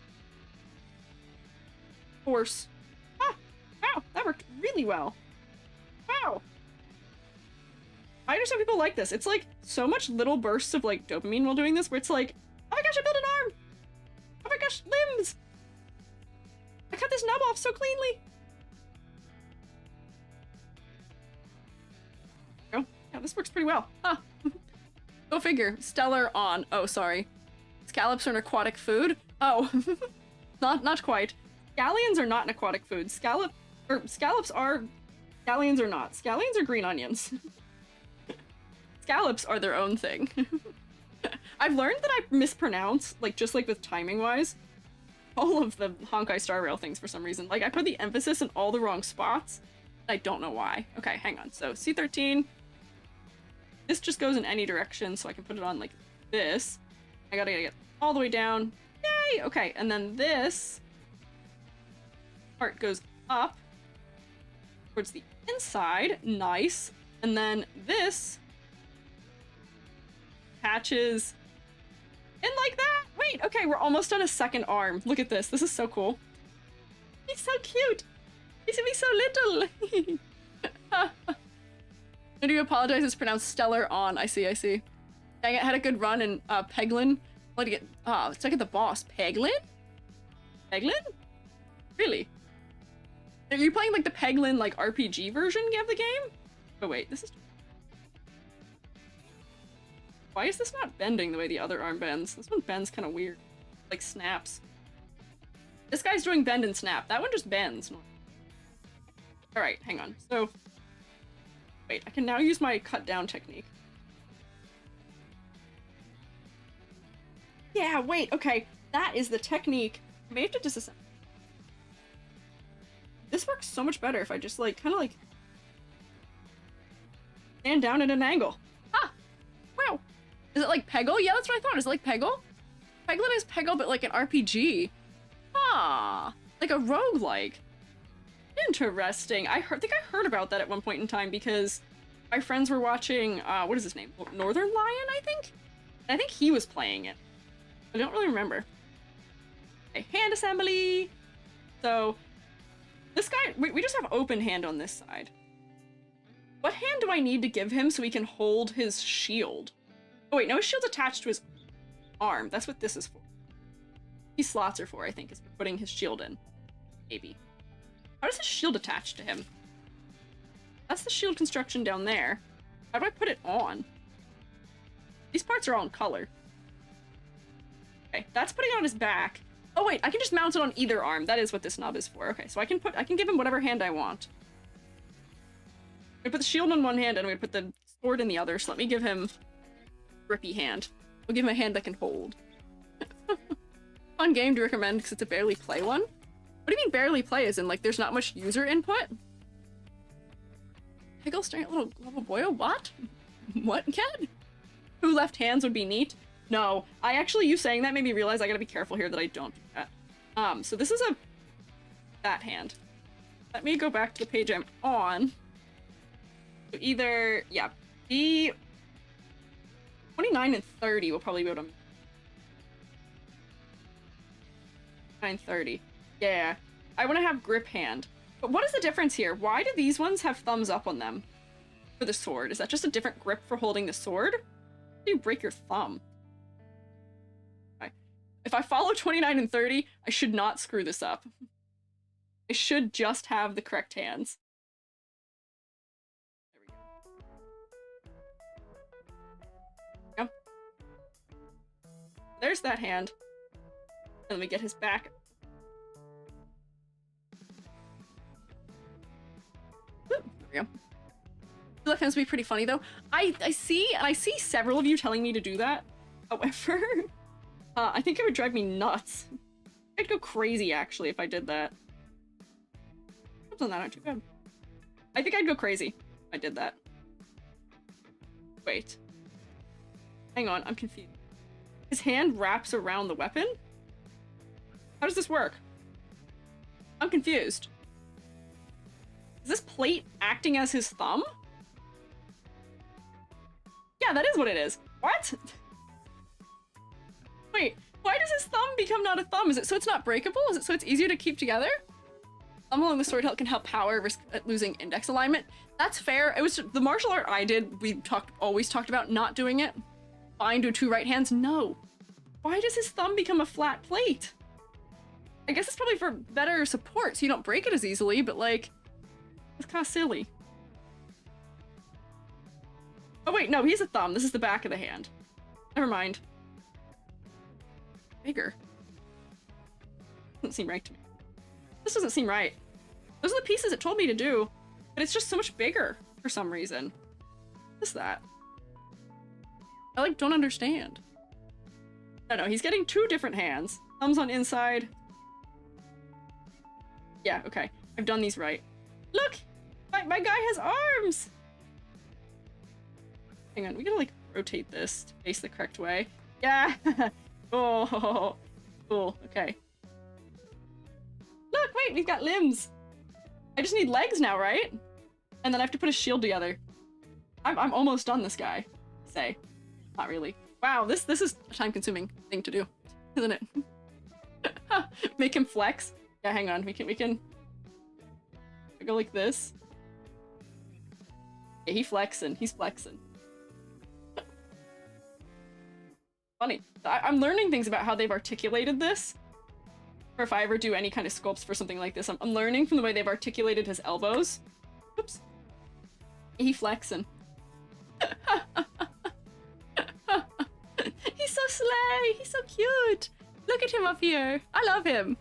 Force. Ah! Wow, that worked really well. Wow! I understand people like this. It's like so much little bursts of like dopamine while doing this, where it's like, oh my gosh, I built an arm! Oh my gosh, limbs! I cut this nub off so cleanly! Yeah, this works pretty well. Huh. Go figure. Stellar on. Oh, sorry. Scallops are an aquatic food? Oh. not quite. Scallions are not an aquatic food. Scallops are... Scallions are not. Scallions are green onions. Scallops are their own thing. I've learned that I mispronounce, like, just like with timing-wise, all of the Honkai Star Rail things for some reason. Like, I put the emphasis in all the wrong spots. I don't know why. Okay, hang on. So, C13... This just goes in any direction, so I can put it on like this. I gotta get all the way down. Yay! Okay, and then this part goes up towards the inside. Nice. And then this patches in like that. Wait, okay, we're almost on a second arm. Look at this. This is so cool. He's so cute. He's gonna be so little. I do apologize, it's pronounced stellar on. I see. Dang it, had a good run in Peglin. Let's check at the boss. Peglin? Peglin? Really? Are you playing like the Peglin like RPG version of the game? Oh wait, this is... Why is this not bending the way the other arm bends? This one bends kind of weird. Like snaps. This guy's doing bend and snap. That one just bends. Alright, hang on. So... Wait, I can now use my cut down technique. Yeah, wait, okay. That is the technique. I may have to disassemble. This works so much better if I just like, kind of like stand down at an angle. Ah! Wow! Is it like Peggle? Yeah, that's what I thought. Is it like Peggle? Peglin is Peggle, but like an RPG. Ah! Like a roguelike. Interesting. I think I heard about that at one point in time because my friends were watching, what is his name? Northern Lion, I think? And I think he was playing it. I don't really remember. Okay, hand assembly. So, this guy, we just have open hand on this side. What hand do I need to give him so he can hold his shield? Oh wait, no, his shield's attached to his arm. That's what this is for. these slots are for, I think, is for putting his shield in. Maybe. How does his shield attach to him? That's the shield construction down there. How do I put it on? These parts are all in color. Okay, that's putting it on his back. Oh wait, I can just mount it on either arm. That is what this knob is for. Okay, so I can give him whatever hand I want. I'm gonna put the shield on one hand and I'm gonna put the sword in the other, so let me give him a grippy hand. We'll give him a hand that can hold. Fun game to recommend because it's a barely play one. What do you mean barely play? As in, like, there's not much user input? Higgle staring at little boyo? What? What, cat? Who left hands would be neat? No, you saying that made me realize I gotta be careful here that I don't do that. So this is that hand. Let me go back to the page I'm on. So either, yeah, the 29 and 30 will probably be able to... 930. Yeah, I want to have grip hand. But what is the difference here? Why do these ones have thumbs up on them for the sword? Is that just a different grip for holding the sword? How do you break your thumb? Okay. If I follow 29 and 30, I should not screw this up. I should just have the correct hands. There we go. Yep. There's that hand. And let me get his back. Ooh, there we go. The left hand's would be pretty funny though. I see several of you telling me to do that. However, I think it would drive me nuts. I'd go crazy actually if I did that. Oops, on that aren't too bad. I think I'd go crazy if I did that. Wait. Hang on, I'm confused. His hand wraps around the weapon? How does this work? I'm confused. Is this plate acting as his thumb? Yeah, that is what it is. What? Wait, why does his thumb become not a thumb? Is it so it's not breakable? Is it so it's easier to keep together? Thumb along the sword hilt can help power, risk losing index alignment. That's fair. It was the martial art I did. We always talked about not doing it. Fine, do two right hands. No. Why does his thumb become a flat plate? I guess it's probably for better support, so you don't break it as easily, but like, it's kind of silly. Oh wait, no, he's a thumb. This is the back of the hand. Never mind. Bigger. Doesn't seem right to me. This doesn't seem right. Those are the pieces it told me to do, but it's just so much bigger for some reason. What's that? I like don't understand. No, he's getting two different hands. Thumbs on inside. Yeah, okay. I've done these right. Look! My guy has arms! Hang on, we gotta like rotate this to face the correct way. Yeah! Oh, cool. Okay. Look, wait, we've got limbs. I just need legs now, right? And then I have to put a shield together. I'm almost done this guy. Say. Not really. Wow, this is a time-consuming thing to do, isn't it? Make him flex. Yeah, hang on. We can go like this. Yeah, he's flexing. Funny. I'm learning things about how they've articulated this. Or if I ever do any kind of sculpts for something like this, I'm learning from the way they've articulated his elbows. Oops. He flexing. He's so slay! He's so cute! Look at him up here! I love him!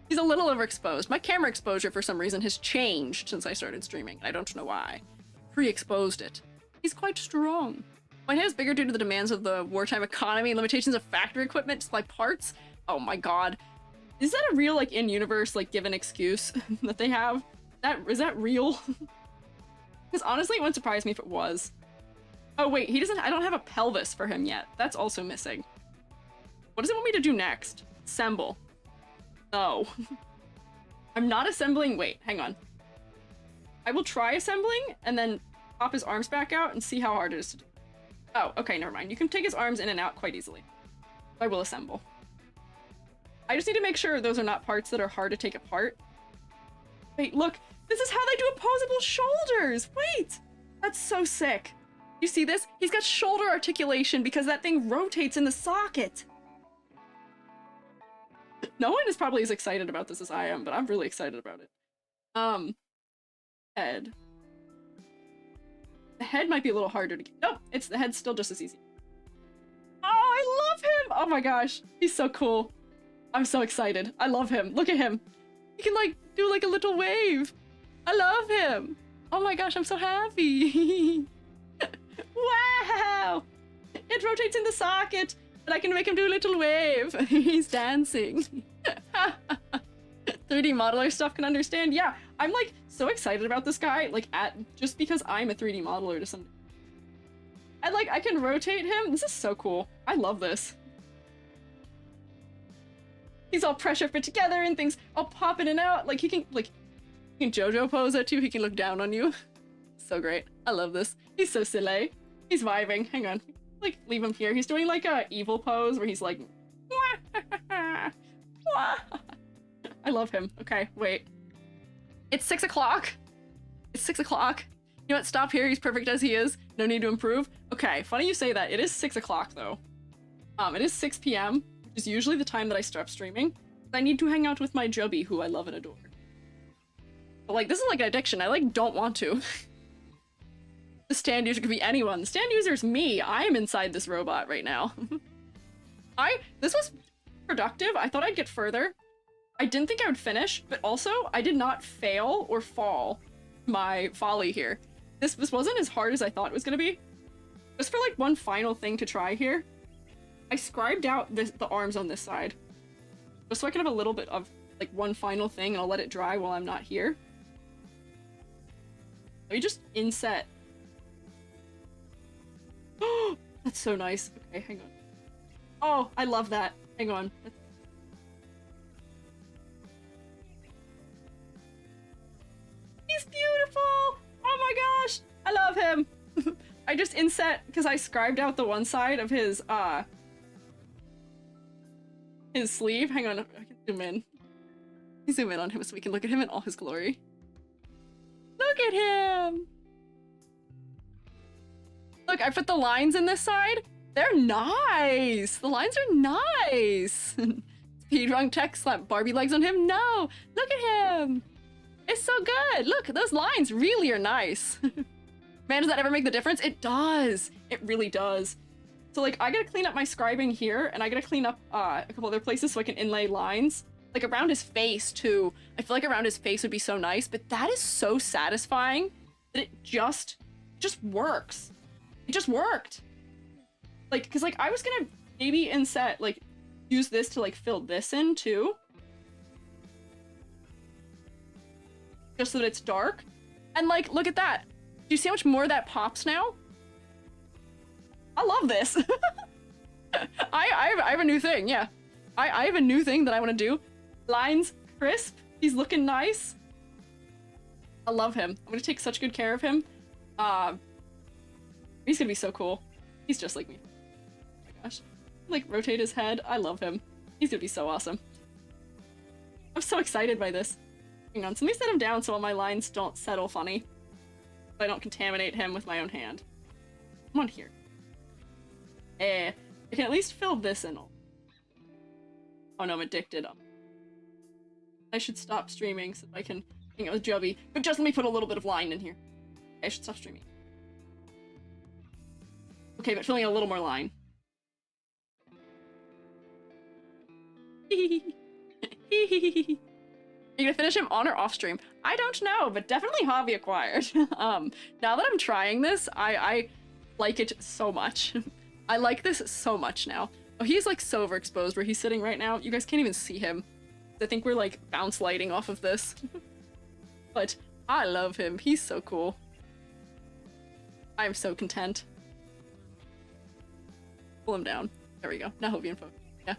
He's a little overexposed. My camera exposure, for some reason, has changed since I started streaming. I don't know why. Pre-exposed it. He's quite strong. My head is bigger due to the demands of the wartime economy and limitations of factory equipment to supply parts. Oh my god. Is that a real, like, in-universe, like, given excuse that they have? Is that real? Because honestly, it wouldn't surprise me if it was. Oh wait, I don't have a pelvis for him yet. That's also missing. What does it want me to do next? Assemble. No. I'm not assembling. Wait, hang on. I will try assembling and then pop his arms back out and see how hard it is to do. Oh, okay, never mind. You can take his arms in and out quite easily. I will assemble. I just need to make sure those are not parts that are hard to take apart. Wait, look. This is how they do opposable shoulders. Wait. That's so sick. You see this? He's got shoulder articulation because that thing rotates in the socket. No one is probably as excited about this as I am, but I'm really excited about it. Head. The head might be a little harder to get. Nope, it's the head's still just as easy. Oh, I love him! Oh my gosh, he's so cool. I'm so excited. I love him. Look at him. He can like do like a little wave. I love him. Oh my gosh, I'm so happy. Wow! It rotates in the socket, and I can make him do a little wave. He's dancing. 3D modeler stuff can understand. Yeah, I'm like so excited about this guy, like just because I'm a 3D modeler to some. And like I can rotate him. This is so cool. I love this. He's all pressure fit together and things all pop in and out. Like he can JoJo pose at you. He can look down on you. So great. I love this. He's so silly. He's vibing. Hang on. Like leave him here. He's doing like a evil pose where he's like. I love him. Okay, wait. It's 6 o'clock. It's 6 o'clock. You know what? Stop here. He's perfect as he is. No need to improve. Okay, funny you say that. It is 6 o'clock though. It is 6 p.m. which is usually the time that I stop streaming. I need to hang out with my Jubby, who I love and adore. But like, this is like an addiction. I like don't want to. The stand user could be anyone. The stand user is me. I am inside this robot right now. This was productive. I thought I'd get further. I didn't think I would finish, but also I did not fail or fall my folly here. This wasn't as hard as I thought it was gonna be. Just for like one final thing to try here, I scribed out the arms on this side. Just so I can have a little bit of like one final thing and I'll let it dry while I'm not here. Let me just inset. Oh, that's so nice. Okay, hang on. Oh, I love that. Hang on. He's beautiful! Oh my gosh! I love him! I just inset because I scribed out the one side of his sleeve. Hang on, I can zoom in. Zoom in on him so we can look at him in all his glory. Look at him! Look, I put the lines in this side. They're nice! The lines are nice! Speedrun tech slap Barbie legs on him? No! Look at him! It's so good! Look, those lines really are nice. Man, does that ever make the difference? It does! It really does. So like, I gotta clean up my scribing here, and I gotta clean up a couple other places so I can inlay lines. Like around his face too. I feel like around his face would be so nice, but that is so satisfying that it just works. It just worked. Like, cause like I was gonna maybe inset, like use this to like fill this in too. Just so that it's dark. And like, look at that. Do you see how much more that pops now? I love this. I have a new thing, yeah. I have a new thing that I want to do. Lines crisp. He's looking nice. I love him. I'm gonna take such good care of him. He's gonna be so cool. He's just like me. Oh my gosh. Like rotate his head. I love him. He's gonna be so awesome. I'm so excited by this. Hang on, so let me set him down so all my lines don't settle funny. So I don't contaminate him with my own hand. Come on here. I can at least fill this in. Oh no, I'm addicted. I should stop streaming so I can hang out with Jubby. But just let me put a little bit of line in here. I should stop streaming. Okay, but filling a little more line. Are you gonna finish him on or off stream? I don't know, but definitely hobby acquired. Now that I'm trying this, I like it so much. I like this so much now. Oh, he's like so overexposed where he's sitting right now. You guys can't even see him. I think we're like bounce lighting off of this. But I love him. He's so cool. I'm so content. Pull him down. There we go. Now he'll be in focus. Yeah.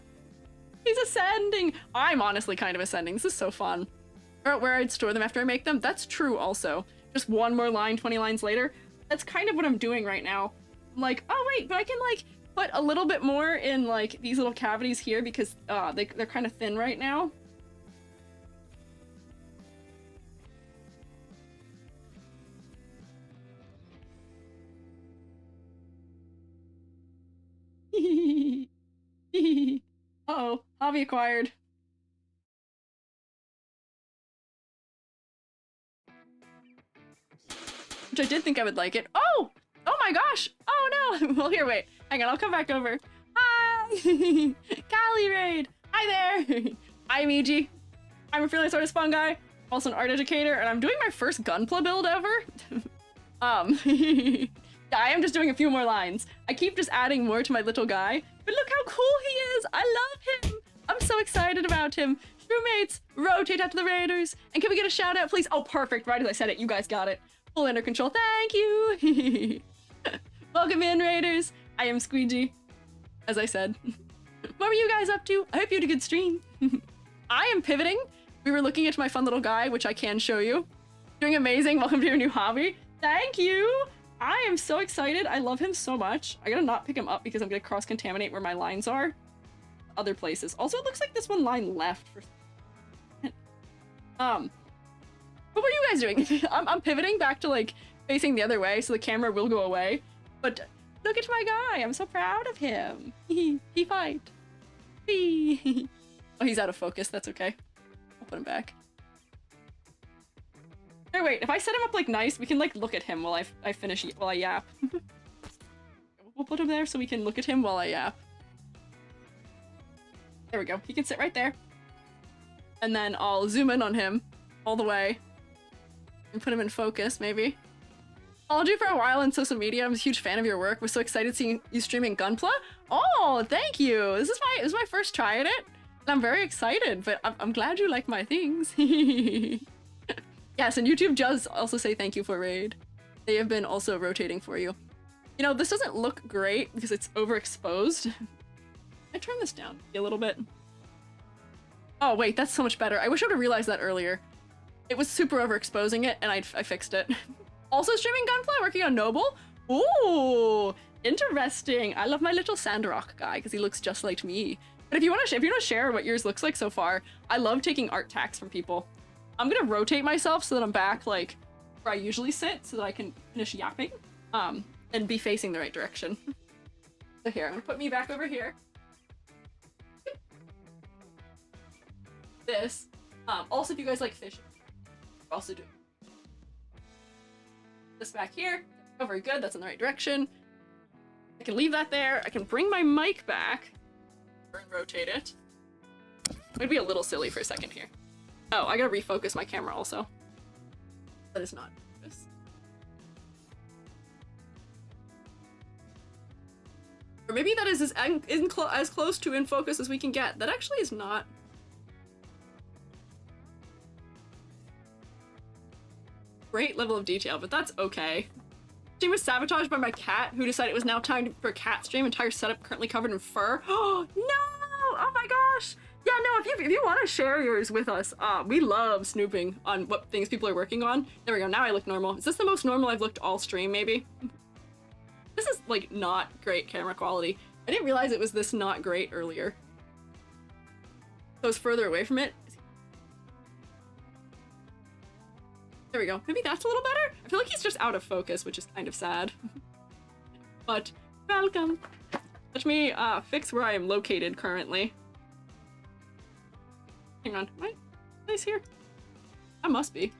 He's ascending! I'm honestly kind of ascending. This is so fun. Where I'd store them after I make them? That's true also. Just one more line 20 lines later. That's kind of what I'm doing right now. I'm like, oh wait, but I can like put a little bit more in like these little cavities here because they're kind of thin right now. Uh-oh, hobby acquired. which I did think I would like it. Oh! Oh my gosh! Oh no! Well, here, wait. Hang on, I'll come back over. Hi! Callie Raid! Hi there! I'm EG. I'm a freelance artist fungi, also an art educator, and I'm doing my first Gunpla build ever. Yeah, I am just doing a few more lines. I keep just adding more to my little guy, but look how cool he is! I love him! I'm so excited about him. Roommates, rotate out to the raiders, and can we get a shout out, please? Oh, perfect! Right as I said it, you guys got it. Full under control. Thank you. Welcome in, raiders. I am Squiiji, as I said. What were you guys up to? I hope you had a good stream. I am pivoting. We were looking at my fun little guy, which I can show you. Doing amazing. Welcome to your new hobby. Thank you. I am so excited. I love him so much. I gotta not pick him up because I'm gonna cross-contaminate where my lines are. Other places. Also, it looks like this one line left for what were you guys doing? I'm pivoting back to like facing the other way so the camera will go away. But look at my guy. I'm so proud of him. He fight. Oh, he's out of focus. That's okay. I'll put him back. Hey, wait. If I set him up like nice, we can like look at him while I finish while I yap. We'll put him there so we can look at him while I yap. There we go. He can sit right there. And then I'll zoom in on him all the way and put him in focus, maybe. Followed you for a while on social media. I'm a huge fan of your work. Was so excited seeing you streaming Gunpla. Oh, thank you. This is my first try at it, and I'm very excited. But I'm glad you like my things. Yes, and YouTube does also say thank you for raid. They have been also rotating for you. You know, this doesn't look great because it's overexposed. I turn this down a little bit. Oh wait, that's so much better. I wish I would have realized that earlier. It was super overexposing it, and I fixed it. Also streaming Gunpla, working on Noble. Ooh, interesting. I love my little Sandrock guy because he looks just like me. But if you want to share what yours looks like so far, I love taking art tags from people. I'm gonna rotate myself so that I'm back like where I usually sit, so that I can finish yapping, and be facing the right direction. So here, I'm gonna put me back over here. This. Also, if you guys like fishing, also do this back here. Oh, very good. That's in the right direction. I can leave that there. I can bring my mic back and rotate it. I'm gonna be a little silly for a second here. Oh, I gotta refocus my camera also. That is not focus. Or maybe that is as close to in focus as we can get. That actually is not. Great level of detail, but that's okay. Stream was sabotaged by my cat, who decided it was now time for a cat stream. Entire setup currently covered in fur. Oh no! Oh my gosh! Yeah, no. If you want to share yours with us, we love snooping on what things people are working on. There we go. Now I look normal. Is this the most normal I've looked all stream? Maybe. This is like not great camera quality. I didn't realize it was this not great earlier. So I was further away from it. There we go. Maybe that's a little better? I feel like he's just out of focus, which is kind of sad. But welcome. Let me fix where I am located currently. Hang on. Am I nice here? I must be.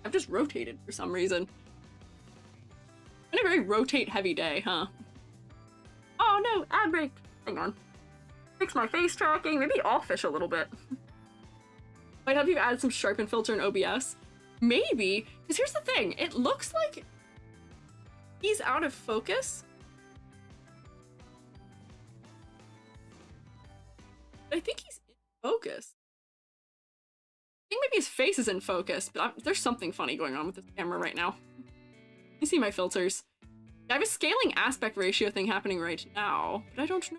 I've just rotated for some reason. Been a very rotate heavy day, huh? Oh no, ad break. Hang on. Fix my face tracking. Maybe I'll fish a little bit. Might have you add some sharpen filter in OBS. Maybe, because here's the thing. It looks like he's out of focus. But I think he's in focus. I think maybe his face is in focus, but there's something funny going on with this camera right now. You see my filters. I have a scaling aspect ratio thing happening right now, but I don't know.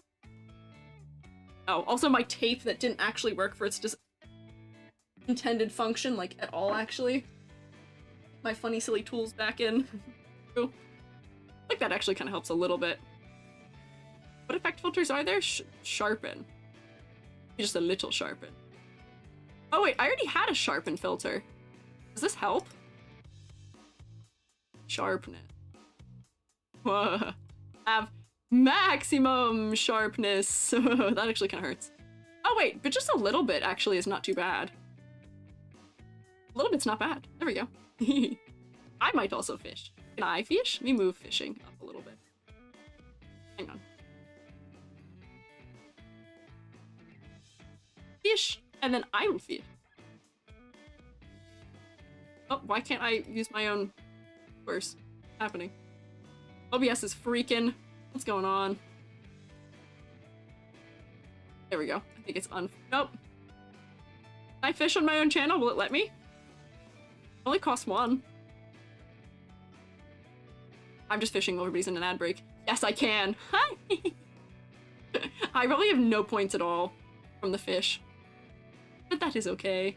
Oh, also my tape that didn't actually work for its just intended function, like at all, actually. My funny silly tools back in. I think that actually kind of helps a little bit. What effect filters are there? Sharpen. Just a little sharpen. Oh wait, I already had a sharpen filter. Does this help? Sharpness. Whoa. Have maximum sharpness. That actually kind of hurts. Oh wait, but just a little bit actually is not too bad. A little bit's not bad. There we go. I might also fish. Can I fish? Let me move fishing up a little bit. Hang on. Fish, and then I will fish. Oh, why can't I use my own words? What's happening? OBS is freaking. What's going on? There we go. I think it's nope. Can I fish on my own channel? Will it let me? It only costs 1. I'm just fishing while everybody's in an ad break. Yes, I can. Hi! I probably have no points at all from the fish. But that is okay.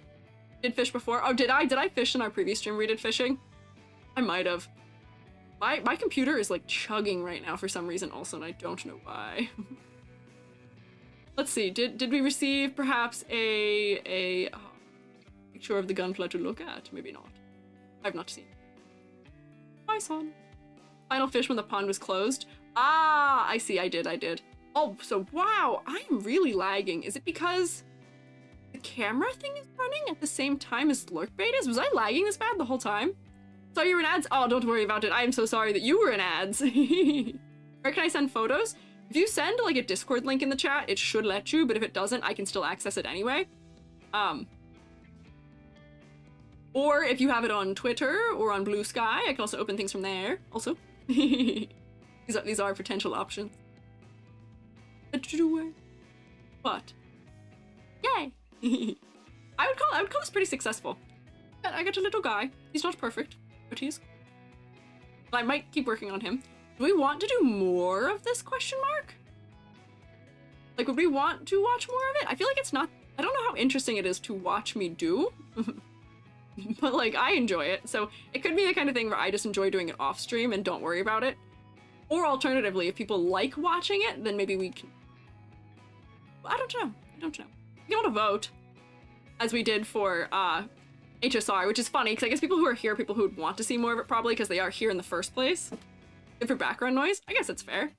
Did fish before? Oh, did I? Did I fish in our previous stream where we did fishing? I might have. My computer is like chugging right now for some reason also, and I don't know why. Let's see, did we receive perhaps a picture of the Gunpla to look at? Maybe not. I've not seen. Bye, son. Final fish when the pond was closed. Ah, I see, I did. Oh, so wow, I'm really lagging. Is it because the camera thing is running at the same time as Lurkbait is? Was I lagging this bad the whole time? So you were in ads? Oh, don't worry about it. I am so sorry that you were in ads. Where can I send photos? If you send like a Discord link in the chat, it should let you, but if it doesn't, I can still access it anyway. Or if you have it on Twitter or on Blue Sky, I can also open things from there. Also, these are potential options. But yay! I would call this pretty successful. I got a little guy. He's not perfect, but he's. I might keep working on him. Do we want to do more of this question mark? Like, would we want to watch more of it? I feel like it's not. I don't know how interesting it is to watch me do. But like, I enjoy it, so it could be the kind of thing where I just enjoy doing it off stream and don't worry about it. Or alternatively, if people like watching it, then maybe we can. I don't know. You want to vote, as we did for HSR, which is funny because I guess people who are here are people who would want to see more of it probably because they are here in the first place. Good for background noise. I guess it's fair.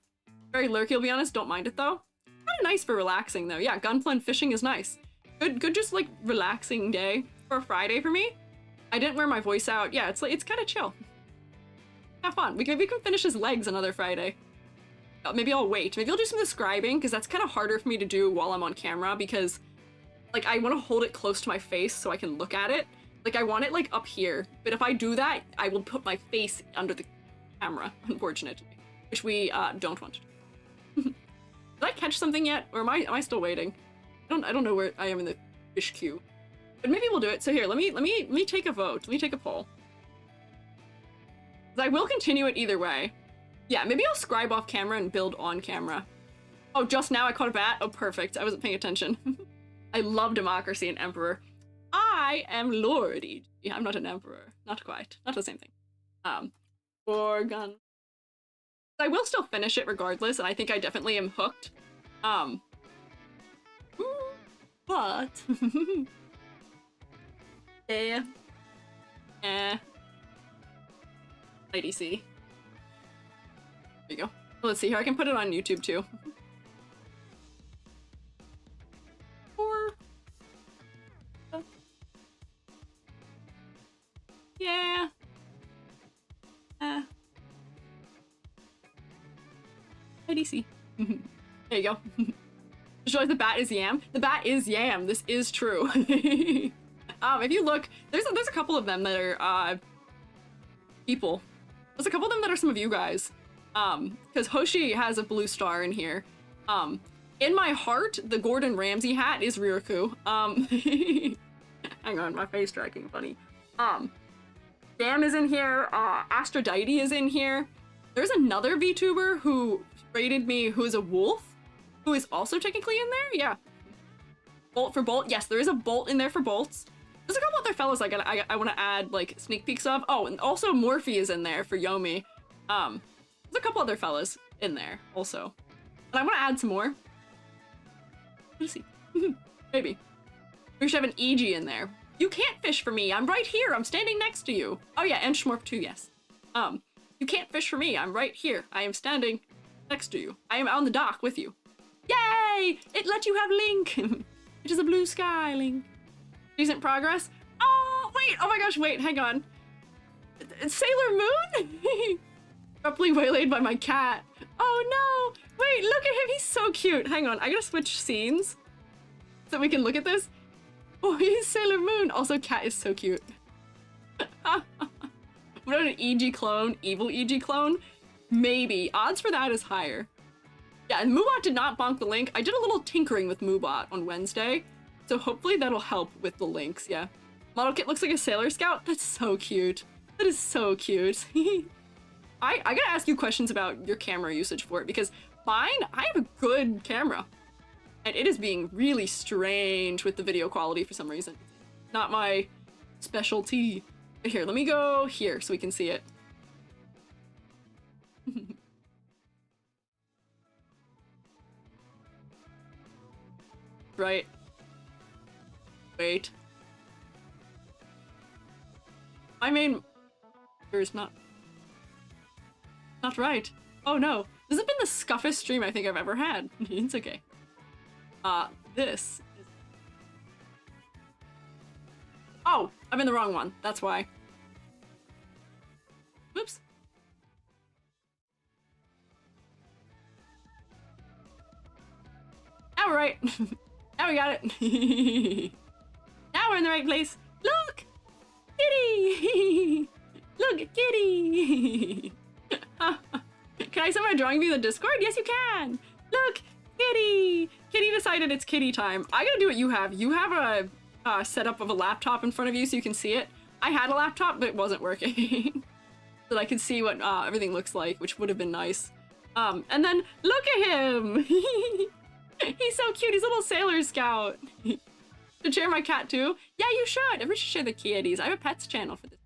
Very lurky, I'll be honest. Don't mind it though. Kind of nice for relaxing though. Yeah, Gunpla and fishing is nice. Good, just like relaxing day for a Friday for me. I didn't wear my voice out. Yeah, it's kind of chill. Have fun. Maybe we can finish his legs another Friday. Maybe I'll wait. Maybe I'll do some of the scribing because that's kind of harder for me to do while I'm on camera because like I want to hold it close to my face so I can look at it. Like I want it like up here, but if I do that, I will put my face under the camera, unfortunately, which we don't want to do. Did I catch something yet, or am I still waiting? I don't know where I am in the fish queue, but maybe we'll do it. So here, let me take a vote. Let me take a poll. I will continue it either way. Yeah, maybe I'll scribe off camera and build on camera. Oh, just now I caught a bat. Oh, perfect. I wasn't paying attention. I love democracy and emperor. I am Lord EG. I'm not an emperor. Not quite. Not the same thing. For gun. I will still finish it regardless, and I think I definitely am hooked. But IDC. There you go. Let's see here. I can put it on YouTube too. Or yeah. IDC. There you go. Just realize the bat is yam. The bat is yam. This is true. If you look, there's a couple of them that are people. There's a couple of them that are some of you guys. Because Hoshi has a blue star in here. In my heart, the Gordon Ramsay hat is Riiiiiiight. Hang on, my face tracking funny. Sam is in here. Aphrodite is in here. There's another VTuber who rated me who is a wolf, who is also technically in there. Yeah. Bolt for Bolt. Yes, there is a Bolt in there for Bolts. There's a couple other fellas I want to add like sneak peeks of. Oh, and also Morphe is in there for Yomi. There's a couple other fellas in there also. And I want to add some more. Let's see. Maybe. We should have an EG in there. You can't fish for me. I'm right here. I'm standing next to you. Oh yeah, and Schmorp too, yes. You can't fish for me. I'm right here. I am standing next to you. I am on the dock with you. Yay! It let you have link. It is a blue sky link. Decent progress. Oh, wait. Oh my gosh, wait. Hang on. Sailor Moon? Abruptly waylaid by my cat. Oh no! Wait, look at him, he's so cute. Hang on, I gotta switch scenes so we can look at this. Oh, he's Sailor Moon. Also, cat is so cute. What an EG clone, evil EG clone? Maybe. Odds for that is higher. Yeah, and Moobot did not bonk the link. I did a little tinkering with Moobot on Wednesday, so hopefully that'll help with the links, yeah. Model kit looks like a Sailor Scout. That's so cute. That is so cute. I gotta ask you questions about your camera usage for it, because mine, I have a good camera. And it is being really strange with the video quality for some reason. Not my specialty. But here, let me go here so we can see it. Right. Wait. My main... There's not right. Oh no. This has been the scuffest stream I think I've ever had. It's okay. This is... Oh! I'm in the wrong one. That's why. Whoops. Now we're right. Now we got it. Now we're in the right place. Look! Kitty! Look, kitty! Can I send my drawing view in the Discord? Yes, you can! Look! Kitty! Kitty decided it's kitty time. I gotta do what you have. You have a setup of a laptop in front of you so you can see it. I had a laptop, but it wasn't working. So that I could see what everything looks like, which would have been nice. And then, look at him! He's so cute, he's a little Sailor Scout. Should share my cat too? Yeah, you should! Everyone should share the kitties. I have a pets channel for this.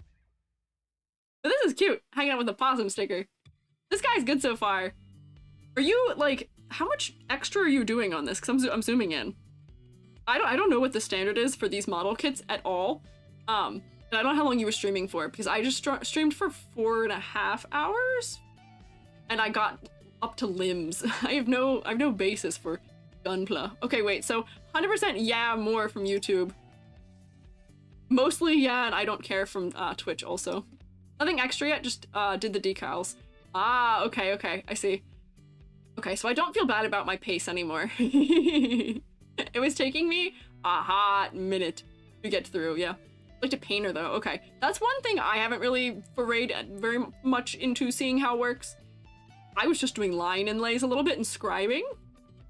But this is cute, hanging out with a possum sticker. This guy's good so far. Are you, like, how much extra are you doing on this? Because I'm zooming in. I don't know what the standard is for these model kits at all. And I don't know how long you were streaming for, because I just streamed for 4.5 hours, and I got up to limbs. I have no basis for Gunpla. Okay, wait, so 100% yeah, more from YouTube. Mostly yeah, and I don't care from Twitch also. Nothing extra yet, just did the decals. Ah, okay, I see. Okay, so I don't feel bad about my pace anymore. It was taking me a hot minute to get through, yeah. Like to painter though, okay. That's one thing I haven't really forayed very much into seeing how it works. I was just doing line inlays a little bit and scribing,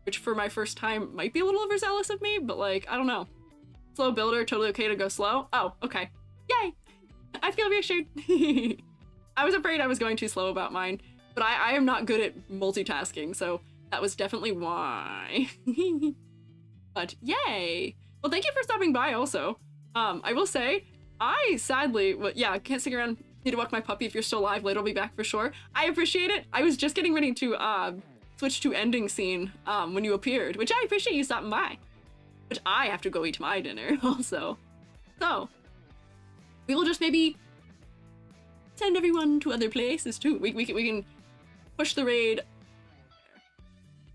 which for my first time might be a little overzealous of me, but like, I don't know. Slow builder, totally okay to go slow. Oh, okay. Yay! I feel reassured. I was afraid I was going too slow about mine, but I am not good at multitasking, so that was definitely why. But yay! Well, thank you for stopping by also. I will say, I sadly, well, yeah, can't stick around. Need to walk my puppy. If you're still alive, later I'll be back for sure. I appreciate it. I was just getting ready to switch to ending scene when you appeared, which I appreciate you stopping by. Which I have to go eat my dinner also. So, we will just maybe send everyone to other places too. We can push the raid.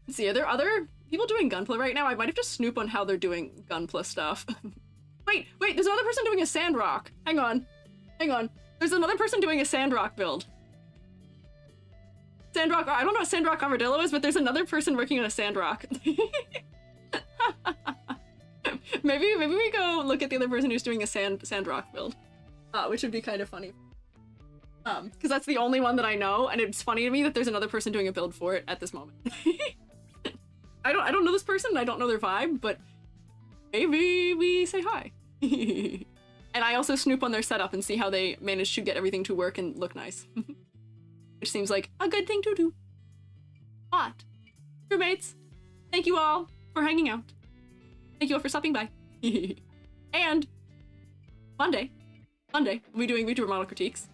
Let's see, are there other people doing Gunpla right now? I might have to snoop on how they're doing Gunpla stuff. Wait, there's another person doing a Sandrock. Hang on. There's another person doing a Sandrock build. Sandrock, I don't know what Sandrock Armadillo is, but there's another person working on a Sandrock. Maybe we go look at the other person who's doing a Sandrock build, which would be kind of funny. Because that's the only one that I know, and it's funny to me that there's another person doing a build for it at this moment. I don't know this person, I don't know their vibe, but maybe we say hi. And I also snoop on their setup and see how they manage to get everything to work and look nice. Which seems like a good thing to do. But, roommates, thank you all for hanging out. Thank you all for stopping by. And Monday, we'll be doing VTuber model critiques.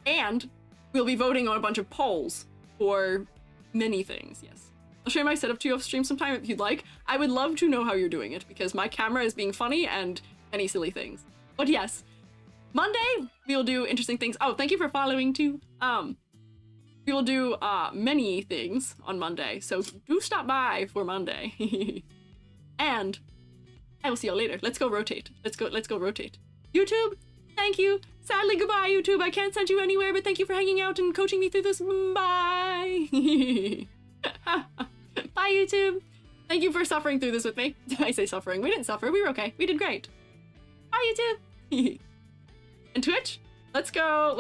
And we'll be voting on a bunch of polls for many things, yes. I'll share my setup to you off stream sometime if you'd like. I would love to know how you're doing it, because my camera is being funny and many silly things. But yes, Monday, we'll do interesting things. Oh, thank you for following too. We will do many things on Monday, so do stop by for Monday. And I will see y'all later. Let's go rotate. Let's go rotate. YouTube, Thank you. Sadly, goodbye, YouTube. I can't send you anywhere, but thank you for hanging out and coaching me through this. Bye. Bye, YouTube. Thank you for suffering through this with me. I say suffering. We didn't suffer. We were okay. We did great. Bye, YouTube. And Twitch. Let's go.